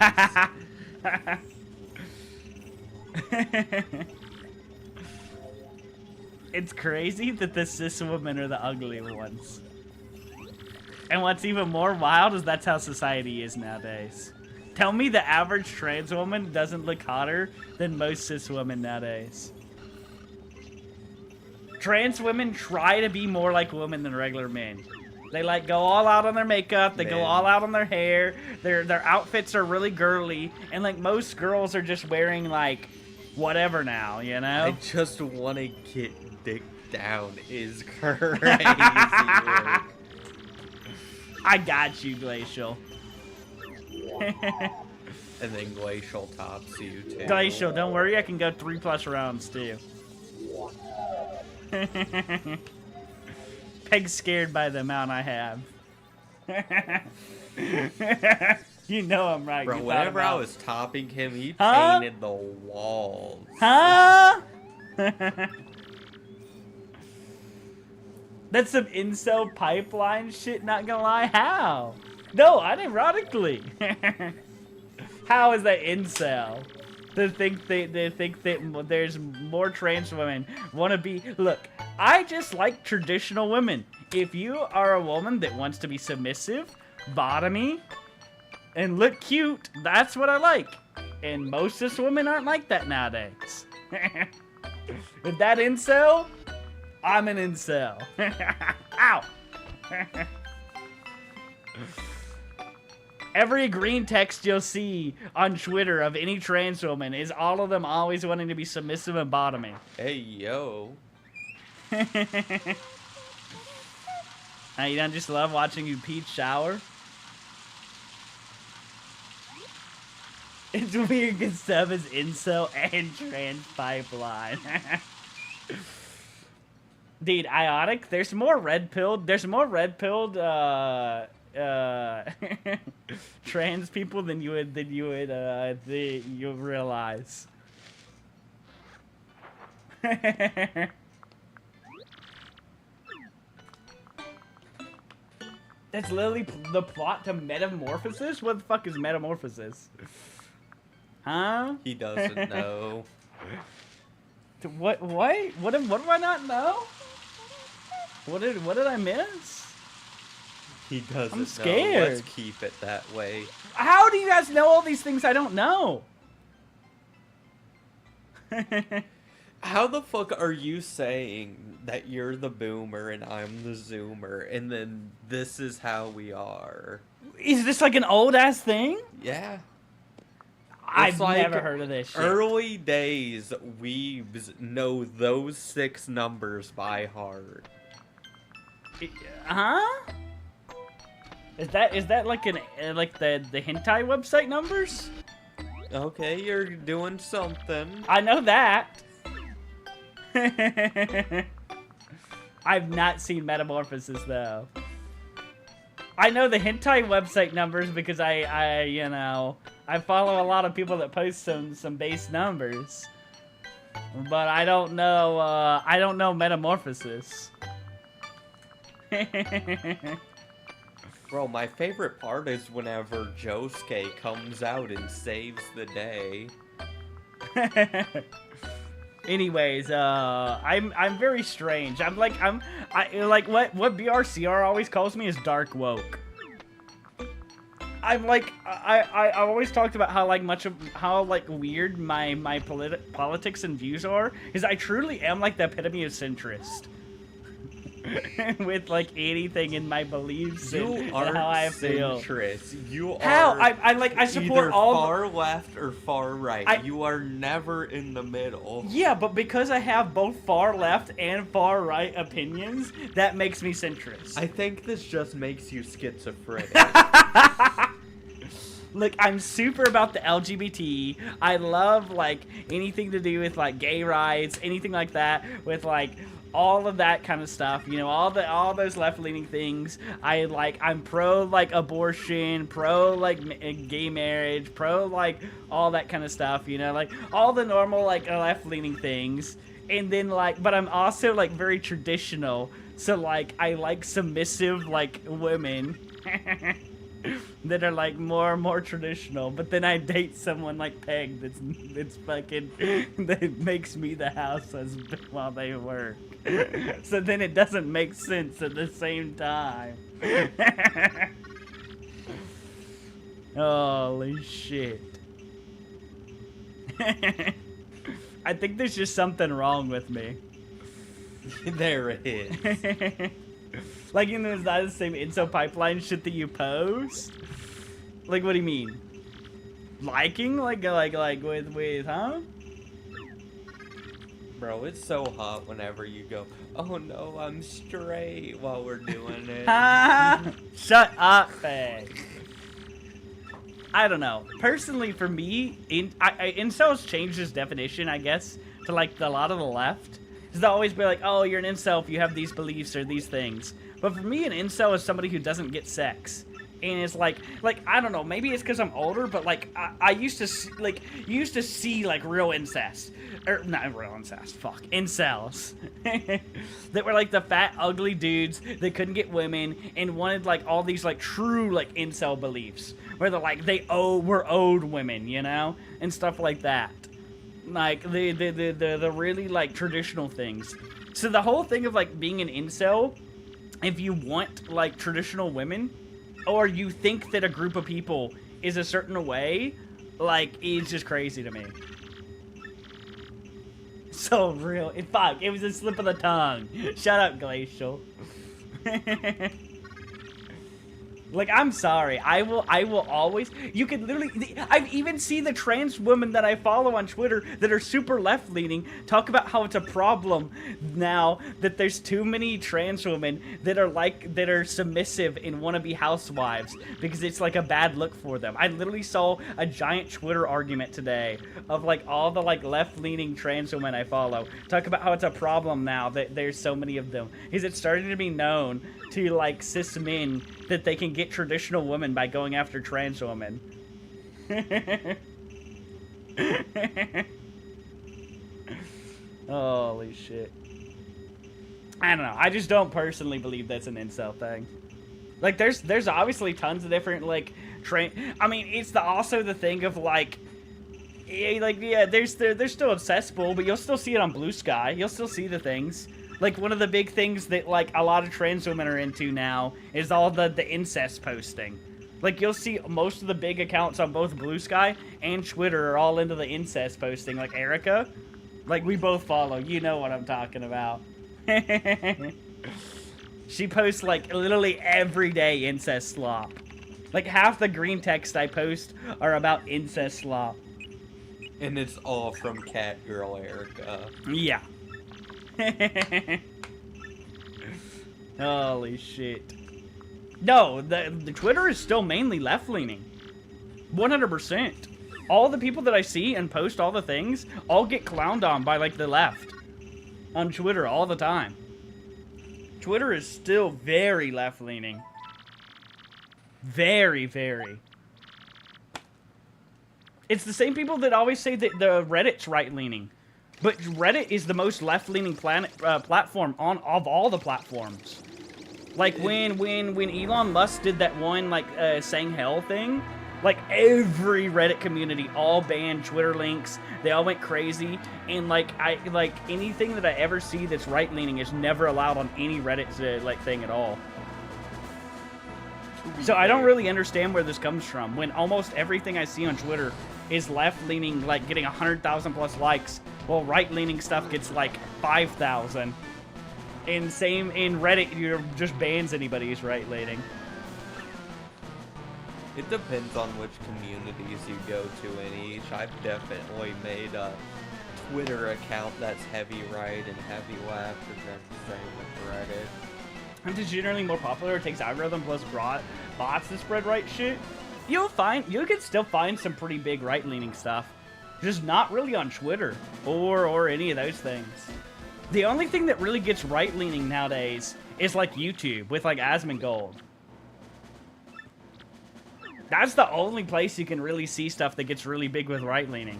It's crazy that the cis women are the ugly ones. And what's even more wild is that's how society is nowadays. Tell me the average trans woman doesn't look hotter than most cis women nowadays. Trans women try to be more like women than regular men. They like go all out on their makeup, they go all out on their hair, their outfits are really girly, and like most girls are just wearing like whatever now, you know? I just want to get dick down is crazy. I got you, Glacial. And then Glacial tops you too. Glacial, don't worry, I can go 3+ rounds too. Peg's scared by the amount I have. You know I'm right. Bro, whenever I was topping him, he Huh? painted the walls. Huh? That's some incel pipeline shit, not gonna lie. How? No, unironically. How is that incel? They think that there's more trans women want to be. Look, I just like traditional women. If you are a woman that wants to be submissive, bottomy, and look cute, that's what I like. And most cis women aren't like that nowadays. With that incel, I'm an incel. Ow! Every green text you'll see on Twitter of any trans woman is all of them always wanting to be submissive and bottoming. Hey, yo. Now, you don't just love watching you Peach shower? It's weird because Seb is incel and trans pipeline. Dude, Iotic, there's more red-pilled trans people than you realize. That's literally the plot to Metamorphosis? What the fuck is Metamorphosis? Huh? He doesn't know. What do I not know? What did I miss? He doesn't I'm scared. know. Let's keep it that way. How do you guys know all these things I don't know? How the fuck are you saying that you're the boomer and I'm the zoomer, and then this is how we are? Is this like an old ass thing? Yeah. I've like never heard of this shit. Early days weebs know those 6 numbers by heart. Huh? Is that like like the hentai website numbers? Okay, you're doing something. I know that. I've not seen Metamorphosis though. I know the hentai website numbers because I you know, I follow a lot of people that post some base numbers. But I don't know Metamorphosis. Bro, my favorite part is whenever Josuke comes out and saves the day. Anyways, I'm very strange. I like what BRCR always calls me is dark woke. I'm like I always talked about how weird my politics and views are, is I truly am like the epitome of centrist. With like anything in my beliefs and how I feel. Centrist. You are how I support either all far left or far right. You are never in the middle. Yeah, but because I have both far left and far right opinions, that makes me centrist. I think this just makes you schizophrenic. Look, I'm super about the LGBT. I love like anything to do with like gay rights, anything like that, with like all of that kind of stuff, you know, all those left-leaning things. I'm pro like abortion, pro like gay marriage, pro like all that kind of stuff, you know, like all the normal like left-leaning things. And then like, but I'm also like very traditional, so like I like submissive like women that are like more traditional. But then I date someone like Peg that's fucking that makes me the house husband while they work. So then it doesn't make sense at the same time. Holy shit. I think there's just something wrong with me. There it is. Like, you know, it's not the same info pipeline shit that you post? Like, what do you mean? Liking? Like with, huh? Bro, it's so hot whenever you go, oh no, I'm straight, while we're doing it. Shut up, Peg. I don't know. Personally, for me, incels changed his definition, I guess, to like a lot of the left. Because they'll always be like, oh, you're an incel if you have these beliefs or these things. But for me, an incel is somebody who doesn't get sex. And it's like I don't know, maybe it's because I'm older, but like I used to see, like, you used to see like real incest, or not real incest, fuck, incels that were like the fat ugly dudes that couldn't get women and wanted like all these like true like incel beliefs where they're like we're owed women, you know, and stuff like that, like the really like traditional things. So the whole thing of like being an incel, if you want like traditional women, or you think that a group of people is a certain way, like, it's just crazy to me. So real. Fuck, it was a slip of the tongue. Shut up, Glacial. Like, I'm sorry. I will always... You can literally... I've even seen the trans women that I follow on Twitter that are super left-leaning talk about how it's a problem now that there's too many trans women that are submissive and want to be housewives because it's like a bad look for them. I literally saw a giant Twitter argument today of like all the like left-leaning trans women I follow talk about how it's a problem now that there's so many of them. Because it's starting to be known to like cis men that they can get traditional women by going after trans women. Holy shit. I don't know. I just don't personally believe that's an incel thing. Like, there's obviously tons of different, like, I mean, it's also the thing of, like, yeah, they're still accessible, but you'll still see it on Blue Sky. You'll still see the things. Like, one of the big things that, like, a lot of trans women are into now is all the incest posting. Like, you'll see most of the big accounts on both Blue Sky and Twitter are all into the incest posting. Like, Erica, Like, we both follow. You know what I'm talking about. She posts, like, literally every day incest slop. Like, half the green text I post are about incest slop. And it's all from Cat Girl Erica. Yeah. Holy shit. No, the Twitter is still mainly left-leaning. 100%. All the people that I see and post all the things all get clowned on by, like, the left. On Twitter all the time. Twitter is still very left-leaning. Very, very. It's the same people that always say that the Reddit's right-leaning. But Reddit is the most left-leaning platform of all the platforms. Like, when Elon Musk did that one, like, saying hell thing, like, every Reddit community all banned Twitter links. They all went crazy. And, like, anything that I ever see that's right-leaning is never allowed on any Reddit, like, thing at all. So I don't really understand where this comes from, when almost everything I see on Twitter is left-leaning, like, getting 100,000 plus likes, while right-leaning stuff gets, like, 5,000. And same in Reddit, you just bans anybody who's right-leaning. It depends on which communities you go to in each. I've definitely made a Twitter account that's heavy right and heavy left, and that's the same with Reddit. It's generally more popular. It takes algorithm plus bots to spread right shit. You can still find some pretty big right-leaning stuff, just not really on Twitter or any of those things. The only thing that really gets right-leaning nowadays is like YouTube with like Asmongold. That's the only place you can really see stuff that gets really big with right-leaning.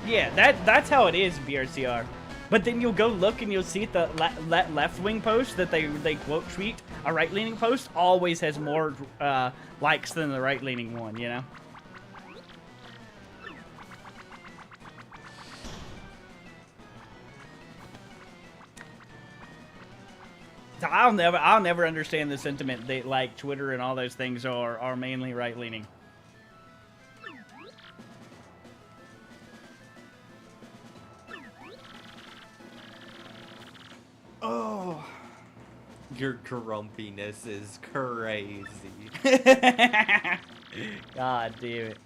Yeah, that's how it is, BRCR. But then you'll go look and you'll see the left-wing post that they quote tweet. A right-leaning post always has more likes than the right-leaning one, you know? I'll never understand the sentiment that, like, Twitter and all those things are mainly right-leaning. Oh. Your grumpiness is crazy. God damn it.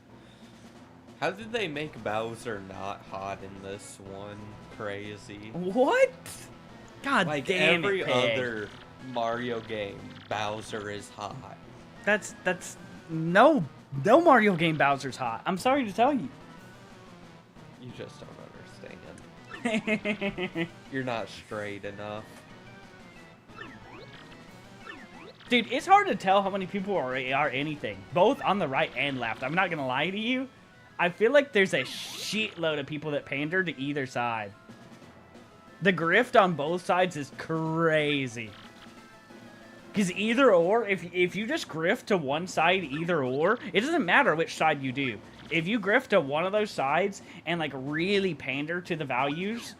How did they make Bowser not hot in this one? Crazy. What? God like damn every it, Pig. other Mario game, Bowser is hot. That's no Mario game Bowser's hot. I'm sorry to tell you. You just don't understand. You're not straight enough. Dude, it's hard to tell how many people are anything, both on the right and left. I'm not gonna lie to you. I feel like there's a shitload of people that pander to either side. The grift on both sides is crazy. Because either or, if you just grift to one side, either or, it doesn't matter which side you do. If you grift to one of those sides and, like, really pander to the values,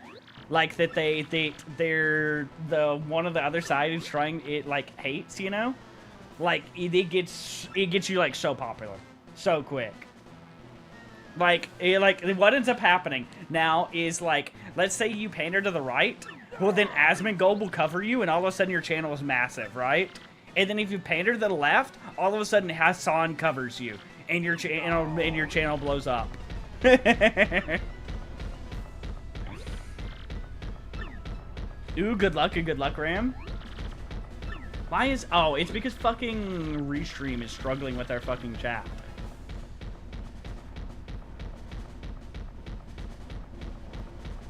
like, that they're the one of the other side is trying, it, like, hates, you know? Like, it gets you, like, so popular. So quick. Like, what ends up happening now is, like, let's say you pander to the right, well, then Asmongold will cover you, and all of a sudden your channel is massive, right? And then if you pander to the left, all of a sudden Hassan covers you, and your channel blows up. Ooh, good luck, Ram. Why is... Oh, it's because fucking Restream is struggling with our fucking chat.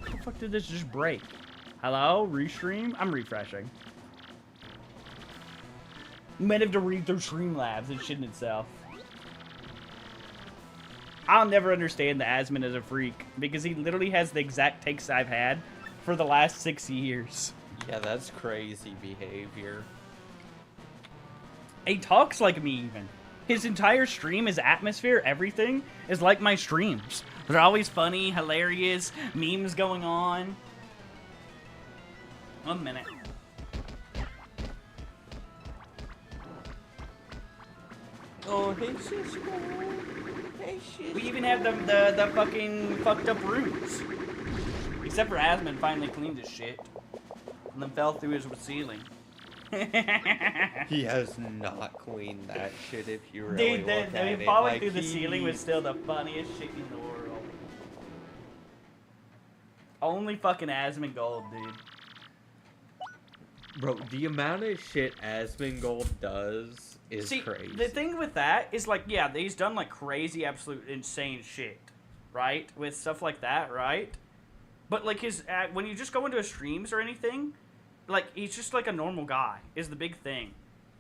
How the fuck did this just break? Hello? Restream? I'm refreshing. Might have to read through Streamlabs and shit in itself. I'll never understand the Asmon as a freak, because he literally has the exact takes I've had for the last 6 years. Yeah, that's crazy behavior. He talks like me, even. His entire stream, his atmosphere, everything, is like my streams. They're always funny, hilarious, memes going on. 1 minute. Oh, hey, sis. Hey, sis. We even have the fucking fucked up rooms. Except for Asmund finally cleaned his shit. And then fell through his ceiling. He has not cleaned that shit if you really Dude, look at it. falling Like, through the ceiling was still the funniest shit in the world. Only fucking Asmongold, dude. Bro, the amount of shit Asmongold does is crazy. The thing with that is, like, yeah, he's done, like, crazy, absolute, insane shit, right? With stuff like that, right? But, like, when you just go into his streams or anything, like, he's just, like, a normal guy, is the big thing.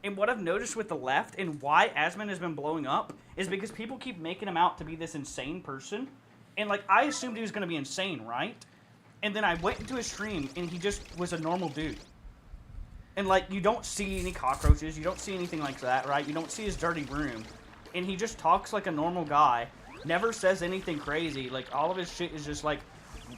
And what I've noticed with the left, and why Asmund has been blowing up, is because people keep making him out to be this insane person. And, like, I assumed he was going to be insane, right? And then I went into his stream, and he just was a normal dude. And, like, you don't see any cockroaches, you don't see anything like that, right? You don't see his dirty room. And he just talks like a normal guy, never says anything crazy. Like, all of his shit is just, like,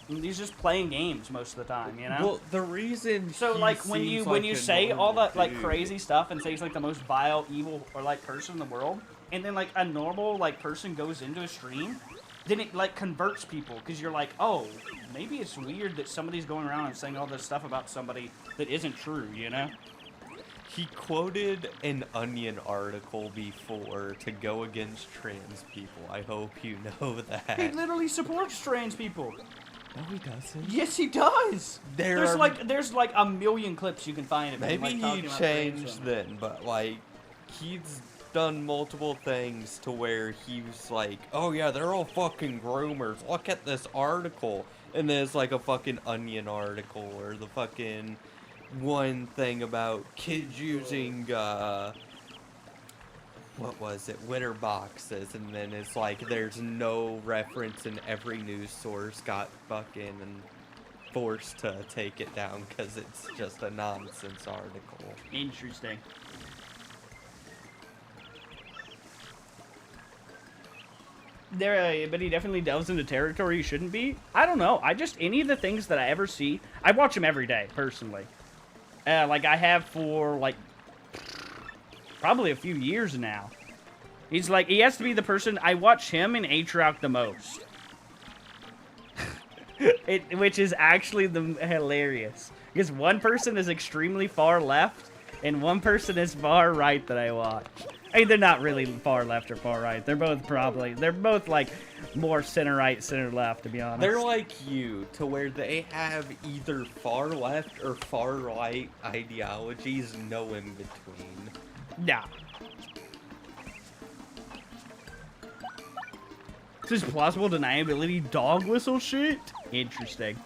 he's just playing games most of the time, you know? Well, the reason So, like, when you say all that, like, crazy stuff and say he's, like, the most vile, evil, or, like, person in the world, and then, like, a normal, like, person goes into a stream, then it, like, converts people, because you're like, oh, maybe it's weird that somebody's going around and saying all this stuff about somebody that isn't true, you know? He quoted an Onion article before to go against trans people. I hope you know that. He literally supports trans people. No, he doesn't. Yes, he does. There's like a million clips you can find of him. Maybe like, talking he about changed trans women. then, but like he's done multiple things to where he was like, oh yeah, they're all fucking groomers. Look at this article. And there's like a fucking Onion article or the fucking one thing about kids using what was it, litter boxes, and then it's like there's no reference, and every news source got fucking and forced to take it down because it's just a nonsense article. Interesting. But he definitely delves into territory he shouldn't be. I don't know. Any of the things that I ever see, I watch him every day, personally. Like, I have for, like, probably a few years now. He's like, he has to be the person, I watch him and Aatrox the most. Which is actually hilarious. Because one person is extremely far left, and one person is far right that I watch. I mean, they're not really far left or far right. They're both like more center right, center left, to be honest. They're like you, to where they have either far left or far right ideologies, no in between. Nah. This is plausible deniability dog whistle shit? Interesting.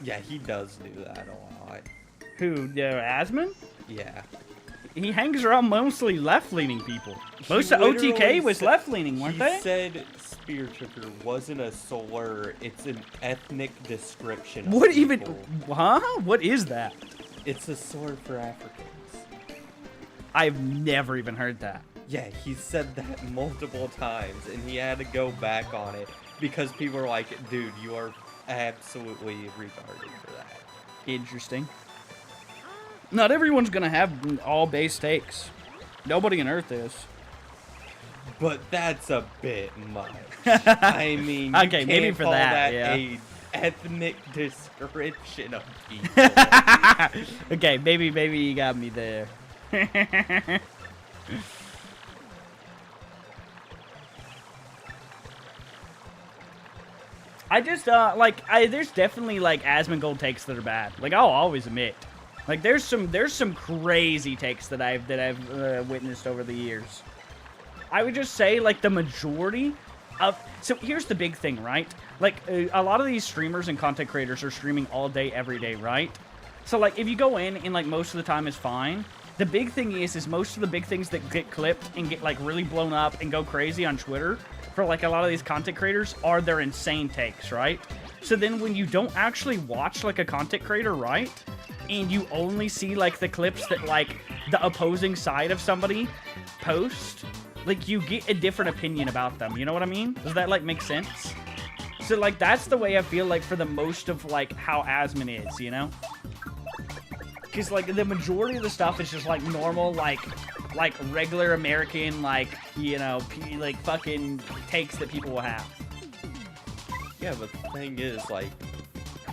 Yeah, he does do that a lot. Who, Asmund? Yeah. He hangs around mostly left-leaning people. Most of OTK was left-leaning, weren't they? He said Spear Trigger wasn't a slur, it's an ethnic description of What even? people. Huh? What is that? It's a slur for Africans. I've never even heard that. Yeah, he said that multiple times, and he had to go back on it because people are like, dude, you are absolutely retarded for that. Interesting. Not everyone's gonna have all base takes. Nobody on Earth is. But that's a bit much. I mean, okay, you maybe can't for call that, a ethnic description of people. Okay, maybe you got me there. I just there's definitely like Asmongold takes that are bad. Like, I'll always admit, like there's some crazy takes that I've witnessed over the years. I would just say like the majority of. So here's the big thing, right? Like a lot of these streamers and content creators are streaming all day, every day, right? So like if you go in and like most of the time is fine. The big thing is most of the big things that get clipped and get like really blown up and go crazy on Twitter for like a lot of these content creators are their insane takes, right? So then when you don't actually watch like a content creator, right? And you only see like the clips that like the opposing side of somebody post, like you get a different opinion about them. You know what I mean? Does that like make sense? So like that's the way I feel like for the most of like how Asmund is, you know? because like the majority of the stuff is just like normal, like regular American, like, you know, like fucking takes that people will have. Yeah, but the thing is, like,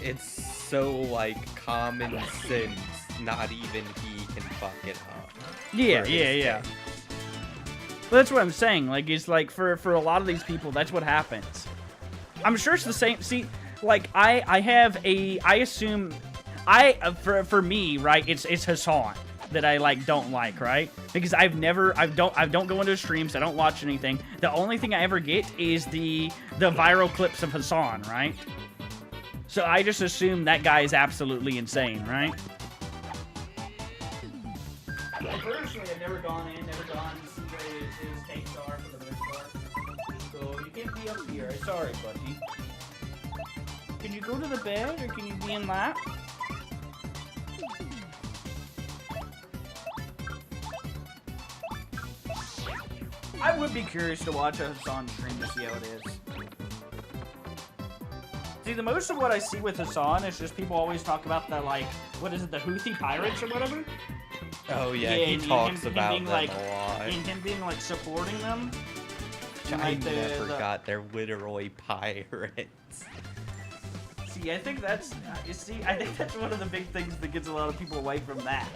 it's so, like, common sense, not even he can fuck it up. Yeah. But that's what I'm saying. Like, it's like, for a lot of these people, that's what happens. I'm sure it's the same. See, like, I assume, for me, right, it's Hassan that I, like, don't like, right? Because I don't go into his streams, I don't watch anything. The only thing I ever get is the viral clips of Hassan, right? So I just assume that guy is absolutely insane, right? Personally, I've never gone to see what his takes are for the most part. So you can't be up here. Sorry, buddy. Can you go to the bed, or can you be in that? I would be curious to watch a Hassan stream to see how it is. See, the most of what I see with Hassan is just people always talk about the, like, what is it, the Houthi pirates or whatever? Oh yeah, he talks about them like, a lot. And him being, like, supporting them. I never got their literally pirates. See, I think that's, I think that's one of the big things that gets a lot of people away from that.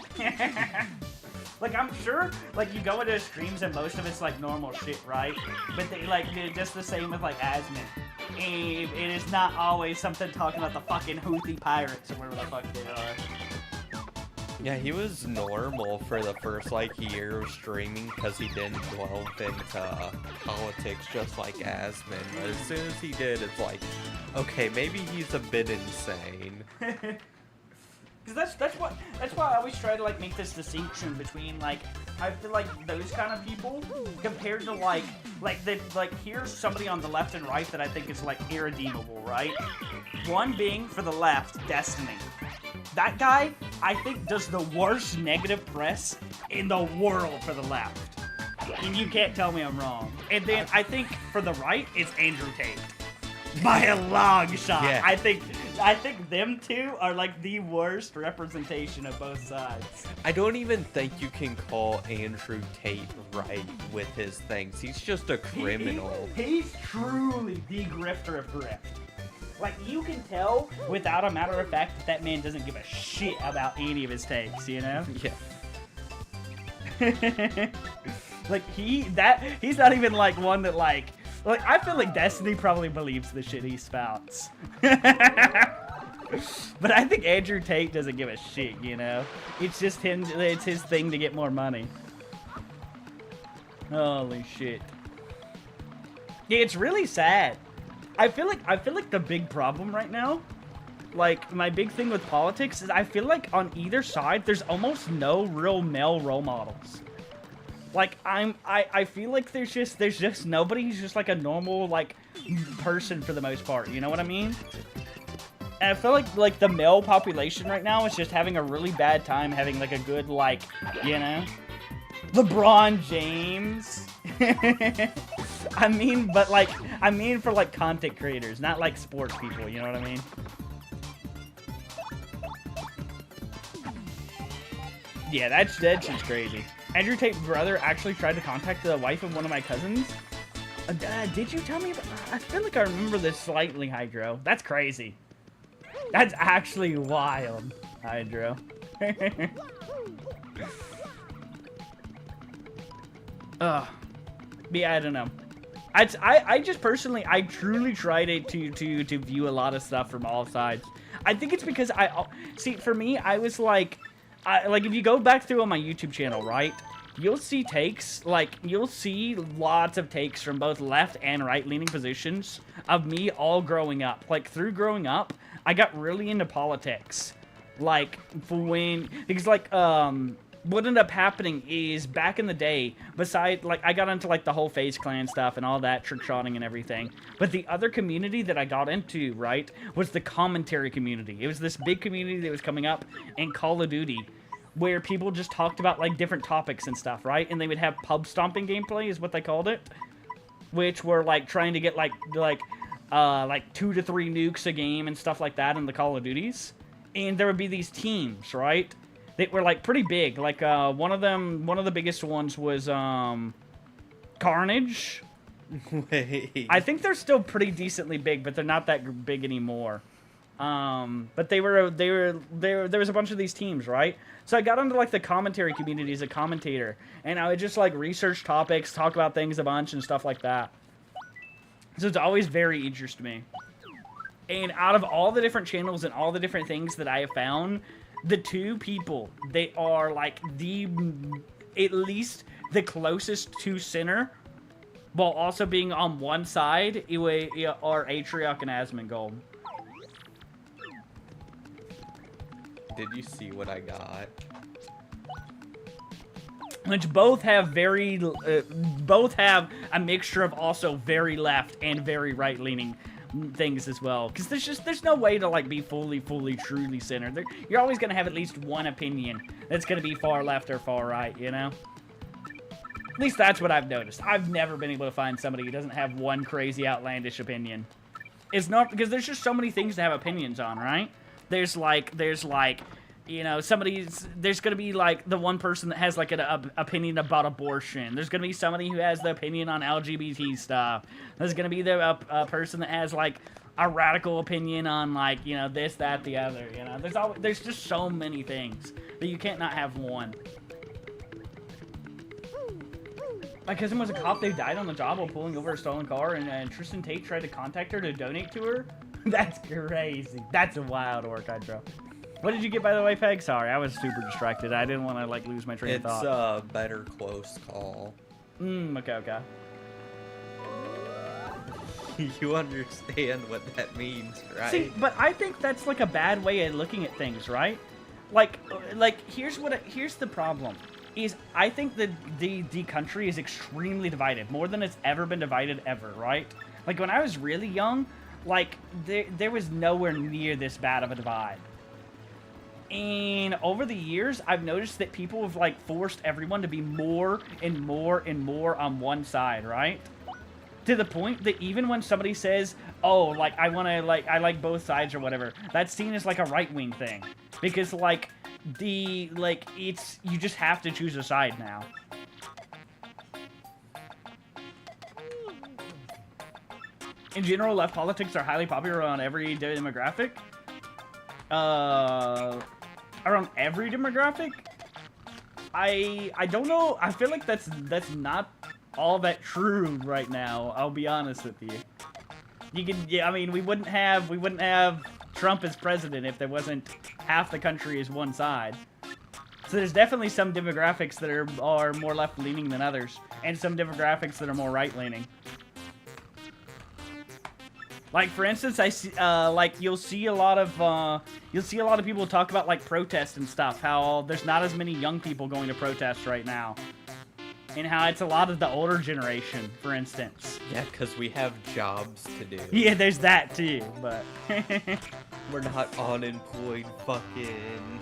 Like, I'm sure, like, you go into his streams and most of it's, like, normal shit, right? But they, like, just the same with, like, Asmin. It is not always something talking about the fucking Houthi pirates or whatever the fuck they are. Yeah, he was normal for the first, like, year of streaming because he didn't delve into politics just like Asmin. But as soon as he did, it's like, okay, maybe he's a bit insane. Because that's why I always try to, like, make this distinction between, like, I feel like those kind of people compared to, like here's somebody on the left and right that I think is, like, irredeemable, right? One being, for the left, Destiny. That guy, I think, does the worst negative press in the world for the left. And you can't tell me I'm wrong. And then I think for the right, it's Andrew Tate. By a long shot. Yeah. I think them two are, like, the worst representation of both sides. I don't even think you can call Andrew Tate right with his things. He's just a criminal. He's truly the grifter of grift. Like, you can tell without a matter of fact that man doesn't give a shit about any of his takes, you know? Yeah. Like, he's not even, like, one that, like, I feel like Destiny probably believes the shit he spouts. But I think Andrew Tate doesn't give a shit, you know? It's just him, it's his thing to get more money. Holy shit. Yeah, it's really sad. I feel like the big problem right now, like, my big thing with politics is I feel like on either side, there's almost no real male role models. Like, I feel like there's just nobody who's just, like, a normal, like, person for the most part, you know what I mean? And I feel like the male population right now is just having a really bad time having, like, a good, like, you know? LeBron James. I mean for, like, content creators, not, like, sports people, you know what I mean? Yeah, that shit's crazy. Andrew Tate's brother actually tried to contact the wife of one of my cousins. Did you tell me about... I feel like I remember this slightly, Hydro. That's crazy. That's actually wild, Hydro. Ugh. Yeah, I don't know. I just personally, I truly try to view a lot of stuff from all sides. I think it's because see, for me, I was like... like, if you go back through on my YouTube channel, right, you'll see takes, like, you'll see lots of takes from both left and right-leaning positions of me all growing up. Like, through growing up, I got really into politics. Like, because, like, what ended up happening is, back in the day, like, I got into, like, the whole FaZe Clan stuff and all that, trick-shotting and everything. But the other community that I got into, right, was the commentary community. It was this big community that was coming up in Call of Duty, where people just talked about, like, different topics and stuff, right? And they would have pub stomping gameplay, is what they called it, which were, like, trying to get, like 2 to 3 nukes a game and stuff like that in the Call of Duties. And there would be these teams, right? They were like pretty big. Like one of the biggest ones was Carnage. Wait. I think they're still pretty decently big, but they're not that big anymore. But there was a bunch of these teams, right? So I got into like the commentary community as a commentator, and I would just like research topics, talk about things a bunch, and stuff like that. So it's always very interesting to me. And out of all the different channels and all the different things that I have found, the two people they are like at least the closest to center, while also being on one side, are Atrioc and Asmongold. Did you see what I got? Which both have both have a mixture of also very left and very right leaning things as well. Because there's no way to like be fully truly centered. You're always gonna have at least one opinion that's gonna be far left or far right. You know. At least that's what I've noticed. I've never been able to find somebody who doesn't have one crazy outlandish opinion. It's not because there's just so many things to have opinions on, right? There's like, you know, there's going to be like the one person that has like an opinion about abortion. There's going to be somebody who has the opinion on LGBT stuff. There's going to be the person that has like a radical opinion on like, you know, this, that, the other, you know. There's just so many things that you can't not have one. My cousin was a cop. They died on the job while pulling over a stolen car, and Tristan Tate tried to contact her to donate to her. That's crazy. That's a wild orc intro. What did you get, by the way, Peg? Sorry, I was super distracted. I didn't want to, like, lose my train of thought. It's a better close call. Okay. You understand what that means, right? See, but I think that's, like, a bad way of looking at things, right? Like here's the problem. Is I think that the country is extremely divided, more than it's ever been divided ever, right? Like, when I was really young, like, there was nowhere near this bad of a divide. And over the years, I've noticed that people have, like, forced everyone to be more and more and more on one side, right? To the point that even when somebody says, oh, like, I like both sides or whatever, that's seen as, like, a right-wing thing. Because, like, you just have to choose a side now. In general, left politics are highly popular on every demographic. Around every demographic? I don't know. I feel like that's not all that true right now. I'll be honest with you. I mean, we wouldn't have Trump as president if there wasn't half the country is one side. So there's definitely some demographics that are more left-leaning than others, and some demographics that are more right-leaning. Like, for instance, I see, you'll see a lot of people talk about, like, protests and stuff, how there's not as many young people going to protests right now. And how it's a lot of the older generation, for instance. Yeah, because we have jobs to do. Yeah, there's that, too, but... We're not unemployed fucking...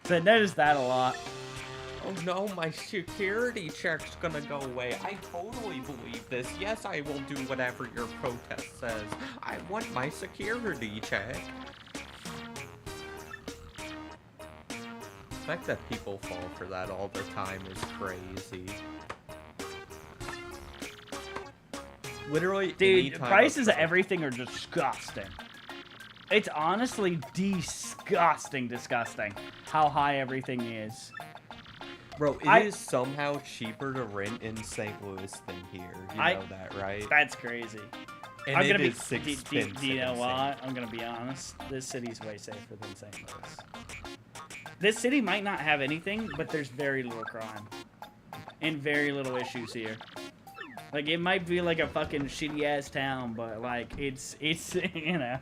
So I noticed that a lot. Oh no, my security check's gonna go away. I totally believe this. Yes, I will do whatever your protest says. I want my security check. The fact that people fall for that all the time is crazy. Literally, dude, prices of everything are disgusting. It's honestly disgusting how high everything is. Bro, it is somehow cheaper to rent in St. Louis than here. You know that, right? That's crazy. And I'm it gonna is expensive. Do you know what? I'm gonna be honest. This city's way safer than St. Louis. This city might not have anything, but there's very little crime. And very little issues here. Like, it might be like a fucking shitty-ass town, but, like, it's you know.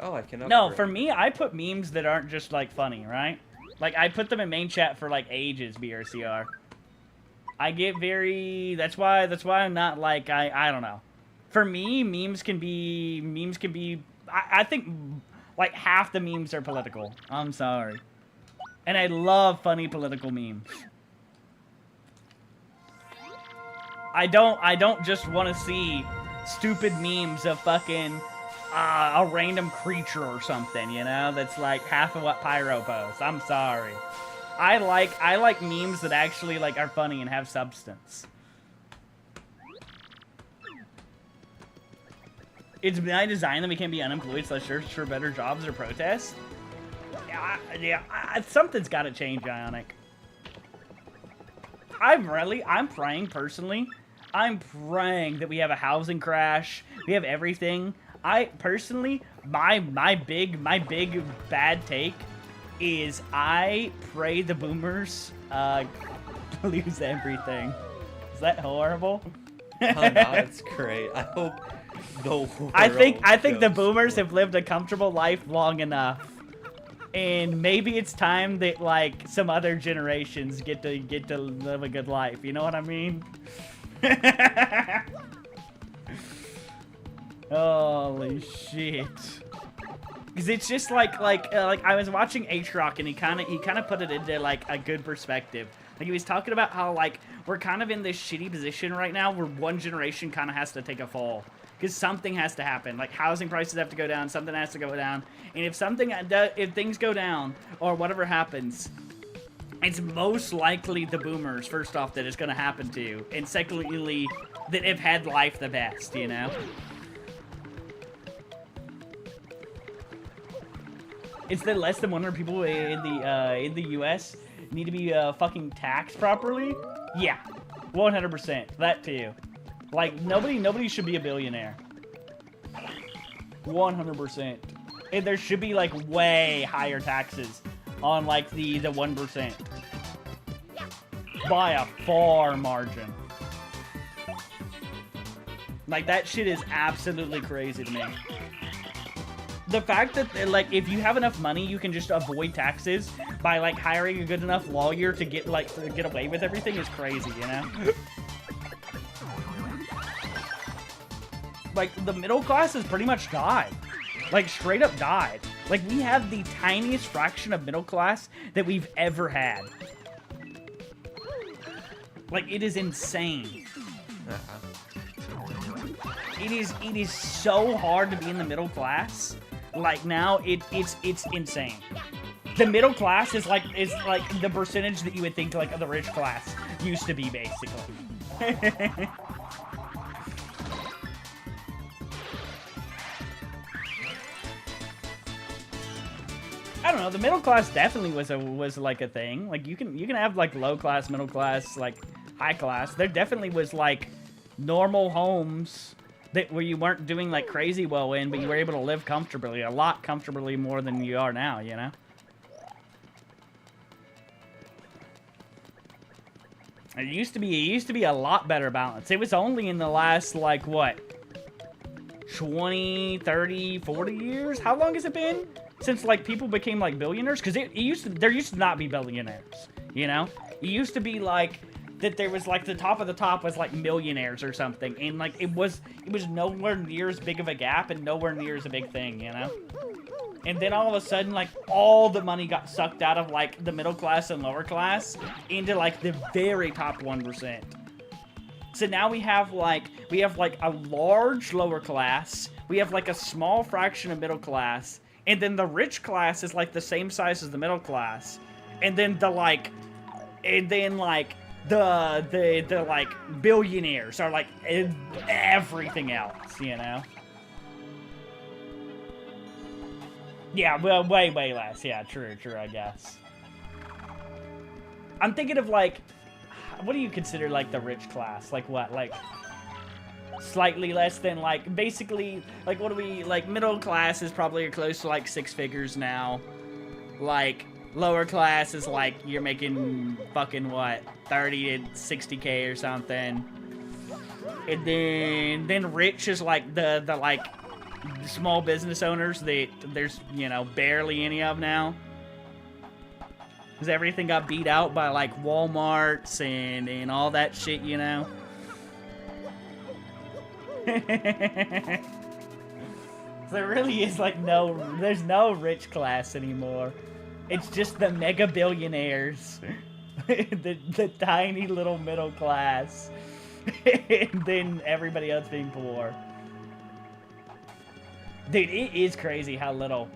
Oh, I can upgrade. No, for me, I put memes that aren't just, like, funny, right? Like, I put them in main chat for, like, ages, BRCR. I get very... That's why I'm not, like, I don't know. For me, memes can be... I think, like, half the memes are political. I'm sorry. And I love funny political memes. I don't just want to see stupid memes of fucking a random creature or something, you know, that's like half of what Pyro posts. I'm sorry. I like memes that actually like are funny and have substance. It's by design that we can't be unemployed / search for better jobs or protest. Yeah, something's got to change, Ionic. I'm praying personally. I'm praying that we have a housing crash. We have everything. I personally, my big bad take is I pray the boomers lose everything. Is that horrible? Oh, no, it's great. I hope the world I think the goes boomers for- have lived a comfortable life long enough. And maybe it's time that like some other generations get to live a good life. You know what I mean? Holy shit! Because it's just like I was watching H-Rock and he kind of put it into like a good perspective. Like he was talking about how like we're kind of in this shitty position right now where one generation kind of has to take a fall. Because something has to happen. Like housing prices have to go down, something has to go down, and if things go down or whatever happens, it's most likely the boomers first off that it's going to happen to, and secondly that have had life the best, you know. It's that less than 100 people in the U.S. need to be fucking taxed properly. Yeah, 100%. That too. Like, nobody should be a billionaire. 100%. And there should be, like, way higher taxes on, like, the 1%. By a far margin. Like, that shit is absolutely crazy to me. The fact that, like, if you have enough money, you can just avoid taxes by, like, hiring a good enough lawyer to get away with everything is crazy, you know? Like, the middle class has pretty much died. Like, straight up died. Like, we have the tiniest fraction of middle class that we've ever had. Like, it is insane. It is so hard to be in the middle class. Like, now, it's insane. The middle class is like the percentage that you would think, like, of the rich class used to be, basically. I don't know. The middle class definitely was like a thing. Like you can have like low class, middle class, like high class. There definitely was like normal homes where you weren't doing like crazy well in, but you were able to live comfortably, a lot comfortably more than you are now. You know. It used to be a lot better balance. It was only in the last like what 20, 30, 40 years. How long has it been since like people became like billionaires? Because there used to not be billionaires, you know. It used to be like that there was like the top of the top was like millionaires or something, and like it was nowhere near as big of a gap and nowhere near as a big thing, you know. And then all of a sudden, like all the money got sucked out of like the middle class and lower class into like the very top 1%. So now we have like a large lower class, we have like a small fraction of middle class, and then the rich class is like the same size as the middle class, and then the billionaires are like everything else, you know. Yeah, well, way less. Yeah, true, I guess. I'm thinking of like, what do you consider like the rich class? Like what? Like slightly less than like, basically, like what do we, like middle class is probably close to like 6 figures now. Like lower class is like, you're making fucking what, 30 to 60K or something. And then rich is like the like small business owners that there's, you know, barely any of now. Because everything got beat out by like Walmarts and all that shit, you know. There really is like there's no rich class anymore. It's just the mega billionaires. the tiny little middle class. And then everybody else being poor. Dude, it is crazy how little.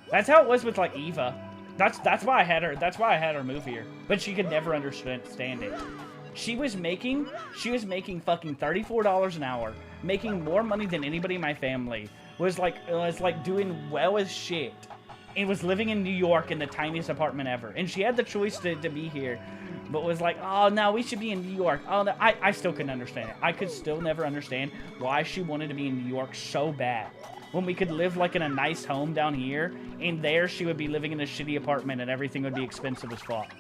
That's how it was with like Eva. That's why I had her. That's why I had her move here. But she could never understand it. She was making fucking $34 an hour, making more money than anybody in my family. Was like doing well as shit, and was living in New York in the tiniest apartment ever. And she had the choice to be here, but was like, oh no, we should be in New York. Oh no, I still couldn't understand it. I could still never understand why she wanted to be in New York so bad, when we could live like in a nice home down here, and there she would be living in a shitty apartment and everything would be expensive as fuck.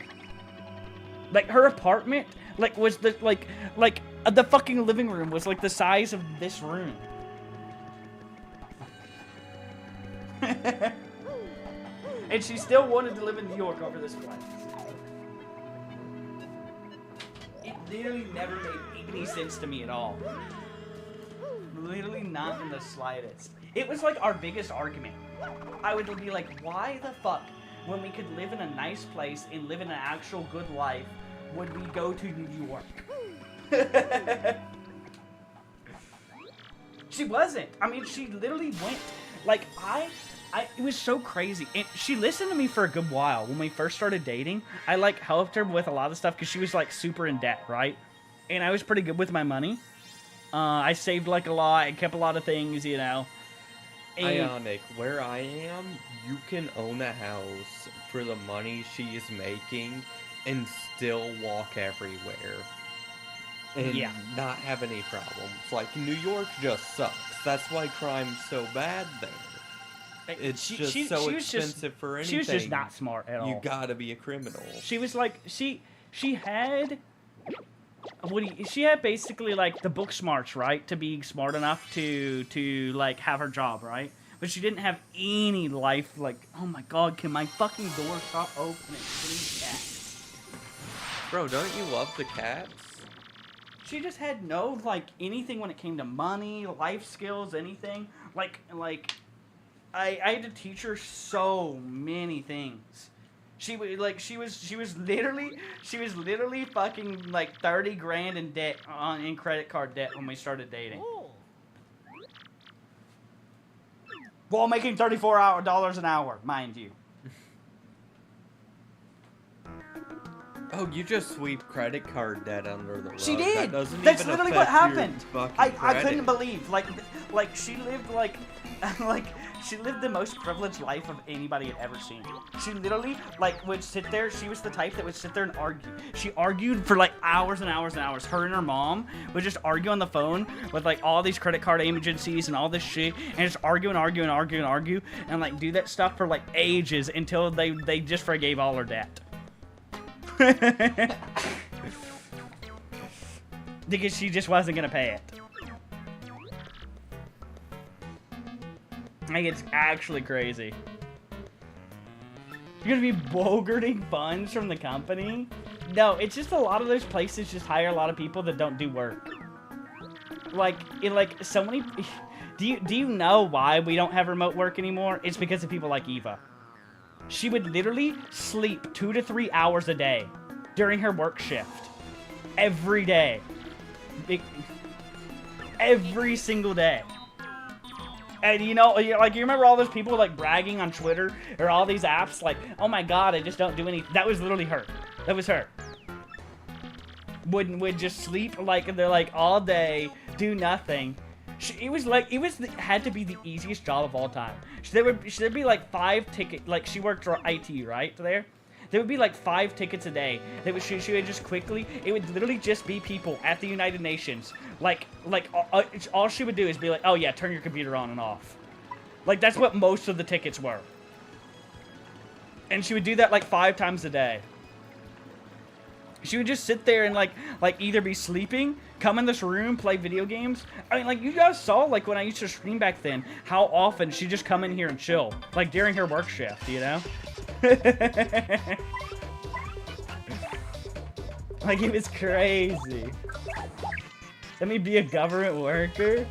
Like her apartment, like was the the fucking living room was like the size of this room. And she still wanted to live in New York over this place. It literally never made any sense to me at all. Literally not in the slightest. It was like our biggest argument. I would be like, why the fuck, when we could live in a nice place and live in an actual good life, would we go to New York? She wasn't. I mean, she literally went. Like, it was so crazy. And she listened to me for a good while. When we first started dating, I, like, helped her with a lot of stuff because she was, like, super in debt, right? And I was pretty good with my money. I saved, like, a lot and kept a lot of things, you know. And Ionic, where I am, you can own a house for the money she is making and still walk everywhere. And not have any problems. Like, New York just sucks. That's why crime's so bad there. It's just so expensive for anything. She was just not smart at all. You gotta be a criminal. She was like, she had she had basically like the book smarts, right, to be smart enough to like have her job, right? But she didn't have any life. Like, oh my god, can my fucking door stop opening? Please, cat. Bro, don't you love the cats? She just had no like anything when it came to money, life skills, anything. Like I had to teach her so many things. She was literally fucking like 30 grand in debt in credit card debt when we started dating. Ooh. While making $34 an hour, mind you. Oh, you just sweep credit card debt under the rug. She did. That's literally what happened. I couldn't believe like she lived like she lived the most privileged life of anybody had ever seen. She literally like would sit there. She was the type that would sit there and argue. She argued for like hours and hours and hours. Her and her mom would just argue on the phone with like all these credit card agencies and all this shit, and just argue and like do that stuff for like ages until they just forgave all her debt. Because she just wasn't gonna pay it. Like, it's actually crazy. You're gonna be bogarting funds from the company? No, it's just a lot of those places just hire a lot of people that don't do work. Like so many. Do you know why we don't have remote work anymore? It's because of people like Eva. She would literally sleep 2 to 3 hours a day during her work shift. Every day. Every single day. And you know, like, you remember all those people like bragging on Twitter or all these apps like, oh my god, I just don't do anything. That was literally her. That was her. Would just sleep like they're like all day, do nothing. Had to be the easiest job of all time. There'd be like 5 tickets. Like, she worked for IT, right? There would be like 5 tickets a day. She would just quickly. It would literally just be people at the United Nations. All she would do is be like, oh yeah, turn your computer on and off. Like, that's what most of the tickets were. And she would do that like 5 times a day. She would just sit there and like either be sleeping, come in this room, play video games. I mean, like, you guys saw like when I used to stream back then, how often she'd just come in here and chill, like during her work shift, you know? Like, it was crazy. Let me be a government worker.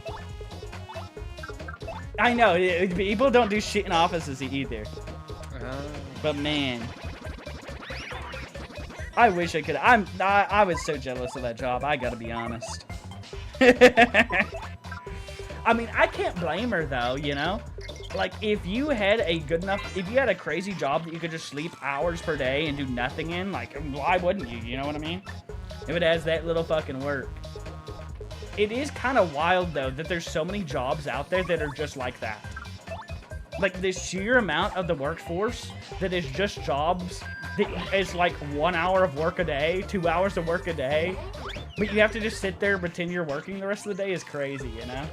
I know, people don't do shit in offices either. But man, I wish I could. I was so jealous of that job. I gotta be honest. I mean, I can't blame her though, you know? Like, if you had a crazy job that you could just sleep hours per day and do nothing in, like, why wouldn't you? You know what I mean? If it has that little fucking work. It is kind of wild, though, that there's so many jobs out there that are just like that. Like, the sheer amount of the workforce that is just jobs that is like 1 hour of work a day, 2 hours of work a day, but you have to just sit there and pretend you're working the rest of the day is crazy, you know?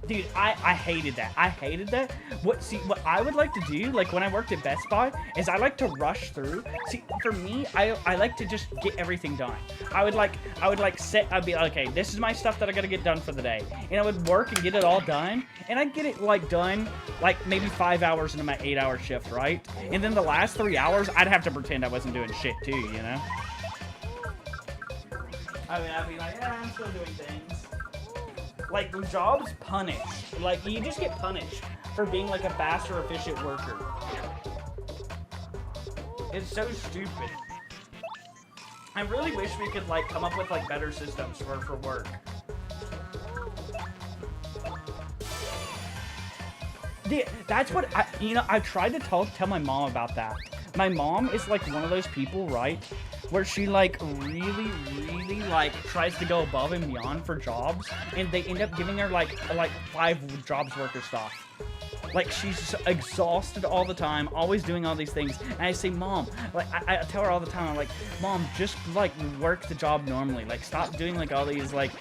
Dude, I hated that. I hated that. What I would like to do, like when I worked at Best Buy, is I like to rush through. See, for me, I like to just get everything done. I'd be like, okay, this is my stuff that I gotta get done for the day. And I would work and get it all done. And I'd get it like done, like maybe 5 hours into my 8-hour shift, right? And then the last 3 hours, I'd have to pretend I wasn't doing shit too, you know? I mean, I'd be like, yeah, I'm still doing things. Like, jobs punish. Like, you just get punished for being, like, a fast or efficient worker. It's so stupid. I really wish we could, like, come up with, like, better systems for work. Yeah, that's what, I tried to tell my mom about that. My mom is, like, one of those people, right, where she, like, really, like, tries to go above and beyond for jobs, and they end up giving her, like 5 jobs worth of stuff. Like, she's exhausted all the time, always doing all these things, and I say, Mom, like, I tell her all the time, I'm like, Mom, just, like, work the job normally, like, stop doing, like, all these, like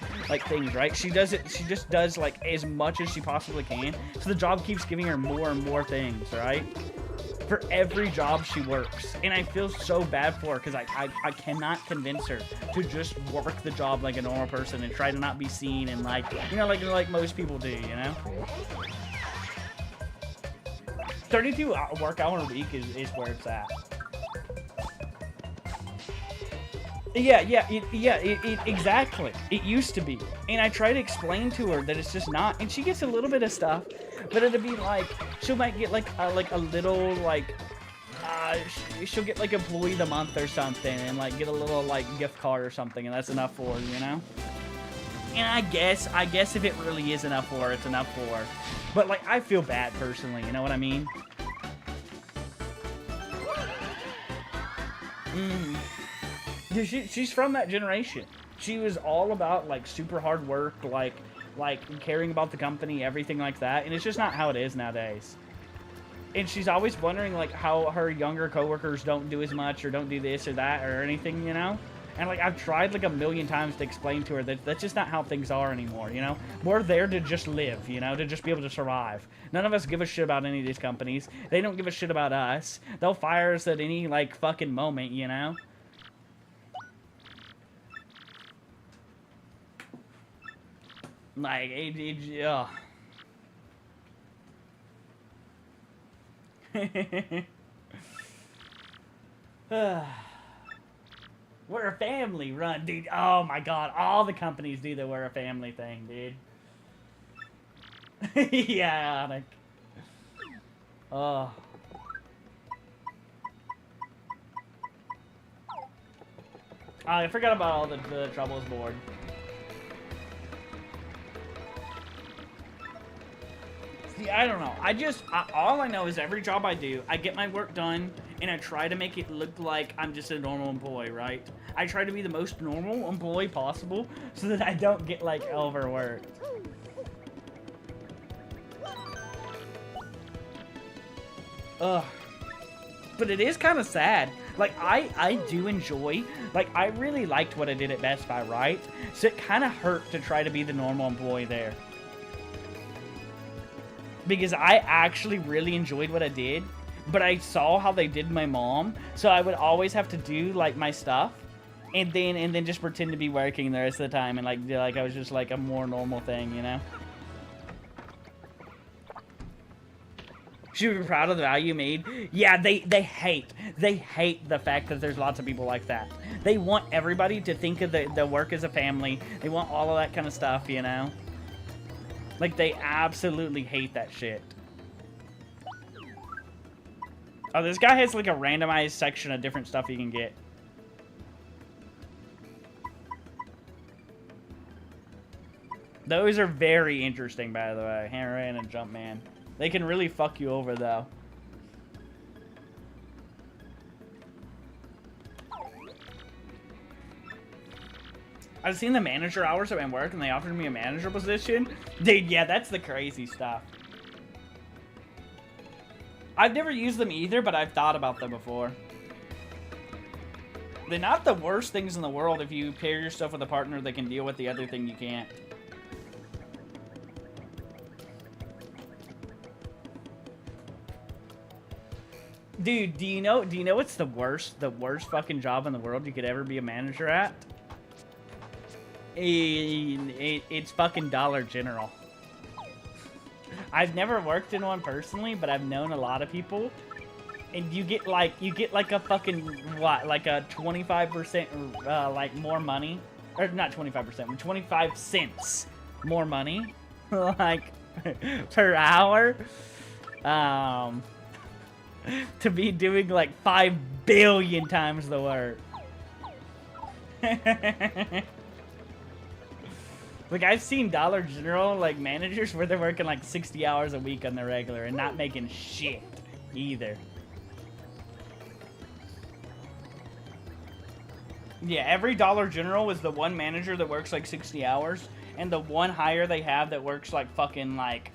things, right? She just does, like, as much as she possibly can, so the job keeps giving her more and more things, right? For every job she works, and I feel so bad for her because I cannot convince her to just work the job like a normal person and try to not be seen and like, you know, like most people do, you know. 32 work hour a week is where it's at. Yeah, exactly. It used to be, and I try to explain to her that it's just not, and she gets a little bit of stuff, but it'll be like, she might get like a little, like, she'll get like employee of the month or something, and like get a little like gift card or something, and that's enough for her, you know? And I guess if it really is enough for her, it's enough for her. But like, I feel bad personally, you know what I mean? Dude, she's from that generation. She was all about like super hard work, like caring about the company, everything like that, and it's just not how it is nowadays. And she's always wondering like how her younger coworkers don't do as much or don't do this or that or anything, you know? And like, I've tried like a million times to explain to her that that's just not how things are anymore, you know? We're there to just live, you know, to just be able to survive. None of us give a shit about any of these companies. They don't give a shit about us. They'll fire us at any like fucking moment, you know? Like, ugh. We're a family run, dude. Oh my god, all the companies do the we're a family thing, dude. Yeah, like, oh. I forgot about all the troubles board. See, I don't know. All I know is every job I do, I get my work done, and I try to make it look like I'm just a normal employee, right? I try to be the most normal employee possible so that I don't get, like, overworked. Ugh. But it is kind of sad. Like, I do enjoy, like, I really liked what I did at Best Buy, right? So it kind of hurt to try to be the normal employee there. Because I actually really enjoyed what I did, but I saw how they did my mom, so I would always have to do, like, my stuff, and then just pretend to be working the rest of the time, and, like I was just, like, a more normal thing, you know? Should we be proud of the value made? Yeah, they hate the fact that there's lots of people like that. They want everybody to think of the work as a family. They want all of that kind of stuff, you know? Like, they absolutely hate that shit. Oh, this guy has, like, a randomized section of different stuff you can get. Those are very interesting, by the way. Hammerman and Jumpman. They can really fuck you over, though. I've seen the manager hours at my work, and they offered me a manager position. Dude, yeah, that's the crazy stuff. I've never used them either, but I've thought about them before. They're not the worst things in the world if you pair yourself with a partner that can deal with the other thing you can't. Dude, do you know what's the worst fucking job in the world you could ever be a manager at? It's fucking Dollar General. I've never worked in one personally, but I've known a lot of people. And you get like a fucking, what, like a 25% like more money, or not 25%, 25 cents more money, like per hour, to be doing like 5 billion times the work. Like, I've seen Dollar General, like, managers where they're working, like, 60 hours a week on the regular and not making shit either. Yeah, every Dollar General is the one manager that works, like, 60 hours, and the one hire they have that works, like, fucking, like,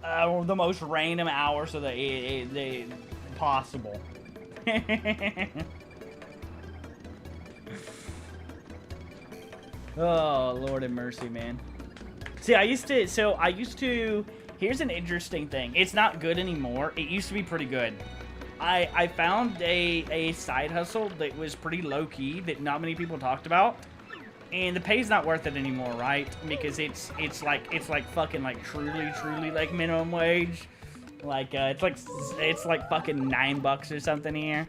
the most random hours of the possible. Oh, Lord have mercy, man. See, I used to, here's an interesting thing. It's not good anymore. It used to be pretty good. I found a side hustle that was pretty low-key that not many people talked about. And the pay's not worth it anymore, right? Because it's like fucking like truly like minimum wage. Like it's like fucking $9 or something here.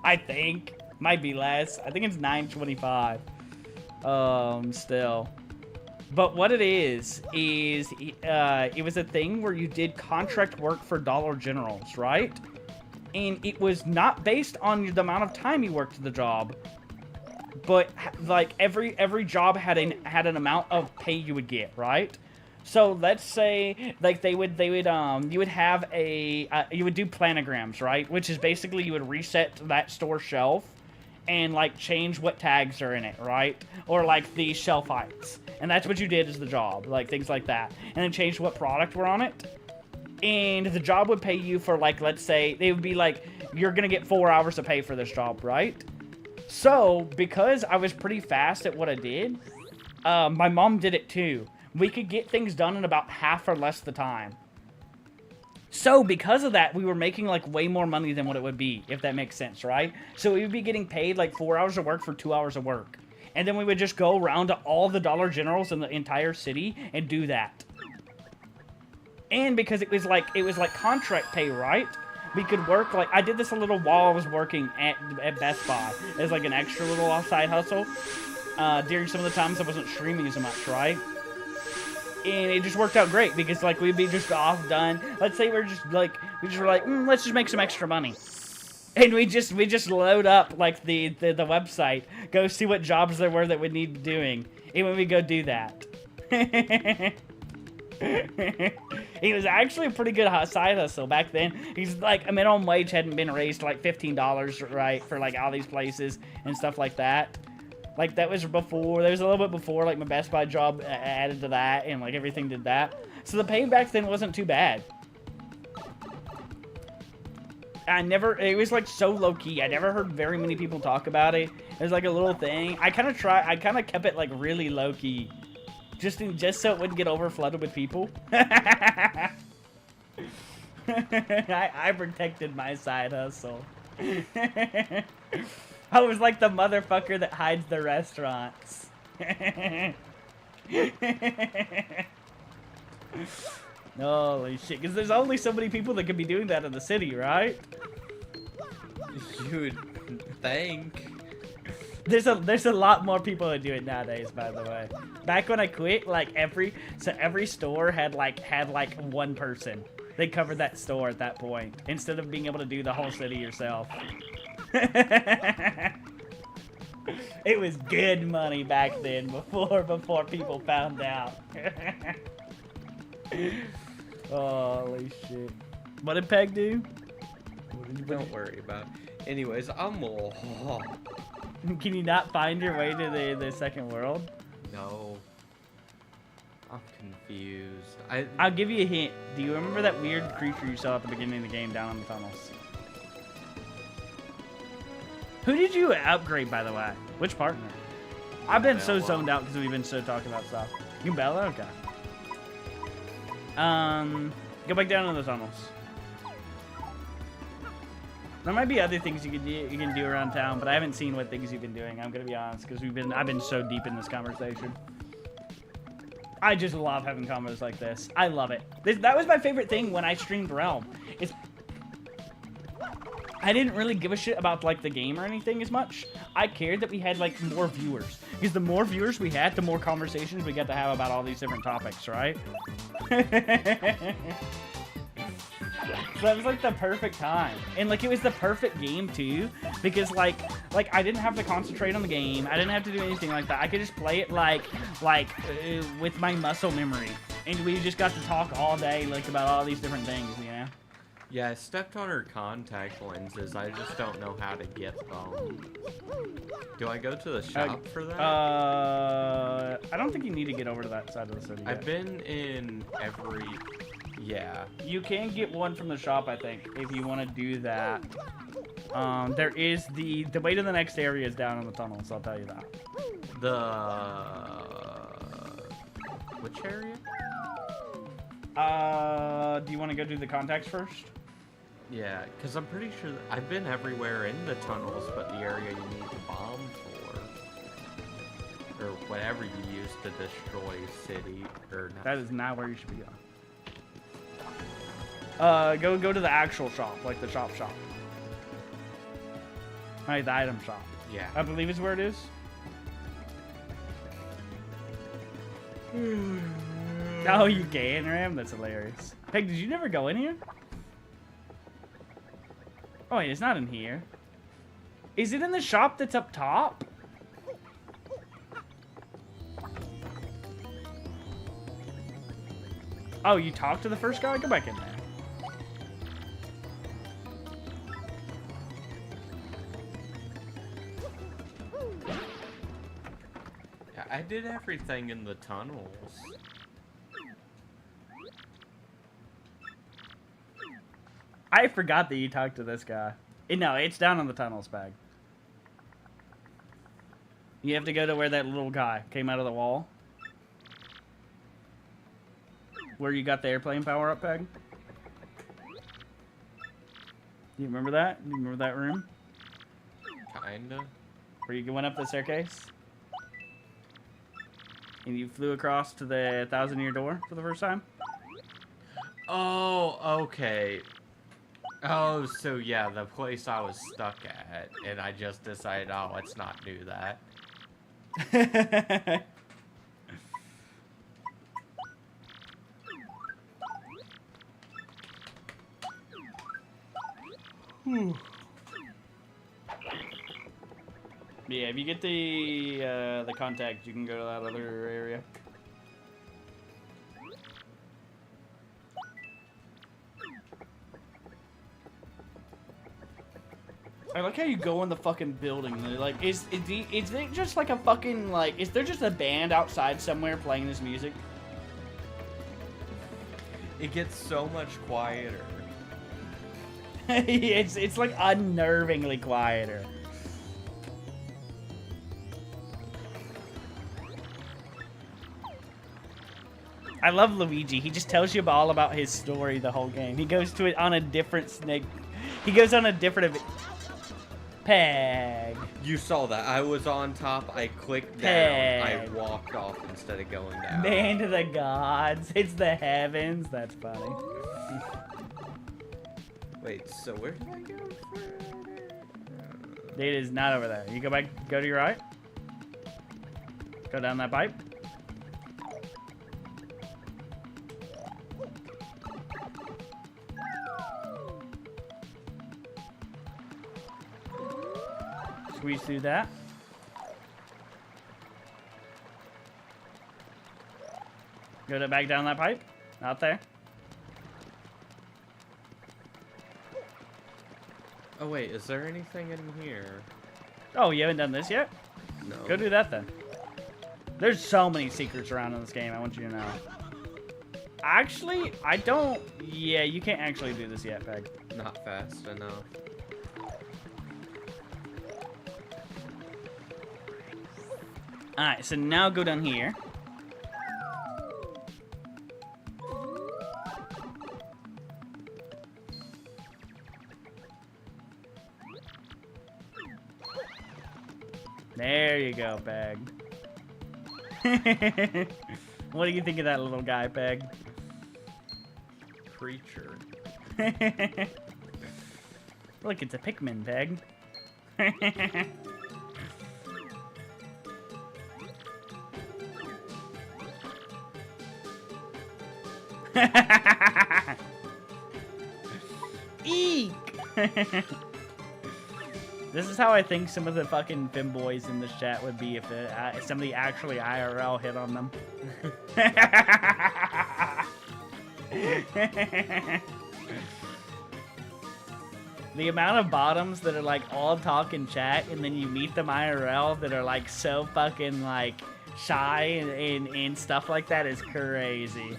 I think. Might be less. I think it's $9.25. Still. But what it is it was a thing where you did contract work for Dollar Generals, right? And it was not based on the amount of time you worked the job, but like every job had an amount of pay you would get, right? So let's say like you would have you would do planograms, right? Which is basically you would reset that store shelf and like change what tags are in it, right? Or like the shelf heights. And that's what you did as the job, like things like that. And then change what product were on it. And the job would pay you for like, let's say, they would be like, you're gonna get 4 hours to pay for this job, right? So, because I was pretty fast at what I did, my mom did it too. We could get things done in about half or less the time. So, because of that, we were making, like, way more money than what it would be, if that makes sense, right? So, we would be getting paid, like, 4 hours of work for 2 hours of work. And then we would just go around to all the Dollar Generals in the entire city and do that. And because it was like contract pay, right? We could work, like, I did this a little while I was working at Best Buy. As, like, an extra little side hustle. During some of the times I wasn't streaming as much, right? And it just worked out great because, like, we'd be just off done. Let's say we were like, let's just make some extra money. And we just load up, like, the website, go see what jobs there were that would need doing. And when we go do that. It was actually a pretty good side hustle back then. He's like, a minimum wage hadn't been raised to, like, $15, right, for, like, all these places and stuff like that. Like, that was before, there was a little bit before, like, my Best Buy job added to that, and, like, everything did that. So the pay back then wasn't too bad. It was, like, so low-key. I never heard very many people talk about it. It was, like, a little thing. I kind of kept it, like, really low-key. Just so it wouldn't get over-flooded with people. I protected my side hustle. I was like the motherfucker that hides the restaurants. Holy shit, because there's only so many people that can be doing that in the city, right? You would think. There's a lot more people that do it nowadays, by the way. Back when I quit, like every store had like one person. They covered that store at that point instead of being able to do the whole city yourself. It was good money back then, before people found out. Holy shit. What did Peg do? Don't worry about it. Anyways, I'm Can you not find your way to the second world? No. I'm confused. I'll give you a hint. Do you remember that weird creature you saw at the beginning of the game down in the tunnels? Who did you upgrade, by the way? Which partner? I've been so zoned out because we've been so talking about stuff. You Bella? Okay. Go back down in the tunnels. There might be other things you can do around town, but I haven't seen what things you've been doing. I'm gonna be honest, because I've been so deep in this conversation. I just love having combos like this. I love it. That was my favorite thing when I streamed Realm. I didn't really give a shit about like the game or anything as much. I cared that we had like more viewers, because the more viewers we had, the more conversations we got to have about all these different topics, right? So that was like the perfect time, and like it was the perfect game too, because like I didn't have to concentrate on the game. I didn't have to do anything like that. I could just play it with my muscle memory, and we just got to talk all day like about all these different things, you know. Yeah, I stepped on her contact lenses. I just don't know how to get them. Do I go to the shop for that? I don't think you need to get over to that side of the city yet. I've been in every... Yeah. You can get one from the shop, I think, if you want to do that. There is the way to the next area is down in the tunnels, I'll tell you that. Which area? Do you want to go do the contacts first? Yeah, because I'm pretty sure that I've been everywhere in the tunnels, but the area you need to bomb for, or whatever you use to destroy city, or not. That is not where you should be going. Go to the actual shop, like the shop. Right, the item shop. Yeah. I believe is where it is. Oh, you can, Ram? That's hilarious. Peg, did you never go in here? Oh, wait, it's not in here. Is it in the shop that's up top? Oh, you talked to the first guy? Go back in there. Yeah, I did everything in the tunnels. I forgot that you talked to this guy. No, it's down in the tunnels, Bag. You have to go to where that little guy came out of the wall. Where you got the airplane power up, Peg? You remember that? You remember that room? Kinda. Where you went up the staircase? And you flew across to the 1,000-year door for the first time? Oh, okay. Oh, so yeah, the place I was stuck at, and I just decided, oh, let's not do that. Yeah, if you get the contact, you can go to that other area. I like how you go in the fucking building. Like, is it just like a fucking, like, is there just a band outside somewhere playing this music? It gets so much quieter. it's like unnervingly quieter. I love Luigi. He just tells you all about his story the whole game. He goes to it on a different snake. He goes on a different... Peg. You saw that. I was on top. I clicked Peg. down. I walked off instead of going down. Man to the gods. It's the heavens. That's funny. Wait, so where did I go? It is not over there. You go back. Go to your right. Go down that pipe. Squeeze through that. Go back down that pipe. Out there. Oh wait, is there anything in here? Oh, you haven't done this yet? No. Go do that then. There's so many secrets around in this game, I want you to know. Actually, I don't... Yeah, you can't actually do this yet, Peg. Not fast enough. Alright, so now go down here. There you go, Peg. What do you think of that little guy, Peg? Creature. Look, it's a Pikmin, Peg. Eek! This is how I think some of the fucking femboys in this chat would be if somebody actually IRL hit on them. The amount of bottoms that are like all talk and chat, and then you meet them IRL that are like so fucking like shy and stuff like that is crazy.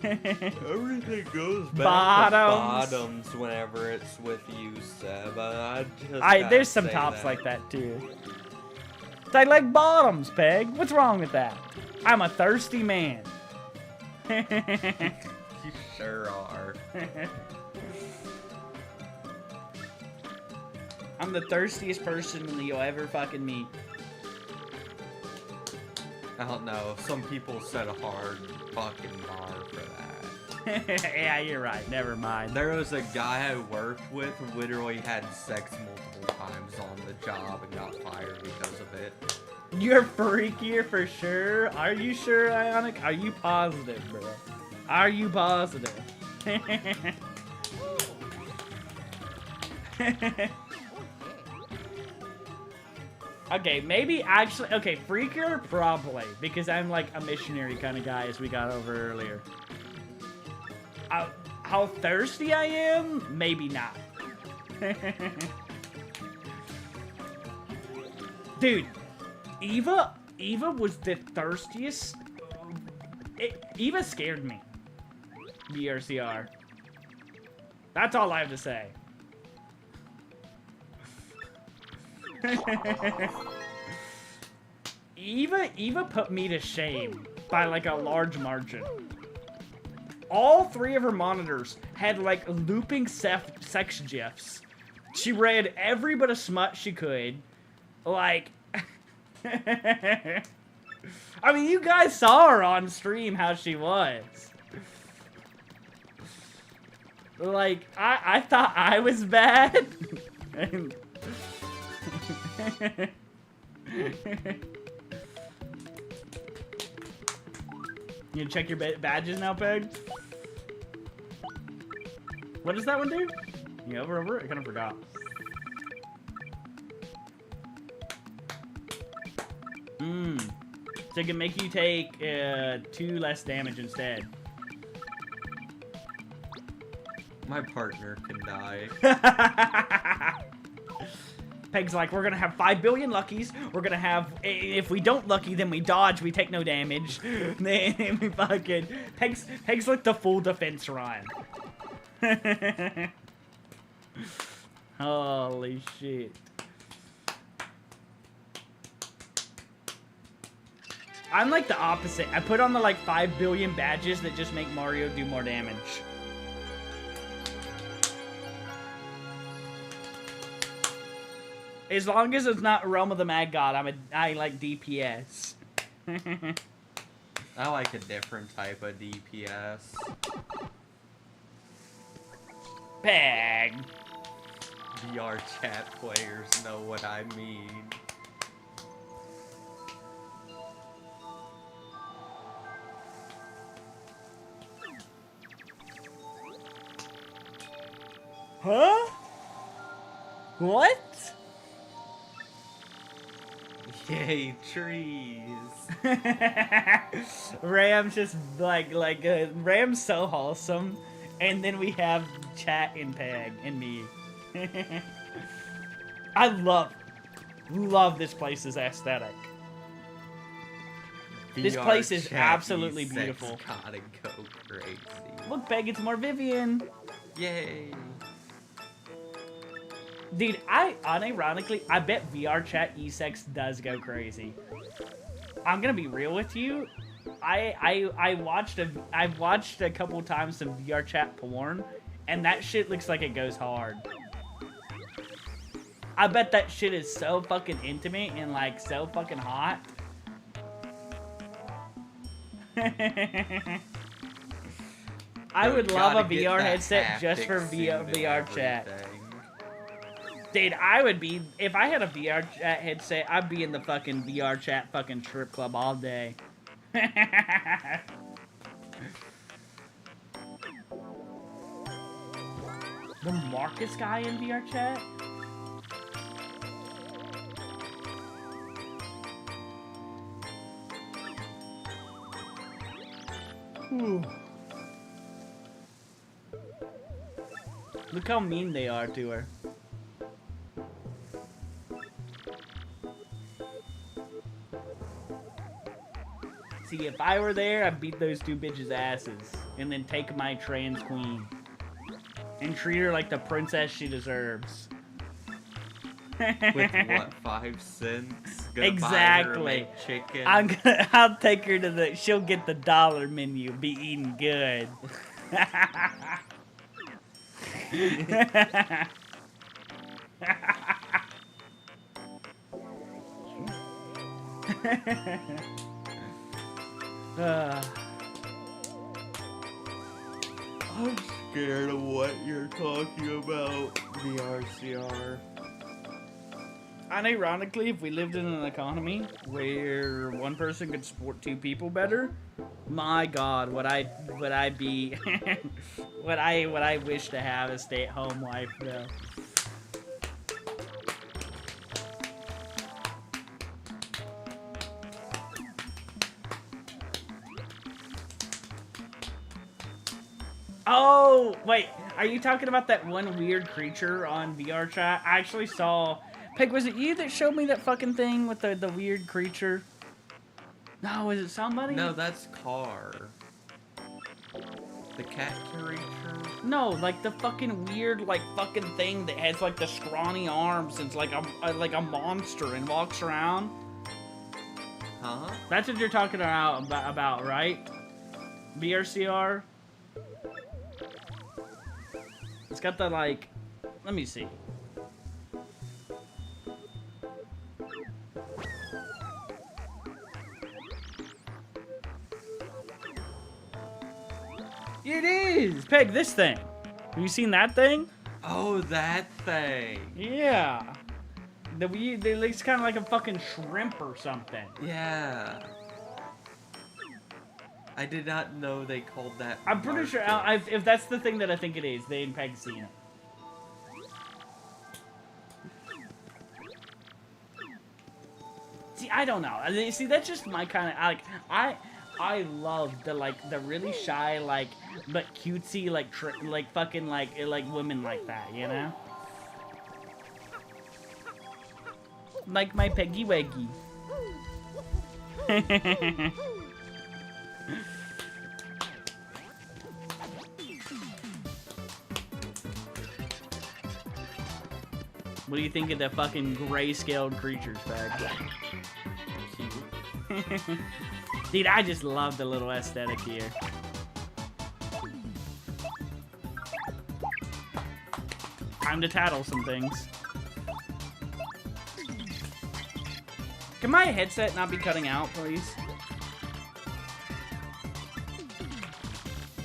Everything goes back Bottoms. to bottoms whenever it's with you, Seb. There's some tops like that too. I like bottoms, Peg. What's wrong with that? I'm a thirsty man. You sure are. I'm the thirstiest person you'll ever fucking meet. I don't know. Some people set a hard fucking bar for that. Yeah, you're right. Never mind. There was a guy I worked with who literally had sex multiple times on the job and got fired because of it. You're freakier for sure. Are you sure, Ionic? Are you positive, bro? Are you positive? Okay, maybe actually... Okay, freakier? Probably. Because I'm like a missionary kind of guy, as we got over earlier. How thirsty I am? Maybe not. Dude, Eva was the thirstiest. Eva scared me. BRCR. That's all I have to say. Eva put me to shame by like a large margin. All three of her monitors had like looping sex gifs. She read every bit of smut she could. Like, I mean, you guys saw her on stream how she was. Like, I thought I was bad. You check your badges now, Peg? What does that one do? You over? I kind of forgot. So it can make you take 2 less damage instead. My partner can die. Peg's like, we're gonna have 5 billion luckies. We're gonna have, if we don't lucky, then we dodge, we take no damage. Then we fucking, Peg's like the full defense run. Holy shit. I'm like the opposite. I put on the like 5 billion badges that just make Mario do more damage. As long as it's not Realm of the Mad God, I like DPS. I like a different type of DPS. Peg. VR chat players know what I mean. Huh? What? Yay, trees. Ram's just Ram's so wholesome, and then we have Chat and Peg and me. I love this place's aesthetic. This place is absolutely beautiful. Gotta go crazy. Look, Peg, it's more Vivian. Yay. Dude, unironically, I bet VR chat E-Sex does go crazy. I'm gonna be real with you. I've watched a couple times some VR chat porn, and that shit looks like it goes hard. I bet that shit is so fucking intimate and like so fucking hot. I would love a VR headset just for VR chat. Dude, I would be, if I had a VR chat headset, I'd be in the fucking VR chat fucking strip club all day. The Marcus guy in VR chat? Whew. Look how mean they are to her. See, if I were there, I'd beat those two bitches' asses. And then take my trans queen. And treat her like the princess she deserves. With what, 5 cents? Gonna Exactly. Buy her a chicken? I'll take her to the, she'll get the dollar menu, be eating good. I'm scared of what you're talking about, the RCR. Unironically, if we lived in an economy where one person could support 2 people better, my God, would I be, would I wish to have a stay-at-home wife though. Oh, wait, are you talking about that one weird creature on VR chat? I actually saw... Peg, was it you that showed me that fucking thing with the weird creature? No, was it somebody? No, that's Car. The cat creature? No, like the fucking weird, like, fucking thing that has, like, the scrawny arms and it's like a monster and walks around. Huh? That's what you're talking about, right? BRCR? It's got the, like... Let me see. It is! Peg, this thing. Have you seen that thing? Oh, that thing. Yeah. It looks kind of like a fucking shrimp or something. Yeah. I did not know they called that. I'm pretty sure, if that's the thing that I think it is, they and Peg seen it. See, I don't know. See, that's just my kind of, like, I love the really shy, like, but cutesy, like fucking, like women like that, you know? Like my Peggy Weggy. What do you think of the fucking gray-scaled creatures, Peg? Cute. Dude, I just love the little aesthetic here. Time to tattle some things. Can my headset not be cutting out, please?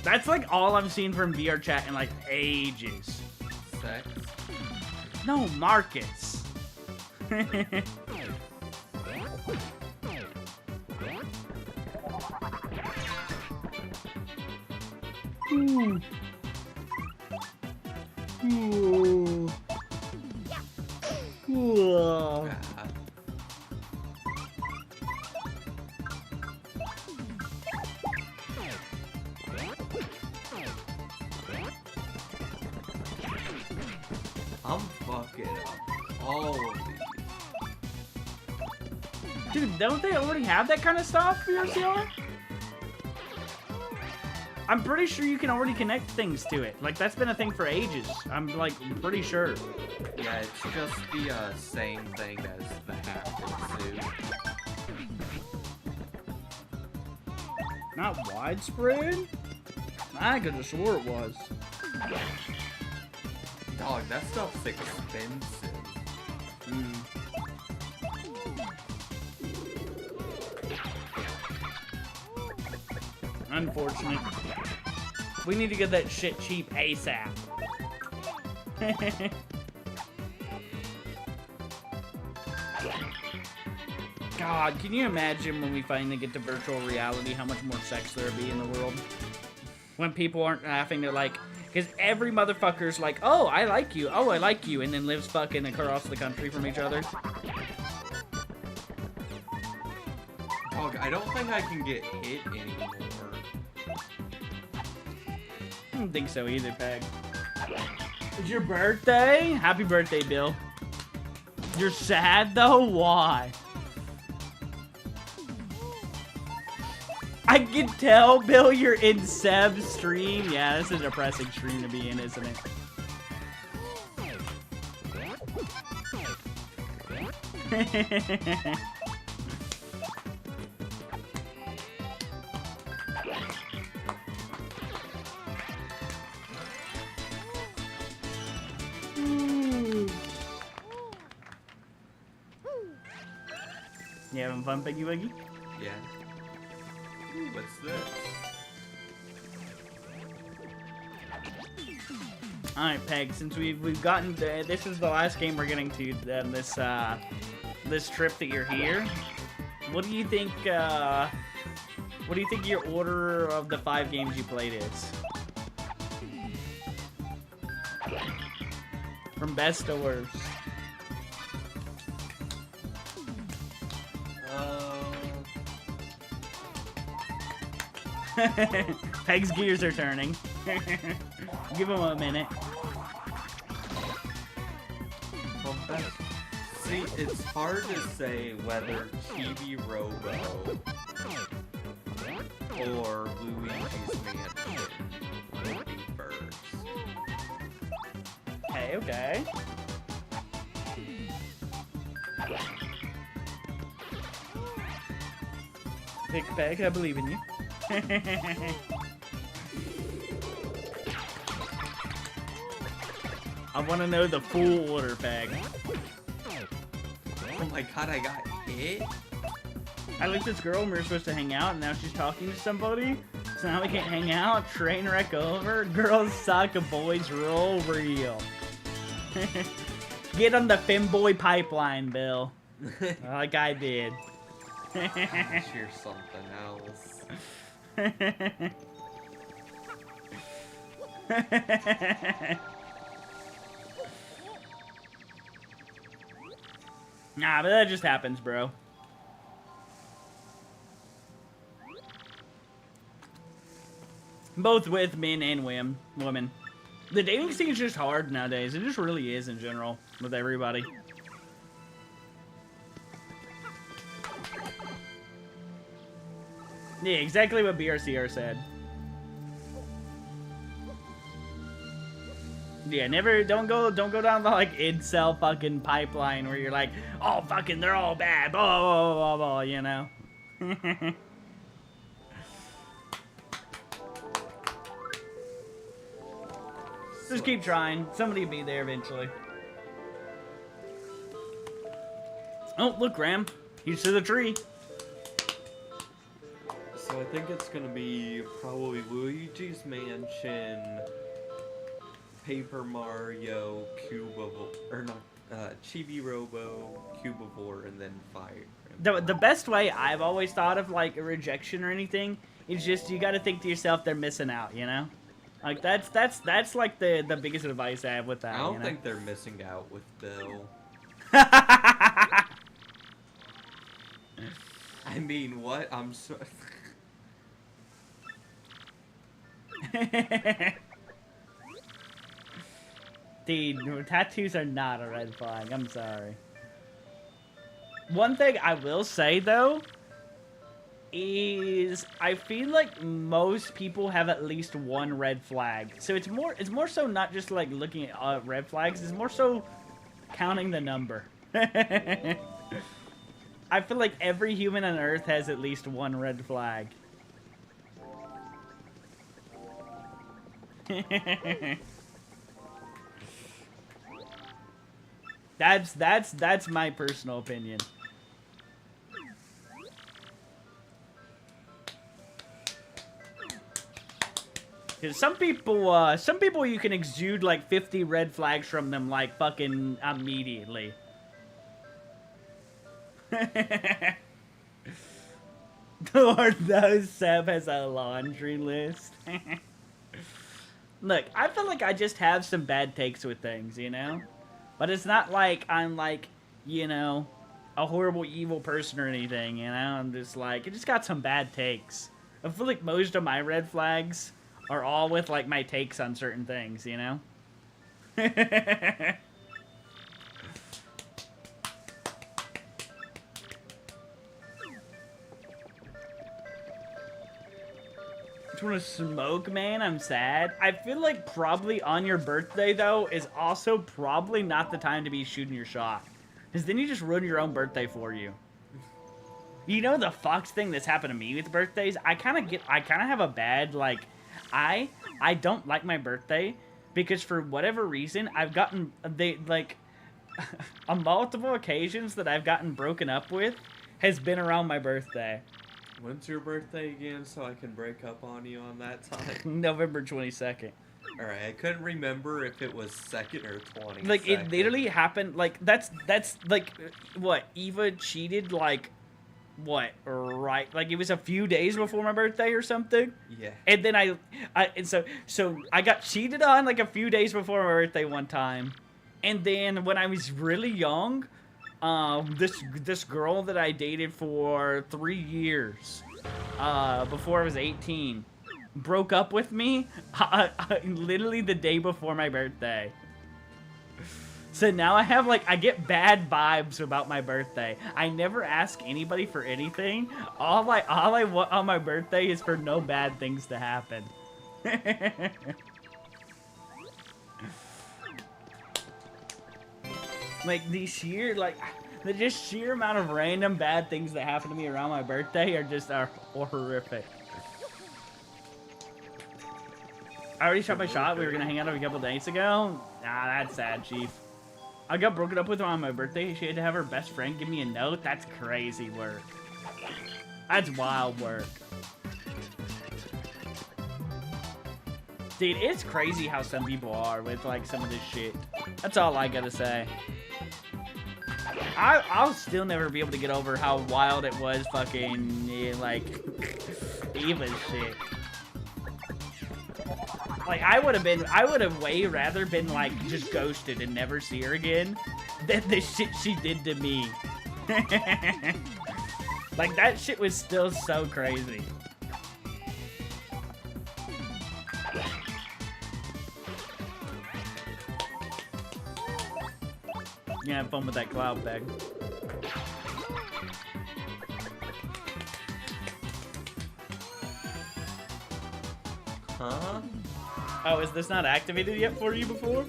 That's like all I've seen from VR chat in like ages. Sex. No, Marcus. Ooh. Ooh. Ooh. fuck it up. All of these. Dude, don't they already have that kind of stuff for your CR? I'm pretty sure you can already connect things to it. Like, that's been a thing for ages. I'm, like, pretty sure. Yeah, it's just the same thing as the haptic suit. Not widespread? I could have swore it was. Dog, that stuff's expensive. Unfortunate. We need to get that shit cheap ASAP. God, can you imagine when we finally get to virtual reality how much more sex there'll be in the world? When people aren't having to, like... Because every motherfucker's like, oh, I like you, oh, I like you, and then lives fucking across the country from each other. Dog, I don't think I can get hit anymore. I don't think so either, Peg. It's your birthday? Happy birthday, Bill. You're sad, though? Why? I can tell, Bill, you're in Seb's stream. Yeah, this is a depressing stream to be in, isn't it? You having fun, Peggy Wiggy? Yeah. What's this? Alright, Peg, since we've gotten to, this is the last game we're getting to this this trip that you're here. What do you think your order of the 5 games you played is? From best to worst. Peg's gears are turning. Give him a minute. Well, see, it's hard to say whether Chibi Robo or Luigi's Mansion would be first. Hey, okay. Pick Peg, I believe in you. I want to know the full order, Peg. Oh my god, I got hit? I like this girl and we were supposed to hang out and now she's talking to somebody. So now we can't hang out. Train wreck over. Girls suck, boys roll real. Get on the femboy pipeline, Bill. Like I did. You're something else. Nah, but that just happens, bro. Both with men and women. The dating scene is just hard nowadays. It just really is in general with everybody. Yeah, exactly what BRCR said. Yeah, don't go down the like incel fucking pipeline where you're like, oh fucking they're all bad, blah blah blah blah, you know. Just keep trying. Somebody will be there eventually. Oh, look, Graham. He's to the tree. So I think it's gonna be probably Luigi's Mansion, Paper Mario, Chibi Robo, Cubivore, and then Fire. The best way I've always thought of like a rejection or anything is just you got to think to yourself they're missing out, you know. Like that's like the biggest advice I have with that. I don't you know? think they're missing out with Bill. I mean, what? I'm so. Dude, tattoos are not a red flag. I'm sorry. One thing I will say, though, is I feel like most people have at least one red flag. So it's more so not just like looking at red flags. It's more so counting the number. I feel like every human on Earth has at least one red flag. That's my personal opinion. Because some people you can exude like 50 red flags from them like fucking immediately. Or those Seb has a laundry list. Look, I feel like I just have some bad takes with things, you know? But it's not like I'm like, you know, a horrible evil person or anything, you know? I'm just like, I just got some bad takes. I feel like most of my red flags are all with like my takes on certain things, you know? Just want to smoke, man. I'm sad. I feel like probably on your birthday, though, is also probably not the time to be shooting your shot. Because then you just ruin your own birthday for you. You know the Fox thing that's happened to me with birthdays? I kind of have a bad, like, I don't like my birthday because for whatever reason, I've gotten, on multiple occasions that I've gotten broken up with has been around my birthday. When's your birthday again so I can break up on you on that time? November 22nd. Alright, I couldn't remember if it was 2nd or 20th. Like, it literally happened, like, that's, like, what, Eva cheated, like, what, right, like, it was a few days before my birthday or something? Yeah. And then so I got cheated on, like, a few days before my birthday one time. And then when I was really young, this girl that I dated for 3 years, before I was 18, broke up with me, literally the day before my birthday. So now I get bad vibes about my birthday. I never ask anybody for anything. All I want on my birthday is for no bad things to happen. Like, the just sheer amount of random bad things that happen to me around my birthday are horrific. I already shot my shot. We were gonna hang out a couple days ago. Nah, that's sad, Chief. I got broken up with her on my birthday. She had to have her best friend give me a note. That's crazy work. That's wild work. Dude, it's crazy how some people are with, like, some of this shit. That's all I gotta say. I'll still never be able to get over how wild it was fucking, yeah, like, Eva's shit. Like, I would have way rather been, like, just ghosted and never see her again than the shit she did to me. Like, that shit was still so crazy. You have fun with that cloud bag. Huh? Oh, is this not activated yet for you before?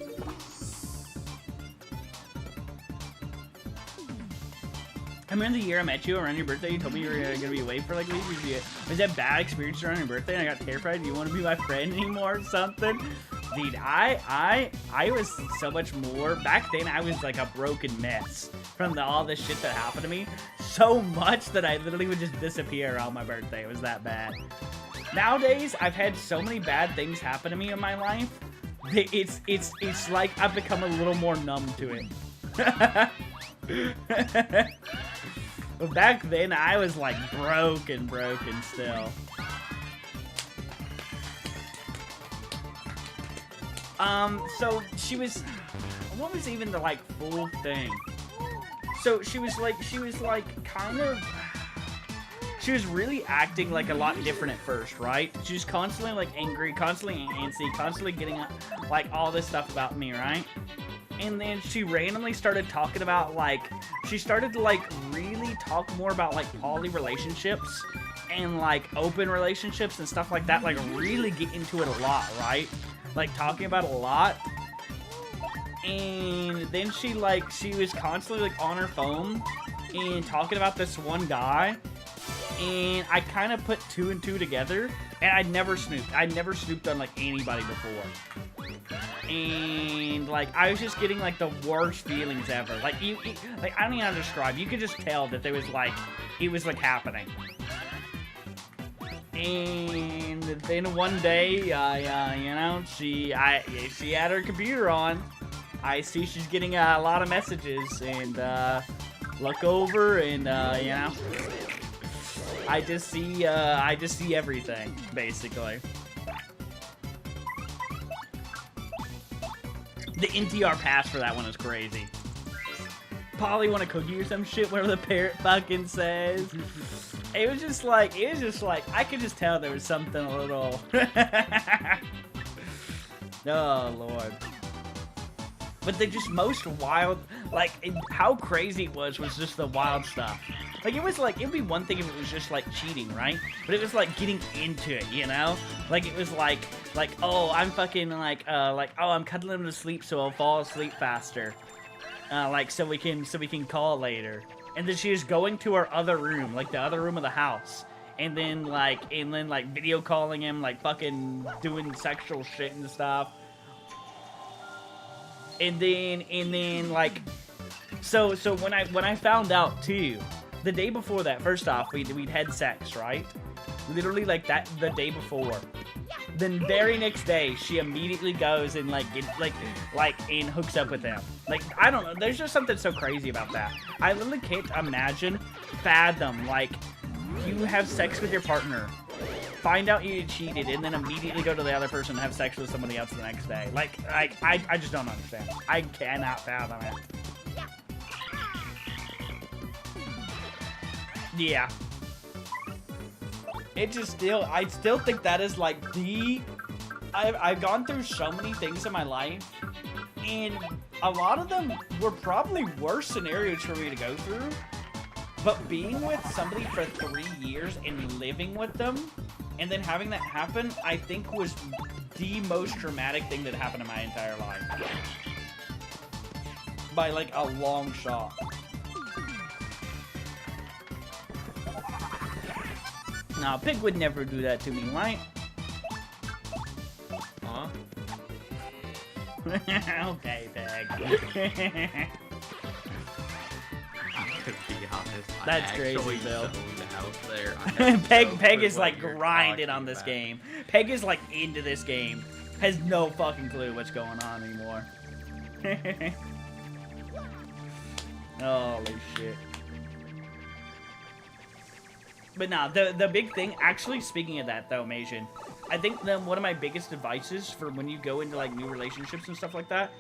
I remember the year I met you around your birthday, you told me you were gonna be away for like a week. Was that bad experience around your birthday and I got terrified? Do you want to be my friend anymore or something? Dude, I was so much more, back then I was like a broken mess from all this shit that happened to me. So much that I literally would just disappear around my birthday. It was that bad. Nowadays, I've had so many bad things happen to me in my life, that it's like I've become a little more numb to it. But back then, I was like broken still. So she was, what was even the like full thing? So she was like kind of, she was really acting like a lot different at first, right? She was constantly like angry, constantly antsy, constantly getting like all this stuff about me, right? And then she randomly started talking about like, she started to like really talk more about like poly relationships and like open relationships and stuff like that, like really get into it a lot, right? Like talking about it a lot. And then she was constantly like on her phone and talking about this one guy, and I kind of put 2 and 2 together, and I'd never snooped on like anybody before, and like I was just getting like the worst feelings ever. Like like I don't even know how to describe. You could just tell that there was like it was like happening. And then one day, you know, she had her computer on. I see she's getting a lot of messages, and look over, and you know, I just see everything basically. The NTR pass for that one is crazy. Polly want a cookie or some shit, whatever the parrot fucking says. It was just like I could just tell there was something a little. Oh Lord. But the just most wild, like, how crazy it was just the wild stuff. Like, it was like, it'd be one thing if it was just, like, cheating, right? But it was, like, getting into it, you know? Like, it was like, oh, I'm fucking, like, oh, I'm cuddling him to sleep so I'll fall asleep faster. Like, so we can call later. And then she was going to her other room, like, the other room of the house. And then, like, video calling him, like, fucking doing sexual shit and stuff. And then, like, so when I found out too, the day before that, first off, we'd had sex, right? Literally like that, the day before. Then very next day, she immediately goes and and hooks up with him. Like, I don't know, there's just something so crazy about that. I literally can't fathom, like, you have sex with your partner, find out you cheated, and then immediately go to the other person and have sex with somebody else the next day. Like, I just don't understand. I cannot fathom it. Yeah. I still think that is like I've gone through so many things in my life, and a lot of them were probably worse scenarios for me to go through. But being with somebody for 3 years and living with them, and then having that happen, I think was the most traumatic thing that happened in my entire life. By like a long shot. Nah, Pig would never do that to me, right? Huh? Okay, Peg. To be honest, That's I crazy, actually Bill. zoned out there. I have Peg no Peg clue is what like you're grinding talking on this about. game. Peg is like into this game. Has no fucking clue what's going on anymore. Holy shit. But nah, the big thing, actually, speaking of that though, Majin, I think one of my biggest advices for when you go into like new relationships and stuff like that,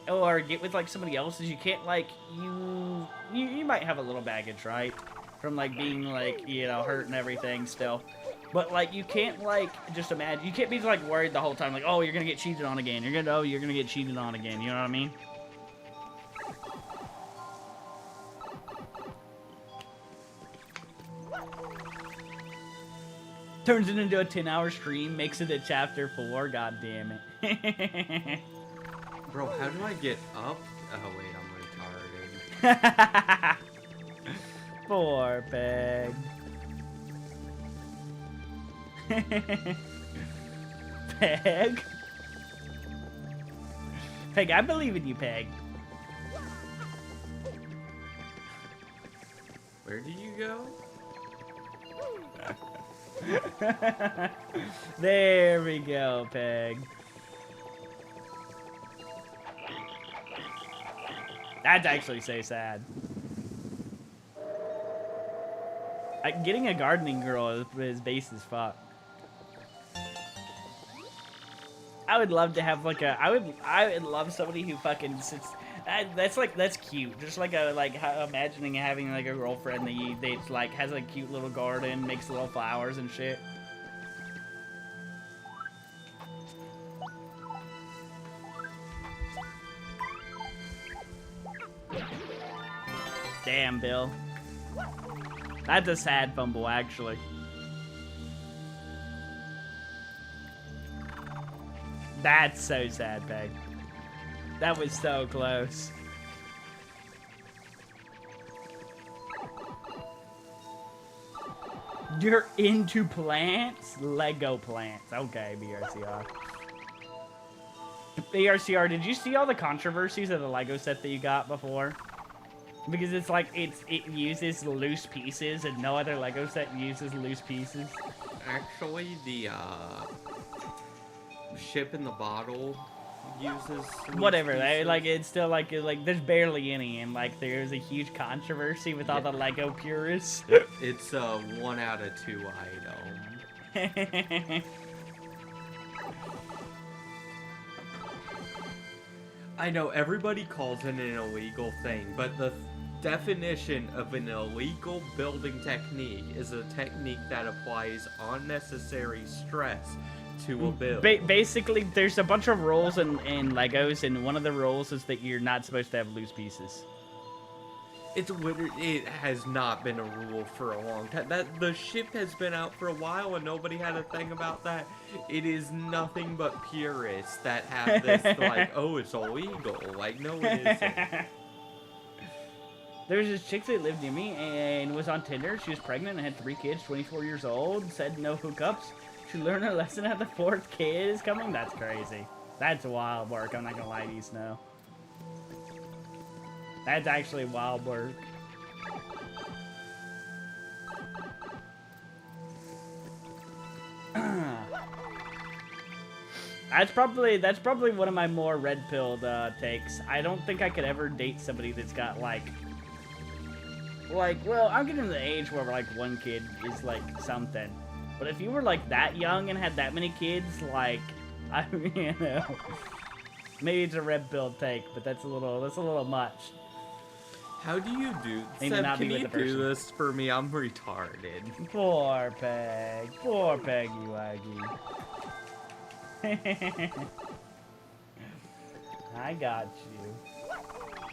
or get with like somebody else, is you can't like, you might have a little baggage, right? From like being like, you know, hurt and everything still. But like, you can't like just imagine, you can't be like worried the whole time, like, oh, you're gonna get cheated on again. You're gonna get cheated on again. You know what I mean? Turns it into a 10-hour stream, makes it a chapter 4. God damn it. Bro, how do I get up? Oh wait, I'm retarded. Poor Peg. Peg? Peg, I believe in you, Peg. Where do you go? There we go, Peg. That's actually so sad. Getting a gardening girl is base as fuck. I would love to have like I would love somebody who fucking sits That's cute. Just like imagining having like a girlfriend that's like has a cute little garden, makes little flowers and shit. Damn, Bill. That's a sad fumble, actually. That's so sad, Peg. That was so close. You're into plants? Lego plants. Okay, BRCR. BRCR, did you see all the controversies of the Lego set that you got before? Because it's like, it uses loose pieces and no other Lego set uses loose pieces. Actually, the ship in the bottle uses whatever. pieces. Like it's still like there's barely any, and like there's a huge controversy with all the Lego purists. It's a 1 out of 2 item. I know everybody calls it an illegal thing, but the definition of an illegal building technique is a technique that applies unnecessary stress to a build. Basically, there's a bunch of rules in Legos, and one of the rules is that you're not supposed to have loose pieces. It has not been a rule for a long time. The ship has been out for a while and nobody had a thing about that. It is nothing but purists that have this like, oh, it's illegal. Like, no, it isn't. There was this chick that lived near me and was on Tinder. She was pregnant and had 3 kids, 24 years old, said no hookups. She learned her lesson at the 4th kid is coming. That's crazy. That's wild work. I'm not gonna lie to you, Snow. That's actually wild work. That's probably one of my more red-pilled takes. I don't think I could ever date somebody that's got like, well, I'm getting to the age where like 1 kid is like something. But if you were like that young and had that many kids, like, I mean, you know, maybe it's a red-pilled take, but that's a little much. How do you do? Maybe Seb, not can be with you the do person. this for me? I'm retarded. Poor Peg. Poor Peggy Waggy. I got you.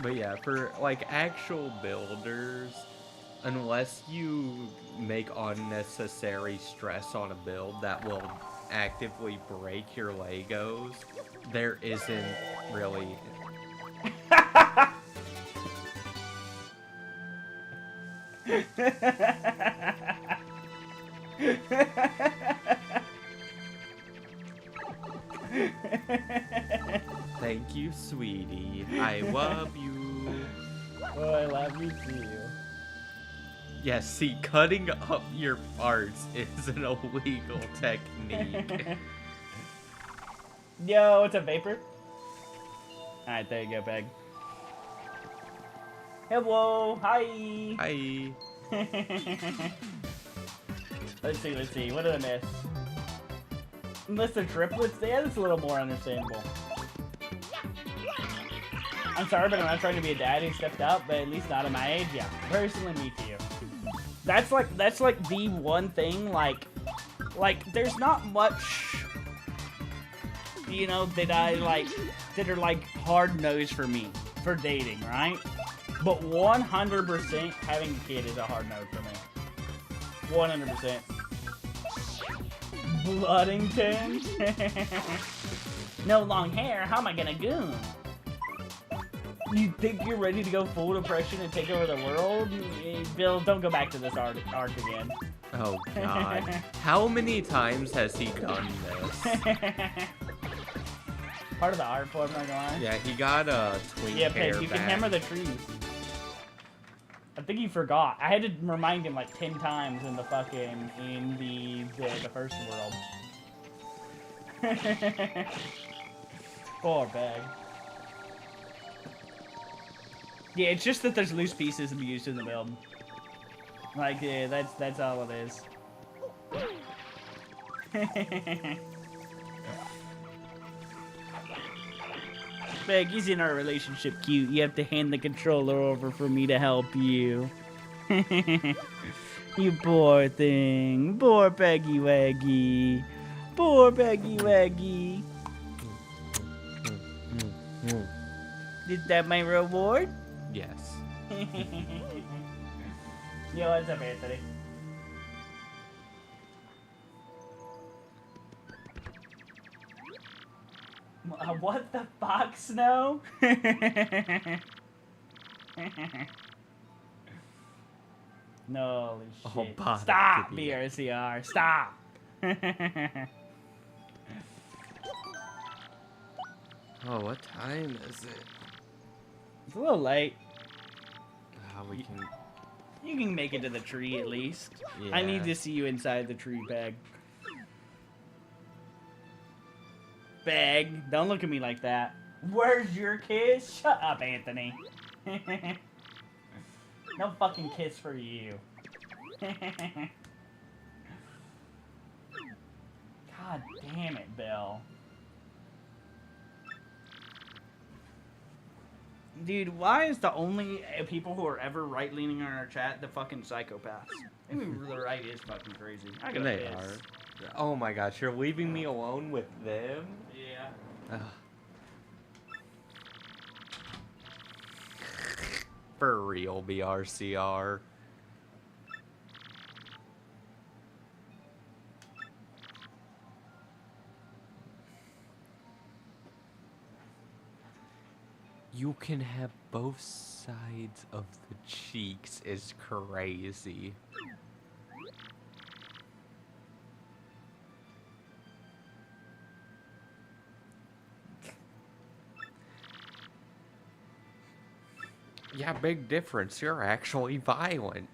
But yeah, for like actual builders, unless you make unnecessary stress on a build that will actively break your Legos, there isn't really... Thank you, sweetie. I love you. Oh, I love you too. Yes, see, cutting up your parts is an illegal technique. Yo, it's a vapor. Alright, there you go, Peg. Hello, hi. Hi. Let's see. What did I miss? Unless they're triplets, yeah, that's a little more understandable. I'm sorry, but I'm not trying to be a dad who stepped up, but at least not at my age. Yeah, personally, me too. That's like the one thing, like there's not much, you know, that I like, that are like hard nose for me for dating, right? But 100% having a kid is a hard no for me. 100%. Bloodington? No long hair, how am I gonna goon? You think you're ready to go full depression and take over the world? Bill, don't go back to this arc again. Oh, God. How many times has he done this? Part of the art form, not gonna lie. Yeah, he got a twink Yeah, hair Peg, you back. can hammer the trees. I think he forgot. I had to remind him like 10 times in the fucking, in the first world. Poor Peg. Yeah, it's just that there's loose pieces to be used in the build. Like, yeah, that's all it is. Beg, isn't our relationship cute? You have to hand the controller over for me to help you. You poor thing. Poor Peggy Waggy. Poor Peggy Waggy. Is that my reward? Yes. Yo, what's up, Anthony? What the fuck, Snow? No, holy shit. bother Stop, to be- BRCR. Stop. Oh, what time is it? It's a little late. We can. You can make it to the tree at least. Yeah. I need to see you inside the tree, Beg. Beg, don't look at me like that. Where's your kiss? Shut up, Anthony. No fucking kiss for you. God damn it, Bill. Dude, why is the only people who are ever right-leaning on our chat the fucking psychopaths? Maybe the right is fucking crazy. I gotta They piss. are. Oh my gosh, you're leaving me alone with them? Yeah. Ugh. For real, BRCR. You can have both sides of the cheeks is crazy. Yeah, big difference. You're actually violent.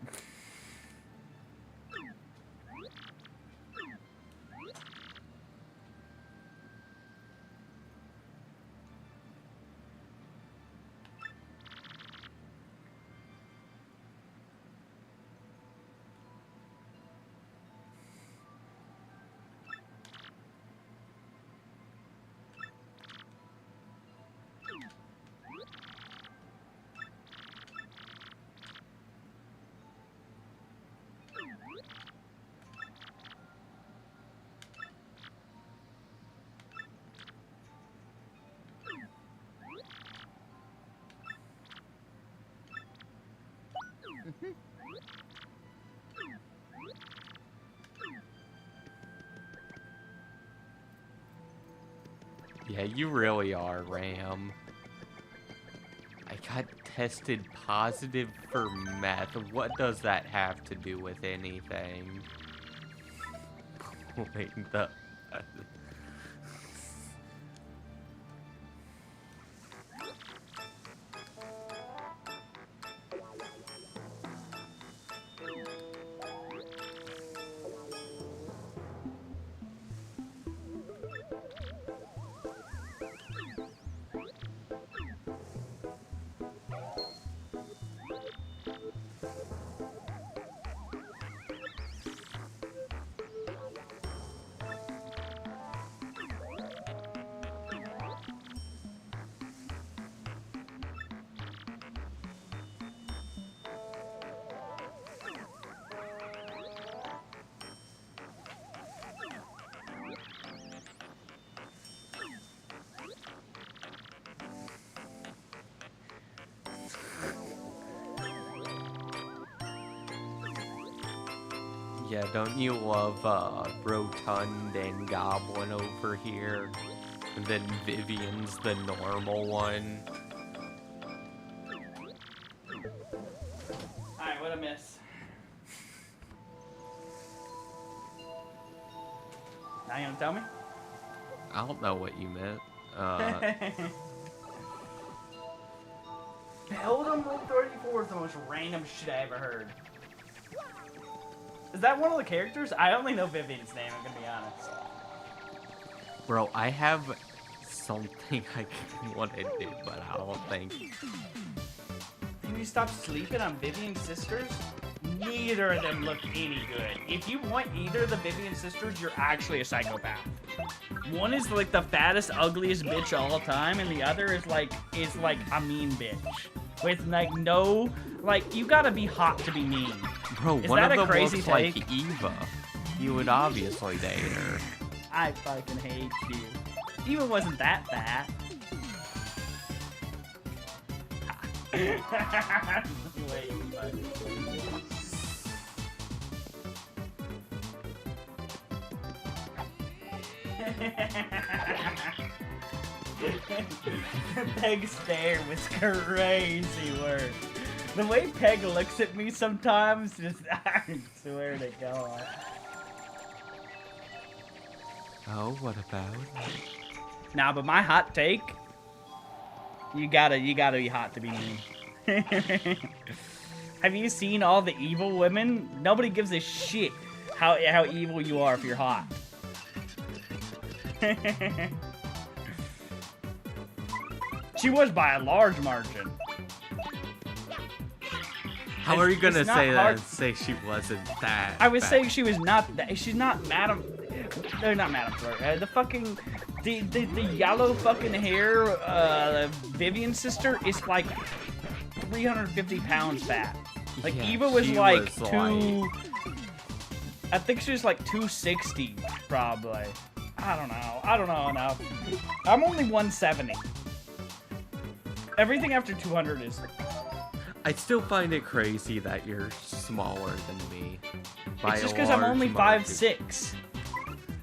Yeah, you really are, Ram. I got tested positive for meth. What does that have to do with anything? Wait, the... Yeah, don't you love Rotund and Goblin over here? And then Vivian's the normal one. Alright, what a miss. Now you gonna tell me? I don't know what you meant. Beldum Roll 34 is the most random shit I ever heard. Is that one of the characters? I only know Vivian's name, I'm gonna be honest. Bro, I have something I want to do, but I don't think. Can you stop sleeping on Vivian's sisters? neither of them look any good. If you want either of the Vivian sisters, you're actually a psychopath. One is like the fattest, ugliest bitch of all time, and the other is like a mean bitch. With like no, like you gotta be hot to be mean. Bro, Is one that of a them crazy looks take? like Eva. You would obviously date her. I fucking hate you. Eva wasn't that fat. Wait, but... Peg's stare was crazy work. The way Peg looks at me sometimes, just I swear to God. Oh, what about? Nah, but my hot take, you gotta be hot to be mean. Have you seen all the evil women? Nobody gives a shit how evil you are if you're hot. She was by a large margin. How are you gonna it's not say that hard- and say she wasn't that? I was bad? saying she was not that. She's not Madam. No, not Madam Flirt. The fucking the yellow fucking hair Vivian sister is like 350 pounds fat. Like Yeah, Eva was she like was two. I think she was like 260 probably. I don't know enough. I'm only 170. Everything after 200 is. I still find it crazy that you're smaller than me. By It's just a because I'm large only margin. 5'6".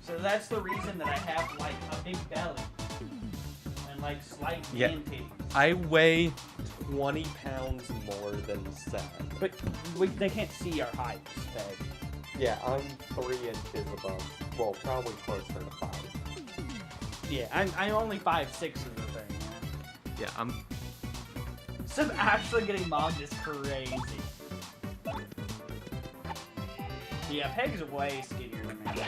So that's the reason that I have like a big belly and like slight Yeah. man titties. I weigh 20 pounds more than Seth. But they can't see our heights, Peg. Yeah, I'm 3 inches above. Well, probably closer to 5. Yeah, I'm only 5'6" is the thing, man. Yeah, I'm. So actually getting mobbed is crazy. Yeah, Peg's way skinnier than me.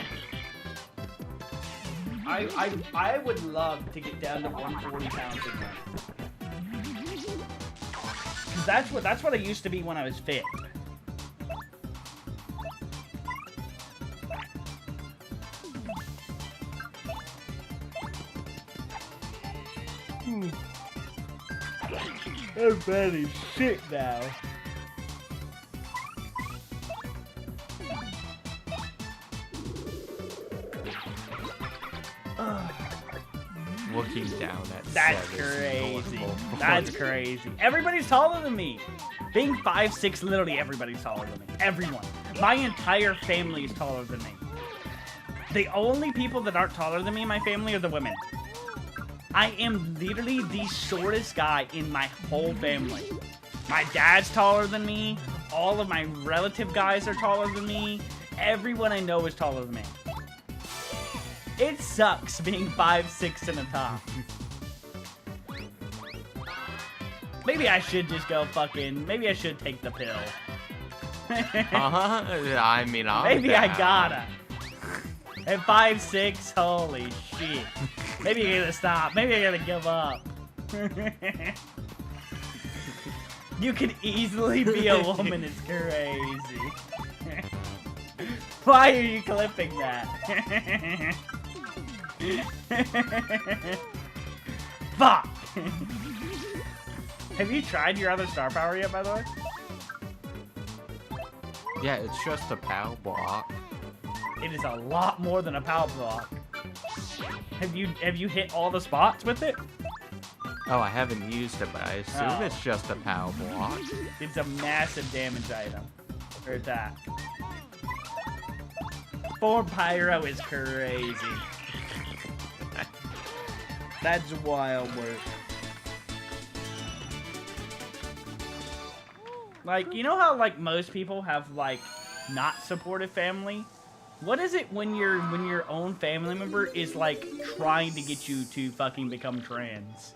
I would love to get down to 140 pounds again. Cause that's what I used to be when I was fit. I'm bad as shit now. Looking down at That's Seth is crazy. normal. That's crazy. Everybody's taller than me. Being 5'6", literally everybody's taller than me. Everyone. My entire family is taller than me. The only people that aren't taller than me in my family are the women. I am literally the shortest guy in my whole family. My dad's taller than me. All of my relative guys are taller than me. Everyone I know is taller than me. It sucks being 5'6" in a top. Maybe I should just go fucking... Maybe I should take the pill. I mean, I'm Maybe I down. gotta. At 5'6", holy shit. Maybe I gotta stop. Maybe I gotta give up. You could easily be a woman, it's crazy. Why are you clipping that? Fuck! Have you tried your other star power yet, by the way? Yeah, it's just a POW block. It is a lot more than a power block. Have you hit all the spots with it? Oh, I haven't used it, but I assume Oh. it's just a POW block. It's a massive damage item. Or attack. 4 pyro is crazy. That's wild work. Like, you know how like most people have like not supportive family? What is it when your own family member is like trying to get you to fucking become trans?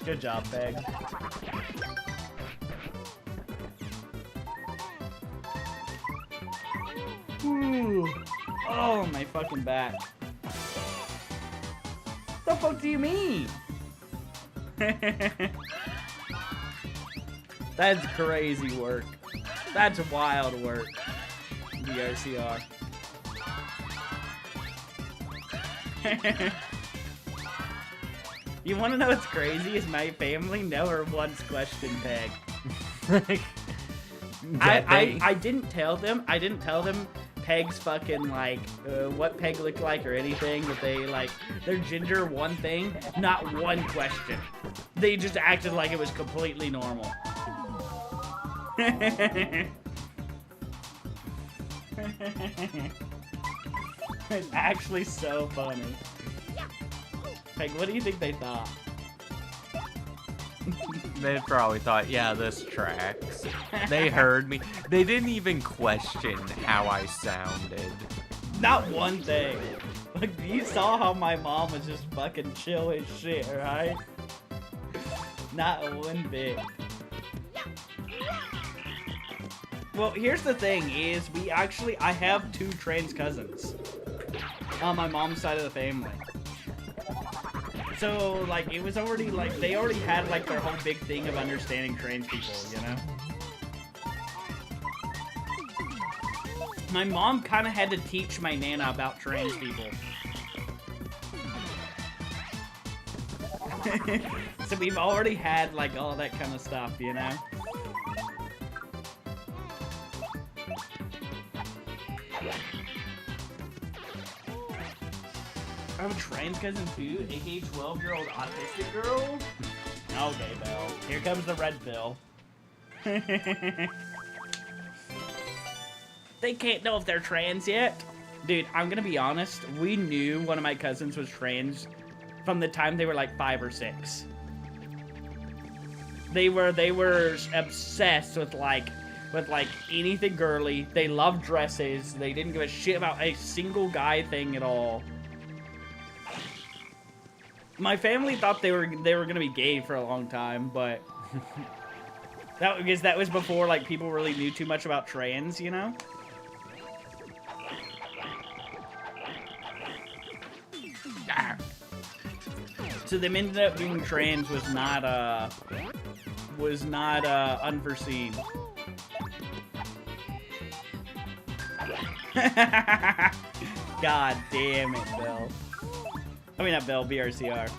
Good job, Peg. Ooh. Oh, my fucking back. fuck do you mean? That's crazy work. That's wild work. BRCR. You want to know what's crazy? Is my family never once questioned Peg. I didn't tell them. I didn't tell them Peg's fucking like what Peg looked like or anything. That they like their gender one thing. Not one question. They just acted like it was completely normal. It's actually so funny. Peg, what do you think they thought? They probably thought, yeah, this tracks. They heard me. They didn't even question how I sounded. Not one thing. Like, you saw how my mom was just fucking chill as shit, right? Not one bit. Well, here's the thing is, I have 2 trans cousins on my mom's side of the family. So, like, it was already, like, they already had, like, their whole big thing of understanding trans people, you know? My mom kind of had to teach my Nana about trans people. So we've already had, like, all that kind of stuff, you know? I have a trans cousin too, aka 12-year-old autistic girl. Okay, Bill. Here comes the red pill. They can't know if they're trans yet. Dude, I'm gonna be honest. We knew one of my cousins was trans from the time they were like 5 or 6. They were obsessed with like anything girly. They loved dresses. They didn't give a shit about a single guy thing at all. My family thought they were gonna be gay for a long time, but that was before like people really knew too much about trans, you know. So them ended up being trans was not unforeseen. God damn it, Bill. I mean, not Bill, BRCR.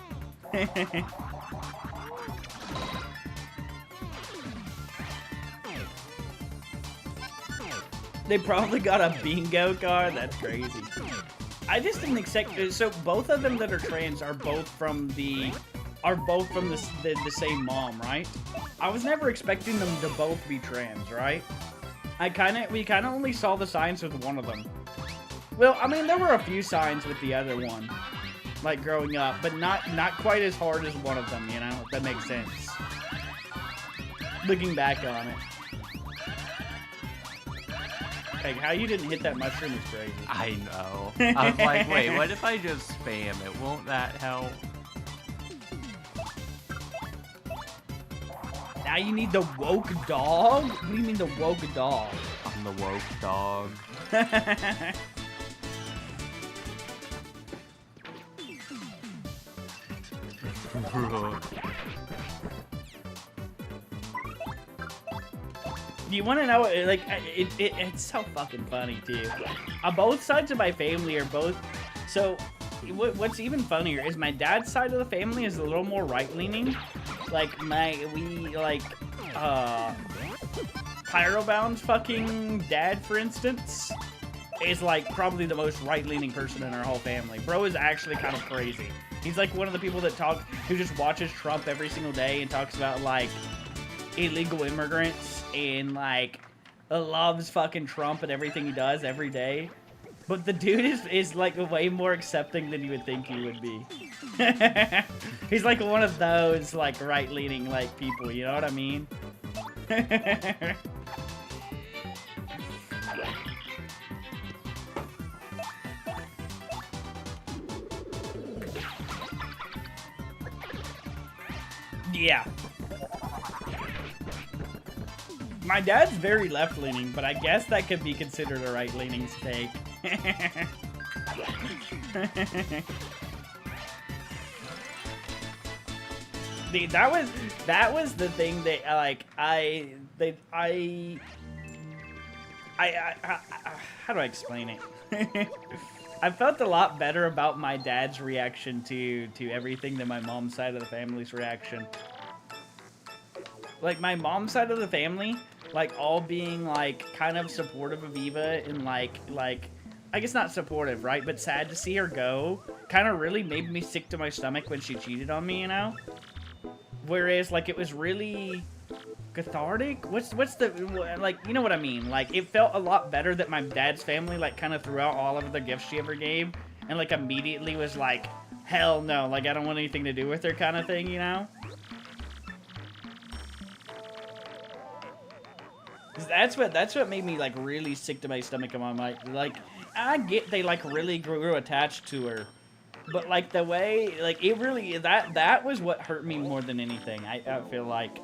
They probably got a bingo card? That's crazy. I just didn't expect... So, both of them that are trans are both from the same mom, right? I was never expecting them to both be trans, right? We kind of only saw the signs with one of them. Well, I mean, there were a few signs with the other one. Like growing up, but not quite as hard as one of them, you know, if that makes sense. Looking back on it. Like, how you didn't hit that mushroom is crazy. I know. I was like, wait, what if I just spam it? Won't that help? Now you need the woke dog? What do you mean the woke dog? I'm the woke dog. You want to know, like, it's so fucking funny, too. Both sides of my family are both... So, what's even funnier is my dad's side of the family is a little more right-leaning. Like, Pyrobound's fucking dad, for instance, is, like, probably the most right-leaning person in our whole family. Bro is actually kind of crazy. He's, like, one of the people who just watches Trump every single day and talks about, like, illegal immigrants and, like, loves fucking Trump and everything he does every day. But the dude is like, way more accepting than you would think he would be. He's, like, one of those, like, right-leaning, like, people, you know what I mean? Yeah. My dad's very left-leaning, but I guess that could be considered a right-leaning take. Dude, that was the thing that like how do I explain it? I felt a lot better about my dad's reaction to everything than my mom's side of the family's reaction. Like my mom's side of the family, like all being like kind of supportive of Eva and like I guess not supportive, right? But sad to see her go, kind of really made me sick to my stomach when she cheated on me, you know? Whereas like it was really cathartic. What's the like, you know what I mean? Like it felt a lot better that my dad's family like kind of threw out all of the gifts she ever gave and like immediately was like, hell no, like I don't want anything to do with her kind of thing, you know? That's what made me like really sick to my stomach and my mind. Like I get they like really grew attached to her, but like the way like it really that was what hurt me more than anything. I feel like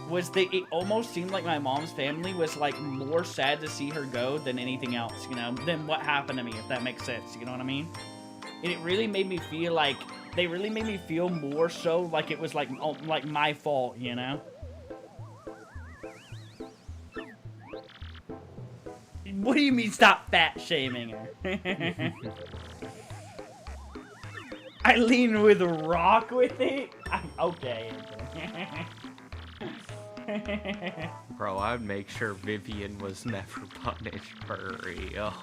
was that it almost seemed like my mom's family was like more sad to see her go than anything else, you know, than what happened to me, if that makes sense. You know what I mean? And it really made me feel like they really made me feel more so like it was like my fault, you know. What do you mean stop fat shaming her? I lean with a rock with it? Okay. Bro, I'd make sure Vivian was never punished for real.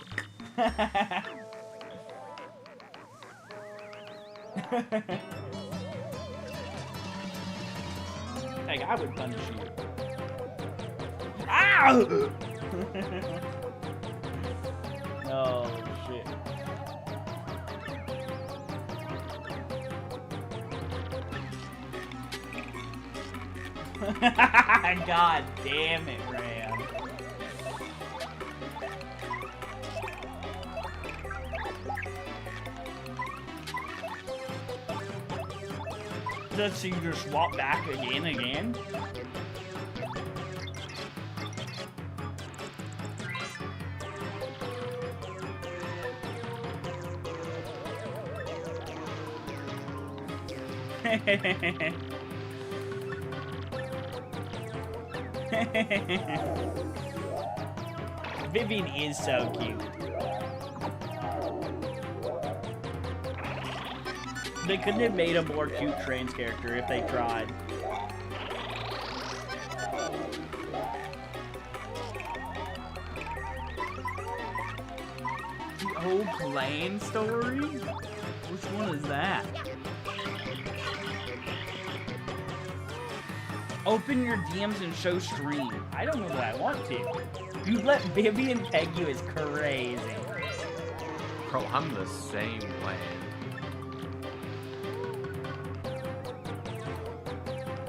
Like, I would punish you. Ow! Oh, shit. God damn it, Ram. Does she just swap back again? Vivian is so cute. They couldn't have made a more cute trans character if they tried. The old clan story? Which one is that? Open your DMs and show stream. I don't know that I want to. You let Vivian peg you is crazy. Bro, I'm the same way.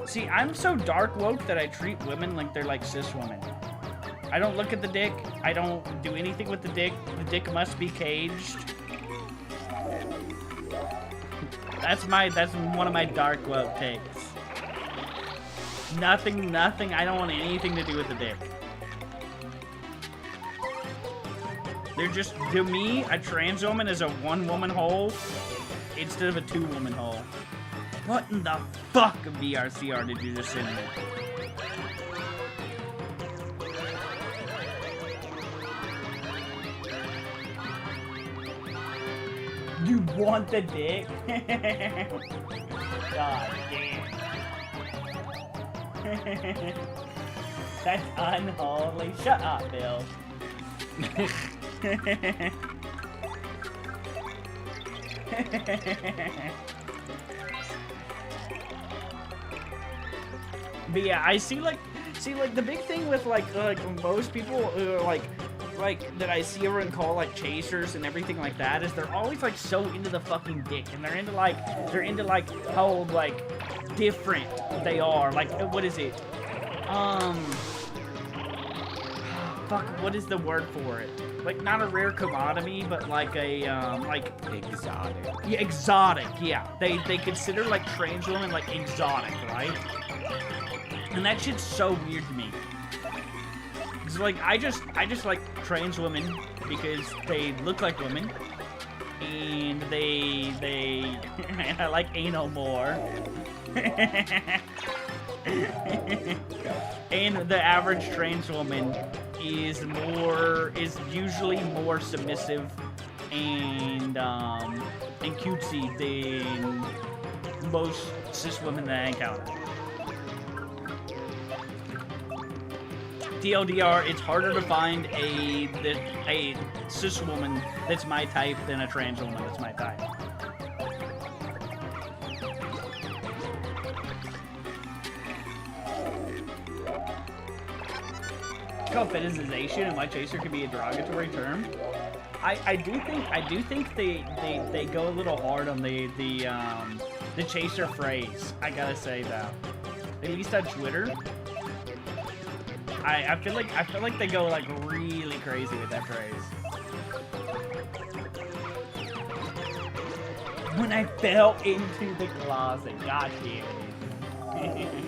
See, I'm so dark woke that I treat women like they're like cis women. I don't look at the dick. I don't do anything with the dick. The dick must be caged. That's one of my dark woke takes. Nothing, I don't want anything to do with the dick. They're just, to me, a trans woman is a one-woman hole instead of a two-woman hole. What in the fuck of VRCR did you just send me? You want the dick? God damn. That's unholy. Shut up, Bill. But yeah, I see like the big thing with like most people who are like that I see everyone call like chasers and everything like that is they're always like so into the fucking dick and they're into like how like different they are. Like what is it? Fuck, what is the word for it? Like not a rare commodity, but like a like exotic. Yeah, exotic. Yeah, they consider like trans women like exotic, right? And that shit's so weird to me. It's like I just like trans women because they look like women, and they and I like anal more. And the average trans woman is usually more submissive and cutesy than most cis women that I encounter. TLDR, it's harder to find a cis woman that's my type than a trans woman that's my type. Called fetishization and my chaser can be a derogatory term. I do think they go a little hard on the chaser phrase. I gotta say that. At least on Twitter. I feel like they go like really crazy with that phrase. When I fell into the closet, god damn it.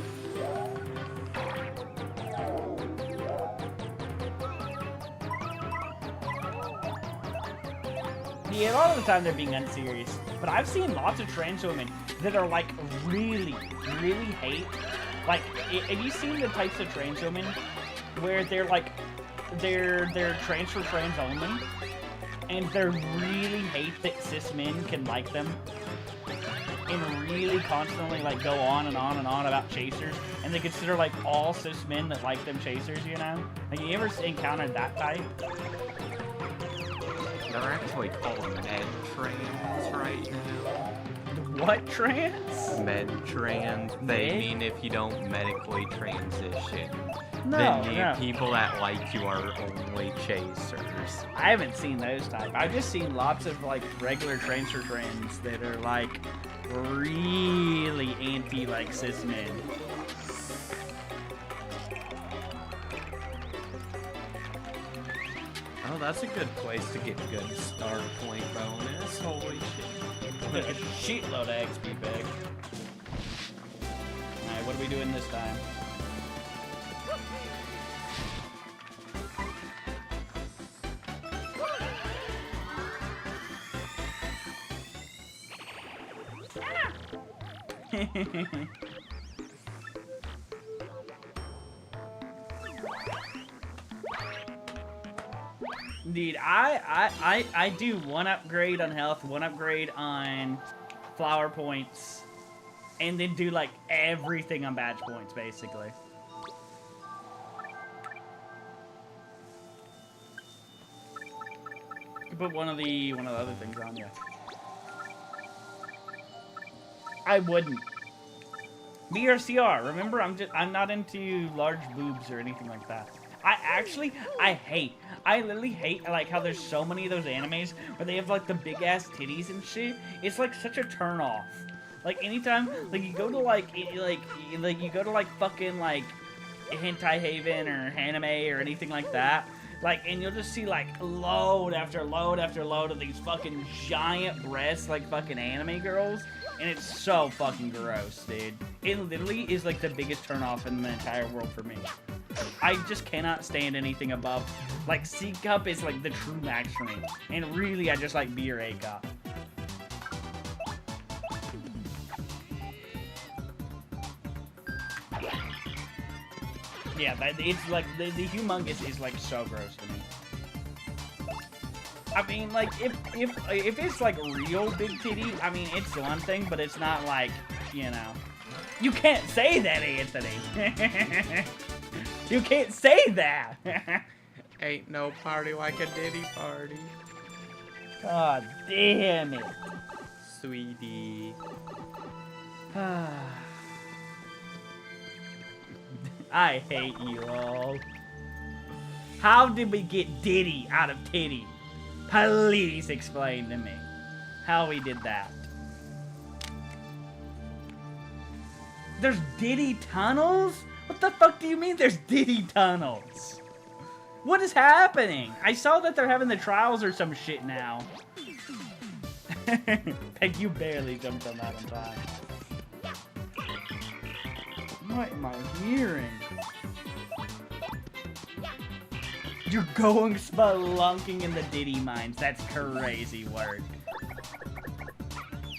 Yeah, a lot of the time they're being unserious, but I've seen lots of trans women that are like really hate. Like, have you seen the types of trans women where they're like, they're trans for trans only, and they really hate that cis men can like them, and really constantly like go on and on and on about chasers, and they consider like all cis men that like them chasers, you know? Like, you ever encountered that type? They're actually called med trans right now. What trans? Med trans. They mean if you don't medically transition. No, then people that like you are only chasers. I haven't seen those type. I've just seen lots of like regular transfer trends that are like really anti like cis men. Oh, that's a good place to get good star point bonus. Holy shit. A shitload of XP bag. Alright, what are we doing this time? Dude, I do one upgrade on health, one upgrade on flower points, and then do like everything on badge points, basically. You put one of the other things on, yeah. I wouldn't. BRCR, remember, I'm not into large boobs or anything like that. I literally hate like how there's so many of those animes where they have like the big ass titties and shit. It's like such a turn off. Like anytime like you go to like you go to like fucking like Hentai Haven or Anime or anything like that, like, and you'll just see like load after load after load of these fucking giant breasts like fucking anime girls, and it's so fucking gross, dude. It literally is like the biggest turn off in the entire world for me. I just cannot stand anything above. Like, C cup is like the true max for me. And really, I just like B or A cup. Yeah, it's like, the humongous is like so gross to me. I mean, like, if it's like real big titty, I mean, it's one thing, but it's not like, you know. You can't say that, Anthony. You can't say that! Ain't no party like a Diddy party. God damn it. Sweetie. I hate you all. How did we get Diddy out of titty? Please explain to me how we did that. There's Diddy tunnels? What the fuck do you mean there's Diddy tunnels? What is happening? I saw that they're having the trials or some shit now. Peg, you barely jumped on that on time. What am I hearing? You're going spelunking in the Diddy mines. That's crazy work.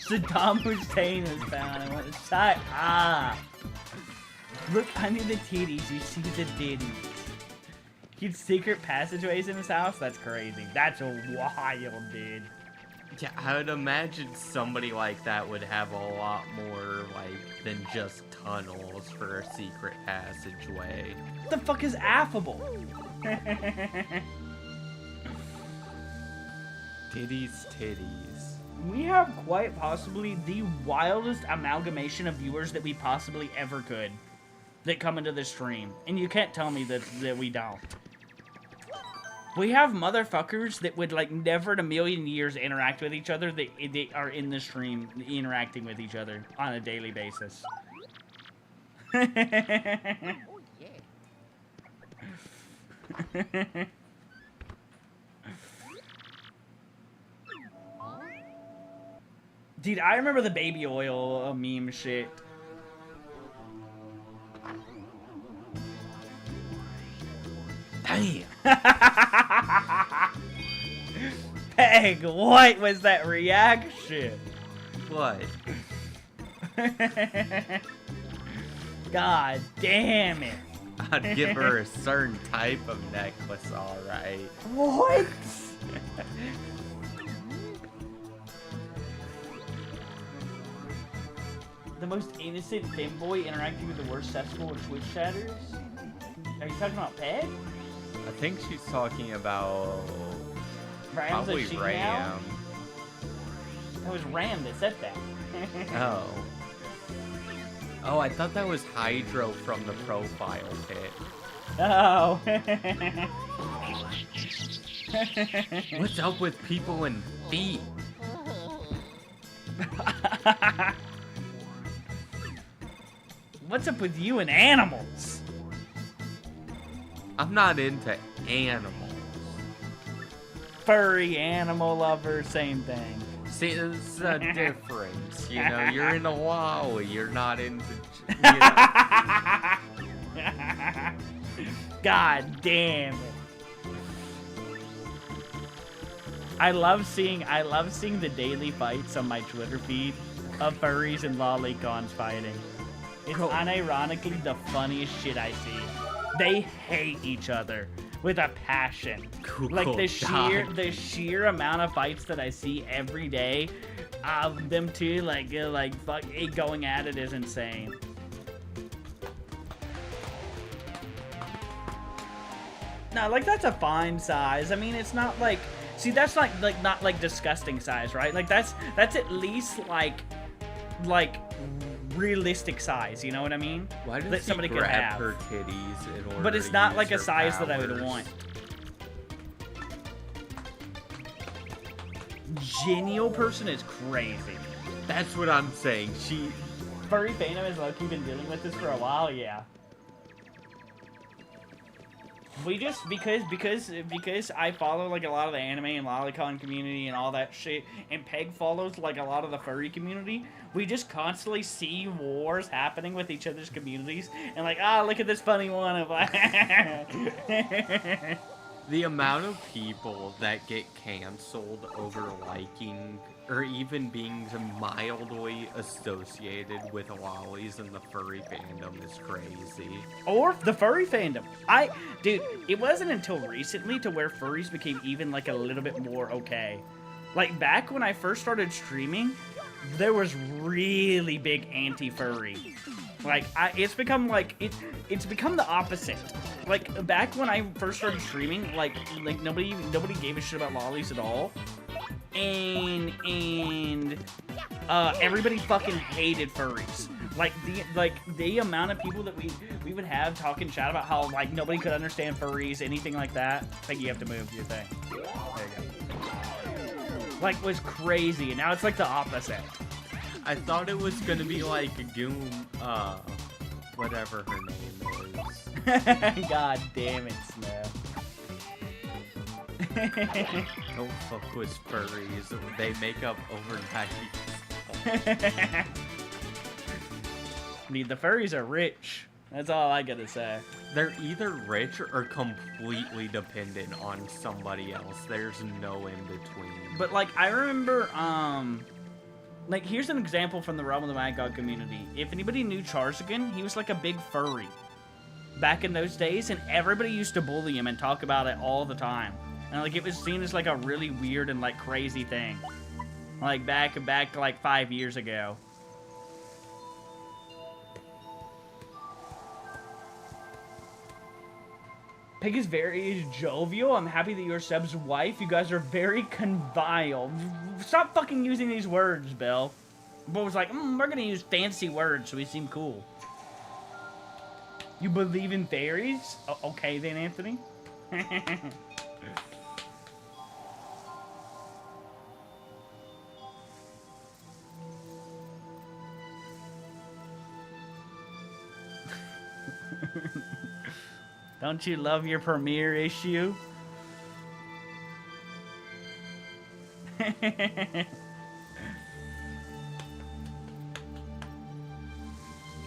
Saddam Hussein was found. I want to shut up. Look under the titties. You see the titties. He'd secret passageways in his house? That's crazy. That's wild, dude. Yeah, I would imagine somebody like that would have a lot more, like, than just tunnels for a secret passageway. What the fuck is affable? Titties. We have quite possibly the wildest amalgamation of viewers that we possibly ever could that come into the stream. And you can't tell me that we don't. We have motherfuckers that would, like, never in a million years interact with each other. They are in the stream interacting with each other on a daily basis. Oh, yeah. Dude, I remember the baby oil meme shit. Damn. Peg, what was that reaction? What? God damn it. I'd give her a certain type of necklace, alright. What? The most innocent femboy interacting with the worst cesspool of Twitch chatters? Are you talking about Peg? I think she's talking about Ram's probably a she Ram. now? That was Ram that said that. Oh. Oh, I thought that was Hydro from the profile pic. Oh. What's up with people and feet? What's up with you and animals? I'm not into animals. Furry, animal lover, same thing. See, there's a difference. You know, you're into Wally, you're not into... You know. God damn it. I love seeing the daily fights on my Twitter feed of furries and lolicons fighting. It's unironically the funniest shit I see. They hate each other with a passion. Cool, Like the God. sheer amount of fights that I see every day of them two like fuck it going at it is insane. No, like that's a fine size. I mean, it's not like see that's not like disgusting size, right? Like that's at least like realistic size, you know what I mean? Why does that he somebody could grab have. her titties in order But it's to not use like a her size that I would powers? want. Genial person is crazy. That's what I'm saying. She... Furry fandom has low-key been dealing with this for a while, yeah. We just because I follow like a lot of the anime and lolicon community and all that shit, and Peg follows like a lot of the furry community. We just constantly see wars happening with each other's communities, and like, look at this funny one of like. The amount of people that get canceled over liking or even being mildly associated with lollies in the furry fandom is crazy. Or the furry fandom. Dude, it wasn't until recently to where furries became even like a little bit more okay. Like back when I first started streaming, there was really big anti-furry. Like it's become like it's become the opposite. Like back when I first started streaming, like nobody gave a shit about lollies at all. And everybody fucking hated furries. Like the amount of people that we would have talking chat about how like nobody could understand furries, anything like that. I think you have to move your thing. There you go. Like was crazy, and now it's like the opposite. I thought it was gonna be like Goom, whatever her name is. God damn it, Snow. Don't fuck with furries. They make up overnight. The furries are rich. That's all I gotta say. They're either rich or completely dependent on somebody else. There's no in between. But like I remember Like, here's an example from the realm of the Mad God community. If anybody knew Charsigan, he was like a big furry back in those days, and everybody used to bully him and talk about it all the time. And, like, it was seen as, like, a really weird and, like, crazy thing. Like, back, like, 5 years ago. Pig is very jovial. I'm happy that you're Seb's wife. You guys are very convivial. Stop fucking using these words, Bill. Bill was like, we're gonna use fancy words so we seem cool. You believe in fairies? Okay then, Anthony. Don't you love your premiere issue?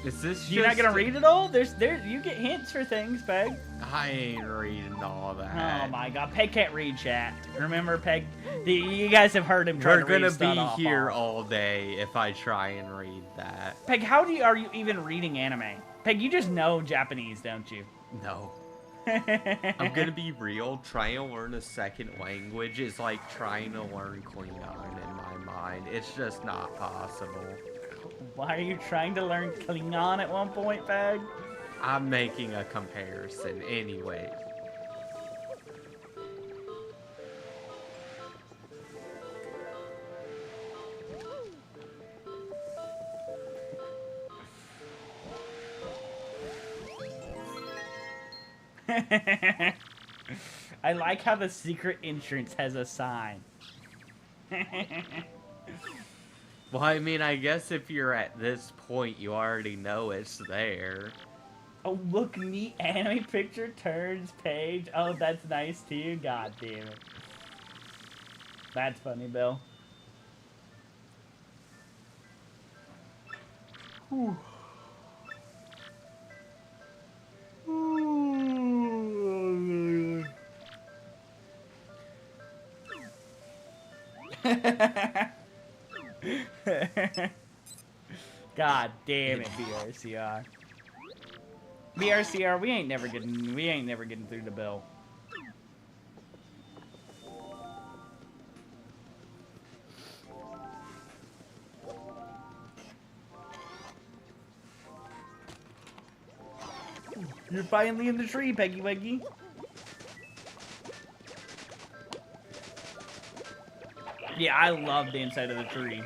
Is this You're not gonna read it all? You get hints for things, Peg. I ain't reading all that. Oh my god, Peg can't read chat. Remember, Peg? You guys have heard him try to read We're stuff gonna be here off. all day if I try and read that. Peg, are you even reading anime? Peg, you just know Japanese, don't you? No. I'm gonna be real. Trying to learn a second language is like trying to learn Klingon in my mind. It's just not possible. Why are you trying to learn Klingon at one point, Peg? I'm making a comparison anyway. I like how the secret entrance has a sign. Well, I mean, I guess if you're at this point, you already know it's there. Oh, look, neat anime picture turns page. Oh, that's nice too. God damn it. That's funny, Bill. Whew. God damn it, BRCR. BRCR, we ain't never getting through the bill. You're finally in the tree, Peggy Weggy. Yeah, I love the inside of the tree.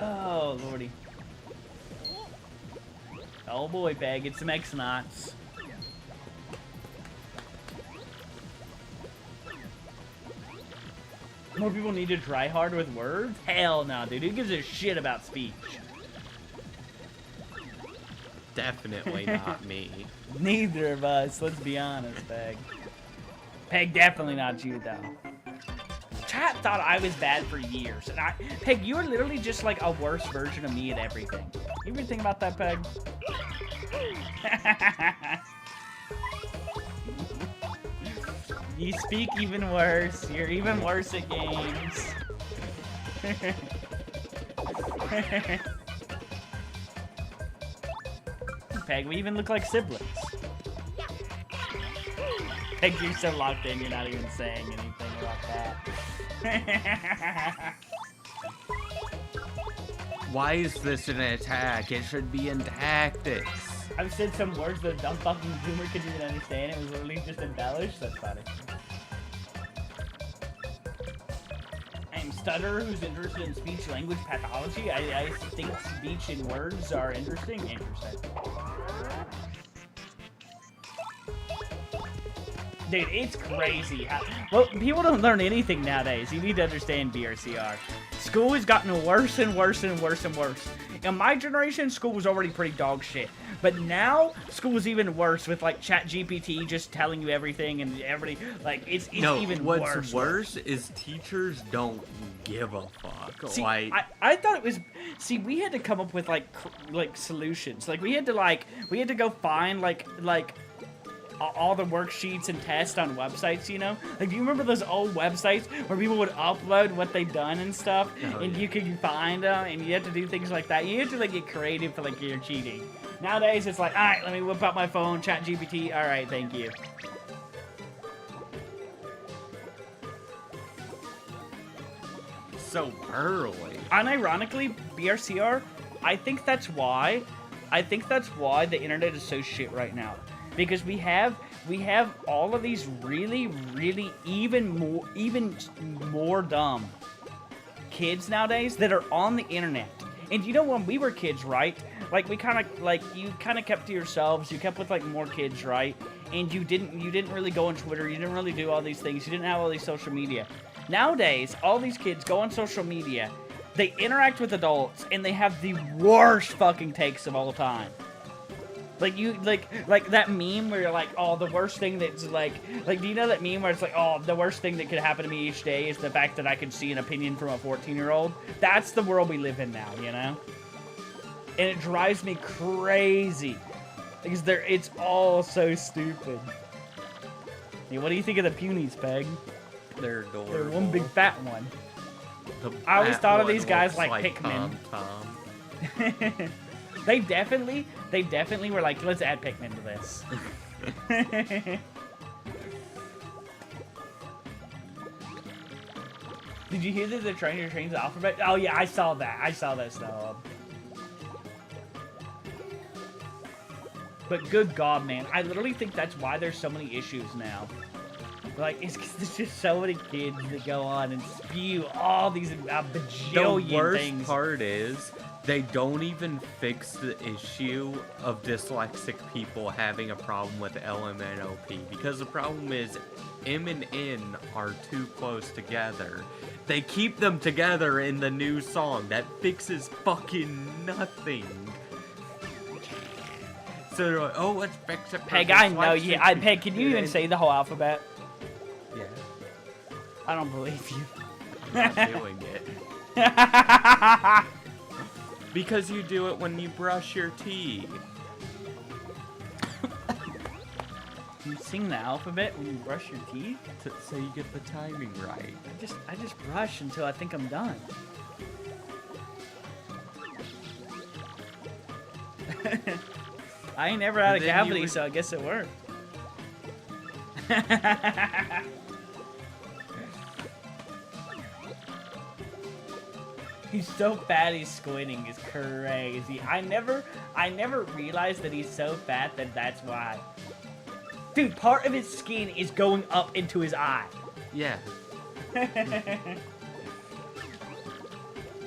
Oh, lordy. Oh boy, Peg, get some X-Knots. More people need to try hard with words? Hell no, dude. Who gives a shit about speech? Definitely not me. Neither of us, let's be honest, Peg. Peg, definitely not you, though. Chat thought I was bad for years. And Peg, you are literally just like a worse version of me at everything. You ever think about that, Peg? You speak even worse. You're even worse at games. Peg, we even look like siblings. Peg, you're so locked in, you're not even saying anything about that. Why is this an attack? It should be in tactics. I've said some words that a dumb fucking zoomer couldn't even understand. It was literally just embellished. That's funny. I'm Stutter, who's interested in speech-language pathology. I think speech and words are interesting. Interesting. Dude, it's crazy. Well, people don't learn anything nowadays. You need to understand BRCR. School has gotten worse and worse and worse and worse. In my generation, school was already pretty dog shit. But now school is even worse with like ChatGPT just telling you everything and everybody like it's even worse. What's worse is teachers don't give a fuck. See, like I thought it was. See, we had to come up with like solutions. Like we had to go find like all the worksheets and tests on websites, you know? Like, do you remember those old websites where people would upload what they'd done and stuff, and you could find them, and you had to do things like that? You had to, like, get creative for, like, your cheating. Nowadays, it's like, all right, let me whip out my phone, ChatGPT, all right, thank you. so early. Unironically, BRCR, I think that's why the internet is so shit right now. Because we have all of these really even more dumb kids nowadays that are on the internet. And you know, when we were kids, right? Like you kind of kept to yourselves. You kept with like more kids, right? And you didn't really go on Twitter. You didn't really do all these things. You didn't have all these social media. Nowadays, all these kids go on social media. They interact with adults, and they have the worst fucking takes of all time. Like like that meme where you're like, oh, the worst thing that's like do you know that meme where it's like, oh, the worst thing that could happen to me each day is the fact that I can see an opinion from a 14-year-old? That's the world we live in now, you know? And it drives me crazy because it's all so stupid. Hey, what do you think of the Punies, Peg? They're adorable. They're one big fat one. I always thought of these guys like Pikmin. Tom. They definitely were like, let's add Pikmin to this. Did you hear that they're trying to change the alphabet? Oh yeah, I saw that stuff. But good God, man, I literally think that's why there's so many issues now. Like, it's because there's just so many kids that go on and spew all these bajillion things. The worst part is, they don't even fix the issue of dyslexic people having a problem with LMNOP, because the problem is M and N are too close together. They keep them together in the new song. That fixes fucking nothing. So they're like, oh, let's fix it. Peg, I know you. Peg, can you even say the whole alphabet? Yeah. I don't believe you. I'm not doing it. Because you do it when you brush your teeth. You sing the alphabet when you brush your teeth? So you get the timing right. I just brush until I think I'm done. I ain't never had a cavity, so I guess it worked. He's so fat he's squinting is crazy. I never realized that he's so fat that that's why. Dude, part of his skin is going up into his eye. Yeah.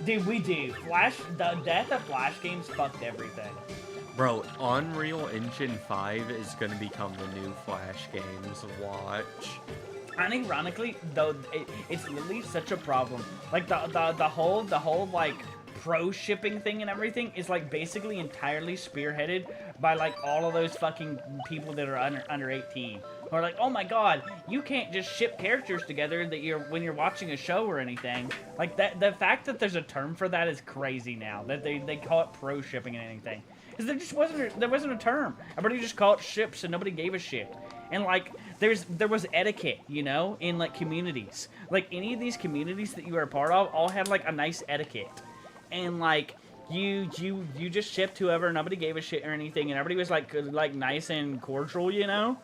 Dude, we do. The death of Flash games fucked everything. Bro, Unreal Engine 5 is gonna become the new Flash games. Watch. And ironically, though, it's literally such a problem. Like the whole like pro shipping thing and everything is like basically entirely spearheaded by like all of those fucking people that are under 18. Who are like, oh my god, you can't just ship characters together when you're watching a show or anything. Like that, the fact that there's a term for that is crazy now. That they call it pro shipping and anything. Because there wasn't a term. Everybody just called it ships and nobody gave a shit. And like there was etiquette, you know, in like communities. Like any of these communities that you were a part of all had like a nice etiquette. And like you just shipped whoever, nobody gave a shit or anything, and everybody was like nice and cordial, you know?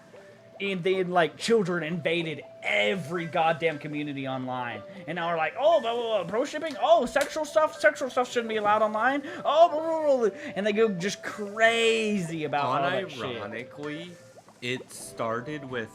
And then like children invaded every goddamn community online. And now we're like, oh, blah, blah, blah, pro shipping? Oh, sexual stuff shouldn't be allowed online? Oh, blah, blah, blah. And they go just crazy about all that shit. Unironically, It started with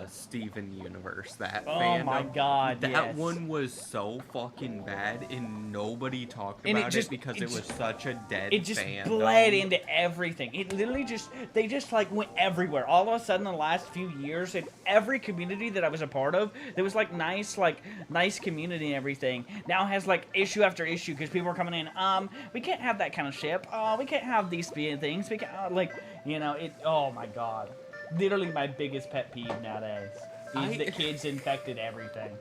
Steven Universe, that Oh fandom. my god, That yes. one was so fucking bad, and nobody talked And about it because it was such a dead It just fandom. bled into everything. It literally they just like went everywhere. All of a sudden, in the last few years, in every community that I was a part of, there was like nice community and everything. Now has like issue after issue because people are coming in. We can't have that kind of ship. We can't have these things. We can't it. Oh my god. Literally my biggest pet peeve nowadays is that kids infected everything.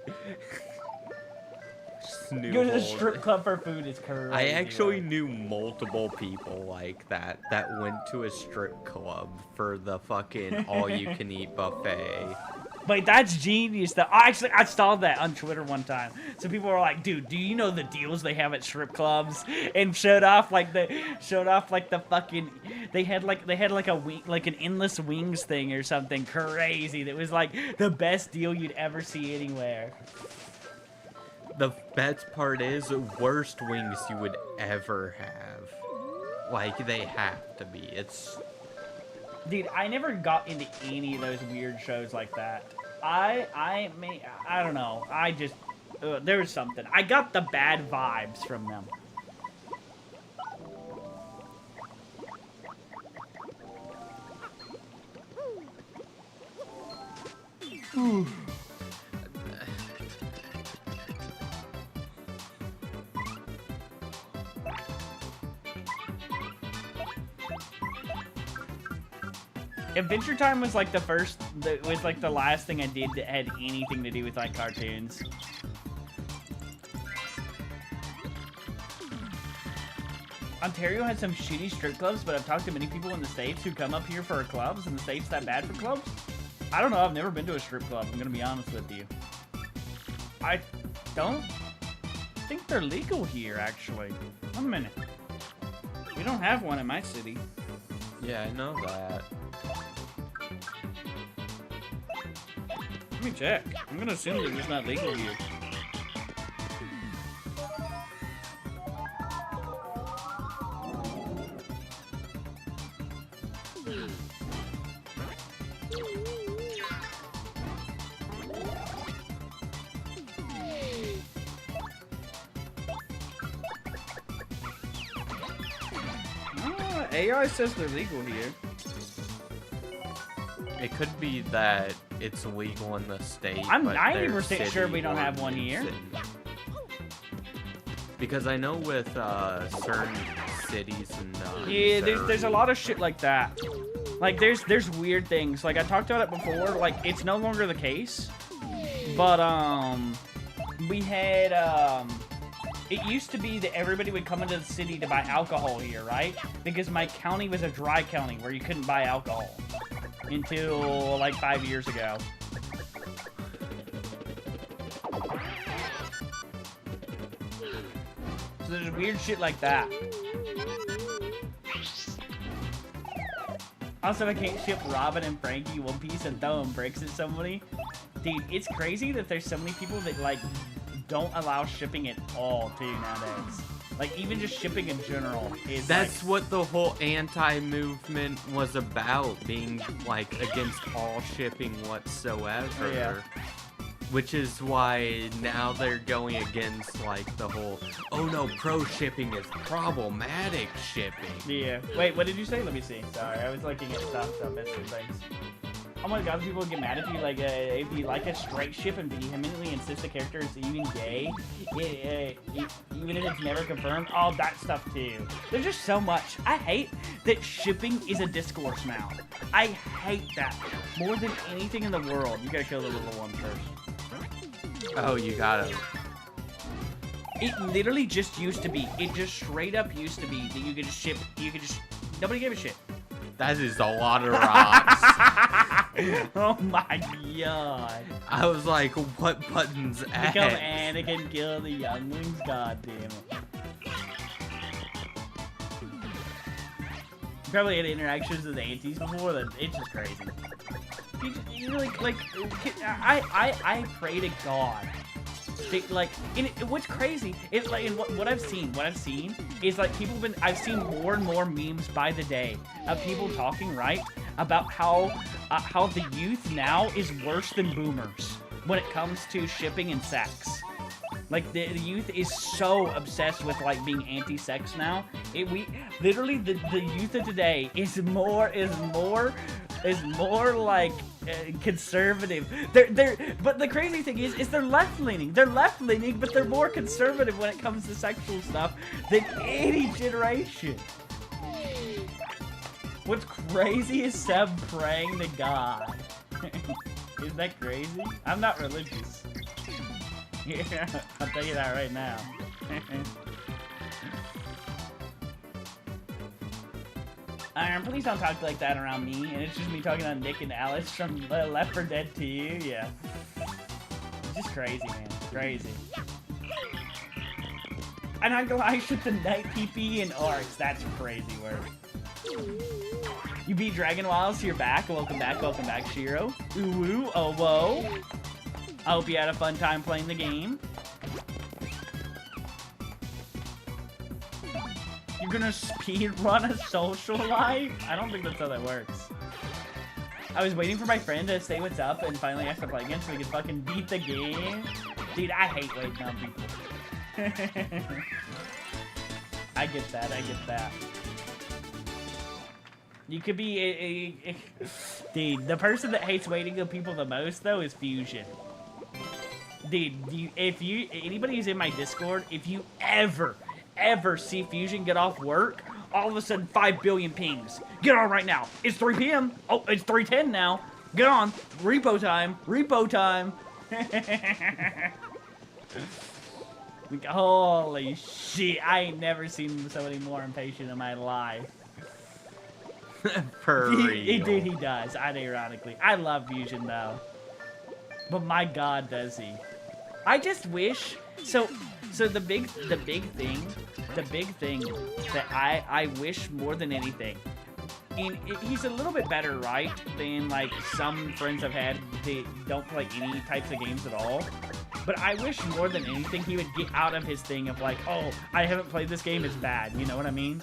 Go to the strip club for food is crazy. I actually knew multiple people like that went to a strip club for the fucking all-you-can-eat buffet. But that's genius. I saw that on Twitter one time. So people were like, "Dude, do you know the deals they have at strip clubs?" And showed off like the fucking they had like a wing, like an endless wings thing or something crazy that was like the best deal you'd ever see anywhere. The best part is worst wings you would ever have. Like they have to be. It's Dude, I never got into any of those weird shows like that. I don't know. I just there was something. I got the bad vibes from them. Ooh. Adventure Time was like the last thing I did that had anything to do with like cartoons. Ontario has some shitty strip clubs, but I've talked to many people in the States who come up here for clubs, and the States that bad for clubs? I don't know, I've never been to a strip club, I'm gonna be honest with you. I don't think they're legal here, actually. One minute. We don't have one in my city. yeah, I know that. Let me check. I'm gonna assume they're just not legal here. AI says they're legal here. It could be that it's legal in the state. I'm but 90% their sure we city don't have one ordinance here. Because I know with certain cities and Yeah, there's a lot of shit like that. Like there's weird things. Like I talked about it before. Like it's no longer the case, but we had it used to be that everybody would come into the city to buy alcohol here, right? Because my county was a dry county where you couldn't buy alcohol until like 5 years ago. So there's weird shit like that. Also, I can't ship Robin and Frankie One Piece and throwing bricks at somebody. Dude, it's crazy that there's so many people that, like, don't allow shipping at all, too, nowadays. Like, even just shipping in general is, That's like, what the whole anti-movement was about, being, like, against all shipping whatsoever. Yeah. Which is why now they're going against, like, the whole, oh no, pro-shipping is problematic shipping. Yeah. Wait, what did you say? Let me see. Sorry, I was looking at stuff, so I missed some things. Oh my god, people get mad if you like a straight ship and vehemently insist the character is even gay, even if it's never confirmed. All that stuff too. There's just so much. I hate that shipping is a discourse now. I hate that more than anything in the world. You gotta kill the little one first. Oh, you gotta. It literally just used to be. It just straight up used to be that you could just ship. You could just. Nobody gave a shit. That is a lot of rocks. Oh my god. I was like, what buttons X? Become Anakin, kill the younglings, god damn it. You probably had interactions with the aunties before, that it's just crazy. I pray to God. Like, what's crazy is like, what I've seen is like I've seen more and more memes by the day of people talking, right, about how the youth now is worse than boomers when it comes to shipping and sex. Like, the youth is so obsessed with, like, being anti-sex now. We literally, the youth of today is more like conservative. But the crazy thing is they're left-leaning. They're left-leaning, but they're more conservative when it comes to sexual stuff than any generation. What's crazy is Seb praying to God. Isn't that crazy? I'm not religious. Yeah, I'll tell you that right now. Please don't talk like that around me, and it's just me talking on Nick and Alice from Left 4 Dead 2, yeah. It's just crazy, man. Crazy. And I go, I shoot the night PP and arcs. That's crazy work. You beat Dragon Wilds, so you're back. Welcome back, Shiro. Ooh, woo, oh, whoa. I hope you had a fun time playing the game. You're gonna speedrun a social life? I don't think that's how that works. I was waiting for my friend to say what's up and finally asked to play again so we could fucking beat the game. Dude, I hate waiting on people. I get that. You could be Dude, the person that hates waiting on people the most, though, is Fusion. Dude, anybody who's in my Discord, if you ever see Fusion get off work, all of a sudden 5 billion pings. Get on right now. It's 3 p.m. Oh, it's 3:10 now. Get on. Repo time. Like, holy shit. I ain't never seen somebody more impatient in my life. For real. Dude, he does. Unironically. I love Fusion, though. But my god, does he. I just wish... So the big thing that I wish more than anything, he's a little bit better, right, than like some friends I've had that don't play any types of games at all. But I wish more than anything he would get out of his thing of like, oh, I haven't played this game, it's bad. You know what I mean?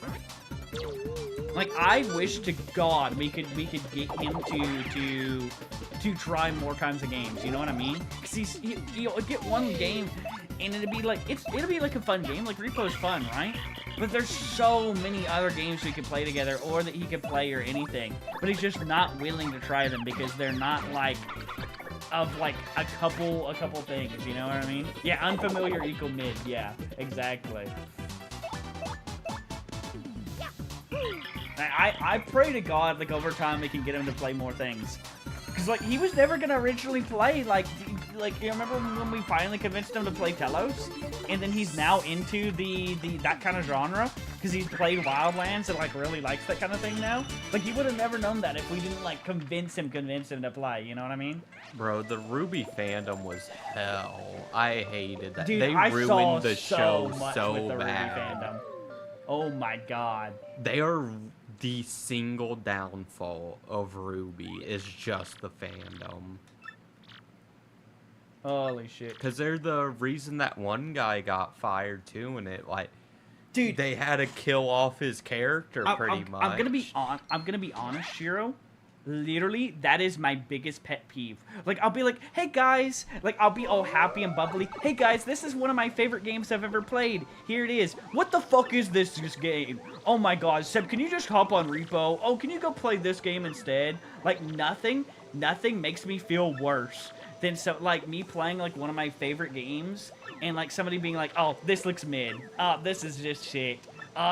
Like, I wish to God we could get him to try more kinds of games. You know what I mean? Because he'll get one game and it'll be like a fun game. Like, Repo's fun, right? But there's so many other games we could play together or that he could play or anything. But he's just not willing to try them because they're not like of like a couple things. You know what I mean? Yeah, unfamiliar equal mid. Yeah, exactly. I pray to God, like, over time we can get him to play more things. Because, like, he was never going to originally play, like, you remember when we finally convinced him to play Telos? And then he's now into that kind of genre? Because he's played Wildlands and, like, really likes that kind of thing now? Like, he would have never known that if we didn't, like, convince him to play, you know what I mean? Bro, the Ruby fandom was hell. I hated that. Dude, they ruined the show so with the bad. Ruby fandom. Oh my god. They are the single downfall of Ruby is just the fandom. Holy shit. Because they're the reason that one guy got fired too, and it like, dude, they had to kill off his character pretty much. I'm gonna be honest, Shiro. Literally, that is my biggest pet peeve. Like, I'll be like, hey guys, like, I'll be all happy and bubbly. Hey guys, this is one of my favorite games I've ever played. Here it is. What the fuck is this game? Oh my god, Seb, can you just hop on Repo? Oh, can you go play this game instead? Like, nothing makes me feel worse than like me playing like one of my favorite games and like somebody being like, oh, this looks mid. Oh, this is just shit.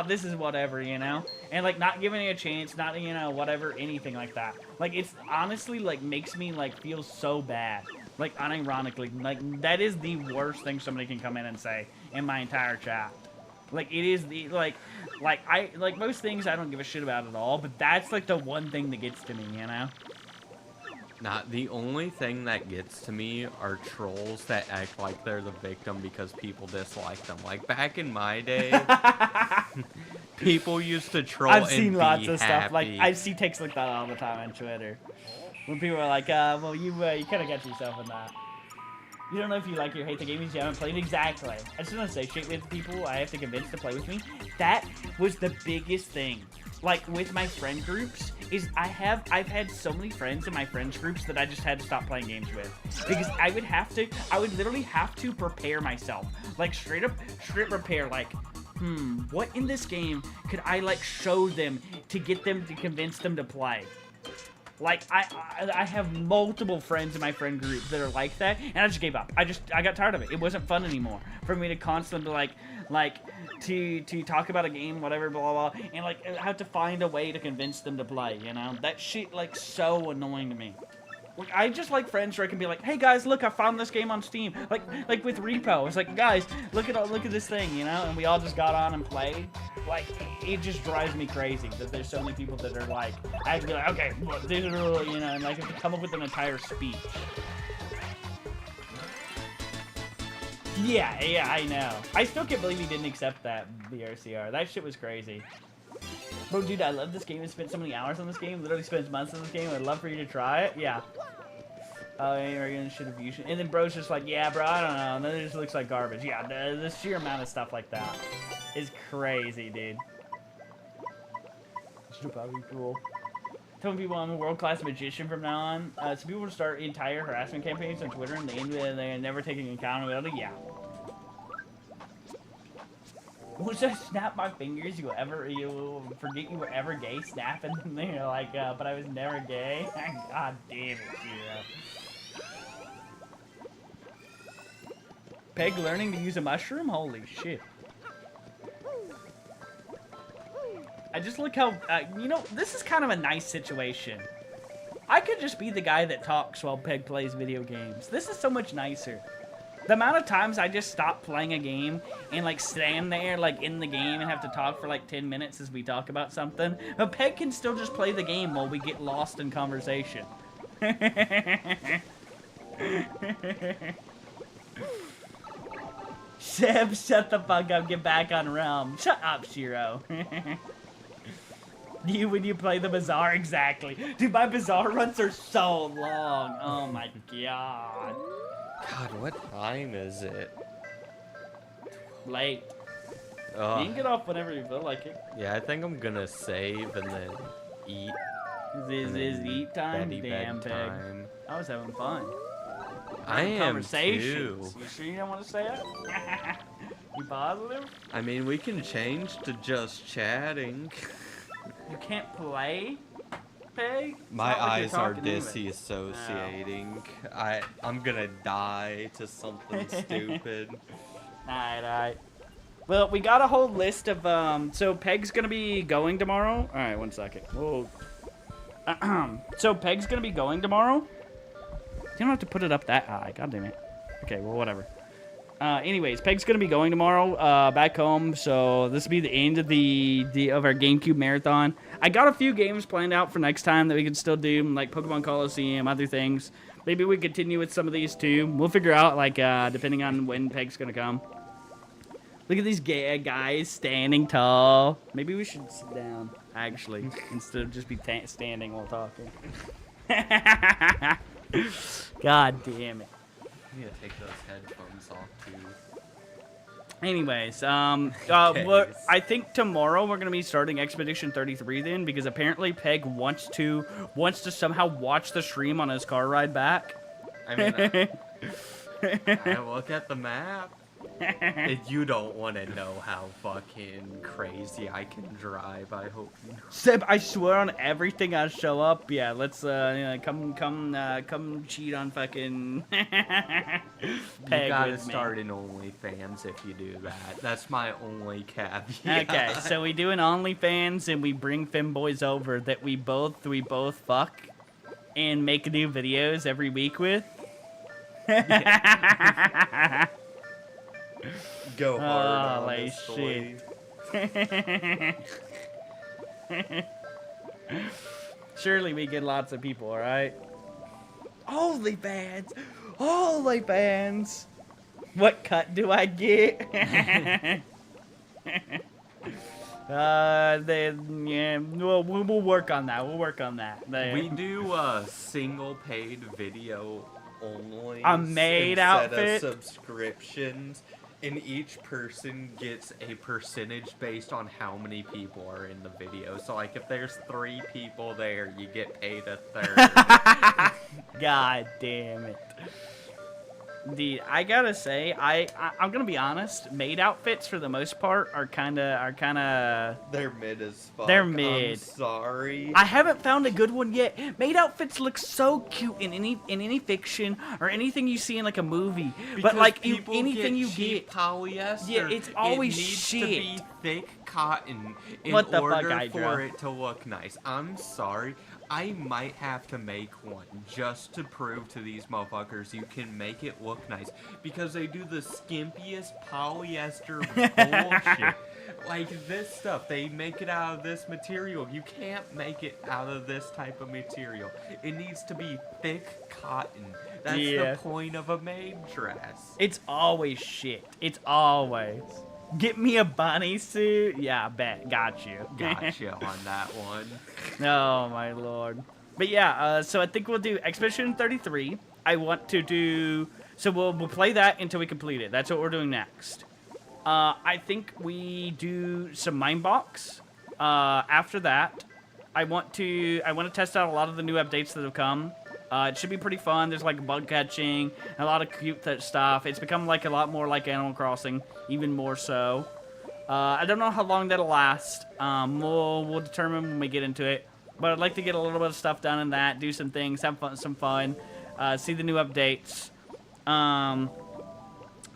This is whatever, you know? And, like, not giving it a chance, not, you know, whatever, anything like that. Like, it's honestly, like, makes me, like, feel so bad. Like, unironically. Like, that is the worst thing somebody can come in and say in my entire chat. Like, it is the, like, most things I don't give a shit about at all, but that's, like, the one thing that gets to me, you know? Nah, the only thing that gets to me are trolls that act like they're the victim because people dislike them. Like, back in my day, people used to troll I've seen lots of happy. stuff. Like, I see takes like that all the time on Twitter. When people are like, well, you kind of got yourself in that. You don't know if you like or hate the games you haven't played. Exactly. I just want to associate with people I have to convince to play with me. That was the biggest thing. Like, with my friend groups, is I've had so many friends in my friends groups that I just had to stop playing games with. Because I would literally have to prepare myself. Like, straight prepare, like, what in this game could I, like, show them to get them to convince them to play? Like, I have multiple friends in my friend group that are like that, and I just gave up. I got tired of it. It wasn't fun anymore for me to constantly, to talk about a game, whatever, blah, blah, blah, and, like, have to find a way to convince them to play, you know? That shit, like, so annoying to me. Like, I just like friends where I can be like, hey guys, look, I found this game on Steam. Like with Repo, it's like, guys, look at this thing, you know? And we all just got on and played. Like, it just drives me crazy that there's so many people that are like, I have to be like, okay, you know, and like have to come up with an entire speech. Yeah, I know. I still can't believe he didn't accept that BRCR. That shit was crazy. Bro, dude, I love this game. I spent so many hours on this game. Literally spent months on this game. I'd love for you to try it. Yeah. Oh, yeah, you're gonna should have used it. And then bro's just like, yeah, bro, I don't know. And then it just looks like garbage. Yeah, the sheer amount of stuff like that is crazy, dude. It's probably cool. Telling people I'm a world-class magician from now on. So people will start entire harassment campaigns on Twitter and they're never taking accountability. Yeah. Once I snap my fingers, you'll forget you were ever gay, snapping. You're like, but I was never gay. God damn it, Zero. Peg learning to use a mushroom? Holy shit. I just look how, you know, this is kind of a nice situation. I could just be the guy that talks while Peg plays video games. This is so much nicer. The amount of times I just stop playing a game and, like, stand there, like, in the game and have to talk for, like, 10 minutes as we talk about something. But Peg can still just play the game while we get lost in conversation. Seb, shut the fuck up. Get back on Realm. Shut up, Shiro. When you play the Bazaar, exactly. Dude, my Bazaar runs are so long. Oh, my God. God, what time is it? Late. You can get off whenever you feel like it. Yeah, I think I'm gonna save and then eat. This is eat time? Damn, Peg. Bedtime. I was having fun. I am Conversations. too. You sure you don't want to say it? You positive? I mean, we can change to just chatting. You can't play, Peg? It's My not like you're eyes are talking to me. disassociating. I'm gonna die to something stupid. Alright. Well, we got a whole list of, so Peg's gonna be going tomorrow. Alright, 1 second. Whoa. So Peg's gonna be going tomorrow. You don't have to put it up that high. God damn it. Okay, well, whatever. Anyways, Peg's gonna be going tomorrow, back home, so this will be the end of our GameCube marathon. I got a few games planned out for next time that we can still do, like Pokemon Coliseum, other things. Maybe we continue with some of these too. We'll figure out, like, depending on when Peg's gonna come. Look at these gay guys standing tall. Maybe we should sit down, actually, instead of just be standing while talking. God damn it. I need to take those headphones off too. Anyways, I think tomorrow we're gonna be starting Expedition 33 then, because apparently Peg wants to somehow watch the stream on his car ride back. I mean, I look at the map. You don't want to know how fucking crazy I can drive. I hope you know. Seb, I swear on everything I show up. Yeah, let's come cheat on fucking Peg. You gotta with me. start an OnlyFans if you do that. That's my only caveat. Okay, so we do an OnlyFans and we bring femboys over that we both fuck and make new videos every week with. Go hard on like this shit. toy. Surely we get lots of people, alright? OnlyFans! OnlyFans! What cut do I get? Yeah, we'll work on that. We'll work on that. We do a single paid video only. A maid outfit? Of subscriptions, and each person gets a percentage based on how many people are in the video. So, like, if there's 3 people there, you get paid a third. God damn it. Dude, I gotta say, I'm gonna be honest. Maid outfits for the most part are kind of. They're mid as fuck. They're mid. I'm sorry. I haven't found a good one yet. Maid outfits look so cute in any fiction or anything you see in like a movie. Because but like anything you cheap get, polyester, yeah, it's always it needs shit. to be thick cotton in What the fuck, order Hydra? for it to look nice. I'm sorry. I might have to make one just to prove to these motherfuckers you can make it look nice, because they do the skimpiest polyester bullshit. Like this stuff, they make it out of this material. You can't make it out of this type of material. It needs to be thick cotton. That's Yeah. the point of a maid dress. It's always shit. It's always. Get me a bunny suit. Yeah, I bet. Got you. Gotcha on that one. Oh my lord. But yeah, so I think we'll do Expedition 33. I want to do. So we'll play that until we complete it. That's what we're doing next. I think we do some Minebox. After that, I want to test out a lot of the new updates that have come. It should be pretty fun. There's like bug catching, a lot of cute stuff. It's become like a lot more like Animal Crossing, even more so. I don't know how long that'll last. We'll determine when we get into it. But I'd like to get a little bit of stuff done in that, do some things, have some fun, see the new updates.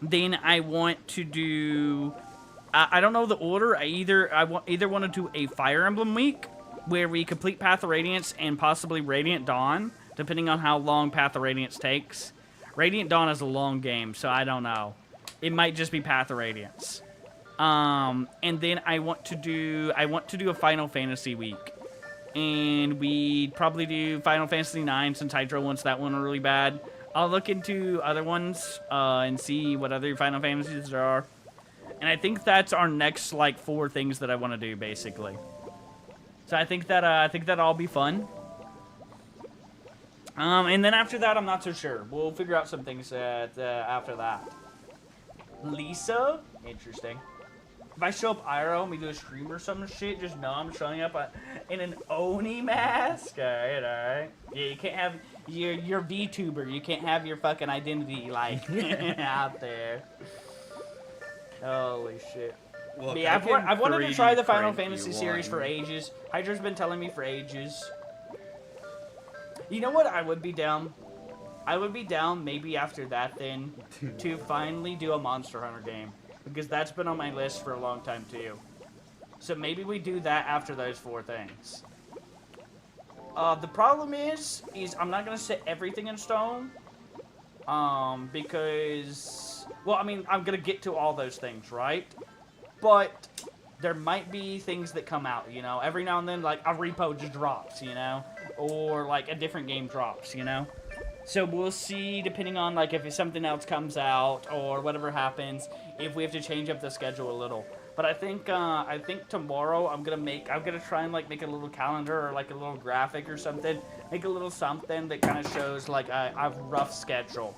Then I want to do. I don't know the order. I either want to do a Fire Emblem week where we complete Path of Radiance and possibly Radiant Dawn, depending on how long Path of Radiance takes. Radiant Dawn is a long game, so I don't know. It might just be Path of Radiance. And then I want to do a Final Fantasy week. And we'd probably do Final Fantasy 9 since Hydro wants that one really bad. I'll look into other ones and see what other Final Fantasies there are. And I think that's our next like 4 things that I want to do basically. So I think that'll all be fun. And then after that, I'm not so sure. We'll figure out some things after that. Lisa? Interesting. If I show up IRL and we do a stream or some shit, just know I'm showing up in an Oni mask. Alright. Yeah, you can't have... You're VTuber. You can't have your fucking identity, like, out there. Holy shit. Look, Yeah, I've wanted to try the Final 3D Fantasy print series you for one. ages. Hydra's been telling me for ages. You know what I would be down? I would be down maybe after that then to finally do a Monster Hunter game. Because that's been on my list for a long time too. So maybe we do that after those 4 things. The problem is I'm not going to set everything in stone. Because... Well, I mean, I'm going to get to all those things, right? But there might be things that come out, you know? Every now and then, like, a repo just drops, you know? Or, like, a different game drops, you know? So we'll see, depending on, like, if something else comes out or whatever happens, if we have to change up the schedule a little. But I think tomorrow I'm gonna try and, like, make a little calendar or, like, a little graphic or something. Make a little something that kind of shows, like, a rough schedule.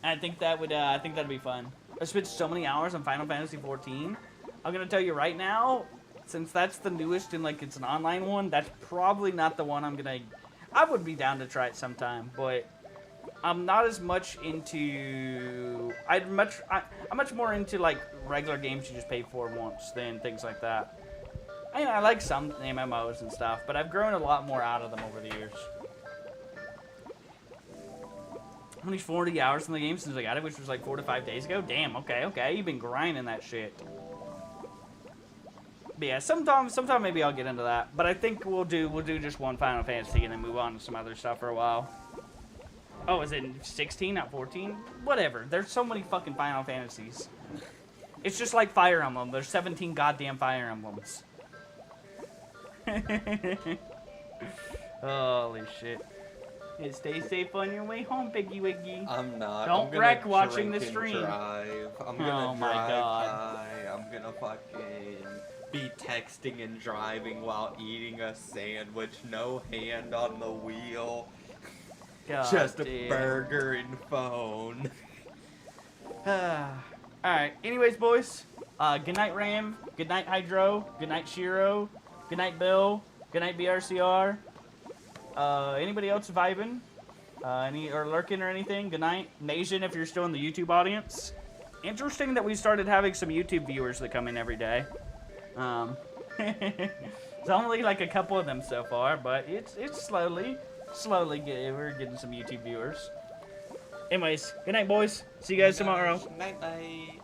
I think that'd be fun. I spent so many hours on Final Fantasy 14. I'm gonna tell you right now, since that's the newest and like it's an online one, that's probably not the one I would be down to try it sometime, but I'm not as much into. I'm much more into like regular games you just pay for once than things like that. I like some MMOs and stuff, but I've grown a lot more out of them over the years. Only 40 hours in the game since I got it, which was like 4 to 5 days ago. Damn, okay, you've been grinding that shit. But yeah, sometime maybe I'll get into that. But I think we'll do just one Final Fantasy and then move on to some other stuff for a while. Oh, is it 16, not 14? Whatever. There's so many fucking Final Fantasies. It's just like Fire Emblem. There's 17 goddamn Fire Emblems. Holy shit. Yeah, stay safe on your way home, Piggy Wiggy. I'm not. Don't I'm gonna wreck watching drink the and stream. Drive. I'm Oh gonna my drive God. by. I'm gonna fucking be texting and driving while eating a sandwich. No hand on the wheel. God Just a damn. burger and phone. Alright, anyways, boys. Good night, Ram. Good night, Hydro. Good night, Shiro. Good night, Bill. Good night, BRCR. Anybody else vibing? Any or lurking or anything? Good night. Nation, if you're still in the YouTube audience. Interesting that we started having some YouTube viewers that come in every day. It's only like a couple of them so far, but it's slowly we're getting some YouTube viewers. Anyways, good night, boys. See you guys tomorrow. Night night.